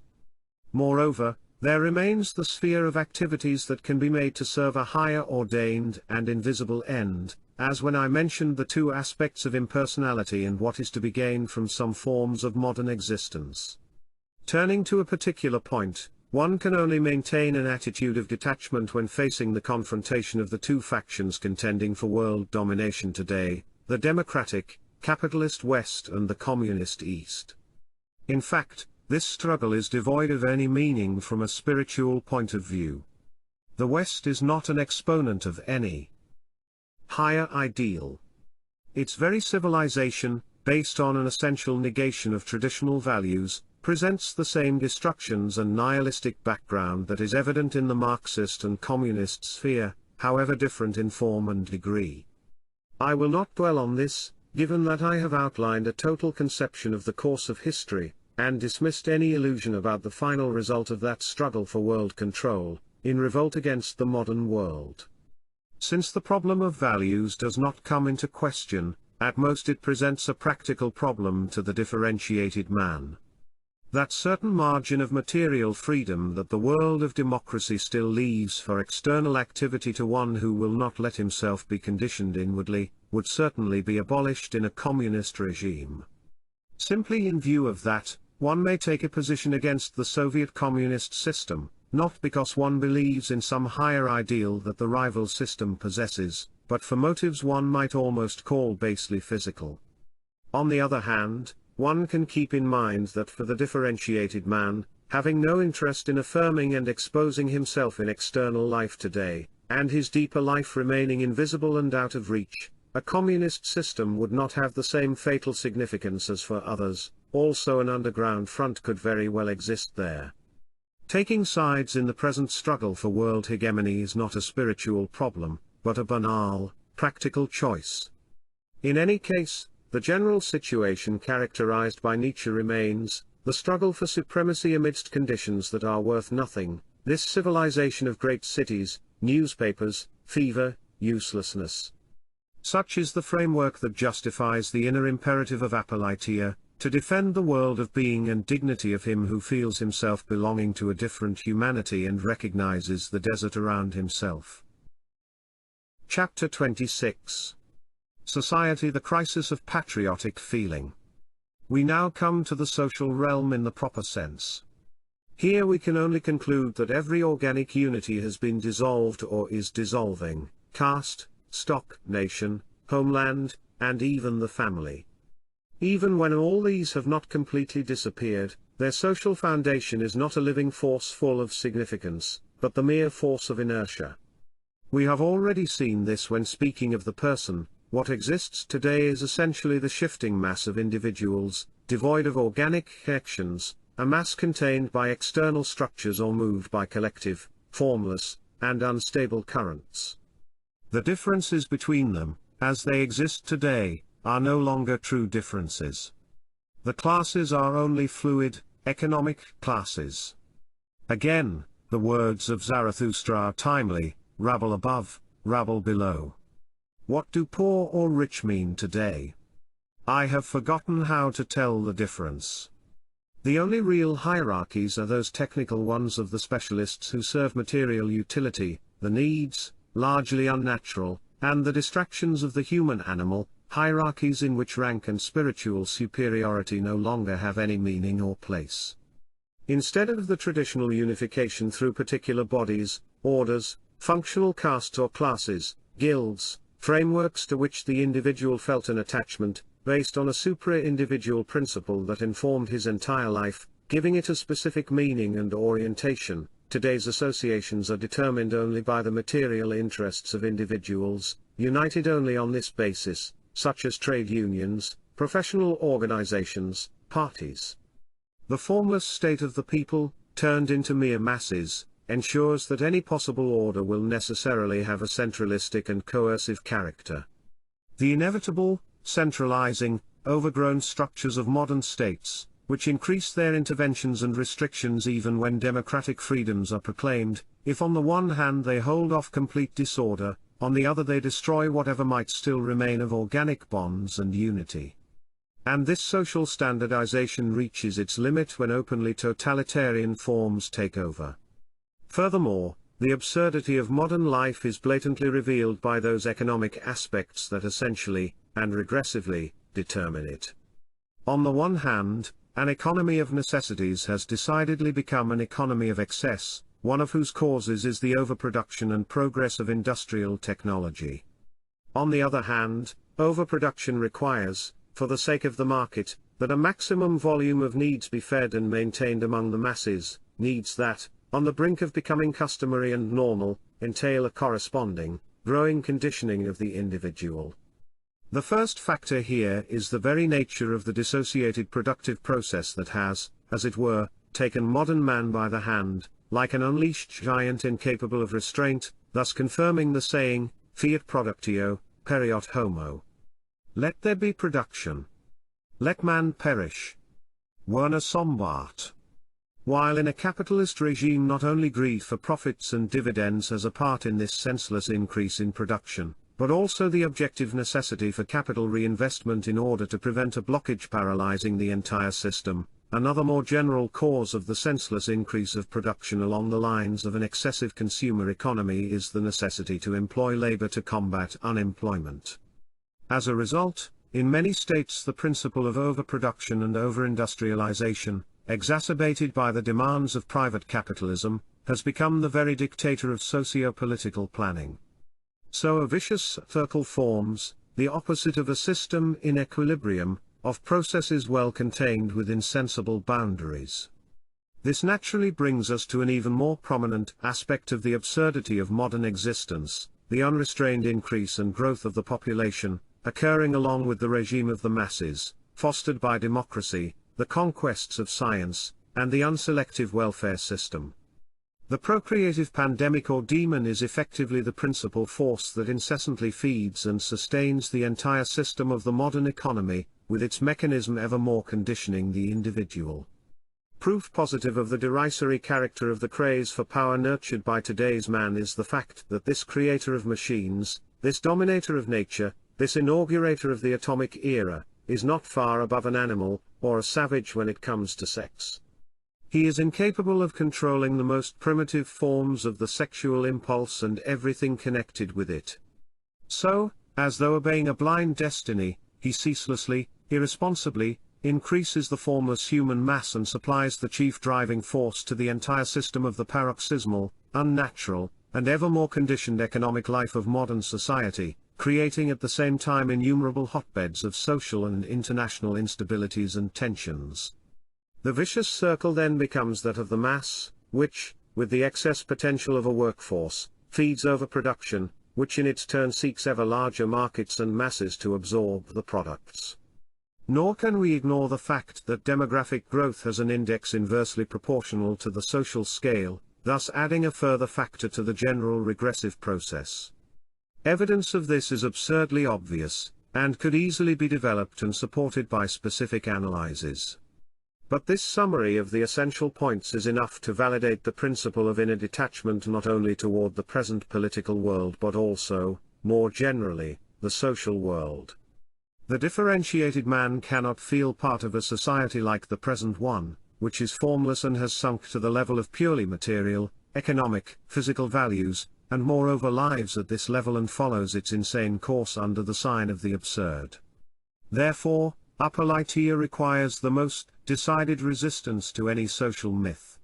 Moreover, there remains the sphere of activities that can be made to serve a higher ordained and invisible end, as when I mentioned the two aspects of impersonality and what is to be gained from some forms of modern existence. Turning to a particular point, one can only maintain an attitude of detachment when facing the confrontation of the two factions contending for world domination today, the democratic, capitalist West and the communist East. In fact, this struggle is devoid of any meaning from a spiritual point of view. The West is not an exponent of any higher ideal. Its very civilization, based on an essential negation of traditional values, presents the same destructions and nihilistic background that is evident in the Marxist and communist sphere, however different in form and degree. I will not dwell on this, given that I have outlined a total conception of the course of history, and dismissed any illusion about the final result of that struggle for world control, in revolt against the modern world. Since the problem of values does not come into question, at most it presents a practical problem to the differentiated man. That certain margin of material freedom that the world of democracy still leaves for external activity to one who will not let himself be conditioned inwardly, would certainly be abolished in a communist regime. Simply in view of that, one may take a position against the Soviet communist system, not because one believes in some higher ideal that the rival system possesses, but for motives one might almost call basely physical. On the other hand, one can keep in mind that for the differentiated man, having no interest in affirming and exposing himself in external life today, and his deeper life remaining invisible and out of reach, a communist system would not have the same fatal significance as for others. Also, an underground front could very well exist there. Taking sides in the present struggle for world hegemony is not a spiritual problem, but a banal, practical choice. In any case, the general situation characterized by Nietzsche remains, the struggle for supremacy amidst conditions that are worth nothing, this civilization of great cities, newspapers, fever, uselessness. Such is the framework that justifies the inner imperative of apolitia, to defend the world of being and dignity of him who feels himself belonging to a different humanity and recognizes the desert around himself. Chapter 26. Society: the crisis of patriotic feeling. We now come to the social realm in the proper sense. Here we can only conclude that every organic unity has been dissolved or is dissolving: caste, stock, nation, homeland, and even the family. Even when all these have not completely disappeared, their social foundation is not a living force full of significance, but the mere force of inertia. We have already seen this when speaking of the person. What exists today is essentially the shifting mass of individuals, devoid of organic connections, a mass contained by external structures or moved by collective, formless, and unstable currents. The differences between them, as they exist today, are no longer true differences. The classes are only fluid, economic classes. Again, the words of Zarathustra are timely: rabble above, rabble below. What do poor or rich mean today? I have forgotten how to tell the difference. The only real hierarchies are those technical ones of the specialists who serve material utility, the needs, largely unnatural, and the distractions of the human animal, hierarchies in which rank and spiritual superiority no longer have any meaning or place. Instead of the traditional unification through particular bodies, orders, functional castes or classes, guilds, frameworks to which the individual felt an attachment, based on a supra-individual principle that informed his entire life, giving it a specific meaning and orientation, today's associations are determined only by the material interests of individuals, united only on this basis, such as trade unions, professional organizations, parties. The formless state of the people, turned into mere masses, ensures that any possible order will necessarily have a centralistic and coercive character. The inevitable, centralizing, overgrown structures of modern states, which increase their interventions and restrictions even when democratic freedoms are proclaimed, if on the one hand they hold off complete disorder, on the other they destroy whatever might still remain of organic bonds and unity. And this social standardization reaches its limit when openly totalitarian forms take over. Furthermore, the absurdity of modern life is blatantly revealed by those economic aspects that essentially, and regressively, determine it. On the one hand, an economy of necessities has decidedly become an economy of excess, one of whose causes is the overproduction and progress of industrial technology. On the other hand, overproduction requires, for the sake of the market, that a maximum volume of needs be fed and maintained among the masses, needs that, on the brink of becoming customary and normal, entail a corresponding, growing conditioning of the individual. The first factor here is the very nature of the dissociated productive process that has, as it were, taken modern man by the hand, like an unleashed giant incapable of restraint, thus confirming the saying, fiat productio, periot homo. Let there be production. Let man perish. Werner Sombart. While in a capitalist regime not only greed for profits and dividends has a part in this senseless increase in production, but also the objective necessity for capital reinvestment in order to prevent a blockage paralyzing the entire system, another more general cause of the senseless increase of production along the lines of an excessive consumer economy is the necessity to employ labor to combat unemployment. As a result, in many states the principle of overproduction and overindustrialization, exacerbated by the demands of private capitalism, has become the very dictator of socio-political planning. So a vicious circle forms, the opposite of a system in equilibrium, of processes well contained within sensible boundaries. This naturally brings us to an even more prominent aspect of the absurdity of modern existence, the unrestrained increase and growth of the population, occurring along with the regime of the masses, fostered by democracy, the conquests of science, and the unselective welfare system. The procreative pandemic or demon is effectively the principal force that incessantly feeds and sustains the entire system of the modern economy, with its mechanism ever more conditioning the individual. Proof positive of the derisory character of the craze for power nurtured by today's man is the fact that this creator of machines, this dominator of nature, this inaugurator of the atomic era, is not far above an animal, or a savage when it comes to sex. He is incapable of controlling the most primitive forms of the sexual impulse and everything connected with it. So, as though obeying a blind destiny, he ceaselessly, irresponsibly, increases the formless human mass and supplies the chief driving force to the entire system of the paroxysmal, unnatural, and ever more conditioned economic life of modern society, creating at the same time innumerable hotbeds of social and international instabilities and tensions. The vicious circle then becomes that of the mass, which, with the excess potential of a workforce, feeds overproduction, which in its turn seeks ever larger markets and masses to absorb the products. Nor can we ignore the fact that demographic growth has an index inversely proportional to the social scale, thus adding a further factor to the general regressive process. Evidence of this is absurdly obvious, and could easily be developed and supported by specific analyses. But this summary of the essential points is enough to validate the principle of inner detachment not only toward the present political world but also, more generally, the social world. The differentiated man cannot feel part of a society like the present one, which is formless and has sunk to the level of purely material, economic, physical values, and moreover lives at this level and follows its insane course under the sign of the absurd. Therefore, apolitia requires the most decided resistance to any social myth.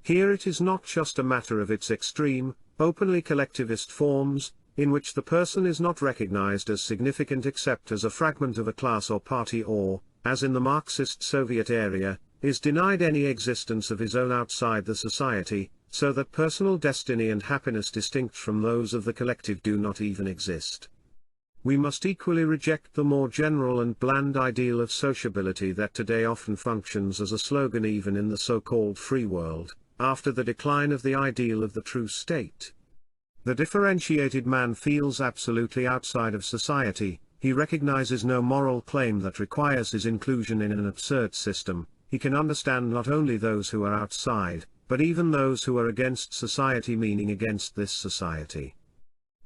Here it is not just a matter of its extreme, openly collectivist forms, in which the person is not recognized as significant except as a fragment of a class or party or, as in the Marxist Soviet area, is denied any existence of his own outside the society, so that personal destiny and happiness distinct from those of the collective do not even exist. We must equally reject the more general and bland ideal of sociability that today often functions as a slogan even in the so-called free world, after the decline of the ideal of the true state. The differentiated man feels absolutely outside of society, he recognizes no moral claim that requires his inclusion in an absurd system, he can understand not only those who are outside, but even those who are against society, meaning against this society.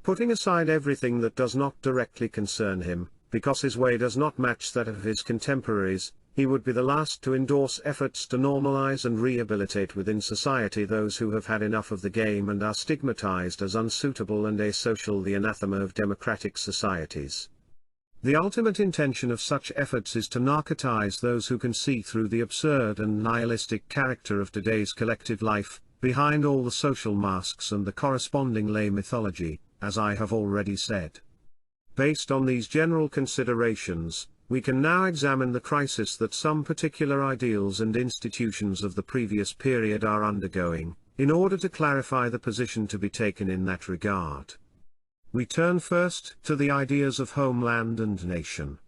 Putting aside everything that does not directly concern him, because his way does not match that of his contemporaries, he would be the last to endorse efforts to normalize and rehabilitate within society those who have had enough of the game and are stigmatized as unsuitable and asocial, the anathema of democratic societies. The ultimate intention of such efforts is to narcotize those who can see through the absurd and nihilistic character of today's collective life, behind all the social masks and the corresponding lay mythology, as I have already said. Based on these general considerations, we can now examine the crisis that some particular ideals and institutions of the previous period are undergoing, in order to clarify the position to be taken in that regard. We turn first to the ideas of homeland and nation.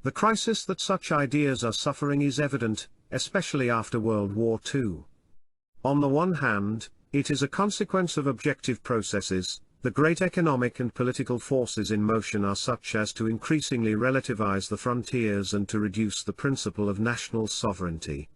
The crisis that such ideas are suffering is evident, especially after World War II. On the one hand, it is a consequence of objective processes. The great economic and political forces in motion are such as to increasingly relativize the frontiers and to reduce the principle of national sovereignty.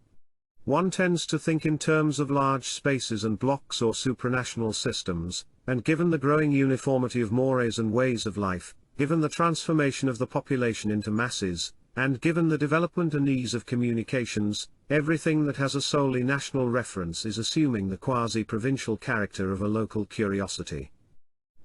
One tends to think in terms of large spaces and blocks or supranational systems, and given the growing uniformity of mores and ways of life, given the transformation of the population into masses, and given the development and ease of communications, everything that has a solely national reference is assuming the quasi-provincial character of a local curiosity.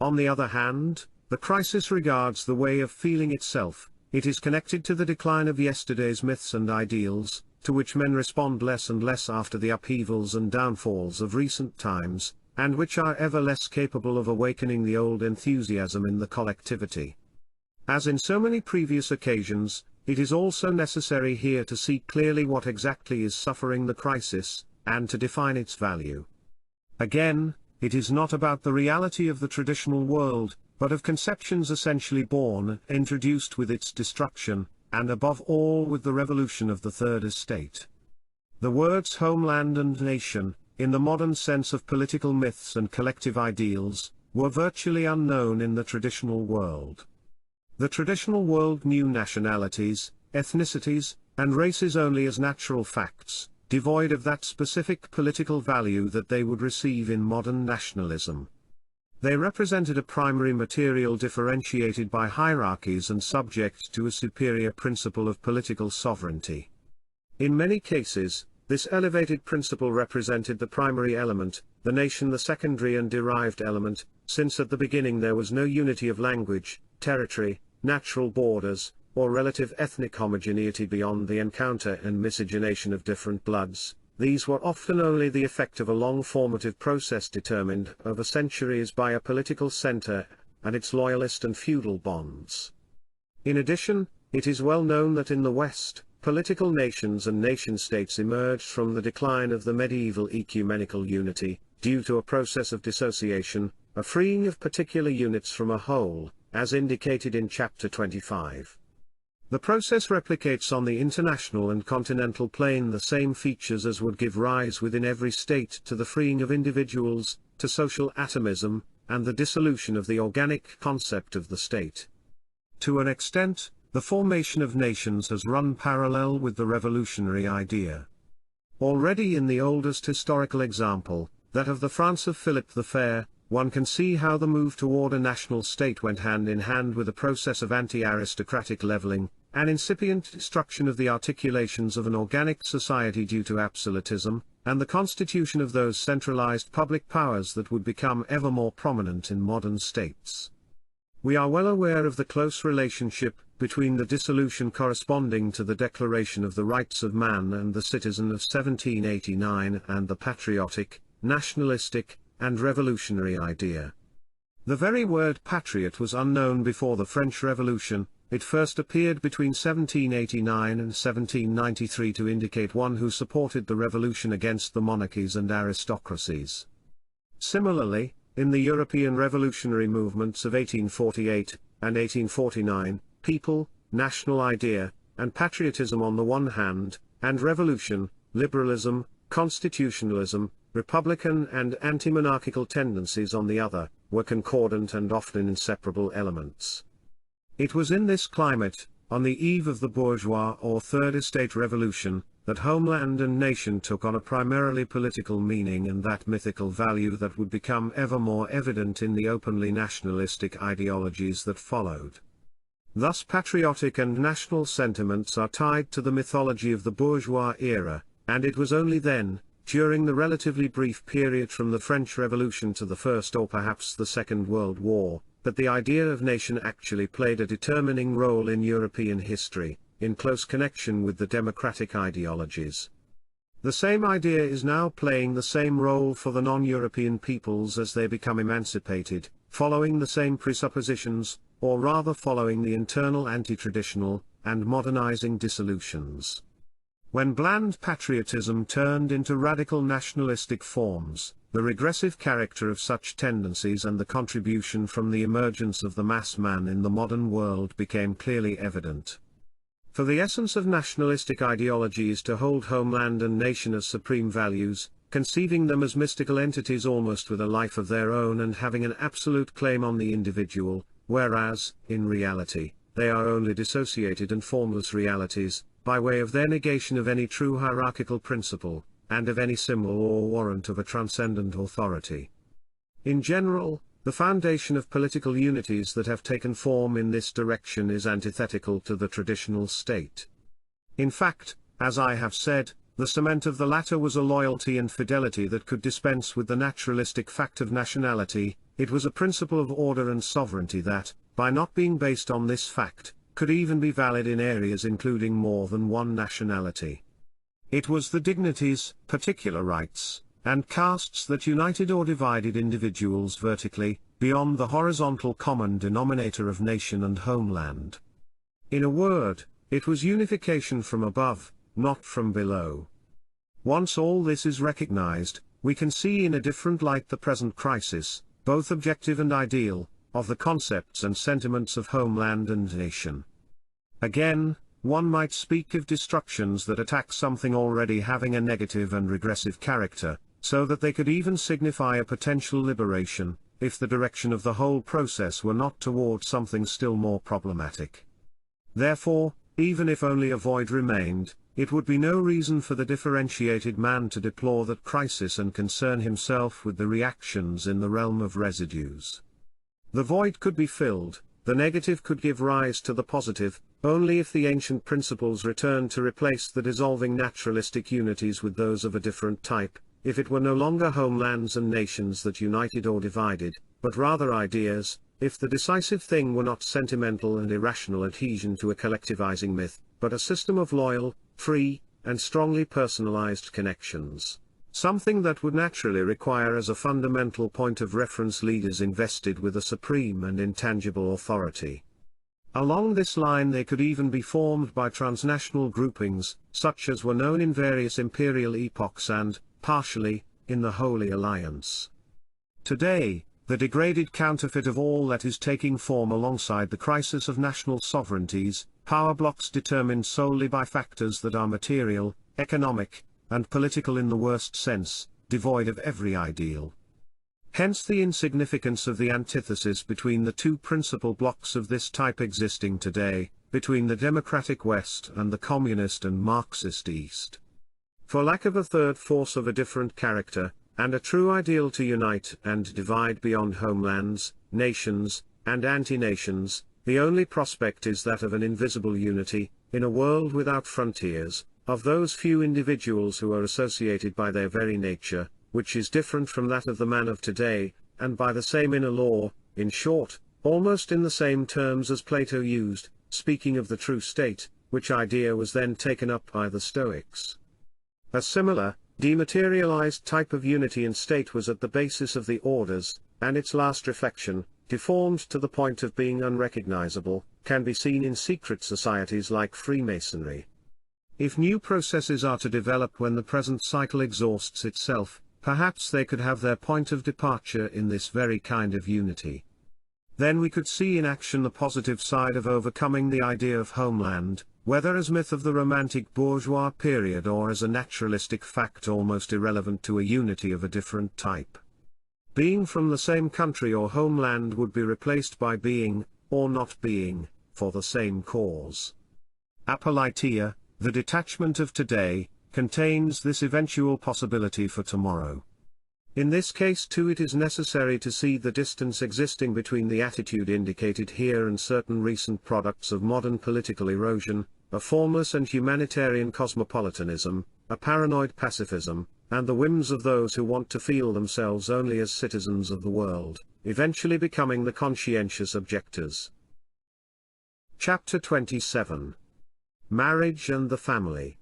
On the other hand, the crisis regards the way of feeling itself. It is connected to the decline of yesterday's myths and ideals, to which men respond less and less after the upheavals and downfalls of recent times, and which are ever less capable of awakening the old enthusiasm in the collectivity. As in so many previous occasions, it is also necessary here to see clearly what exactly is suffering the crisis, and to define its value. Again, it is not about the reality of the traditional world, but of conceptions essentially born and introduced with its destruction, and above all with the revolution of the Third Estate. The words homeland and nation, in the modern sense of political myths and collective ideals, were virtually unknown in the traditional world. The traditional world knew nationalities, ethnicities, and races only as natural facts, devoid of that specific political value that they would receive in modern nationalism. They represented a primary material differentiated by hierarchies and subject to a superior principle of political sovereignty. In many cases, this elevated principle represented the primary element, the nation the secondary and derived element, since at the beginning there was no unity of language, territory, natural borders, or relative ethnic homogeneity beyond the encounter and miscegenation of different bloods. These were often only the effect of a long formative process determined over centuries by a political center, and its loyalist and feudal bonds. In addition, it is well known that in the West, political nations and nation-states emerged from the decline of the medieval ecumenical unity, due to a process of dissociation, a freeing of particular units from a whole, as indicated in Chapter 25. The process replicates on the international and continental plane the same features as would give rise within every state to the freeing of individuals, to social atomism, and the dissolution of the organic concept of the state. To an extent, the formation of nations has run parallel with the revolutionary idea. Already in the oldest historical example, that of the France of Philip the Fair, one can see how the move toward a national state went hand in hand with a process of anti-aristocratic leveling, an incipient destruction of the articulations of an organic society due to absolutism, and the constitution of those centralized public powers that would become ever more prominent in modern states. We are well aware of the close relationship between the dissolution corresponding to the Declaration of the Rights of Man and the Citizen of 1789 and the patriotic, nationalistic, and revolutionary idea. The very word patriot was unknown before the French Revolution. It first appeared between 1789 and 1793 to indicate one who supported the revolution against the monarchies and aristocracies. Similarly, in the European revolutionary movements of 1848 and 1849, people, national idea, and patriotism on the one hand, and revolution, liberalism, constitutionalism, republican and anti-monarchical tendencies on the other, were concordant and often inseparable elements. It was in this climate, on the eve of the bourgeois or Third Estate Revolution, that homeland and nation took on a primarily political meaning and that mythical value that would become ever more evident in the openly nationalistic ideologies that followed. Thus patriotic and national sentiments are tied to the mythology of the bourgeois era, and it was only then, during the relatively brief period from the French Revolution to the First or perhaps the Second World War, that the idea of nation actually played a determining role in European history, in close connection with the democratic ideologies. The same idea is now playing the same role for the non-European peoples as they become emancipated, following the same presuppositions, or rather following the internal anti-traditional, and modernizing dissolutions. When bland patriotism turned into radical nationalistic forms, the regressive character of such tendencies and the contribution from the emergence of the mass man in the modern world became clearly evident. For the essence of nationalistic ideology is to hold homeland and nation as supreme values, conceiving them as mystical entities almost with a life of their own and having an absolute claim on the individual, whereas, in reality, they are only dissociated and formless realities, by way of their negation of any true hierarchical principle, and of any symbol or warrant of a transcendent authority. In general, the foundation of political unities that have taken form in this direction is antithetical to the traditional state. In fact, as I have said, the cement of the latter was a loyalty and fidelity that could dispense with the naturalistic fact of nationality. It was a principle of order and sovereignty that, by not being based on this fact, could even be valid in areas including more than one nationality. It was the dignities, particular rights, and castes that united or divided individuals vertically, beyond the horizontal common denominator of nation and homeland. In a word, it was unification from above, not from below. Once all this is recognized, we can see in a different light the present crisis, both objective and ideal, of the concepts and sentiments of homeland and nation. Again, one might speak of destructions that attack something already having a negative and regressive character, so that they could even signify a potential liberation, if the direction of the whole process were not toward something still more problematic. Therefore, even if only a void remained, it would be no reason for the differentiated man to deplore that crisis and concern himself with the reactions in the realm of residues. The void could be filled, the negative could give rise to the positive, only if the ancient principles returned to replace the dissolving naturalistic unities with those of a different type, if it were no longer homelands and nations that united or divided, but rather ideas, if the decisive thing were not sentimental and irrational adhesion to a collectivizing myth, but a system of loyal, free, and strongly personalized connections, something that would naturally require as a fundamental point of reference leaders invested with a supreme and intangible authority. Along this line they could even be formed by transnational groupings, such as were known in various imperial epochs and, partially, in the Holy Alliance. Today, the degraded counterfeit of all that is taking form alongside the crisis of national sovereignties, power blocks determined solely by factors that are material, economic, and political in the worst sense, devoid of every ideal. Hence the insignificance of the antithesis between the two principal blocks of this type existing today, between the democratic West and the communist and Marxist East. For lack of a third force of a different character, and a true ideal to unite and divide beyond homelands, nations, and anti-nations, the only prospect is that of an invisible unity, in a world without frontiers, of those few individuals who are associated by their very nature, which is different from that of the man of today, and by the same inner law, in short, almost in the same terms as Plato used, speaking of the true state, which idea was then taken up by the Stoics. A similar, dematerialized type of unity in state was at the basis of the orders, and its last reflection, deformed to the point of being unrecognizable, can be seen in secret societies like Freemasonry. If new processes are to develop when the present cycle exhausts itself, perhaps they could have their point of departure in this very kind of unity. Then we could see in action the positive side of overcoming the idea of homeland, whether as myth of the romantic bourgeois period or as a naturalistic fact almost irrelevant to a unity of a different type. Being from the same country or homeland would be replaced by being, or not being, for the same cause. Apolitia, the detachment of today, contains this eventual possibility for tomorrow. In this case too it is necessary to see the distance existing between the attitude indicated here and certain recent products of modern political erosion, a formless and humanitarian cosmopolitanism, a paranoid pacifism, and the whims of those who want to feel themselves only as citizens of the world, eventually becoming the conscientious objectors. Chapter 27. Marriage and the Family.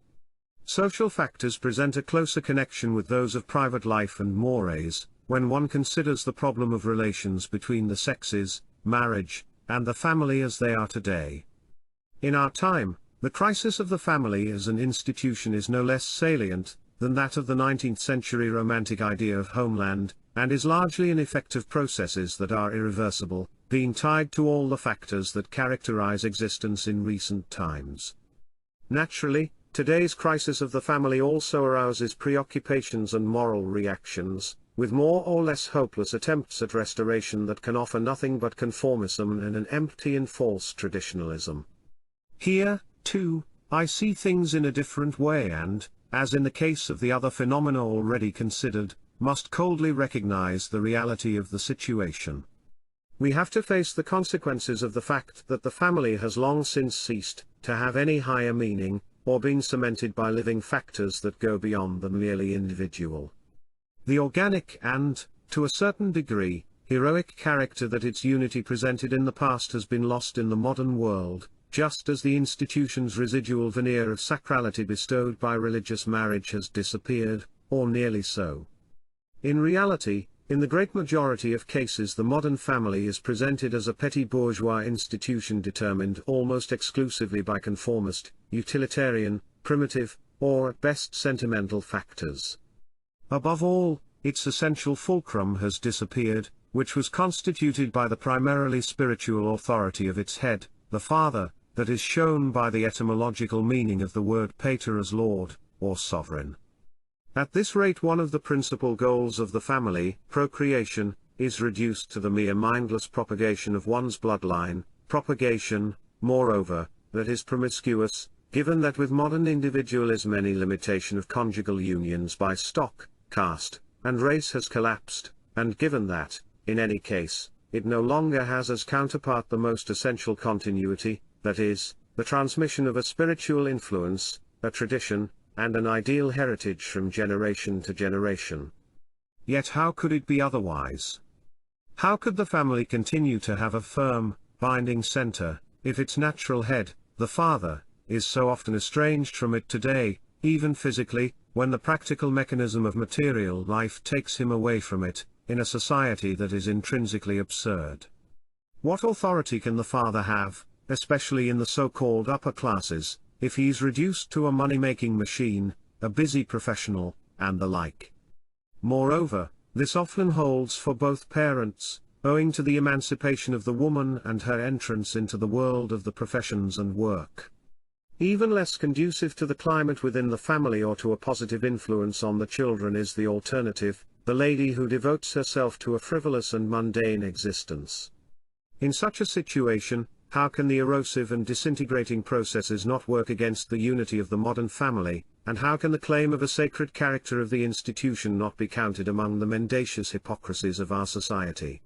Social factors present a closer connection with those of private life and mores, when one considers the problem of relations between the sexes, marriage, and the family as they are today. In our time, the crisis of the family as an institution is no less salient than that of the 19th century romantic idea of homeland, and is largely an effect of processes that are irreversible, being tied to all the factors that characterize existence in recent times. Naturally, today's crisis of the family also arouses preoccupations and moral reactions, with more or less hopeless attempts at restoration that can offer nothing but conformism and an empty and false traditionalism. Here, too, I see things in a different way and, as in the case of the other phenomena already considered, must coldly recognize the reality of the situation. We have to face the consequences of the fact that the family has long since ceased to have any higher meaning, or been cemented by living factors that go beyond the merely individual. The organic and, to a certain degree, heroic character that its unity presented in the past has been lost in the modern world, just as the institution's residual veneer of sacrality bestowed by religious marriage has disappeared, or nearly so. In reality, in the great majority of cases the modern family is presented as a petty bourgeois institution determined almost exclusively by conformist, utilitarian, primitive, or at best sentimental factors. Above all, its essential fulcrum has disappeared, which was constituted by the primarily spiritual authority of its head, the father, that is shown by the etymological meaning of the word pater as lord, or sovereign. At this rate one of the principal goals of the family, procreation, is reduced to the mere mindless propagation of one's bloodline, propagation, moreover, that is promiscuous, given that with modern individualism any limitation of conjugal unions by stock, caste, and race has collapsed, and given that, in any case, it no longer has as counterpart the most essential continuity, that is, the transmission of a spiritual influence, a tradition, and an ideal heritage from generation to generation. Yet how could it be otherwise? How could the family continue to have a firm, binding center, if its natural head, the father, is so often estranged from it today, even physically, when the practical mechanism of material life takes him away from it, in a society that is intrinsically absurd? What authority can the father have, especially in the so-called upper classes, if he is reduced to a money-making machine, a busy professional, and the like? Moreover, this often holds for both parents, owing to the emancipation of the woman and her entrance into the world of the professions and work. Even less conducive to the climate within the family or to a positive influence on the children is the alternative, the lady who devotes herself to a frivolous and mundane existence. In such a situation, how can the erosive and disintegrating processes not work against the unity of the modern family, and how can the claim of a sacred character of the institution not be counted among the mendacious hypocrisies of our society?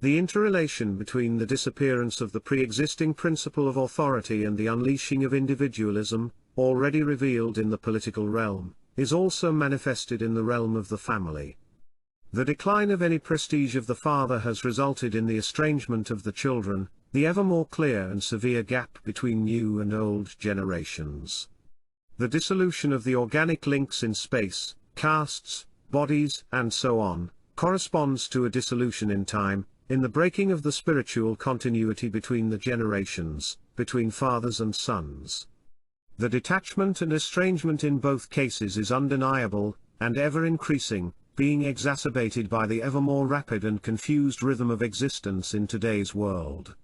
The interrelation between the disappearance of the pre-existing principle of authority and the unleashing of individualism, already revealed in the political realm, is also manifested in the realm of the family. The decline of any prestige of the father has resulted in the estrangement of the children, the ever more clear and severe gap between new and old generations. The dissolution of the organic links in space, castes, bodies, and so on, corresponds to a dissolution in time, in the breaking of the spiritual continuity between the generations, between fathers and sons. The detachment and estrangement in both cases is undeniable, and ever increasing, being exacerbated by the ever more rapid and confused rhythm of existence in today's world.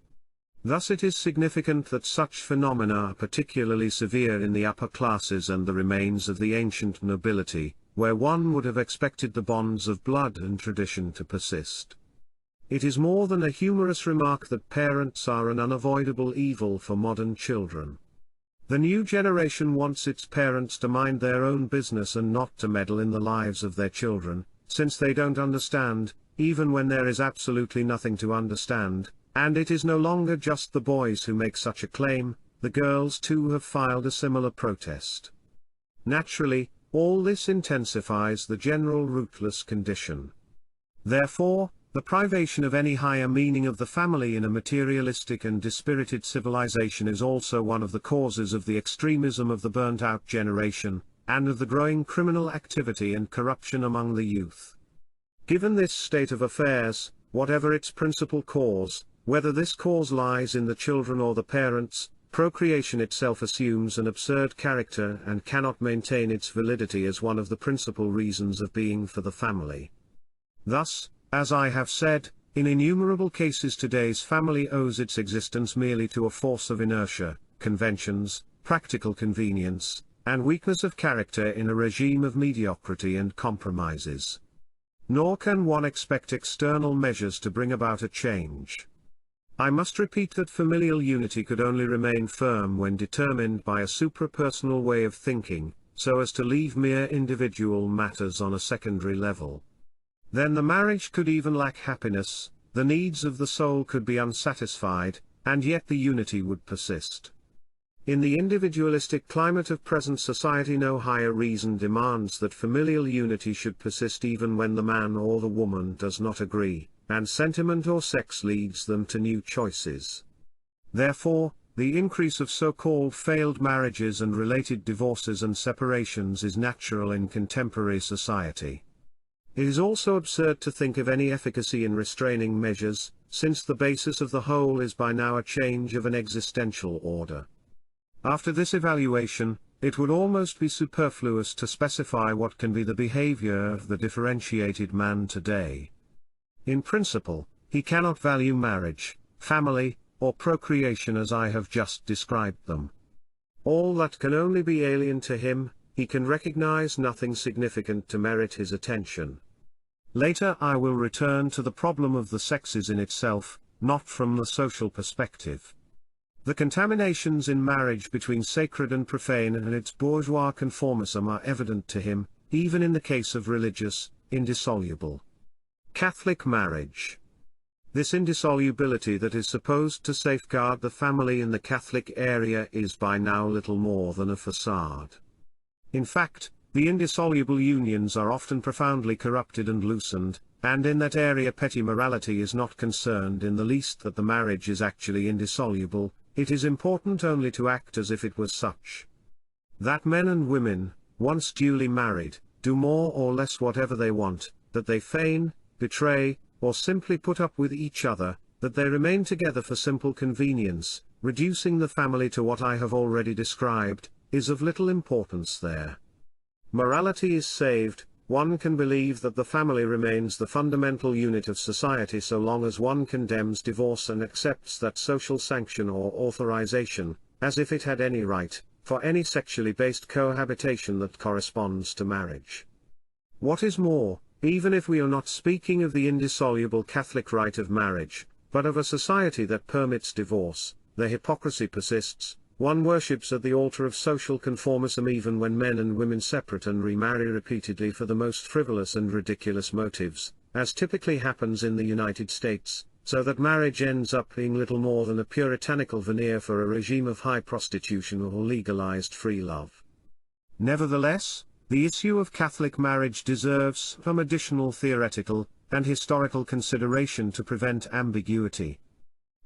Thus it is significant that such phenomena are particularly severe in the upper classes and the remains of the ancient nobility, where one would have expected the bonds of blood and tradition to persist. It is more than a humorous remark that parents are an unavoidable evil for modern children. The new generation wants its parents to mind their own business and not to meddle in the lives of their children, since they don't understand, even when there is absolutely nothing to understand. And it is no longer just the boys who make such a claim, the girls too have filed a similar protest. Naturally, all this intensifies the general rootless condition. Therefore, the privation of any higher meaning of the family in a materialistic and dispirited civilization is also one of the causes of the extremism of the burnt-out generation, and of the growing criminal activity and corruption among the youth. Given this state of affairs, whatever its principal cause, whether this cause lies in the children or the parents, procreation itself assumes an absurd character and cannot maintain its validity as one of the principal reasons of being for the family. Thus, as I have said, in innumerable cases today's family owes its existence merely to a force of inertia, conventions, practical convenience, and weakness of character in a regime of mediocrity and compromises. Nor can one expect external measures to bring about a change. I must repeat that familial unity could only remain firm when determined by a suprapersonal way of thinking, so as to leave mere individual matters on a secondary level. Then the marriage could even lack happiness, the needs of the soul could be unsatisfied, and yet the unity would persist. In the individualistic climate of present society, no higher reason demands that familial unity should persist even when the man or the woman does not agree, and sentiment or sex leads them to new choices. Therefore, the increase of so-called failed marriages and related divorces and separations is natural in contemporary society. It is also absurd to think of any efficacy in restraining measures, since the basis of the whole is by now a change of an existential order. After this evaluation, it would almost be superfluous to specify what can be the behavior of the differentiated man today. In principle, he cannot value marriage, family, or procreation as I have just described them. All that can only be alien to him, he can recognize nothing significant to merit his attention. Later I will return to the problem of the sexes in itself, not from the social perspective. The contaminations in marriage between sacred and profane and its bourgeois conformism are evident to him, even in the case of religious, indissoluble Catholic marriage. This indissolubility that is supposed to safeguard the family in the Catholic area is by now little more than a facade. In fact, the indissoluble unions are often profoundly corrupted and loosened, and in that area petty morality is not concerned in the least that the marriage is actually indissoluble, it is important only to act as if it was such. That men and women, once duly married, do more or less whatever they want, that they feign, betray, or simply put up with each other, that they remain together for simple convenience, reducing the family to what I have already described, is of little importance there. Morality is saved, one can believe that the family remains the fundamental unit of society so long as one condemns divorce and accepts that social sanction or authorization, as if it had any right, for any sexually based cohabitation that corresponds to marriage. What is more, even if we are not speaking of the indissoluble Catholic rite of marriage, but of a society that permits divorce, the hypocrisy persists. One worships at the altar of social conformism even when men and women separate and remarry repeatedly for the most frivolous and ridiculous motives, as typically happens in the United States, so that marriage ends up being little more than a puritanical veneer for a regime of high prostitution or legalized free love. Nevertheless, the issue of Catholic marriage deserves some additional theoretical and historical consideration to prevent ambiguity.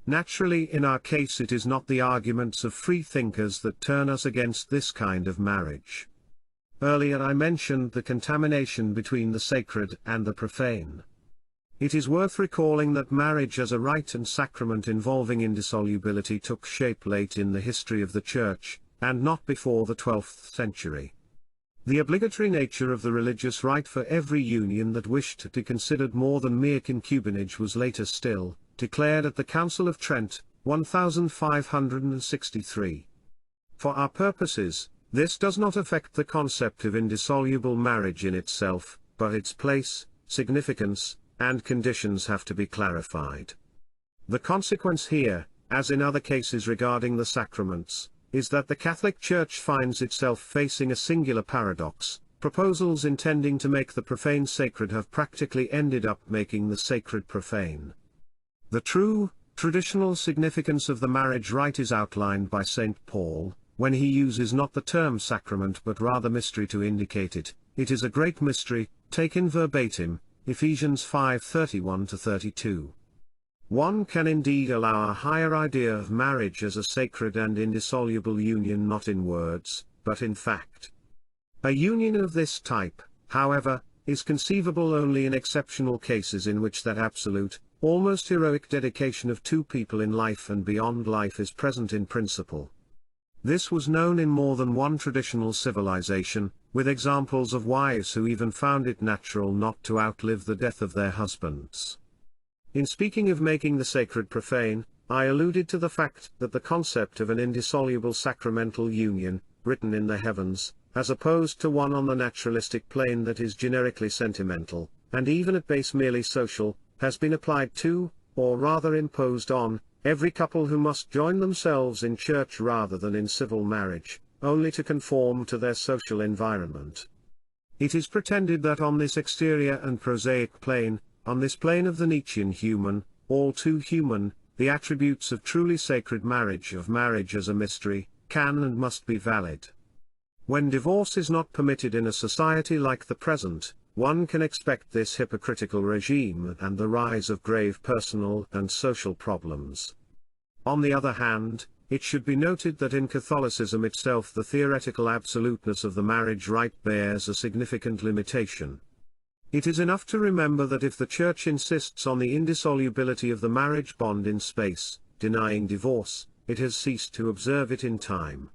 Naturally, in our case it is not the arguments of free thinkers that turn us against this kind of marriage. Earlier I mentioned the contamination between the sacred and the profane. It is worth recalling that marriage as a rite and sacrament involving indissolubility took shape late in the history of the Church, and not before the 12th century. The obligatory nature of the religious rite for every union that wished to be considered more than mere concubinage was later still declared at the Council of Trent, 1563. For our purposes, this does not affect the concept of indissoluble marriage in itself, but its place, significance, and conditions have to be clarified. The consequence here, as in other cases regarding the sacraments, is that the Catholic Church finds itself facing a singular paradox. Proposals intending to make the profane sacred have practically ended up making the sacred profane. The true, traditional significance of the marriage rite is outlined by St. Paul, when he uses not the term sacrament but rather mystery to indicate it, it is a great mystery, taken verbatim, Ephesians 5:31-32. One can indeed allow a higher idea of marriage as a sacred and indissoluble union not in words, but in fact. A union of this type, however, is conceivable only in exceptional cases in which that absolute, almost heroic dedication of two people in life and beyond life is present in principle. This was known in more than one traditional civilization, with examples of wives who even found it natural not to outlive the death of their husbands. In speaking of making the sacred profane, I alluded to the fact that the concept of an indissoluble sacramental union, written in the heavens, as opposed to one on the naturalistic plane that is generically sentimental, and even at base merely social, has been applied to, or rather imposed on, every couple who must join themselves in church rather than in civil marriage, only to conform to their social environment. It is pretended that on this exterior and prosaic plane, on this plane of the Nietzschean human, all too human, the attributes of truly sacred marriage as a mystery, can and must be valid. When divorce is not permitted in a society like the present, one can expect this hypocritical regime and the rise of grave personal and social problems. On the other hand, it should be noted that in Catholicism itself the theoretical absoluteness of the marriage rite bears a significant limitation. It is enough to remember that if the Church insists on the indissolubility of the marriage bond in space, denying divorce, it has ceased to observe it in time.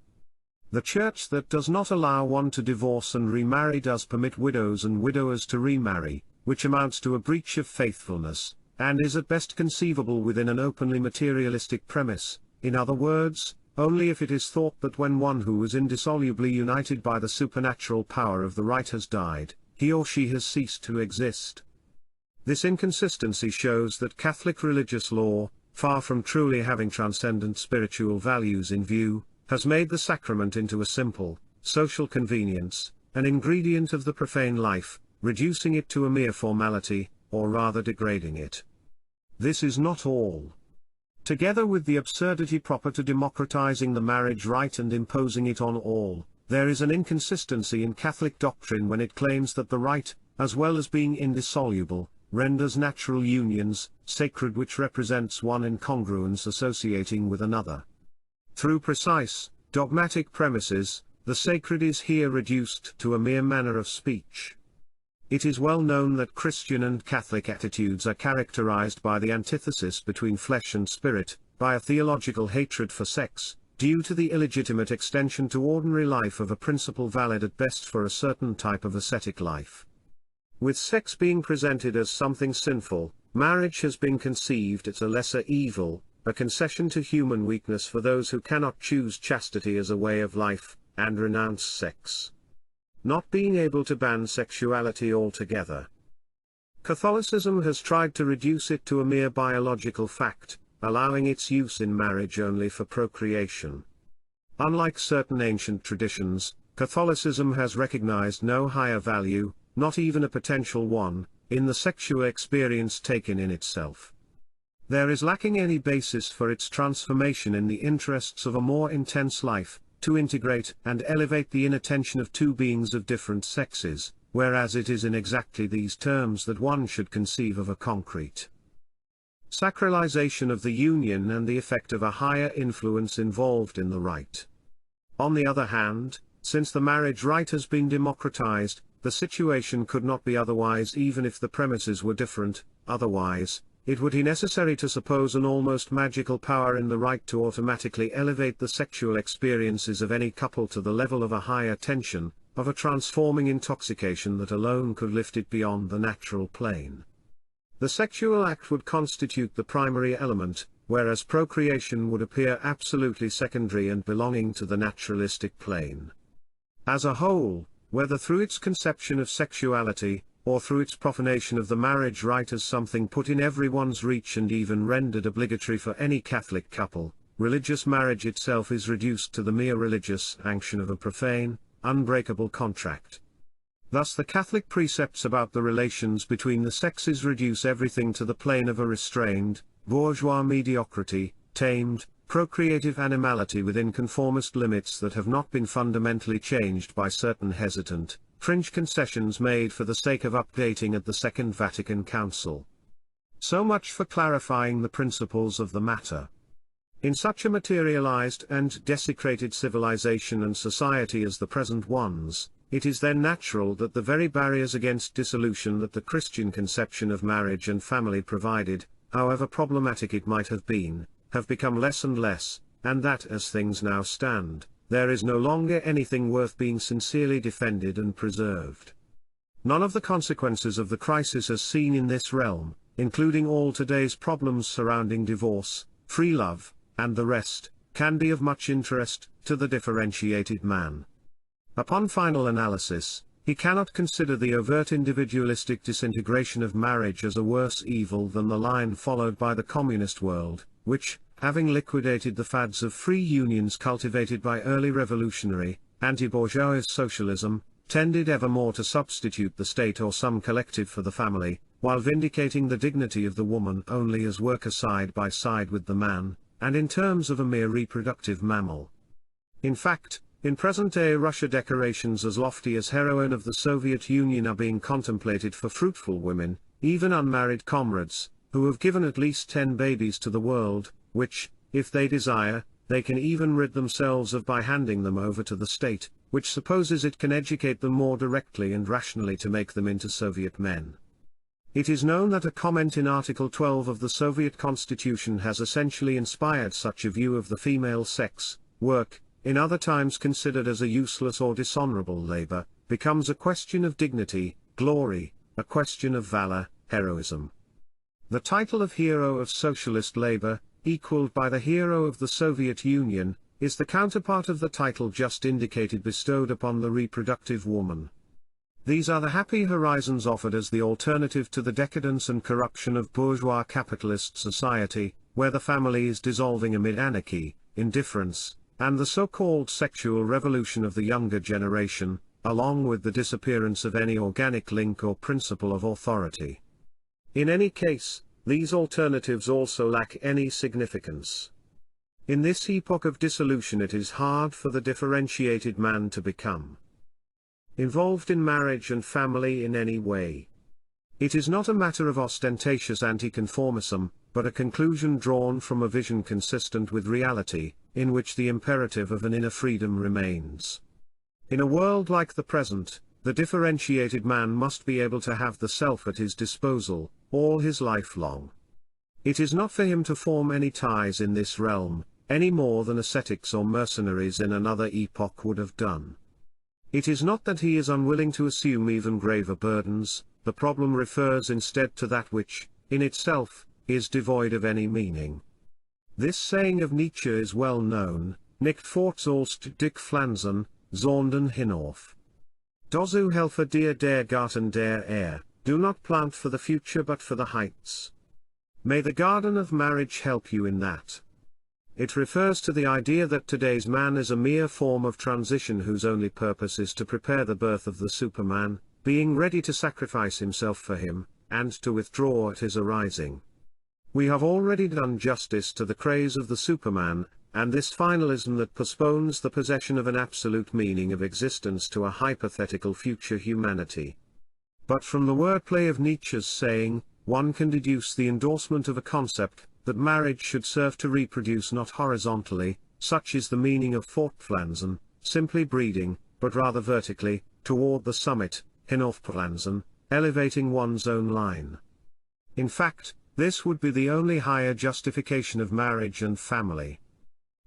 The Church that does not allow one to divorce and remarry does permit widows and widowers to remarry, which amounts to a breach of faithfulness, and is at best conceivable within an openly materialistic premise, in other words, only if it is thought that when one who was indissolubly united by the supernatural power of the rite has died, he or she has ceased to exist. This inconsistency shows that Catholic religious law, far from truly having transcendent spiritual values in view, has made the sacrament into a simple, social convenience, an ingredient of the profane life, reducing it to a mere formality, or rather degrading it. This is not all. Together with the absurdity proper to democratizing the marriage rite and imposing it on all, there is an inconsistency in Catholic doctrine when it claims that the rite, as well as being indissoluble, renders natural unions sacred, which represents one incongruence associating with another. Through precise, dogmatic premises, the sacred is here reduced to a mere manner of speech. It is well known that Christian and Catholic attitudes are characterized by the antithesis between flesh and spirit, by a theological hatred for sex, due to the illegitimate extension to ordinary life of a principle valid at best for a certain type of ascetic life. With sex being presented as something sinful, marriage has been conceived as a lesser evil, a concession to human weakness for those who cannot choose chastity as a way of life, and renounce sex. Not being able to ban sexuality altogether. Catholicism has tried to reduce it to a mere biological fact, allowing its use in marriage only for procreation. Unlike certain ancient traditions, Catholicism has recognized no higher value, not even a potential one, in the sexual experience taken in itself. There is lacking any basis for its transformation in the interests of a more intense life, to integrate and elevate the inattention of two beings of different sexes, whereas it is in exactly these terms that one should conceive of a concrete sacralization of the union and the effect of a higher influence involved in the rite. On the other hand, since the marriage rite has been democratized, the situation could not be otherwise even if the premises were different. Otherwise, it would be necessary to suppose an almost magical power in the rite to automatically elevate the sexual experiences of any couple to the level of a higher tension, of a transforming intoxication that alone could lift it beyond the natural plane. The sexual act would constitute the primary element, whereas procreation would appear absolutely secondary and belonging to the naturalistic plane. As a whole, whether through its conception of sexuality, or through its profanation of the marriage rite as something put in everyone's reach and even rendered obligatory for any Catholic couple, religious marriage itself is reduced to the mere religious sanction of a profane, unbreakable contract. Thus the Catholic precepts about the relations between the sexes reduce everything to the plane of a restrained, bourgeois mediocrity, tamed, procreative animality within conformist limits that have not been fundamentally changed by certain hesitant, fringe concessions made for the sake of updating at the Second Vatican Council. So much for clarifying the principles of the matter. In such a materialized and desecrated civilization and society as the present ones, it is then natural that the very barriers against dissolution that the Christian conception of marriage and family provided, however problematic it might have been, have become less and less, and that as things now stand, there is no longer anything worth being sincerely defended and preserved. None of the consequences of the crisis as seen in this realm, including all today's problems surrounding divorce, free love, and the rest, can be of much interest to the differentiated man. Upon final analysis, he cannot consider the overt individualistic disintegration of marriage as a worse evil than the line followed by the communist world, which, having liquidated the fads of free unions cultivated by early revolutionary, anti-bourgeois socialism, tended ever more to substitute the state or some collective for the family, while vindicating the dignity of the woman only as worker side by side with the man, and in terms of a mere reproductive mammal. In fact, in present-day Russia decorations as lofty as heroine of the Soviet Union are being contemplated for fruitful women, even unmarried comrades, who have given at least 10 babies to the world, which, if they desire, they can even rid themselves of by handing them over to the state, which supposes it can educate them more directly and rationally to make them into Soviet men. It is known that a comment in Article 12 of the Soviet Constitution has essentially inspired such a view of the female sex. Work, in other times considered as a useless or dishonorable labor, becomes a question of dignity, glory, a question of valor, heroism. The title of hero of socialist labor, equaled by the hero of the Soviet Union, is the counterpart of the title just indicated bestowed upon the reproductive woman. These are the happy horizons offered as the alternative to the decadence and corruption of bourgeois capitalist society, where the family is dissolving amid anarchy, indifference, and the so-called sexual revolution of the younger generation, along with the disappearance of any organic link or principle of authority. In any case, these alternatives also lack any significance. In this epoch of dissolution it is hard for the differentiated man to become involved in marriage and family in any way. It is not a matter of ostentatious anti-conformism, but a conclusion drawn from a vision consistent with reality, in which the imperative of an inner freedom remains. In a world like the present, the differentiated man must be able to have the self at his disposal, all his life long. It is not for him to form any ties in this realm, any more than ascetics or mercenaries in another epoch would have done. It is not that he is unwilling to assume even graver burdens, the problem refers instead to that which, in itself, is devoid of any meaning. This saying of Nietzsche is well known: Nicht fortsollst dich pflanzen, sondern hinauf. Dozu helfe dir der Garten der Ehre, do not plant for the future but for the heights. May the garden of marriage help you in that. It refers to the idea that today's man is a mere form of transition whose only purpose is to prepare the birth of the Superman, being ready to sacrifice himself for him, and to withdraw at his arising. We have already done justice to the craze of the Superman, and this finalism that postpones the possession of an absolute meaning of existence to a hypothetical future humanity. But from the wordplay of Nietzsche's saying, one can deduce the endorsement of a concept, that marriage should serve to reproduce not horizontally, such is the meaning of fortpflanzen, simply breeding, but rather vertically, toward the summit, hinaufpflanzen, elevating one's own line. In fact, this would be the only higher justification of marriage and family.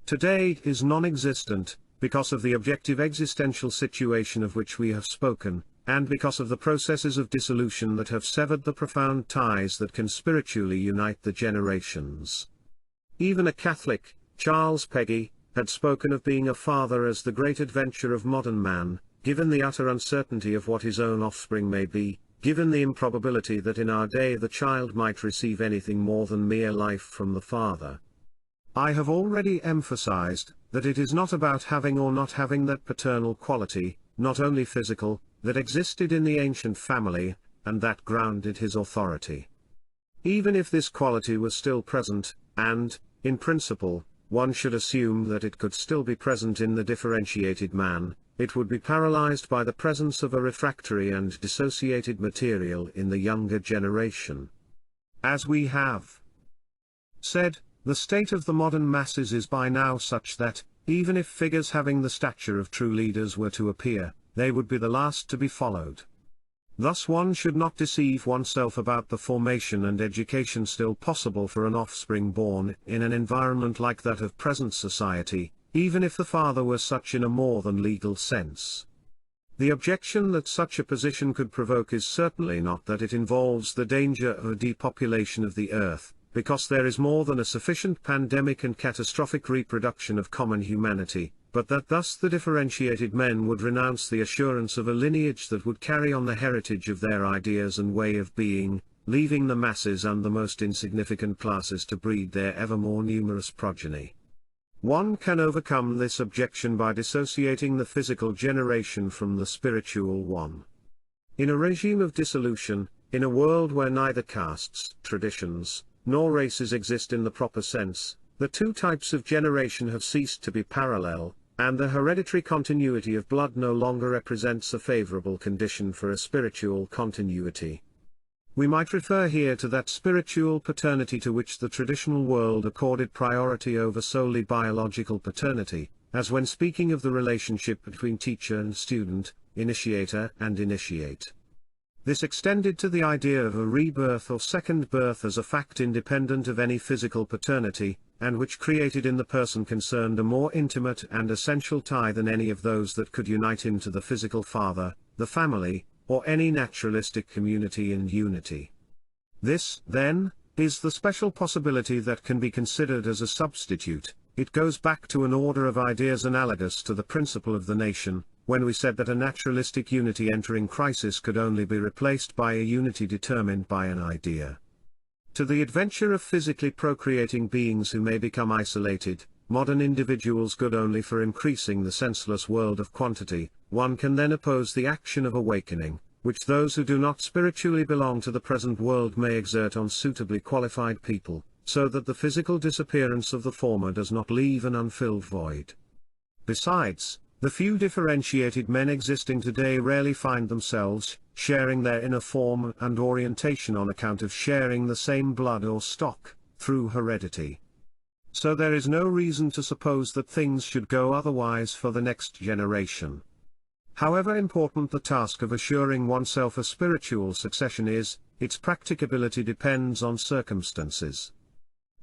Today it is non-existent, because of the objective existential situation of which we have spoken, and because of the processes of dissolution that have severed the profound ties that can spiritually unite the generations. Even a Catholic, Charles Peggy, had spoken of being a father as the great adventure of modern man, given the utter uncertainty of what his own offspring may be, given the improbability that in our day the child might receive anything more than mere life from the father. I have already emphasized that it is not about having or not having that paternal quality, not only physical, that existed in the ancient family, and that grounded his authority. Even if this quality was still present, and, in principle, one should assume that it could still be present in the differentiated man. It would be paralyzed by the presence of a refractory and dissociated material in the younger generation. As we have said, the state of the modern masses is by now such that, even if figures having the stature of true leaders were to appear, they would be the last to be followed. Thus one should not deceive oneself about the formation and education still possible for an offspring born in an environment like that of present society, even if the father were such in a more than legal sense. The objection that such a position could provoke is certainly not that it involves the danger of a depopulation of the earth, because there is more than a sufficient pandemic and catastrophic reproduction of common humanity, but that thus the differentiated men would renounce the assurance of a lineage that would carry on the heritage of their ideas and way of being, leaving the masses and the most insignificant classes to breed their ever more numerous progeny. One can overcome this objection by dissociating the physical generation from the spiritual one. In a regime of dissolution, in a world where neither castes, traditions, nor races exist in the proper sense, the two types of generation have ceased to be parallel, and the hereditary continuity of blood no longer represents a favorable condition for a spiritual continuity. We might refer here to that spiritual paternity to which the traditional world accorded priority over solely biological paternity, as when speaking of the relationship between teacher and student, initiator and initiate. This extended to the idea of a rebirth or second birth as a fact independent of any physical paternity, and which created in the person concerned a more intimate and essential tie than any of those that could unite him to the physical father, the family, or any naturalistic community and unity. This, then, is the special possibility that can be considered as a substitute. It goes back to an order of ideas analogous to the principle of the nation, when we said that a naturalistic unity entering crisis could only be replaced by a unity determined by an idea. To the adventure of physically procreating beings who may become isolated, modern individuals good only for increasing the senseless world of quantity, one can then oppose the action of awakening, which those who do not spiritually belong to the present world may exert on suitably qualified people, so that the physical disappearance of the former does not leave an unfilled void. Besides, the few differentiated men existing today rarely find themselves sharing their inner form and orientation on account of sharing the same blood or stock, through heredity. So there is no reason to suppose that things should go otherwise for the next generation. However important the task of assuring oneself a spiritual succession is, its practicability depends on circumstances.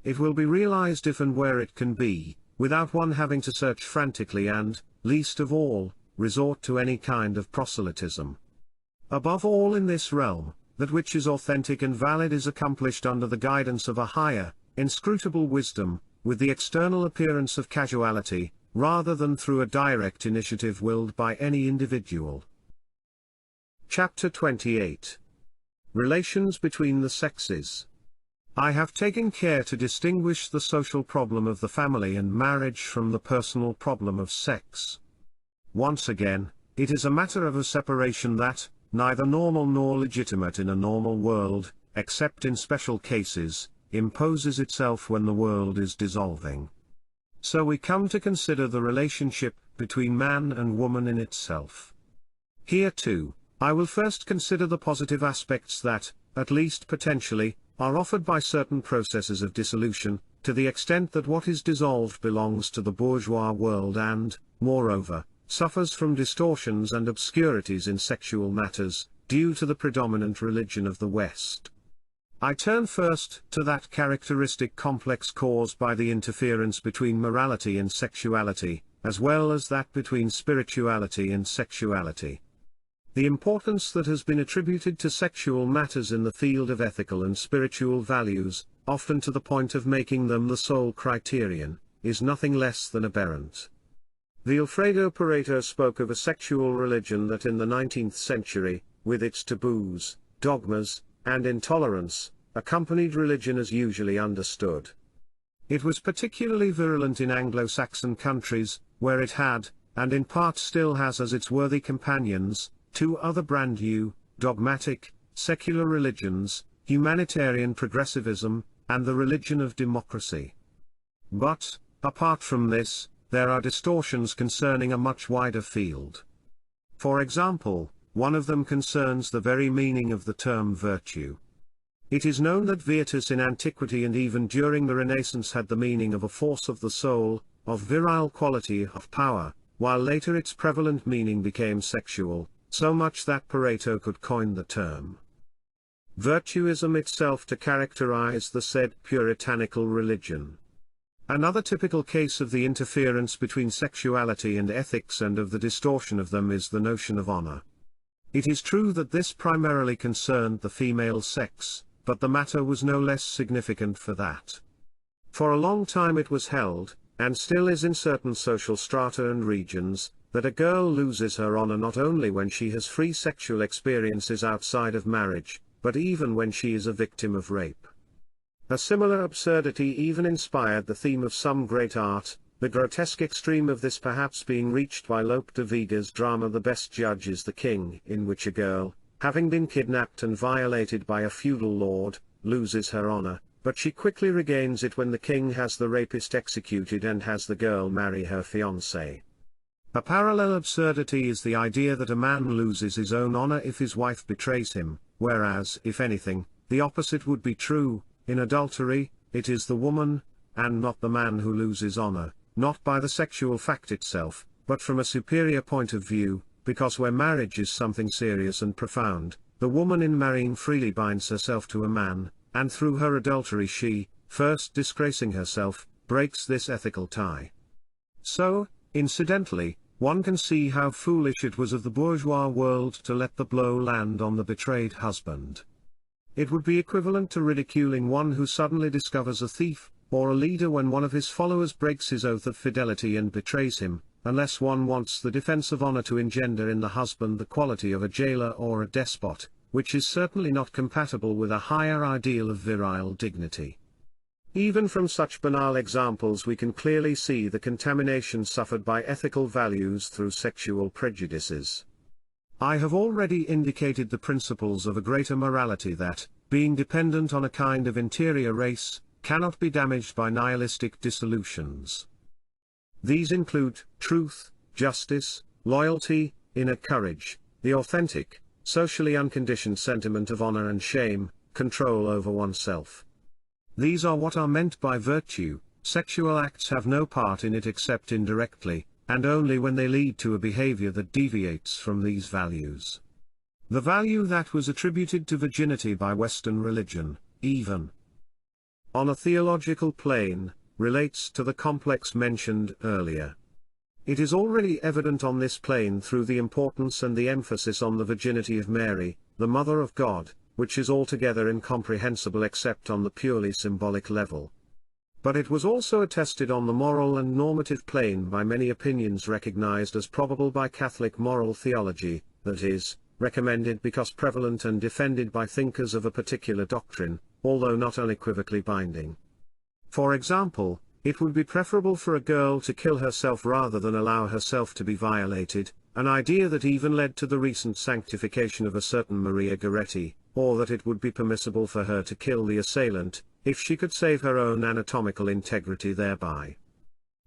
It will be realized if and where it can be, without one having to search frantically and, least of all, resort to any kind of proselytism. Above all in this realm, that which is authentic and valid is accomplished under the guidance of a higher, inscrutable wisdom, with the external appearance of casuality, rather than through a direct initiative willed by any individual. Chapter 28. Relations between the sexes. I have taken care to distinguish the social problem of the family and marriage from the personal problem of sex. Once again, it is a matter of a separation that, neither normal nor legitimate in a normal world, except in special cases, imposes itself when the world is dissolving. So we come to consider the relationship between man and woman in itself. Here too, I will first consider the positive aspects that, at least potentially, are offered by certain processes of dissolution, to the extent that what is dissolved belongs to the bourgeois world and, moreover, suffers from distortions and obscurities in sexual matters, due to the predominant religion of the West. I turn first to that characteristic complex caused by the interference between morality and sexuality, as well as that between spirituality and sexuality. The importance that has been attributed to sexual matters in the field of ethical and spiritual values, often to the point of making them the sole criterion, is nothing less than aberrant. The Alfredo Pareto spoke of a sexual religion that in the 19th century, with its taboos, dogmas, and intolerance, accompanied religion as usually understood. It was particularly virulent in Anglo-Saxon countries, where it had, and in part still has as its worthy companions, two other brand new, dogmatic, secular religions, humanitarian progressivism, and the religion of democracy. But, Apart from this, there are distortions concerning a much wider field. For example, one of them concerns the very meaning of the term virtue. It is known that virtus in antiquity and even during the Renaissance had the meaning of a force of the soul, of virile quality, of power, while later its prevalent meaning became sexual, so much that Pareto could coin the term virtuism itself to characterize the said puritanical religion. Another typical case of the interference between sexuality and ethics and of the distortion of them is the notion of honor. It is true that this primarily concerned the female sex, but the matter was no less significant for that. For a long time it was held, and still is in certain social strata and regions, that a girl loses her honor not only when she has free sexual experiences outside of marriage, but even when she is a victim of rape. A similar absurdity even inspired the theme of some great art, the grotesque extreme of this perhaps being reached by Lope de Vega's drama The Best Judge is the King, in which a girl, having been kidnapped and violated by a feudal lord, loses her honor, but she quickly regains it when the king has the rapist executed and has the girl marry her fiancé. A parallel absurdity is the idea that a man loses his own honor if his wife betrays him, whereas, if anything, the opposite would be true. In adultery, it is the woman, and not the man who loses honor, not by the sexual fact itself, but from a superior point of view, because where marriage is something serious and profound, the woman in marrying freely binds herself to a man, and through her adultery she, first disgracing herself, breaks this ethical tie. So, incidentally, one can see how foolish it was of the bourgeois world to let the blow land on the betrayed husband. It would be equivalent to ridiculing one who suddenly discovers a thief, or a leader when one of his followers breaks his oath of fidelity and betrays him, unless one wants the defense of honor to engender in the husband the quality of a jailer or a despot, which is certainly not compatible with a higher ideal of virile dignity. Even from such banal examples we can clearly see the contamination suffered by ethical values through sexual prejudices. I have already indicated the principles of a greater morality that, being dependent on a kind of interior race, cannot be damaged by nihilistic dissolutions. These include truth, justice, loyalty, inner courage, the authentic, socially unconditioned sentiment of honor and shame, control over oneself. These are what are meant by virtue. Sexual acts have no part in it except indirectly, and only when they lead to a behavior that deviates from these values. The value that was attributed to virginity by Western religion, even on a theological plane, relates to the complex mentioned earlier. It is already evident on this plane through the importance and the emphasis on the virginity of Mary, the Mother of God, which is altogether incomprehensible except on the purely symbolic level. But it was also attested on the moral and normative plane by many opinions recognized as probable by Catholic moral theology, that is, recommended because prevalent and defended by thinkers of a particular doctrine, although not unequivocally binding. For example, it would be preferable for a girl to kill herself rather than allow herself to be violated, an idea that even led to the recent sanctification of a certain Maria Goretti, or that it would be permissible for her to kill the assailant, if she could save her own anatomical integrity thereby.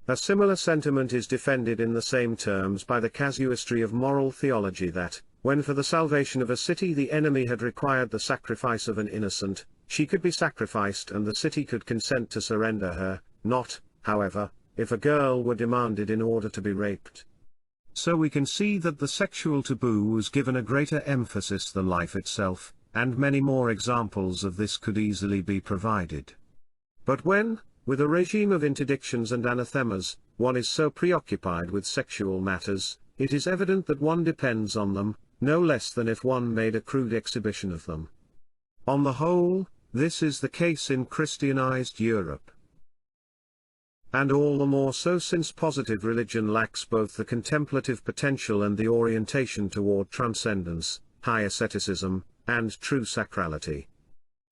A similar sentiment is defended in the same terms by the casuistry of moral theology that, when for the salvation of a city the enemy had required the sacrifice of an innocent, she could be sacrificed and the city could consent to surrender her, not, however, if a girl were demanded in order to be raped. So we can see that the sexual taboo was given a greater emphasis than life itself, and many more examples of this could easily be provided. But when, with a regime of interdictions and anathemas, one is so preoccupied with sexual matters, it is evident that one depends on them, no less than if one made a crude exhibition of them. On the whole, this is the case in Christianized Europe. And all the more so since positive religion lacks both the contemplative potential and the orientation toward transcendence, high asceticism, and true sacrality.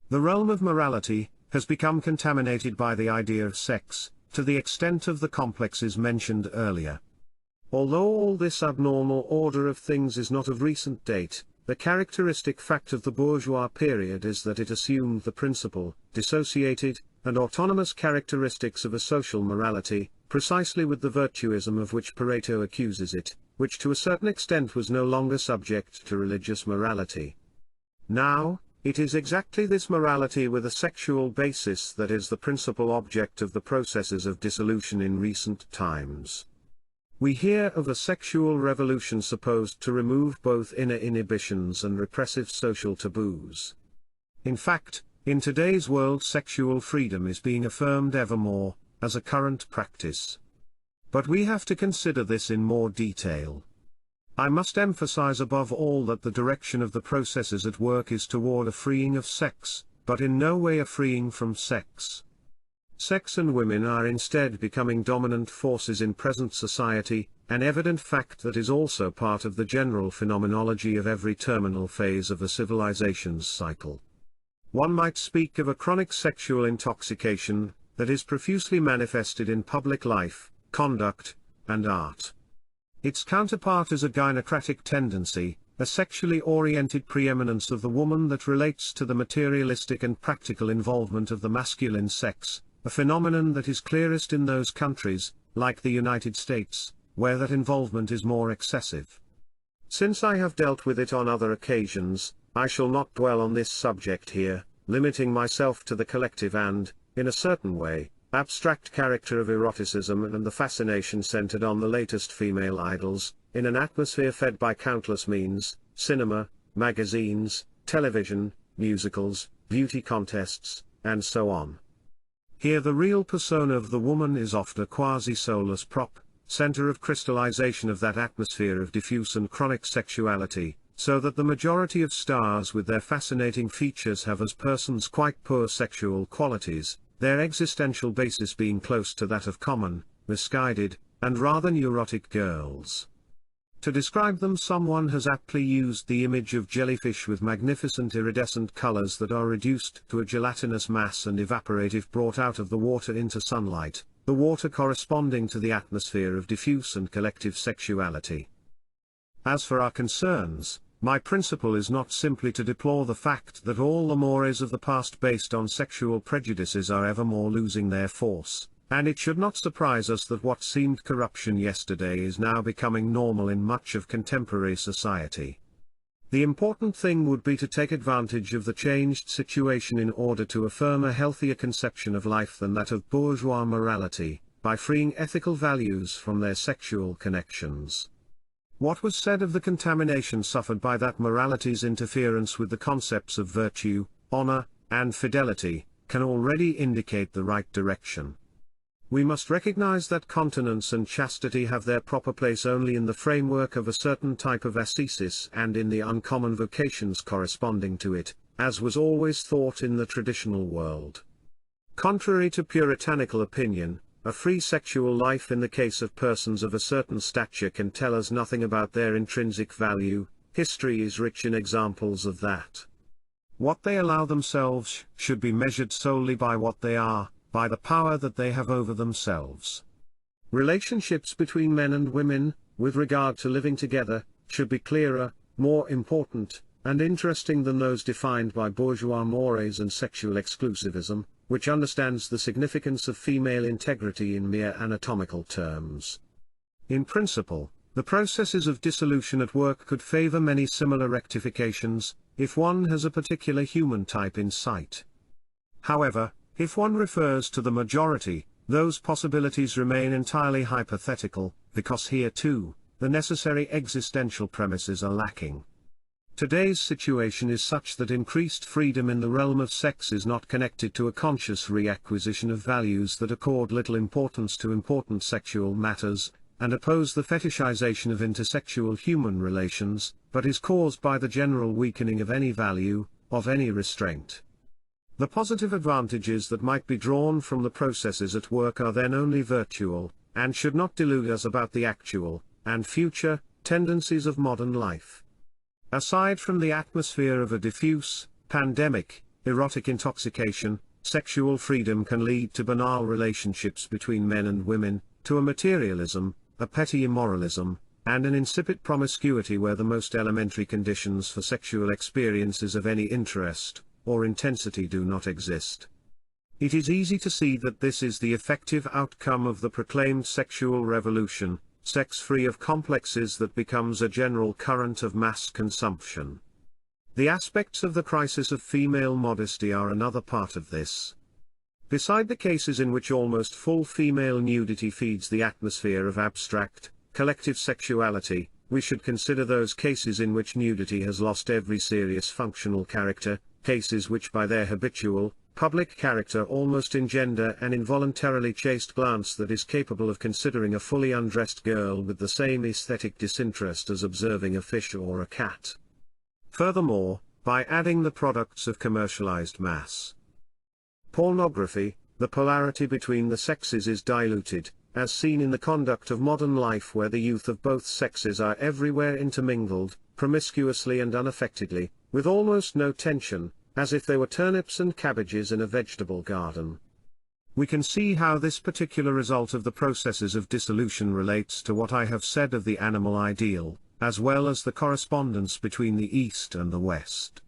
The realm of morality has become contaminated by the idea of sex, to the extent of the complexes mentioned earlier. Although all this abnormal order of things is not of recent date, the characteristic fact of the bourgeois period is that it assumed the principal, dissociated, and autonomous characteristics of a social morality, precisely with the virtuism of which Pareto accuses it, which to a certain extent was no longer subject to religious morality. Now, it is exactly this morality with a sexual basis that is the principal object of the processes of dissolution in recent times. We hear of a sexual revolution supposed to remove both inner inhibitions and repressive social taboos. In fact, in today's world sexual freedom is being affirmed ever more, as a current practice. But we have to consider this in more detail. I must emphasize above all that the direction of the processes at work is toward a freeing of sex, but in no way a freeing from sex. Sex and women are instead becoming dominant forces in present society, an evident fact that is also part of the general phenomenology of every terminal phase of a civilization's cycle. One might speak of a chronic sexual intoxication that is profusely manifested in public life, conduct, and art. Its counterpart is a gynocratic tendency, a sexually oriented preeminence of the woman that relates to the materialistic and practical involvement of the masculine sex, a phenomenon that is clearest in those countries, like the United States, where that involvement is more excessive. Since I have dealt with it on other occasions, I shall not dwell on this subject here, limiting myself to the collective and, in a certain way, abstract character of eroticism and the fascination centered on the latest female idols, in an atmosphere fed by countless means, cinema, magazines, television, musicals, beauty contests, and so on. Here the real persona of the woman is often a quasi-soulless prop, center of crystallization of that atmosphere of diffuse and chronic sexuality, so that the majority of stars with their fascinating features have as persons quite poor sexual qualities, their existential basis being close to that of common, misguided, and rather neurotic girls. To describe them someone has aptly used the image of jellyfish with magnificent iridescent colors that are reduced to a gelatinous mass and evaporate if brought out of the water into sunlight, the water corresponding to the atmosphere of diffuse and collective sexuality. As for our concerns, my principle is not simply to deplore the fact that all the mores of the past based on sexual prejudices are ever more losing their force, and it should not surprise us that what seemed corruption yesterday is now becoming normal in much of contemporary society. The important thing would be to take advantage of the changed situation in order to affirm a healthier conception of life than that of bourgeois morality, by freeing ethical values from their sexual connections. What was said of the contamination suffered by that morality's interference with the concepts of virtue, honor, and fidelity, can already indicate the right direction. We must recognize that continence and chastity have their proper place only in the framework of a certain type of ascesis and in the uncommon vocations corresponding to it, as was always thought in the traditional world. Contrary to puritanical opinion, a free sexual life in the case of persons of a certain stature can tell us nothing about their intrinsic value. History is rich in examples of that. What they allow themselves should be measured solely by what they are, by the power that they have over themselves. Relationships between men and women, with regard to living together, should be clearer, more important, and interesting than those defined by bourgeois mores and sexual exclusivism, which understands the significance of female integrity in mere anatomical terms. In principle, the processes of dissolution at work could favor many similar rectifications, if one has a particular human type in sight. However, if one refers to the majority, those possibilities remain entirely hypothetical, because here too, the necessary existential premises are lacking. Today's situation is such that increased freedom in the realm of sex is not connected to a conscious reacquisition of values that accord little importance to important sexual matters, and oppose the fetishization of intersexual human relations, but is caused by the general weakening of any value, of any restraint. The positive advantages that might be drawn from the processes at work are then only virtual, and should not delude us about the actual, and future, tendencies of modern life. Aside from the atmosphere of a diffuse, pandemic, erotic intoxication, sexual freedom can lead to banal relationships between men and women, to a materialism, a petty immoralism, and an insipid promiscuity where the most elementary conditions for sexual experiences of any interest or intensity do not exist. It is easy to see that this is the effective outcome of the proclaimed sexual revolution, sex free of complexes, that becomes a general current of mass consumption. The aspects of the crisis of female modesty are another part of this. Beside the cases in which almost full female nudity feeds the atmosphere of abstract, collective sexuality, we should consider those cases in which nudity has lost every serious functional character, cases which by their habitual, public character almost engender an involuntarily chaste glance that is capable of considering a fully undressed girl with the same aesthetic disinterest as observing a fish or a cat. Furthermore, by adding the products of commercialized mass pornography, the polarity between the sexes is diluted, as seen in the conduct of modern life, where the youth of both sexes are everywhere intermingled, promiscuously and unaffectedly, with almost no tension, as if they were turnips and cabbages in a vegetable garden. We can see how this particular result of the processes of dissolution relates to what I have said of the animal ideal, as well as the correspondence between the East and the West.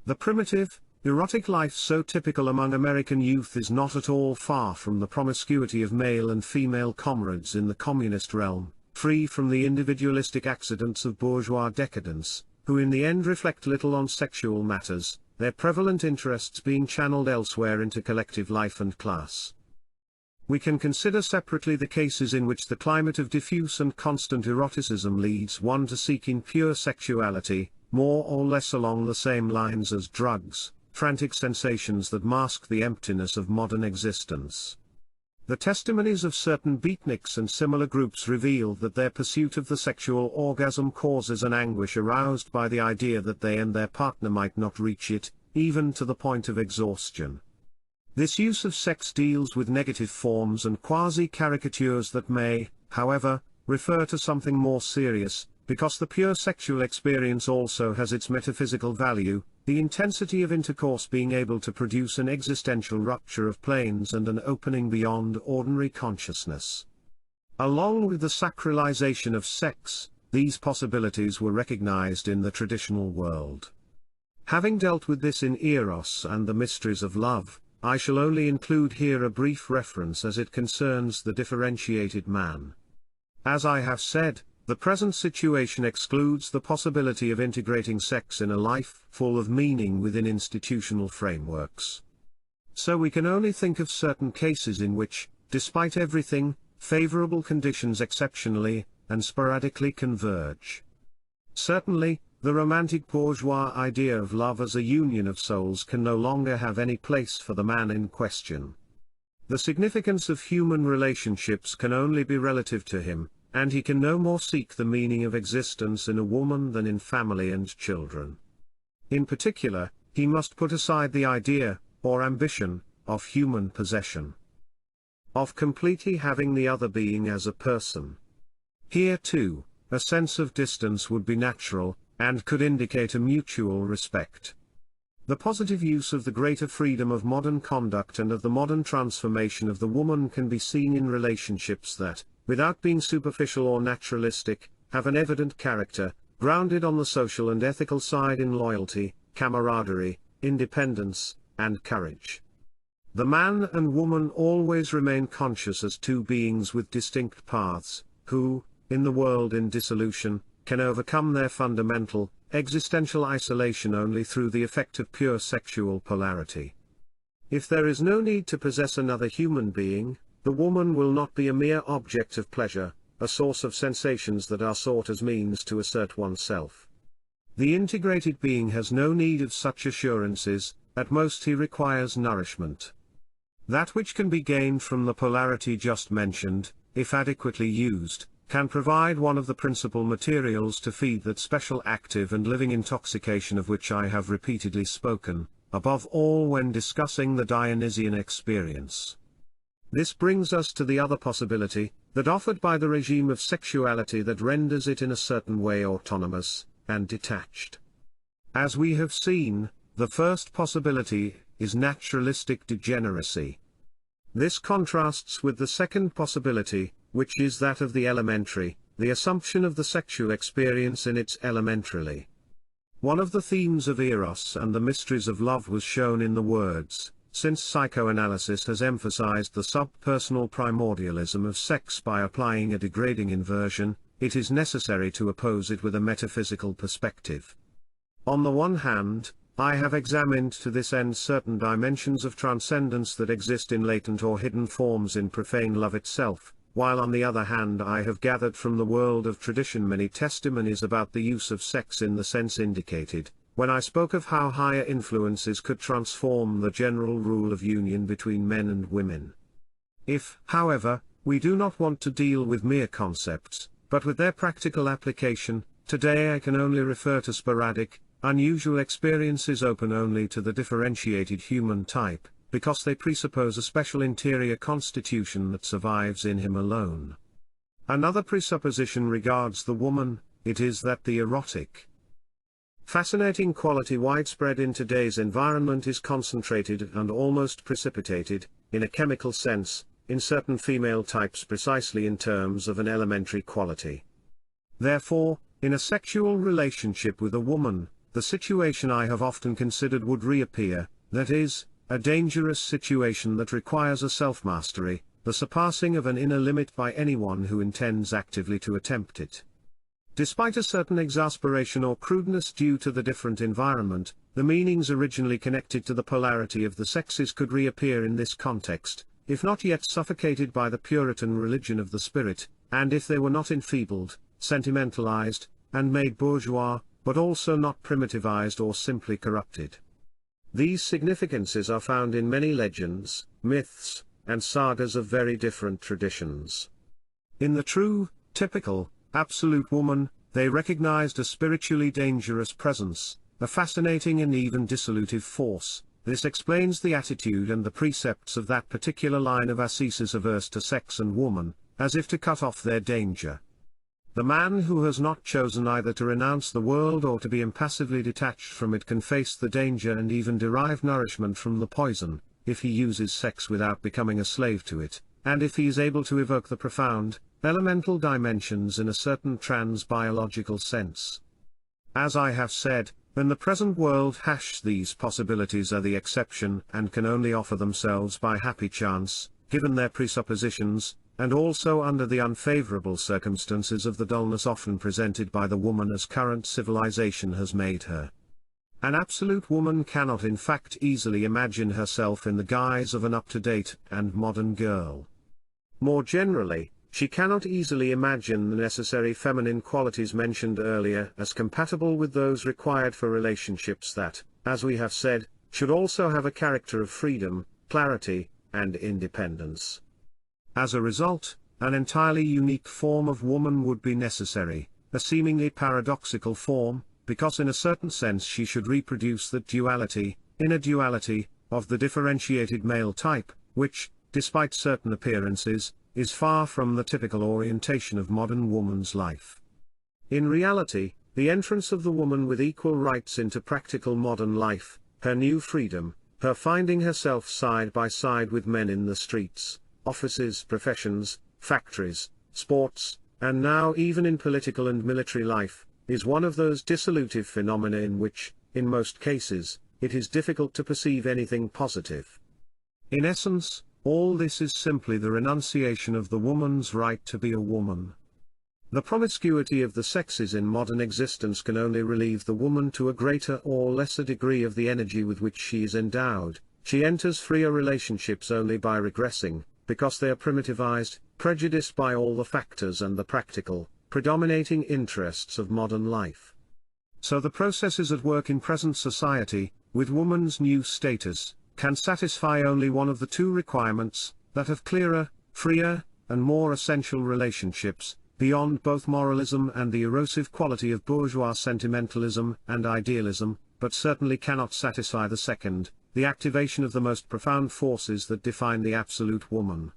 The primitive, erotic life so typical among American youth is not at all far from the promiscuity of male and female comrades in the communist realm, free from the individualistic accidents of bourgeois decadence, who in the end reflect little on sexual matters, their prevalent interests being channeled elsewhere into collective life and class. We can consider separately the cases in which the climate of diffuse and constant eroticism leads one to seek in pure sexuality, more or less along the same lines as drugs, frantic sensations that mask the emptiness of modern existence. The testimonies of certain beatniks and similar groups reveal that their pursuit of the sexual orgasm causes an anguish aroused by the idea that they and their partner might not reach it, even to the point of exhaustion. This use of sex deals with negative forms and quasi-caricatures that may, however, refer to something more serious, because the pure sexual experience also has its metaphysical value, the intensity of intercourse being able to produce an existential rupture of planes and an opening beyond ordinary consciousness. Along with the sacralization of sex, these possibilities were recognized in the traditional world. Having dealt with this in Eros and the mysteries of love, I shall only include here a brief reference as it concerns the differentiated man. As I have said, the present situation excludes the possibility of integrating sex in a life full of meaning within institutional frameworks. So we can only think of certain cases in which, despite everything, favorable conditions exceptionally and sporadically converge. Certainly, the romantic bourgeois idea of love as a union of souls can no longer have any place for the man in question. The significance of human relationships can only be relative to him, and he can no more seek the meaning of existence in a woman than in family and children. In particular, he must put aside the idea, or ambition, of human possession. Of completely having the other being as a person. Here too, a sense of distance would be natural, and could indicate a mutual respect. The positive use of the greater freedom of modern conduct and of the modern transformation of the woman can be seen in relationships that, without being superficial or naturalistic, have an evident character, grounded on the social and ethical side in loyalty, camaraderie, independence, and courage. The man and woman always remain conscious as two beings with distinct paths, who, in the world in dissolution, can overcome their fundamental, existential isolation only through the effect of pure sexual polarity. If there is no need to possess another human being, the woman will not be a mere object of pleasure, a source of sensations that are sought as means to assert oneself. The integrated being has no need of such assurances, at most he requires nourishment. That which can be gained from the polarity just mentioned, if adequately used, can provide one of the principal materials to feed that special active and living intoxication of which I have repeatedly spoken, above all when discussing the Dionysian experience. This brings us to the other possibility, that offered by the regime of sexuality that renders it in a certain way autonomous, and detached. As we have seen, the first possibility is naturalistic degeneracy. This contrasts with the second possibility, which is that of the elementary, the assumption of the sexual experience in its elementarily. One of the themes of Eros and the mysteries of love was shown in the words, since psychoanalysis has emphasized the subpersonal primordialism of sex by applying a degrading inversion, it is necessary to oppose it with a metaphysical perspective. On the one hand, I have examined to this end certain dimensions of transcendence that exist in latent or hidden forms in profane love itself, while on the other hand I have gathered from the world of tradition many testimonies about the use of sex in the sense indicated, when I spoke of how higher influences could transform the general rule of union between men and women. If, however, we do not want to deal with mere concepts, but with their practical application, today I can only refer to sporadic, unusual experiences open only to the differentiated human type, because they presuppose a special interior constitution that survives in him alone. Another presupposition regards the woman, it is that the erotic, fascinating quality widespread in today's environment is concentrated and almost precipitated, in a chemical sense, in certain female types precisely in terms of an elementary quality. Therefore, in a sexual relationship with a woman, the situation I have often considered would reappear, that is, a dangerous situation that requires a self-mastery, the surpassing of an inner limit by anyone who intends actively to attempt it. Despite a certain exasperation or crudeness due to the different environment, the meanings originally connected to the polarity of the sexes could reappear in this context, if not yet suffocated by the Puritan religion of the spirit, and if they were not enfeebled, sentimentalized, and made bourgeois, but also not primitivized or simply corrupted. These significances are found in many legends, myths, and sagas of very different traditions. In the true, typical, absolute woman, they recognized a spiritually dangerous presence, a fascinating and even dissolutive force. This explains the attitude and the precepts of that particular line of ascesis averse to sex and woman, as if to cut off their danger. The man who has not chosen either to renounce the world or to be impassively detached from it can face the danger and even derive nourishment from the poison, if he uses sex without becoming a slave to it, and if he is able to evoke the profound, elemental dimensions in a certain trans-biological sense. As I have said, in the present world these possibilities are the exception and can only offer themselves by happy chance, given their presuppositions, and also under the unfavorable circumstances of the dullness often presented by the woman as current civilization has made her. An absolute woman cannot in fact easily imagine herself in the guise of an up-to-date and modern girl. More generally, she cannot easily imagine the necessary feminine qualities mentioned earlier as compatible with those required for relationships that, as we have said, should also have a character of freedom, clarity, and independence. As a result, an entirely unique form of woman would be necessary, a seemingly paradoxical form, because in a certain sense she should reproduce that duality, inner duality, of the differentiated male type, which, despite certain appearances, is far from the typical orientation of modern woman's life. In reality, the entrance of the woman with equal rights into practical modern life, her new freedom, her finding herself side by side with men in the streets, offices, professions, factories, sports, and now even in political and military life, is one of those dissolutive phenomena in which, in most cases, it is difficult to perceive anything positive. In essence, all this is simply the renunciation of the woman's right to be a woman. The promiscuity of the sexes in modern existence can only relieve the woman to a greater or lesser degree of the energy with which she is endowed. She enters freer relationships only by regressing, because they are primitivized, prejudiced by all the factors and the practical, predominating interests of modern life. So the processes at work in present society, with woman's new status, can satisfy only one of the two requirements, that of clearer, freer, and more essential relationships, beyond both moralism and the erosive quality of bourgeois sentimentalism and idealism, but certainly cannot satisfy the second, the activation of the most profound forces that define the absolute woman.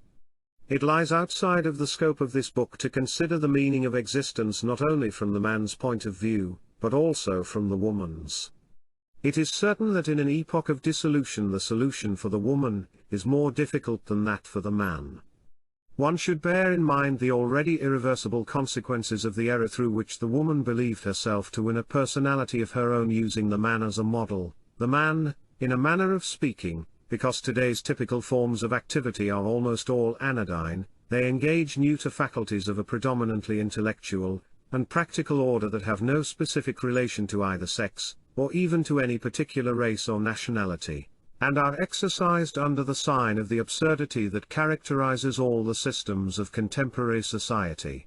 It lies outside of the scope of this book to consider the meaning of existence not only from the man's point of view, but also from the woman's. It is certain that in an epoch of dissolution the solution for the woman is more difficult than that for the man. One should bear in mind the already irreversible consequences of the error through which the woman believed herself to win a personality of her own using the man as a model. The man, in a manner of speaking, because today's typical forms of activity are almost all anodyne, they engage neuter faculties of a predominantly intellectual and practical order that have no specific relation to either sex, or even to any particular race or nationality, and are exercised under the sign of the absurdity that characterizes all the systems of contemporary society.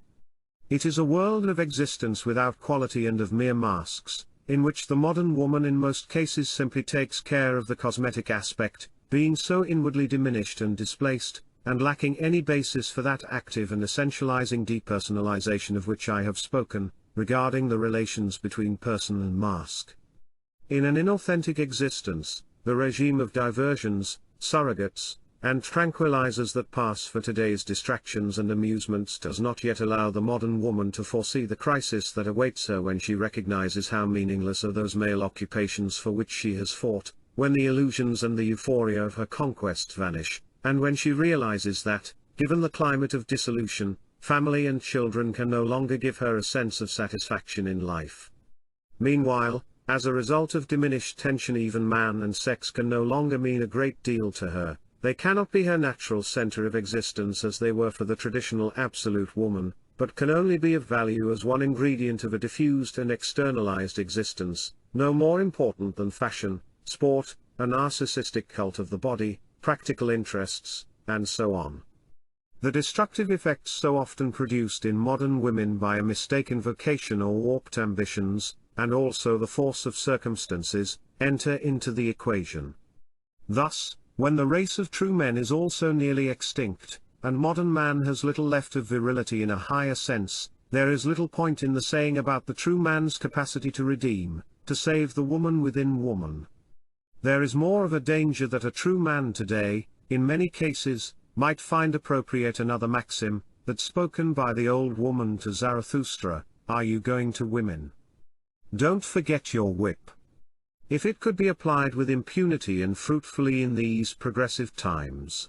It is a world of existence without quality and of mere masks, in which the modern woman in most cases simply takes care of the cosmetic aspect, being so inwardly diminished and displaced, and lacking any basis for that active and essentializing depersonalization of which I have spoken, regarding the relations between person and mask. In an inauthentic existence, the regime of diversions, surrogates, and tranquilizers that pass for today's distractions and amusements does not yet allow the modern woman to foresee the crisis that awaits her when she recognizes how meaningless are those male occupations for which she has fought, when the illusions and the euphoria of her conquest vanish, and when she realizes that, given the climate of dissolution, family and children can no longer give her a sense of satisfaction in life. Meanwhile, as a result of diminished tension, even man and sex can no longer mean a great deal to her. They cannot be her natural center of existence as they were for the traditional absolute woman, but can only be of value as one ingredient of a diffused and externalized existence, no more important than fashion, sport, a narcissistic cult of the body, practical interests, and so on. The destructive effects so often produced in modern women by a mistaken vocation or warped ambitions, and also the force of circumstances, enter into the equation. Thus, when the race of true men is also nearly extinct, and modern man has little left of virility in a higher sense, there is little point in the saying about the true man's capacity to redeem, to save the woman within woman. There is more of a danger that a true man today, in many cases, might find appropriate another maxim, that spoken by the old woman to Zarathustra, "Are you going to women? Don't forget your whip." If it could be applied with impunity and fruitfully in these progressive times.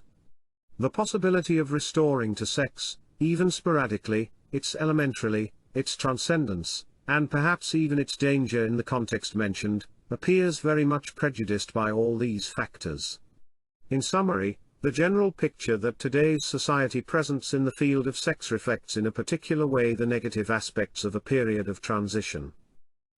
The possibility of restoring to sex, even sporadically, its elementarily, its transcendence, and perhaps even its danger in the context mentioned, appears very much prejudiced by all these factors. In summary, the general picture that today's society presents in the field of sex reflects in a particular way the negative aspects of a period of transition.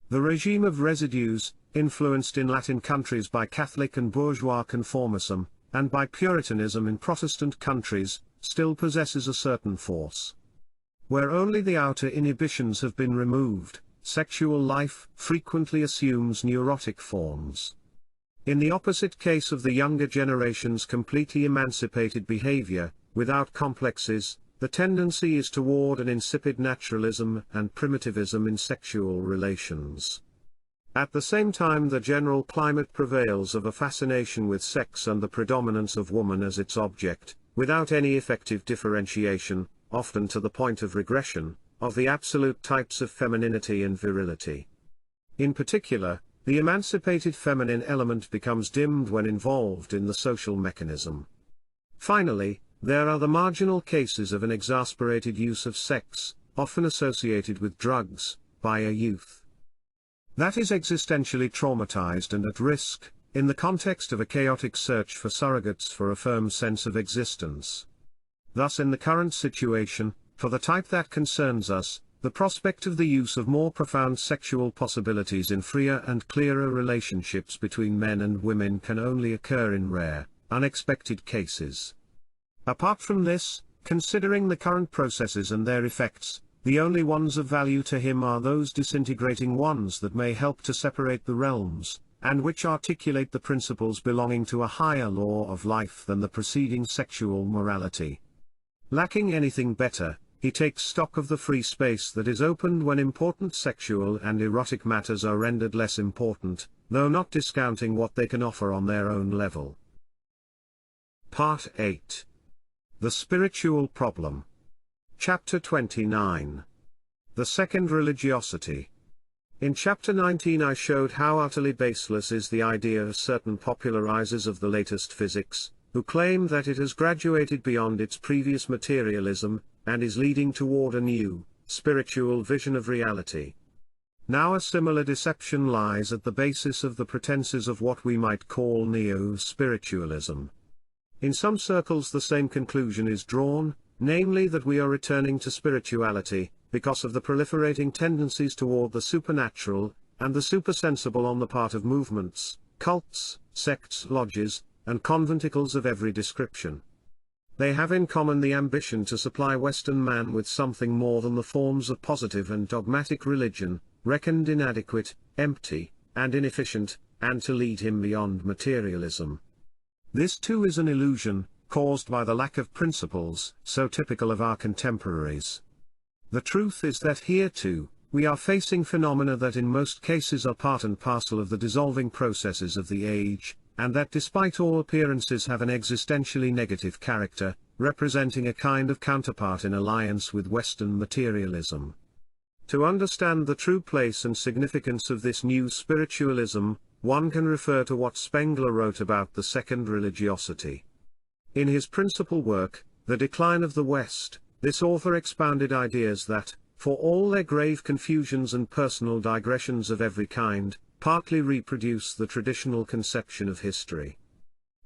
The regime of residues, influenced in Latin countries by Catholic and bourgeois conformism, and by Puritanism in Protestant countries, still possesses a certain force. Where only the outer inhibitions have been removed, sexual life frequently assumes neurotic forms. In the opposite case of the younger generation's completely emancipated behavior, without complexes, the tendency is toward an insipid naturalism and primitivism in sexual relations. At the same time, the general climate prevails of a fascination with sex and the predominance of woman as its object, without any effective differentiation, often to the point of regression, of the absolute types of femininity and virility. In particular, the emancipated feminine element becomes dimmed when involved in the social mechanism. Finally, there are the marginal cases of an exasperated use of sex, often associated with drugs, by a youth that is existentially traumatized and at risk, in the context of a chaotic search for surrogates for a firm sense of existence. Thus, in the current situation, for the type that concerns us, the prospect of the use of more profound sexual possibilities in freer and clearer relationships between men and women can only occur in rare, unexpected cases. Apart from this, considering the current processes and their effects, the only ones of value to him are those disintegrating ones that may help to separate the realms, and which articulate the principles belonging to a higher law of life than the preceding sexual morality. Lacking anything better, he takes stock of the free space that is opened when important sexual and erotic matters are rendered less important, though not discounting what they can offer on their own level. Part 8. The Spiritual Problem. Chapter 29. The Second Religiosity. In Chapter 19 I showed how utterly baseless is the idea of certain popularizers of the latest physics, who claim that it has graduated beyond its previous materialism, and is leading toward a new, spiritual vision of reality. Now a similar deception lies at the basis of the pretenses of what we might call neo-spiritualism. In some circles the same conclusion is drawn, namely that we are returning to spirituality, because of the proliferating tendencies toward the supernatural, and the supersensible on the part of movements, cults, sects, lodges, and conventicles of every description. They have in common the ambition to supply Western man with something more than the forms of positive and dogmatic religion, reckoned inadequate, empty, and inefficient, and to lead him beyond materialism. This too is an illusion, caused by the lack of principles, so typical of our contemporaries. The truth is that here too, we are facing phenomena that in most cases are part and parcel of the dissolving processes of the age, and that despite all appearances have an existentially negative character, representing a kind of counterpart in alliance with Western materialism. To understand the true place and significance of this new spiritualism, one can refer to what Spengler wrote about the second religiosity. In his principal work, The Decline of the West, this author expounded ideas that, for all their grave confusions and personal digressions of every kind, partly reproduce the traditional conception of history.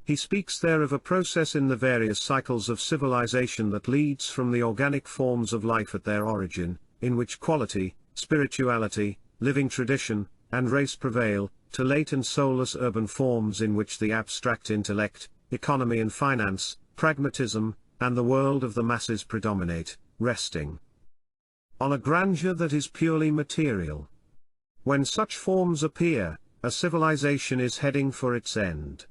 He speaks there of a process in the various cycles of civilization that leads from the organic forms of life at their origin, in which quality, spirituality, living tradition, and race prevail, to late and soulless urban forms in which the abstract intellect, economy and finance, pragmatism, and the world of the masses predominate, resting on a grandeur that is purely material. When such forms appear, a civilization is heading for its end.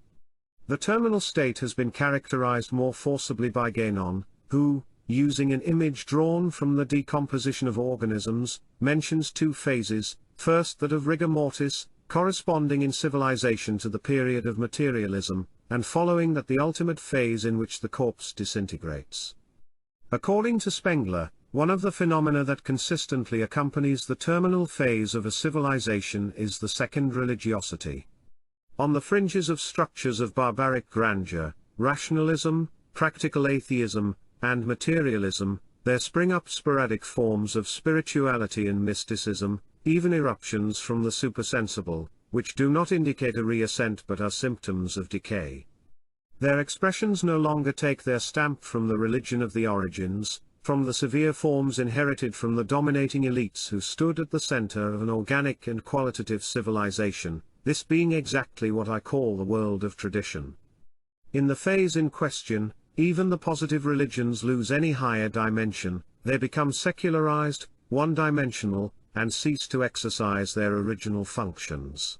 The terminal state has been characterized more forcibly by Guénon, who, using an image drawn from the decomposition of organisms, mentions two phases, first that of rigor mortis, corresponding in civilization to the period of materialism, and following that the ultimate phase in which the corpse disintegrates. According to Spengler, one of the phenomena that consistently accompanies the terminal phase of a civilization is the second religiosity. On the fringes of structures of barbaric grandeur, rationalism, practical atheism, and materialism, there spring up sporadic forms of spirituality and mysticism, even eruptions from the supersensible, which do not indicate a reascent but are symptoms of decay. Their expressions no longer take their stamp from the religion of the origins, from the severe forms inherited from the dominating elites who stood at the center of an organic and qualitative civilization, this being exactly what I call the world of tradition. In the phase in question, even the positive religions lose any higher dimension, they become secularized, one-dimensional, and cease to exercise their original functions.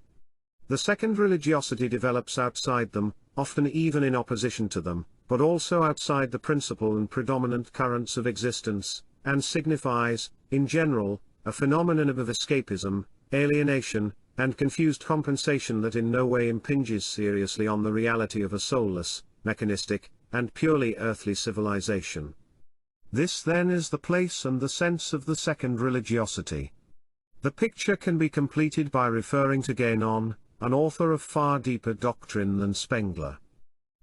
The second religiosity develops outside them, often even in opposition to them, but also outside the principal and predominant currents of existence, and signifies, in general, a phenomenon of escapism, alienation, and confused compensation that in no way impinges seriously on the reality of a soulless, mechanistic, and purely earthly civilization. This then is the place and the sense of the second religiosity. The picture can be completed by referring to Guénon, an author of far deeper doctrine than Spengler.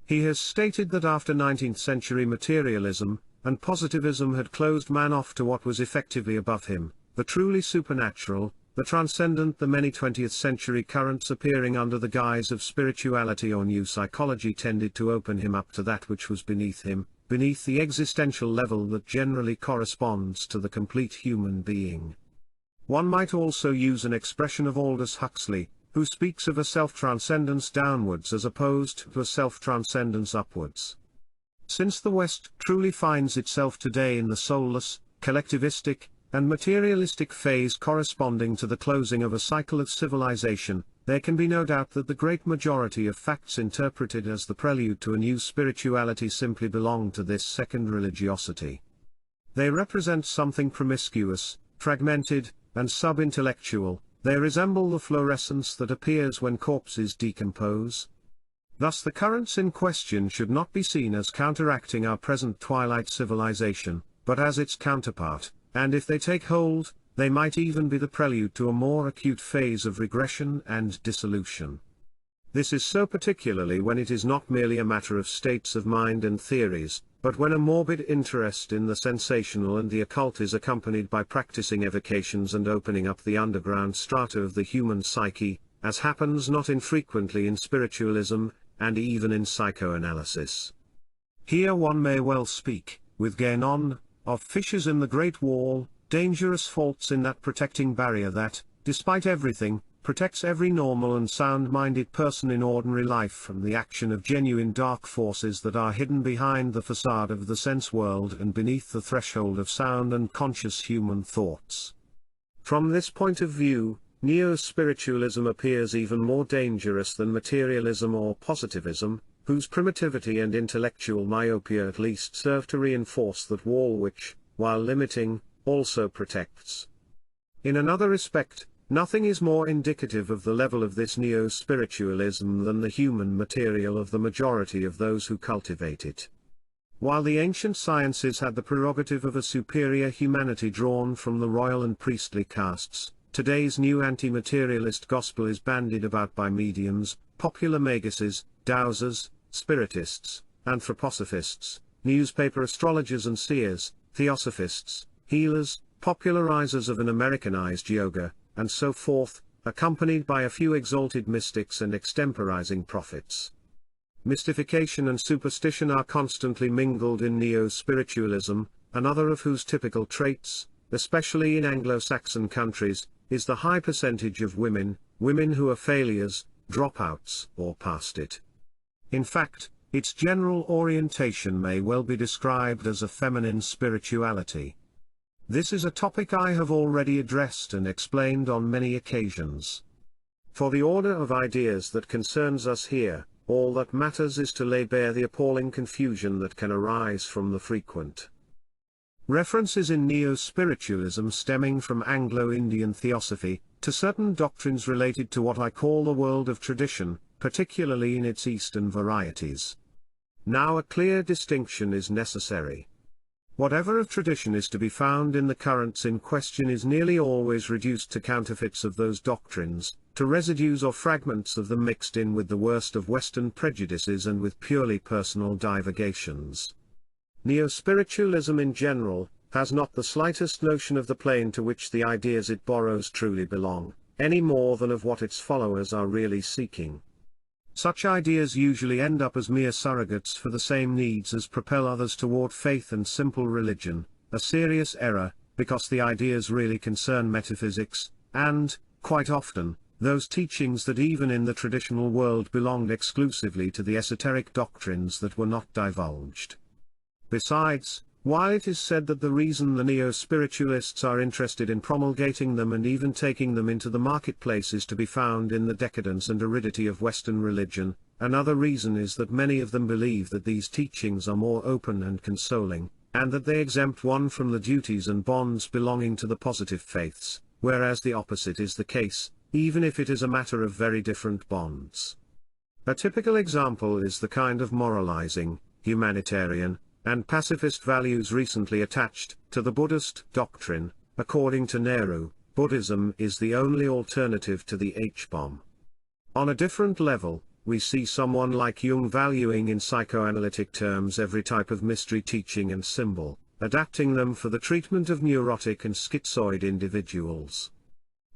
He has stated that after 19th-century materialism and positivism had closed man off to what was effectively above him, the truly supernatural, the transcendent, the many 20th-century currents appearing under the guise of spirituality or new psychology tended to open him up to that which was beneath him, beneath the existential level that generally corresponds to the complete human being. One might also use an expression of Aldous Huxley, who speaks of a self-transcendence downwards as opposed to a self-transcendence upwards. Since the West truly finds itself today in the soulless, collectivistic, and materialistic phase corresponding to the closing of a cycle of civilization, there can be no doubt that the great majority of facts interpreted as the prelude to a new spirituality simply belong to this second religiosity. They represent something promiscuous, fragmented, and sub-intellectual. They resemble the fluorescence that appears when corpses decompose. Thus the currents in question should not be seen as counteracting our present twilight civilization, but as its counterpart, and if they take hold, they might even be the prelude to a more acute phase of regression and dissolution. This is so particularly when it is not merely a matter of states of mind and theories, but when a morbid interest in the sensational and the occult is accompanied by practicing evocations and opening up the underground strata of the human psyche, as happens not infrequently in spiritualism, and even in psychoanalysis. Here one may well speak, with Guénon, of fissures in the Great Wall, dangerous faults in that protecting barrier that, despite everything, protects every normal and sound-minded person in ordinary life from the action of genuine dark forces that are hidden behind the facade of the sense world and beneath the threshold of sound and conscious human thoughts. From this point of view, neo-spiritualism appears even more dangerous than materialism or positivism, whose primitivity and intellectual myopia at least serve to reinforce that wall which, while limiting, also protects. In another respect, nothing is more indicative of the level of this neo-spiritualism than the human material of the majority of those who cultivate it. While the ancient sciences had the prerogative of a superior humanity drawn from the royal and priestly castes, today's new anti-materialist gospel is bandied about by mediums, popular maguses, dowsers, spiritists, anthroposophists, newspaper astrologers and seers, theosophists, healers, popularizers of an Americanized yoga, and so forth, accompanied by a few exalted mystics and extemporizing prophets. Mystification and superstition are constantly mingled in neo-spiritualism, another of whose typical traits, especially in Anglo-Saxon countries, is the high percentage of women who are failures, dropouts, or past it. In fact, its general orientation may well be described as a feminine spirituality. This is a topic I have already addressed and explained on many occasions. For the order of ideas that concerns us here, all that matters is to lay bare the appalling confusion that can arise from the frequent references in neo-spiritualism stemming from Anglo-Indian theosophy, to certain doctrines related to what I call the world of tradition, particularly in its Eastern varieties. Now a clear distinction is necessary. Whatever of tradition is to be found in the currents in question is nearly always reduced to counterfeits of those doctrines, to residues or fragments of them mixed in with the worst of Western prejudices and with purely personal divagations. Neo-spiritualism in general has not the slightest notion of the plane to which the ideas it borrows truly belong, any more than of what its followers are really seeking. Such ideas usually end up as mere surrogates for the same needs as propel others toward faith and simple religion, a serious error, because the ideas really concern metaphysics, and, quite often, those teachings that even in the traditional world belonged exclusively to the esoteric doctrines that were not divulged. Besides, while it is said that the reason the neo-spiritualists are interested in promulgating them and even taking them into the marketplace is to be found in the decadence and aridity of Western religion, another reason is that many of them believe that these teachings are more open and consoling, and that they exempt one from the duties and bonds belonging to the positive faiths, whereas the opposite is the case, even if it is a matter of very different bonds. A typical example is the kind of moralizing, humanitarian, and pacifist values recently attached to the Buddhist doctrine. According to Nehru, Buddhism is the only alternative to the H-bomb. On a different level, we see someone like Jung valuing in psychoanalytic terms every type of mystery teaching and symbol, adapting them for the treatment of neurotic and schizoid individuals.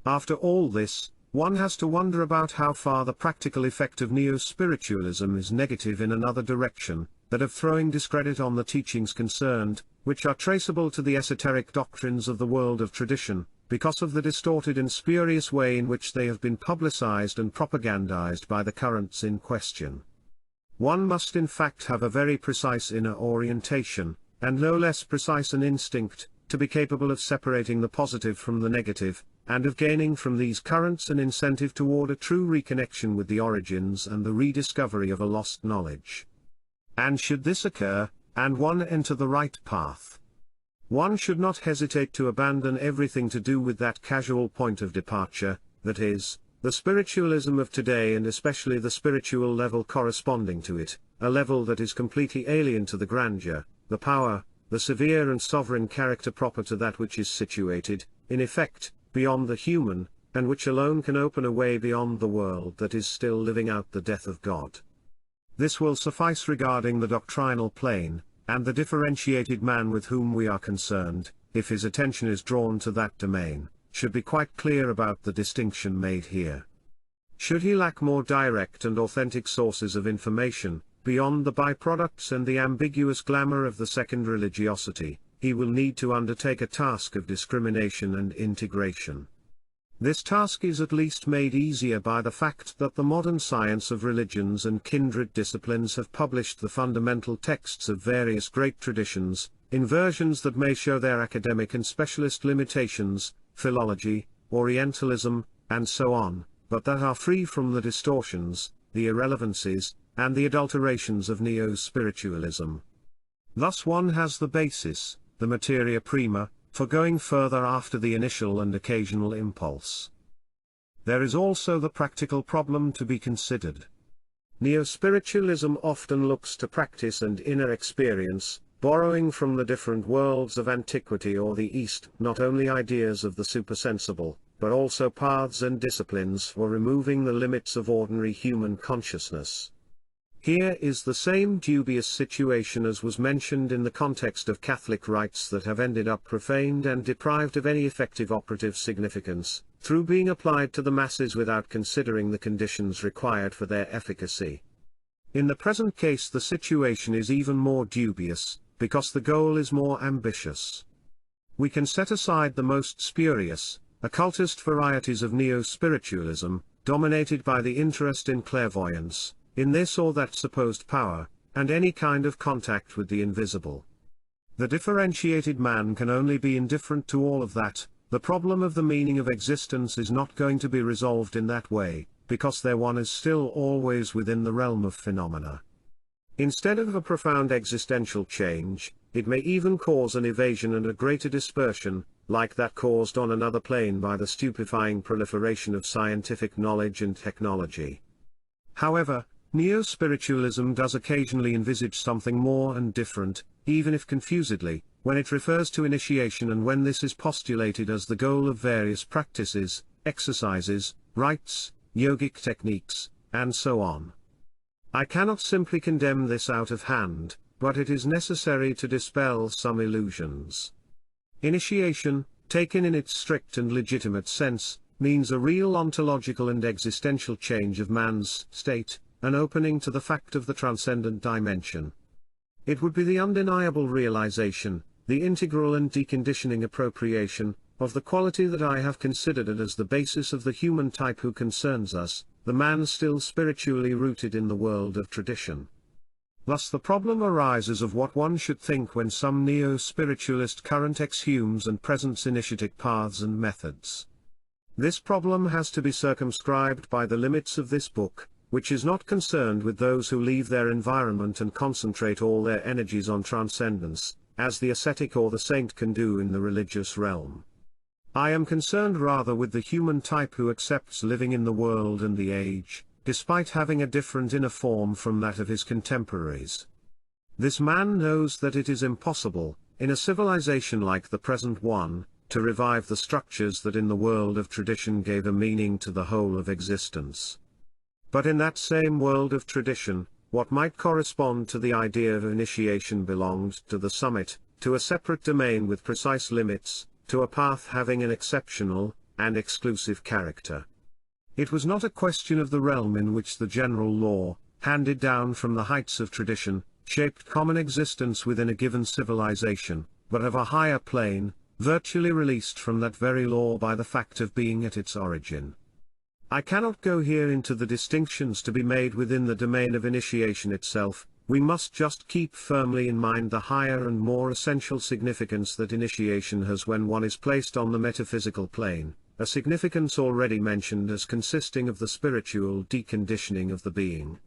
After all this, one has to wonder about how far the practical effect of neo-spiritualism is negative in another direction, that of throwing discredit on the teachings concerned, which are traceable to the esoteric doctrines of the world of tradition, because of the distorted and spurious way in which they have been publicized and propagandized by the currents in question. One must in fact have a very precise inner orientation, and no less precise an instinct, to be capable of separating the positive from the negative, and of gaining from these currents an incentive toward a true reconnection with the origins and the rediscovery of a lost knowledge. And should this occur, and one enter the right path, one should not hesitate to abandon everything to do with that casual point of departure, that is, the spiritualism of today and especially the spiritual level corresponding to it, a level that is completely alien to the grandeur, the power, the severe and sovereign character proper to that which is situated, in effect, beyond the human, and which alone can open a way beyond the world that is still living out the death of God. This will suffice regarding the doctrinal plane, and the differentiated man with whom we are concerned, if his attention is drawn to that domain, should be quite clear about the distinction made here. Should he lack more direct and authentic sources of information, beyond the byproducts and the ambiguous glamour of the second religiosity, he will need to undertake a task of discrimination and integration. This task is at least made easier by the fact that the modern science of religions and kindred disciplines have published the fundamental texts of various great traditions, in versions that may show their academic and specialist limitations, philology, Orientalism, and so on, but that are free from the distortions, the irrelevancies, and the adulterations of neo-spiritualism. Thus one has the basis, the materia prima, for going further after the initial and occasional impulse. There is also the practical problem to be considered. Neo-spiritualism often looks to practice and inner experience, borrowing from the different worlds of antiquity or the East not only ideas of the supersensible, but also paths and disciplines for removing the limits of ordinary human consciousness. Here is the same dubious situation as was mentioned in the context of Catholic rites that have ended up profaned and deprived of any effective operative significance, through being applied to the masses without considering the conditions required for their efficacy. In the present case the situation is even more dubious, because the goal is more ambitious. We can set aside the most spurious, occultist varieties of neo-spiritualism, dominated by the interest in clairvoyance, in this or that supposed power, and any kind of contact with the invisible. The differentiated man can only be indifferent to all of that. The problem of the meaning of existence is not going to be resolved in that way, because their one is still always within the realm of phenomena. Instead of a profound existential change, it may even cause an evasion and a greater dispersion, like that caused on another plane by the stupefying proliferation of scientific knowledge and technology. However, neo-spiritualism does occasionally envisage something more and different, even if confusedly, when it refers to initiation and when this is postulated as the goal of various practices, exercises, rites, yogic techniques, and so on. I cannot simply condemn this out of hand, but it is necessary to dispel some illusions. Initiation, taken in its strict and legitimate sense, means a real ontological and existential change of man's state, an opening to the fact of the transcendent dimension. It would be the undeniable realization, the integral and deconditioning appropriation, of the quality that I have considered it as the basis of the human type who concerns us, the man still spiritually rooted in the world of tradition. Thus the problem arises of what one should think when some neo-spiritualist current exhumes and presents initiatic paths and methods. This problem has to be circumscribed by the limits of this book, which is not concerned with those who leave their environment and concentrate all their energies on transcendence, as the ascetic or the saint can do in the religious realm. I am concerned rather with the human type who accepts living in the world and the age, despite having a different inner form from that of his contemporaries. This man knows that it is impossible, in a civilization like the present one, to revive the structures that in the world of tradition gave a meaning to the whole of existence. But in that same world of tradition, what might correspond to the idea of initiation belonged to the summit, to a separate domain with precise limits, to a path having an exceptional and exclusive character. It was not a question of the realm in which the general law, handed down from the heights of tradition, shaped common existence within a given civilization, but of a higher plane, virtually released from that very law by the fact of being at its origin. I cannot go here into the distinctions to be made within the domain of initiation itself. We must just keep firmly in mind the higher and more essential significance that initiation has when one is placed on the metaphysical plane, a significance already mentioned as consisting of the spiritual deconditioning of the being.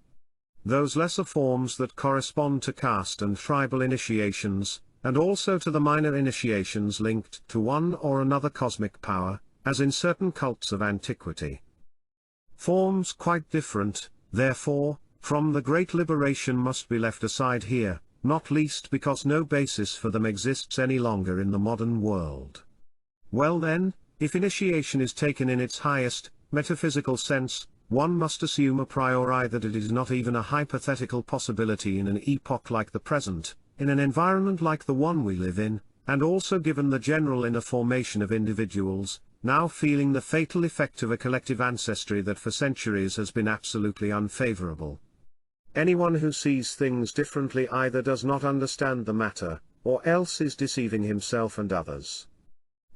Those lesser forms that correspond to caste and tribal initiations, and also to the minor initiations linked to one or another cosmic power, as in certain cults of antiquity. Forms quite different, therefore, from the great liberation must be left aside here, not least because no basis for them exists any longer in the modern world. Well then, if initiation is taken in its highest, metaphysical sense, one must assume a priori that it is not even a hypothetical possibility in an epoch like the present, in an environment like the one we live in, and also given the general inner formation of individuals, now feeling the fatal effect of a collective ancestry that for centuries has been absolutely unfavorable. Anyone who sees things differently either does not understand the matter, or else is deceiving himself and others.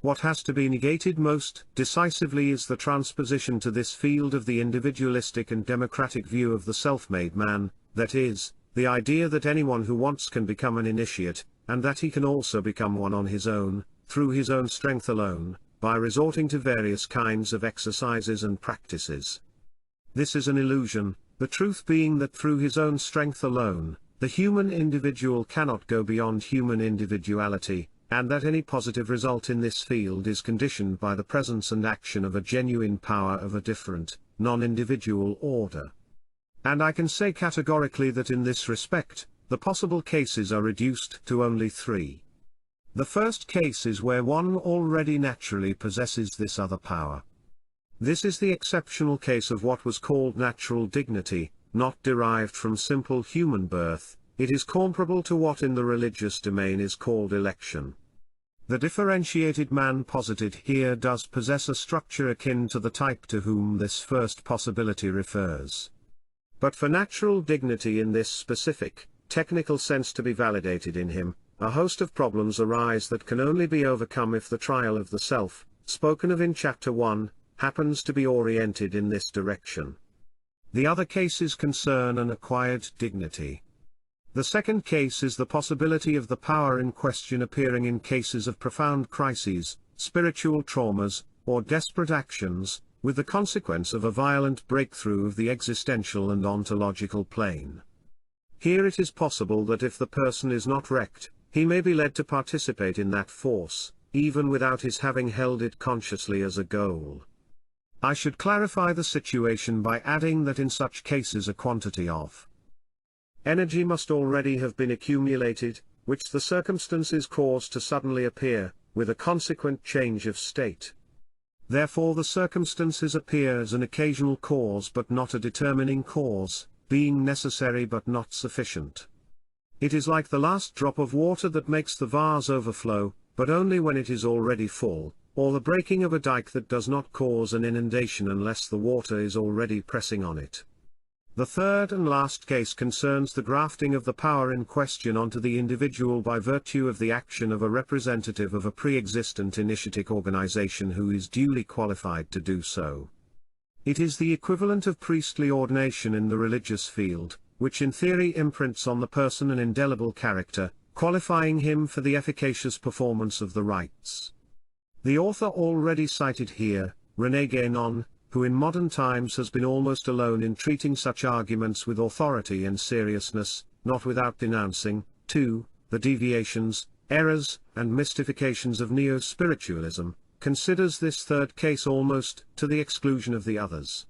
What has to be negated most decisively is the transposition to this field of the individualistic and democratic view of the self-made man, that is, the idea that anyone who wants can become an initiate, and that he can also become one on his own, through his own strength alone, by resorting to various kinds of exercises and practices. This is an illusion, the truth being that through his own strength alone, the human individual cannot go beyond human individuality, and that any positive result in this field is conditioned by the presence and action of a genuine power of a different, non-individual order. And I can say categorically that in this respect, the possible cases are reduced to only 3. The first case is where one already naturally possesses this other power. This is the exceptional case of what was called natural dignity, not derived from simple human birth. It is comparable to what in the religious domain is called election. The differentiated man posited here does possess a structure akin to the type to whom this first possibility refers. But for natural dignity in this specific, technical sense to be validated in him, a host of problems arise that can only be overcome if the trial of the self, spoken of in Chapter 1, happens to be oriented in this direction. The other cases concern an acquired dignity. The second case is the possibility of the power in question appearing in cases of profound crises, spiritual traumas, or desperate actions, with the consequence of a violent breakthrough of the existential and ontological plane. Here it is possible that if the person is not wrecked, he may be led to participate in that force, even without his having held it consciously as a goal. I should clarify the situation by adding that in such cases a quantity of energy must already have been accumulated, which the circumstances cause to suddenly appear, with a consequent change of state. Therefore the circumstances appear as an occasional cause but not a determining cause, being necessary but not sufficient. It is like the last drop of water that makes the vase overflow, but only when it is already full, or the breaking of a dike that does not cause an inundation unless the water is already pressing on it. The third and last case concerns the grafting of the power in question onto the individual by virtue of the action of a representative of a pre-existent initiatic organization who is duly qualified to do so. It is the equivalent of priestly ordination in the religious field, which in theory imprints on the person an indelible character, qualifying him for the efficacious performance of the rites. The author already cited here, René Guénon, who in modern times has been almost alone in treating such arguments with authority and seriousness, not without denouncing, too, the deviations, errors, and mystifications of neo-spiritualism, considers this third case almost to the exclusion of the others.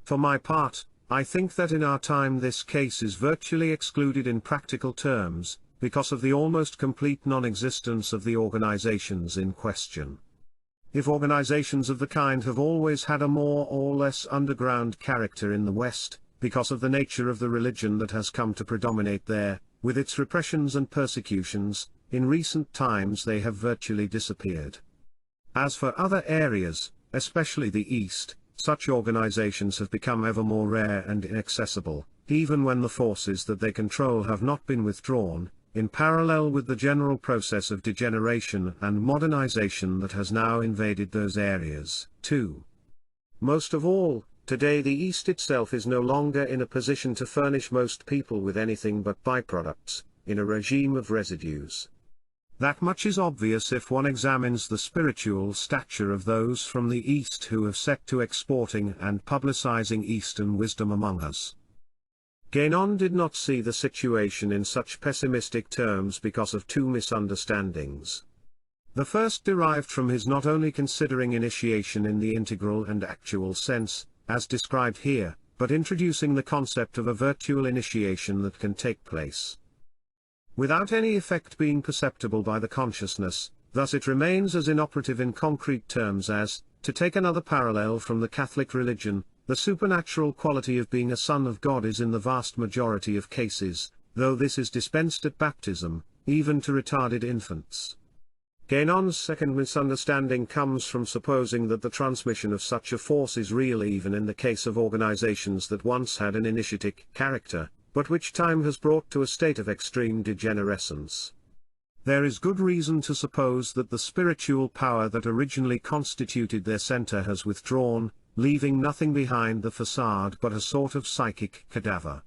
For my part, I think that in our time this case is virtually excluded in practical terms, because of the almost complete non-existence of the organizations in question. If organizations of the kind have always had a more or less underground character in the West, because of the nature of the religion that has come to predominate there, with its repressions and persecutions, in recent times they have virtually disappeared. As for other areas, especially the East, such organizations have become ever more rare and inaccessible, even when the forces that they control have not been withdrawn, in parallel with the general process of degeneration and modernization that has now invaded those areas, too. Most of all, today the East itself is no longer in a position to furnish most people with anything but byproducts, in a regime of residues. That much is obvious if one examines the spiritual stature of those from the East who have set to exporting and publicizing Eastern wisdom among us. Guénon did not see the situation in such pessimistic terms because of two misunderstandings. The first derived from his not only considering initiation in the integral and actual sense, as described here, but introducing the concept of a virtual initiation that can take place without any effect being perceptible by the consciousness. Thus it remains as inoperative in concrete terms as, to take another parallel from the Catholic religion, the supernatural quality of being a son of God is in the vast majority of cases, though this is dispensed at baptism, even to retarded infants. Guénon's second misunderstanding comes from supposing that the transmission of such a force is real even in the case of organizations that once had an initiatic character, but which time has brought to a state of extreme degenerescence. There is good reason to suppose that the spiritual power that originally constituted their center has withdrawn, leaving nothing behind the facade but a sort of psychic cadaver.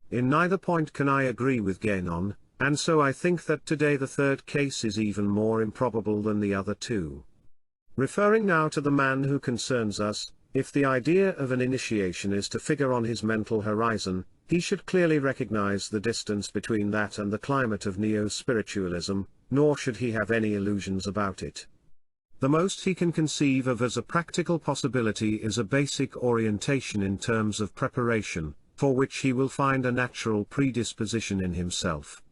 In neither point can I agree with Guénon, and so I think that today the third case is even more improbable than the other two. Referring now to the man who concerns us, if the idea of an initiation is to figure on his mental horizon, he should clearly recognize the distance between that and the climate of neo-spiritualism, nor should he have any illusions about it. The most he can conceive of as a practical possibility is a basic orientation in terms of preparation, for which he will find a natural predisposition in himself.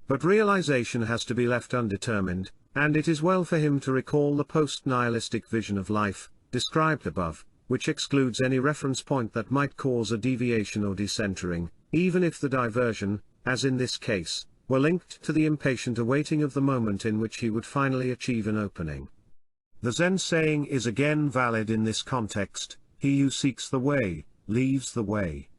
But realization has to be left undetermined, and it is well for him to recall the post-nihilistic vision of life, described above, which excludes any reference point that might cause a deviation or decentering, even if the diversion, as in this case, were linked to the impatient awaiting of the moment in which he would finally achieve an opening. The Zen saying is again valid in this context: he who seeks the way, leaves the way.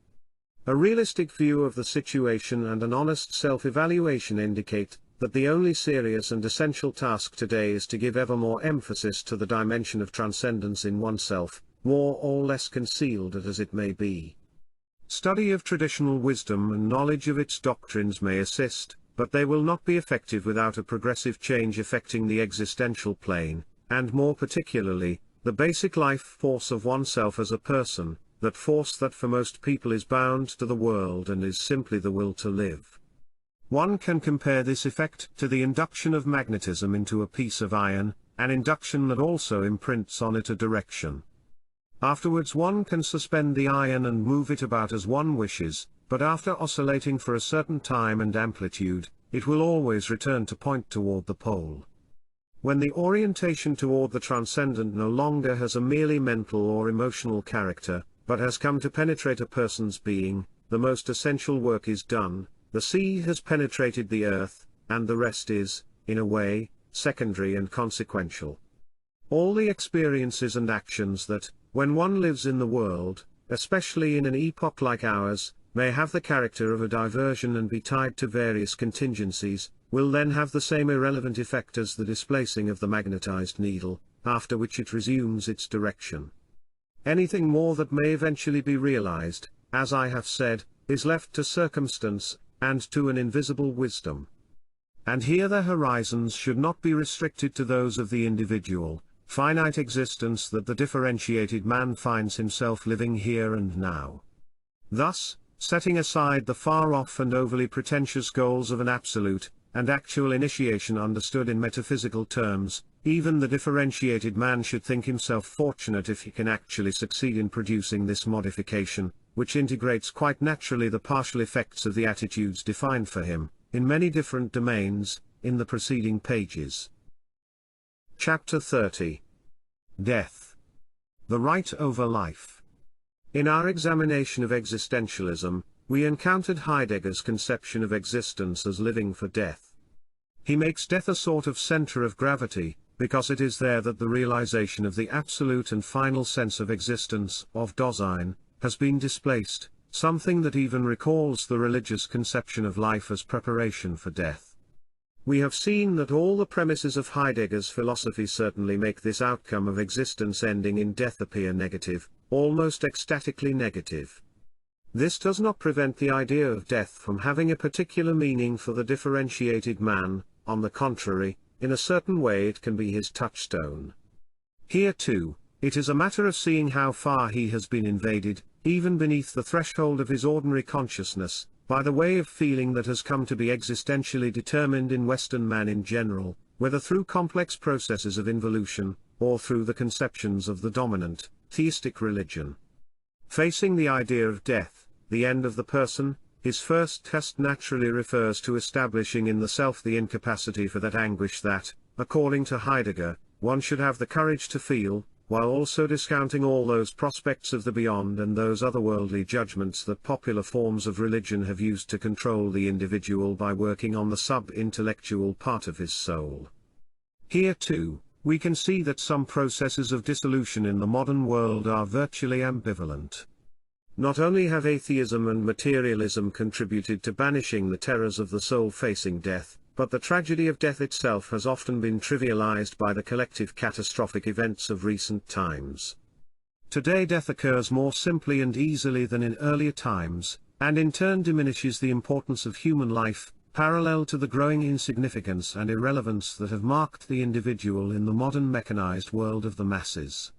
A realistic view of the situation and an honest self-evaluation indicate that the only serious and essential task today is to give ever more emphasis to the dimension of transcendence in oneself, more or less concealed as it may be. Study of traditional wisdom and knowledge of its doctrines may assist, but they will not be effective without a progressive change affecting the existential plane, and more particularly, the basic life force of oneself as a person, that force that for most people is bound to the world and is simply the will to live. One can compare this effect to the induction of magnetism into a piece of iron, an induction that also imprints on it a direction. Afterwards one can suspend the iron and move it about as one wishes, but after oscillating for a certain time and amplitude, it will always return to point toward the pole. When the orientation toward the transcendent no longer has a merely mental or emotional character, but has come to penetrate a person's being, the most essential work is done. The sea has penetrated the earth, and the rest is, in a way, secondary and consequential. All the experiences and actions that, when one lives in the world, especially in an epoch like ours, may have the character of a diversion and be tied to various contingencies, will then have the same irrelevant effect as the displacing of the magnetized needle, after which it resumes its direction. Anything more that may eventually be realized, as I have said, is left to circumstance, and to an invisible wisdom. And here the horizons should not be restricted to those of the individual, finite existence that the differentiated man finds himself living here and now. Thus, setting aside the far-off and overly pretentious goals of an absolute, and actual initiation understood in metaphysical terms, even the differentiated man should think himself fortunate if he can actually succeed in producing this modification, which integrates quite naturally the partial effects of the attitudes defined for him, in many different domains, in the preceding pages. Chapter 30. Death. The right over life. In our examination of existentialism, we encountered Heidegger's conception of existence as living for death. He makes death a sort of center of gravity, because it is there that the realization of the absolute and final sense of existence, of Dasein, has been displaced, something that even recalls the religious conception of life as preparation for death. We have seen that all the premises of Heidegger's philosophy certainly make this outcome of existence ending in death appear negative, almost ecstatically negative. This does not prevent the idea of death from having a particular meaning for the differentiated man. On the contrary, in a certain way it can be his touchstone. Here too, it is a matter of seeing how far he has been invaded, even beneath the threshold of his ordinary consciousness, by the way of feeling that has come to be existentially determined in Western man in general, whether through complex processes of involution, or through the conceptions of the dominant, theistic religion. Facing the idea of death, the end of the person, his first test naturally refers to establishing in the self the incapacity for that anguish that, according to Heidegger, one should have the courage to feel, while also discounting all those prospects of the beyond and those otherworldly judgments that popular forms of religion have used to control the individual by working on the sub-intellectual part of his soul. Here too, we can see that some processes of dissolution in the modern world are virtually ambivalent. Not only have atheism and materialism contributed to banishing the terrors of the soul facing death, but the tragedy of death itself has often been trivialized by the collective catastrophic events of recent times. Today death occurs more simply and easily than in earlier times, and in turn diminishes the importance of human life, parallel to the growing insignificance and irrelevance that have marked the individual in the modern mechanized world of the masses.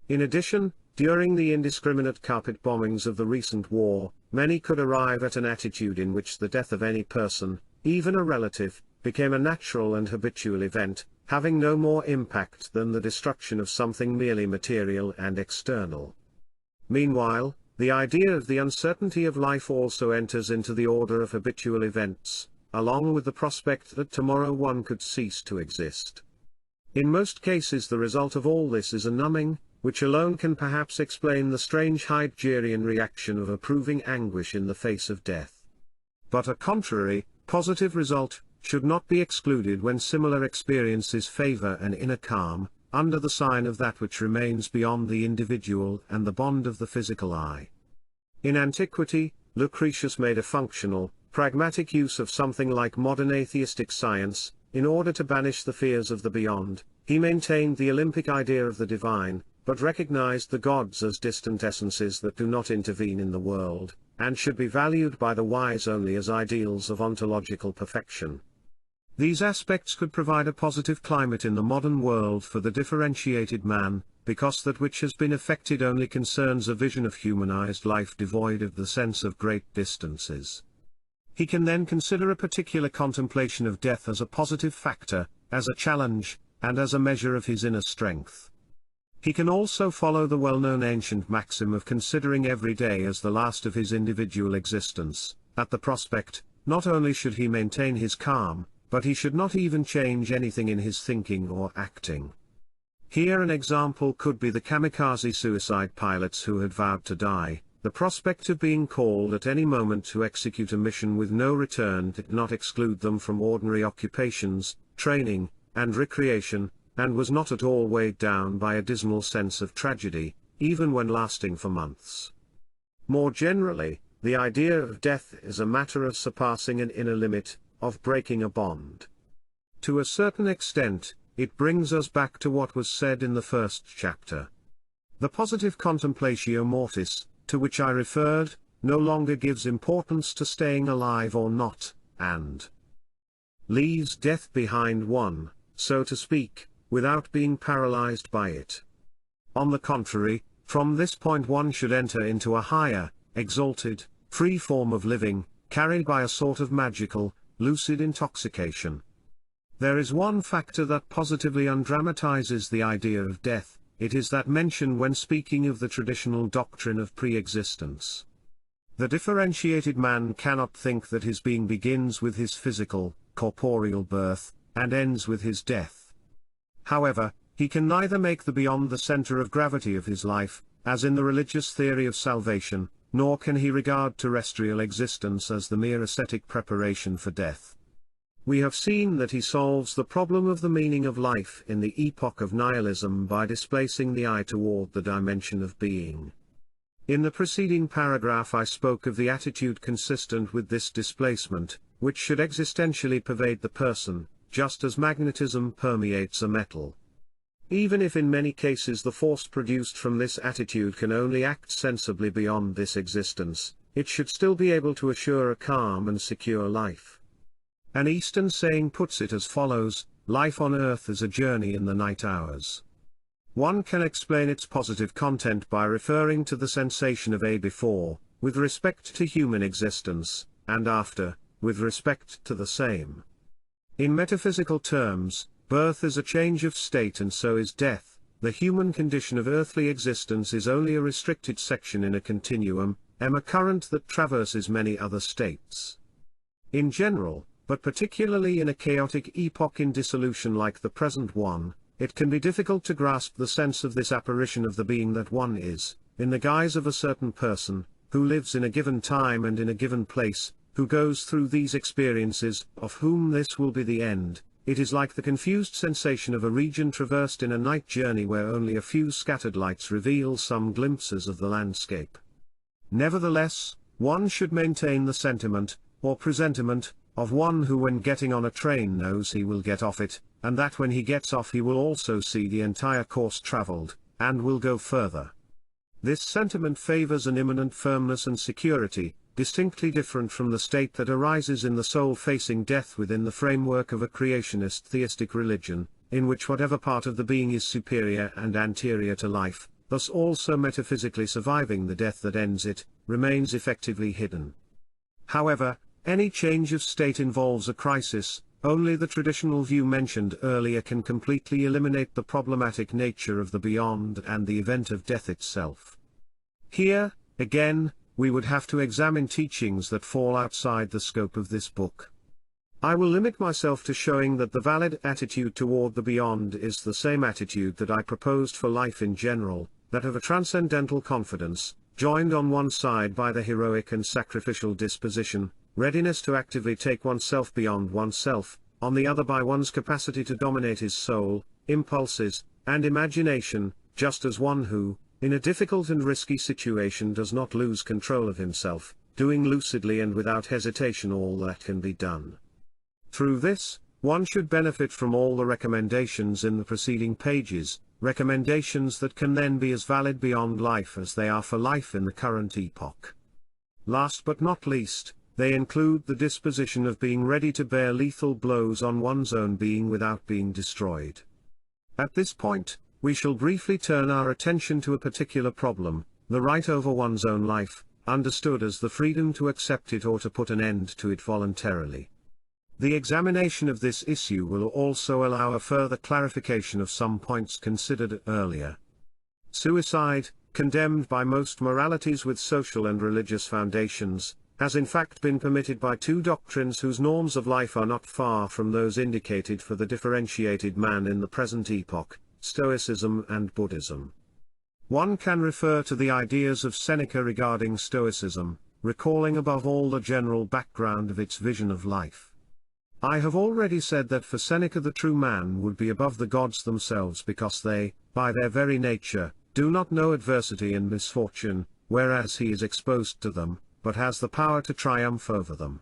In addition, during the indiscriminate carpet bombings of the recent war, many could arrive at an attitude in which the death of any person, even a relative, became a natural and habitual event, having no more impact than the destruction of something merely material and external. Meanwhile, the idea of the uncertainty of life also enters into the order of habitual events, along with the prospect that tomorrow one could cease to exist. In most cases the result of all this is a numbing, which alone can perhaps explain the strange Heideggerian reaction of approving anguish in the face of death. But a contrary, positive result, should not be excluded when similar experiences favor an inner calm, under the sign of that which remains beyond the individual and the bond of the physical eye. In antiquity, Lucretius made a functional, pragmatic use of something like modern atheistic science. In order to banish the fears of the beyond, he maintained the Olympic idea of the divine, but recognized the gods as distant essences that do not intervene in the world, and should be valued by the wise only as ideals of ontological perfection. These aspects could provide a positive climate in the modern world for the differentiated man, because that which has been affected only concerns a vision of humanized life devoid of the sense of great distances. He can then consider a particular contemplation of death as a positive factor, as a challenge, and as a measure of his inner strength. He can also follow the well-known ancient maxim of considering every day as the last of his individual existence. At the prospect, not only should he maintain his calm, but he should not even change anything in his thinking or acting. Here an example could be the kamikaze suicide pilots who had vowed to die. The prospect of being called at any moment to execute a mission with no return did not exclude them from ordinary occupations, training, and recreation, and was not at all weighed down by a dismal sense of tragedy, even when lasting for months. More generally, the idea of death is a matter of surpassing an inner limit, of breaking a bond. To a certain extent, it brings us back to what was said in the first chapter. The positive contemplatio mortis, to which I referred, no longer gives importance to staying alive or not, and leaves death behind one, so to speak, without being paralyzed by it. On the contrary, from this point one should enter into a higher, exalted, free form of living, carried by a sort of magical, lucid intoxication. There is one factor that positively undramatizes the idea of death. It is that mention when speaking of the traditional doctrine of pre-existence. The differentiated man cannot think that his being begins with his physical, corporeal birth, and ends with his death. However, he can neither make the beyond the center of gravity of his life, as in the religious theory of salvation, nor can he regard terrestrial existence as the mere ascetic preparation for death. We have seen that he solves the problem of the meaning of life in the epoch of nihilism by displacing the I toward the dimension of being. In the preceding paragraph I spoke of the attitude consistent with this displacement, which should existentially pervade the person, just as magnetism permeates a metal. Even if in many cases the force produced from this attitude can only act sensibly beyond this existence, it should still be able to assure a calm and secure life. An Eastern saying puts it as follows: life on earth is a journey in the night hours. One can explain its positive content by referring to the sensation of a before, with respect to human existence, and after, with respect to the same. In metaphysical terms, birth is a change of state and so is death. The human condition of earthly existence is only a restricted section in a continuum, a current that traverses many other states. In general, but particularly in a chaotic epoch in dissolution like the present one, it can be difficult to grasp the sense of this apparition of the being that one is, in the guise of a certain person, who lives in a given time and in a given place, who goes through these experiences, of whom this will be the end. It is like the confused sensation of a region traversed in a night journey where only a few scattered lights reveal some glimpses of the landscape. Nevertheless, one should maintain the sentiment, or presentiment, of one who when getting on a train knows he will get off it, and that when he gets off he will also see the entire course travelled, and will go further. This sentiment favours an imminent firmness and security, distinctly different from the state that arises in the soul facing death within the framework of a creationist theistic religion, in which whatever part of the being is superior and anterior to life, thus also metaphysically surviving the death that ends it, remains effectively hidden. However, any change of state involves a crisis. Only the traditional view mentioned earlier can completely eliminate the problematic nature of the beyond and the event of death itself. Here, again, we would have to examine teachings that fall outside the scope of this book. I will limit myself to showing that the valid attitude toward the beyond is the same attitude that I proposed for life in general, that of a transcendental confidence, joined on one side by the heroic and sacrificial disposition, readiness to actively take oneself beyond oneself, on the other by one's capacity to dominate his soul, impulses, and imagination, just as one who, in a difficult and risky situation does not lose control of himself, doing lucidly and without hesitation all that can be done. Through this, one should benefit from all the recommendations in the preceding pages, recommendations that can then be as valid beyond life as they are for life in the current epoch. Last but not least, they include the disposition of being ready to bear lethal blows on one's own being without being destroyed. At this point, we shall briefly turn our attention to a particular problem, the right over one's own life, understood as the freedom to accept it or to put an end to it voluntarily. The examination of this issue will also allow a further clarification of some points considered earlier. Suicide, condemned by most moralities with social and religious foundations, has in fact been permitted by two doctrines whose norms of life are not far from those indicated for the differentiated man in the present epoch, Stoicism and Buddhism. One can refer to the ideas of Seneca regarding Stoicism, recalling above all the general background of its vision of life. I have already said that for Seneca the true man would be above the gods themselves because they, by their very nature, do not know adversity and misfortune, whereas he is exposed to them, but has the power to triumph over them.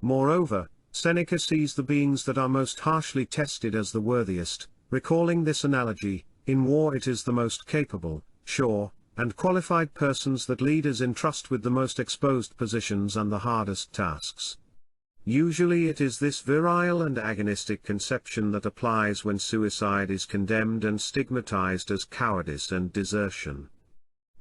Moreover, Seneca sees the beings that are most harshly tested as the worthiest, recalling this analogy, in war it is the most capable, sure, and qualified persons that leaders entrust with the most exposed positions and the hardest tasks. Usually it is this virile and agonistic conception that applies when suicide is condemned and stigmatized as cowardice and desertion.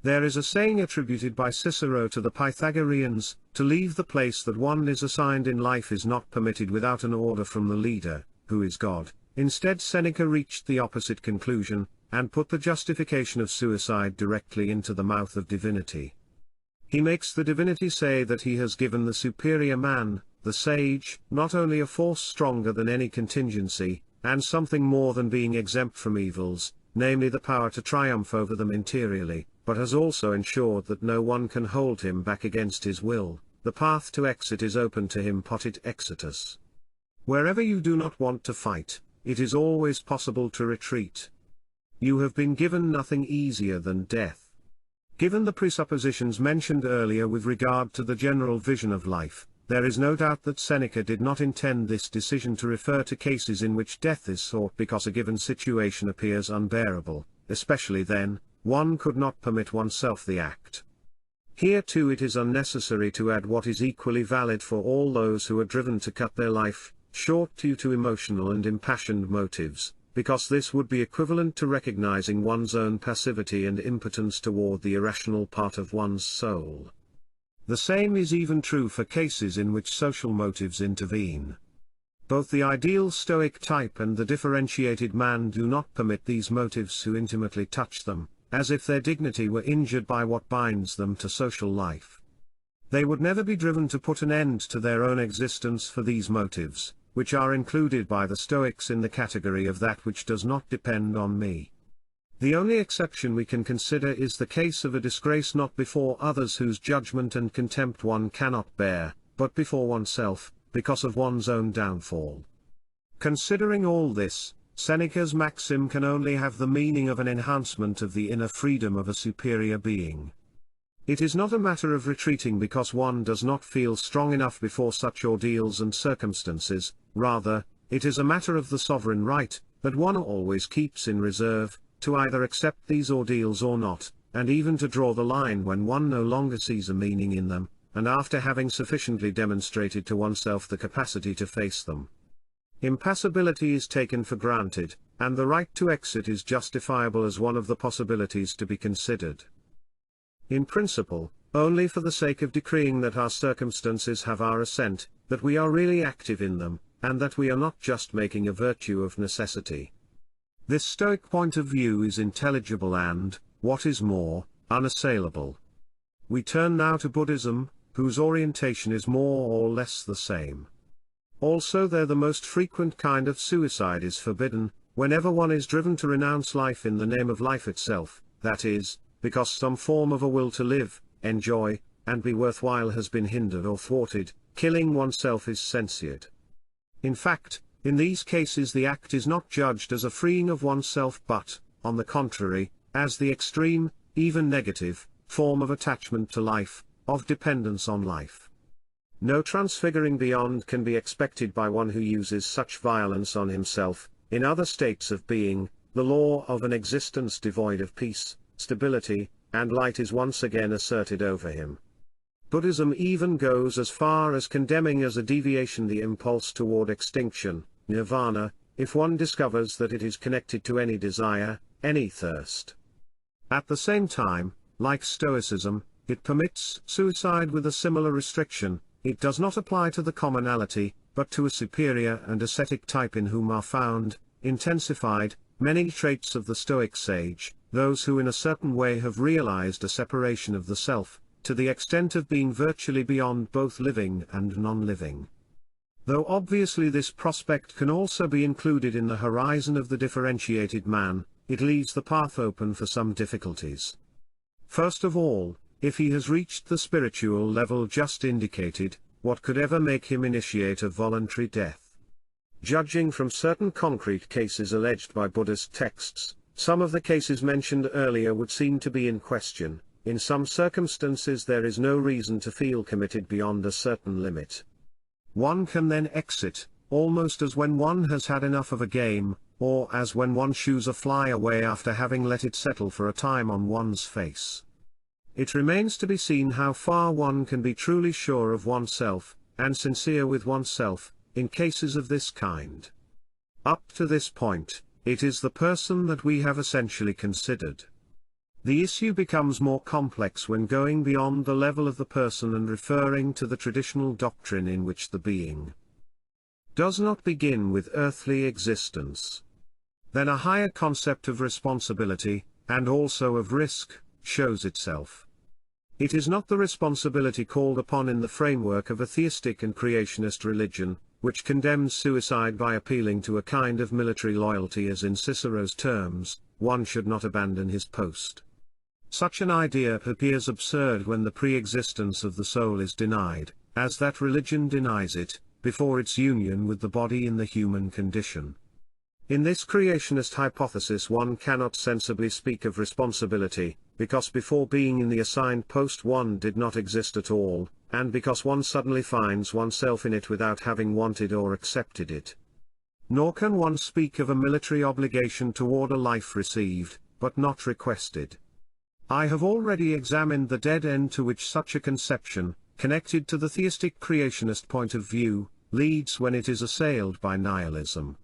There is a saying attributed by Cicero to the Pythagoreans, to leave the place that one is assigned in life is not permitted without an order from the leader, who is God. Instead Seneca reached the opposite conclusion, and put the justification of suicide directly into the mouth of divinity. He makes the divinity say that he has given the superior man, the sage, not only a force stronger than any contingency, and something more than being exempt from evils, namely the power to triumph over them interiorly, but has also ensured that no one can hold him back against his will. The path to exit is open to him potit exitus. Wherever you do not want to fight, it is always possible to retreat. You have been given nothing easier than death. Given the presuppositions mentioned earlier with regard to the general vision of life, there is no doubt that Seneca did not intend this decision to refer to cases in which death is sought because a given situation appears unbearable, especially then, one could not permit oneself the act. Here too it is unnecessary to add what is equally valid for all those who are driven to cut their life short due to emotional and impassioned motives, because this would be equivalent to recognizing one's own passivity and impotence toward the irrational part of one's soul. The same is even true for cases in which social motives intervene. Both the ideal Stoic type and the differentiated man do not permit these motives to intimately touch them, as if their dignity were injured by what binds them to social life. They would never be driven to put an end to their own existence for these motives, which are included by the Stoics in the category of that which does not depend on me. The only exception we can consider is the case of a disgrace not before others whose judgment and contempt one cannot bear, but before oneself, because of one's own downfall. Considering all this, Seneca's maxim can only have the meaning of an enhancement of the inner freedom of a superior being. It is not a matter of retreating because one does not feel strong enough before such ordeals and circumstances, rather, it is a matter of the sovereign right, that one always keeps in reserve, to either accept these ordeals or not, and even to draw the line when one no longer sees a meaning in them, and after having sufficiently demonstrated to oneself the capacity to face them. Impassibility is taken for granted, and the right to exit is justifiable as one of the possibilities to be considered. In principle, only for the sake of decreeing that our circumstances have our assent, that we are really active in them, and that we are not just making a virtue of necessity. This Stoic point of view is intelligible and, what is more, unassailable. We turn now to Buddhism, whose orientation is more or less the same. Also there the most frequent kind of suicide is forbidden, whenever one is driven to renounce life in the name of life itself, that is, because some form of a will to live, enjoy, and be worthwhile has been hindered or thwarted. Killing oneself is censured. In fact, in these cases the act is not judged as a freeing of oneself but, on the contrary, as the extreme, even negative, form of attachment to life, of dependence on life. No transfiguring beyond can be expected by one who uses such violence on himself. In other states of being, the law of an existence devoid of peace, stability, and light is once again asserted over him. Buddhism even goes as far as condemning as a deviation the impulse toward extinction, nirvana, if one discovers that it is connected to any desire, any thirst. At the same time, like Stoicism, it permits suicide with a similar restriction. It does not apply to the commonality, but to a superior and ascetic type in whom are found, intensified, many traits of the Stoic sage, those who in a certain way have realized a separation of the self, to the extent of being virtually beyond both living and non-living. Though obviously this prospect can also be included in the horizon of the differentiated man, it leaves the path open for some difficulties. First of all, if he has reached the spiritual level just indicated, what could ever make him initiate a voluntary death? Judging from certain concrete cases alleged by Buddhist texts, some of the cases mentioned earlier would seem to be in question. In some circumstances there is no reason to feel committed beyond a certain limit. One can then exit, almost as when one has had enough of a game, or as when one shoos a fly away after having let it settle for a time on one's face. It remains to be seen how far one can be truly sure of oneself, and sincere with oneself, in cases of this kind. Up to this point, it is the person that we have essentially considered. The issue becomes more complex when going beyond the level of the person and referring to the traditional doctrine in which the being does not begin with earthly existence. Then a higher concept of responsibility, and also of risk, shows itself. It is not the responsibility called upon in the framework of a theistic and creationist religion, which condemns suicide by appealing to a kind of military loyalty, as in Cicero's terms, one should not abandon his post. Such an idea appears absurd when the pre-existence of the soul is denied, as that religion denies it, before its union with the body in the human condition. In this creationist hypothesis one cannot sensibly speak of responsibility, because before being in the assigned post one did not exist at all, and because one suddenly finds oneself in it without having wanted or accepted it. Nor can one speak of a military obligation toward a life received, but not requested. I have already examined the dead end to which such a conception, connected to the theistic creationist point of view, leads when it is assailed by nihilism.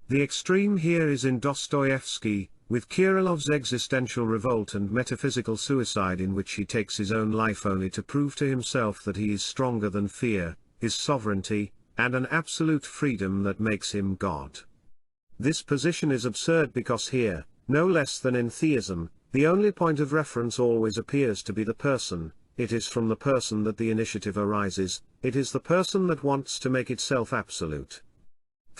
The extreme here is in Dostoevsky, with Kirillov's existential revolt and metaphysical suicide, in which he takes his own life only to prove to himself that he is stronger than fear, his sovereignty, and an absolute freedom that makes him God. This position is absurd because here, no less than in theism, the only point of reference always appears to be the person. It is from the person that the initiative arises, it is the person that wants to make itself absolute.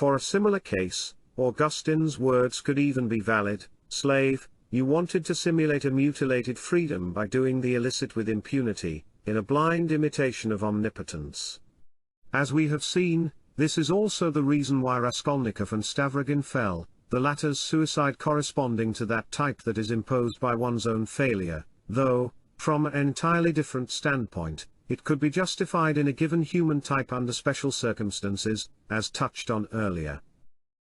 For a similar case, Augustine's words could even be valid: "Slave, you wanted to simulate a mutilated freedom by doing the illicit with impunity, in a blind imitation of omnipotence." As we have seen, this is also the reason why Raskolnikov and Stavrogin fell, the latter's suicide corresponding to that type that is imposed by one's own failure, though, from an entirely different standpoint, it could be justified in a given human type under special circumstances, as touched on earlier.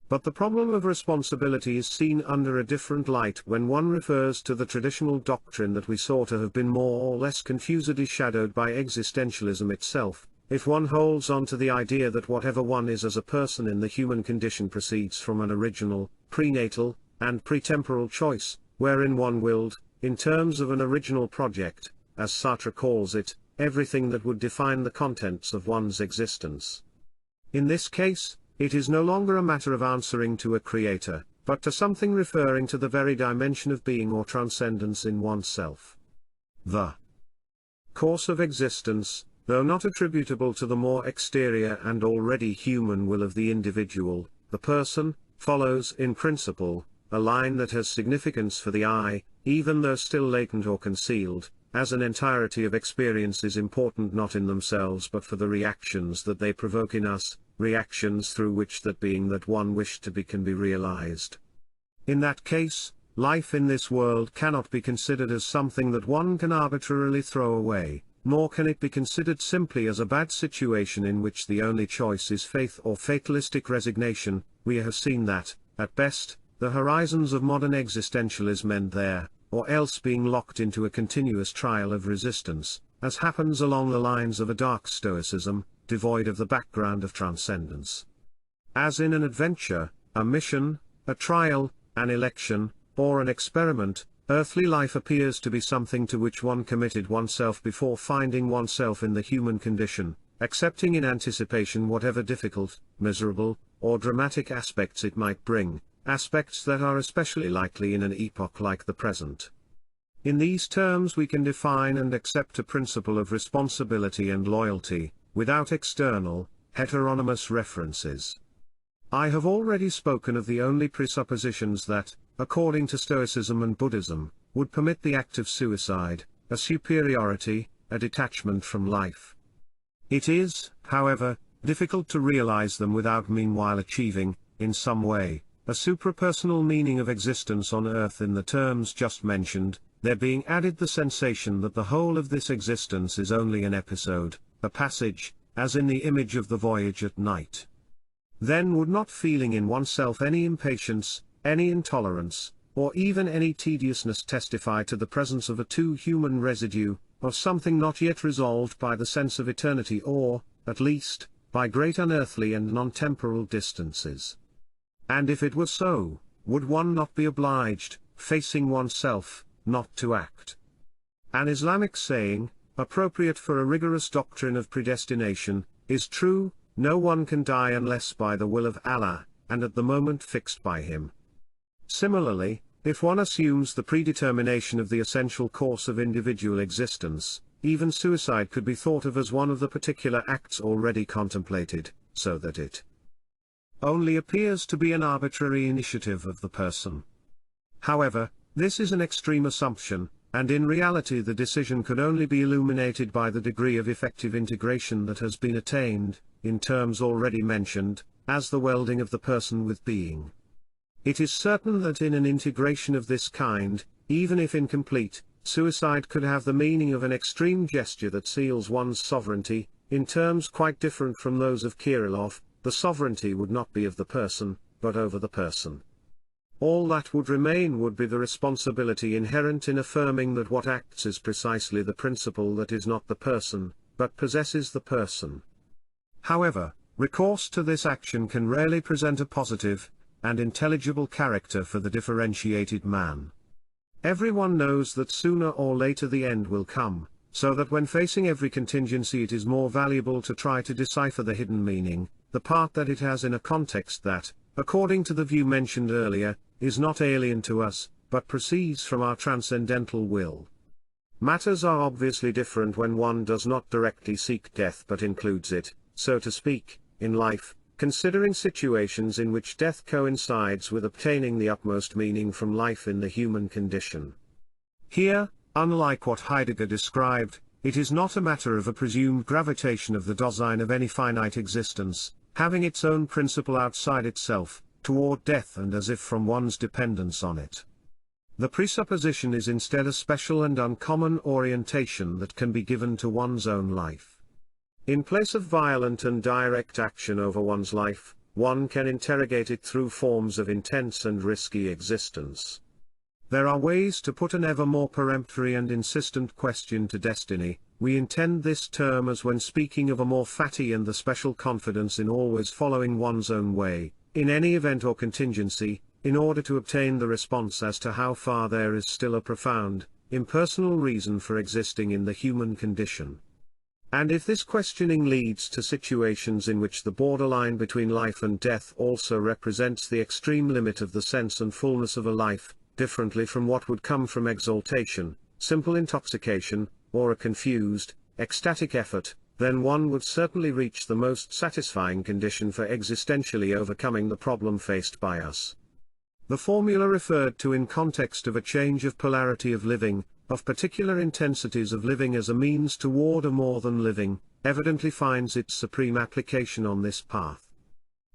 But the problem of responsibility is seen under a different light when one refers to the traditional doctrine that we saw to have been more or less confusedly shadowed by existentialism itself. If one holds on to the idea that whatever one is as a person in the human condition proceeds from an original, prenatal, and pretemporal choice, wherein one willed, in terms of an original project, as Sartre calls it, everything that would define the contents of one's existence. In this case, it is no longer a matter of answering to a creator, but to something referring to the very dimension of being or transcendence in oneself. The course of existence, though not attributable to the more exterior and already human will of the individual, the person, follows in principle a line that has significance for the eye, even though still latent or concealed, as an entirety of experience is important not in themselves but for the reactions that they provoke in us, reactions through which that being that one wished to be can be realized. In that case, life in this world cannot be considered as something that one can arbitrarily throw away, nor can it be considered simply as a bad situation in which the only choice is faith or fatalistic resignation. We have seen that, at best, the horizons of modern existentialism end there, or else being locked into a continuous trial of resistance, as happens along the lines of a dark stoicism, devoid of the background of transcendence. As in an adventure, a mission, a trial, an election, or an experiment, earthly life appears to be something to which one committed oneself before finding oneself in the human condition, accepting in anticipation whatever difficult, miserable, or dramatic aspects it might bring, aspects that are especially likely in an epoch like the present. In these terms we can define and accept a principle of responsibility and loyalty, without external, heteronymous references. I have already spoken of the only presuppositions that, according to Stoicism and Buddhism, would permit the act of suicide: a superiority, a detachment from life. It is, however, difficult to realize them without meanwhile achieving, in some way, a suprapersonal meaning of existence on earth in the terms just mentioned, there being added the sensation that the whole of this existence is only an episode, a passage, as in the image of the voyage at night. Then would not feeling in oneself any impatience, any intolerance, or even any tediousness testify to the presence of a too human residue, of something not yet resolved by the sense of eternity or, at least, by great unearthly and non-temporal distances? And if it were so, would one not be obliged, facing oneself, not to act? An Islamic saying, appropriate for a rigorous doctrine of predestination, is true: no one can die unless by the will of Allah, and at the moment fixed by Him. Similarly, if one assumes the predetermination of the essential course of individual existence, even suicide could be thought of as one of the particular acts already contemplated, so that it only appears to be an arbitrary initiative of the person. However, this is an extreme assumption, and in reality the decision could only be illuminated by the degree of effective integration that has been attained, in terms already mentioned, as the welding of the person with being. It is certain that in an integration of this kind, even if incomplete, suicide could have the meaning of an extreme gesture that seals one's sovereignty. In terms quite different from those of Kirillov, the sovereignty would not be of the person, but over the person. All that would remain would be the responsibility inherent in affirming that what acts is precisely the principle that is not the person, but possesses the person. However, recourse to this action can rarely present a positive and intelligible character for the differentiated man. Everyone knows that sooner or later the end will come, so that when facing every contingency it is more valuable to try to decipher the hidden meaning, the part that it has in a context that, according to the view mentioned earlier, is not alien to us, but proceeds from our transcendental will. Matters are obviously different when one does not directly seek death but includes it, so to speak, in life, considering situations in which death coincides with obtaining the utmost meaning from life in the human condition. Here, unlike what Heidegger described, it is not a matter of a presumed gravitation of the Dasein of any finite existence, having its own principle outside itself, toward death and as if from one's dependence on it. The presupposition is instead a special and uncommon orientation that can be given to one's own life. In place of violent and direct action over one's life, one can interrogate it through forms of intense and risky existence. There are ways to put an ever more peremptory and insistent question to destiny. We intend this term as when speaking of a more fatty and the special confidence in always following one's own way, in any event or contingency, in order to obtain the response as to how far there is still a profound, impersonal reason for existing in the human condition. And if this questioning leads to situations in which the borderline between life and death also represents the extreme limit of the sense and fullness of a life, differently from what would come from exaltation, simple intoxication, or a confused, ecstatic effort, then one would certainly reach the most satisfying condition for existentially overcoming the problem faced by us. The formula referred to in context of a change of polarity of living, of particular intensities of living as a means toward a more than living, evidently finds its supreme application on this path.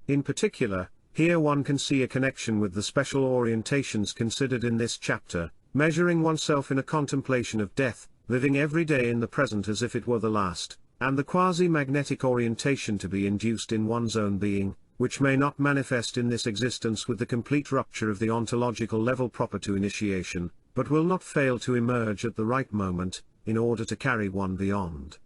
In particular, here one can see a connection with the special orientations considered in this chapter, measuring oneself in a contemplation of death, living every day in the present as if it were the last, and the quasi-magnetic orientation to be induced in one's own being, which may not manifest in this existence with the complete rupture of the ontological level proper to initiation, but will not fail to emerge at the right moment, in order to carry one beyond.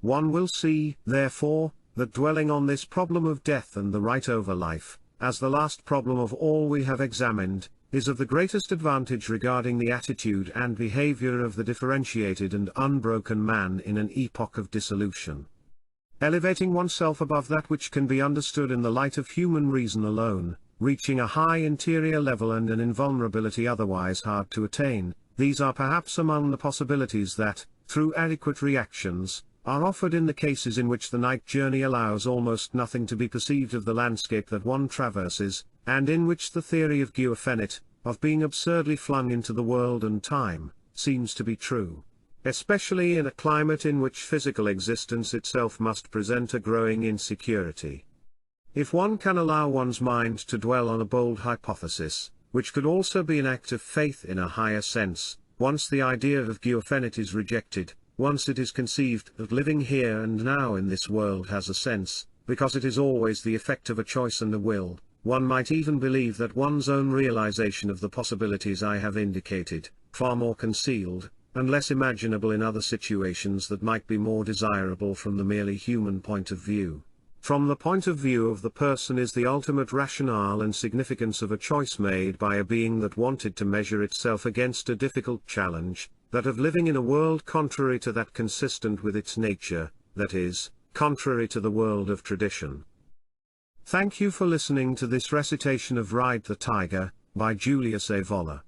One will see, therefore, that dwelling on this problem of death and the right over life, as the last problem of all we have examined, is of the greatest advantage regarding the attitude and behavior of the differentiated and unbroken man in an epoch of dissolution. Elevating oneself above that which can be understood in the light of human reason alone, reaching a high interior level and an invulnerability otherwise hard to attain, these are perhaps among the possibilities that, through adequate reactions, are offered in the cases in which the night journey allows almost nothing to be perceived of the landscape that one traverses, and in which the theory of Guerfenit, of being absurdly flung into the world and time, seems to be true. Especially in a climate in which physical existence itself must present a growing insecurity. If one can allow one's mind to dwell on a bold hypothesis, which could also be an act of faith in a higher sense, once the idea of Guerfenit is rejected, once it is conceived that living here and now in this world has a sense, because it is always the effect of a choice and a will, one might even believe that one's own realization of the possibilities I have indicated, far more concealed, and less imaginable in other situations that might be more desirable from the merely human point of view. From the point of view of the person is the ultimate rationale and significance of a choice made by a being that wanted to measure itself against a difficult challenge, that of living in a world contrary to that consistent with its nature, that is, contrary to the world of tradition. Thank you for listening to this recitation of Ride the Tiger, by Julius Evola.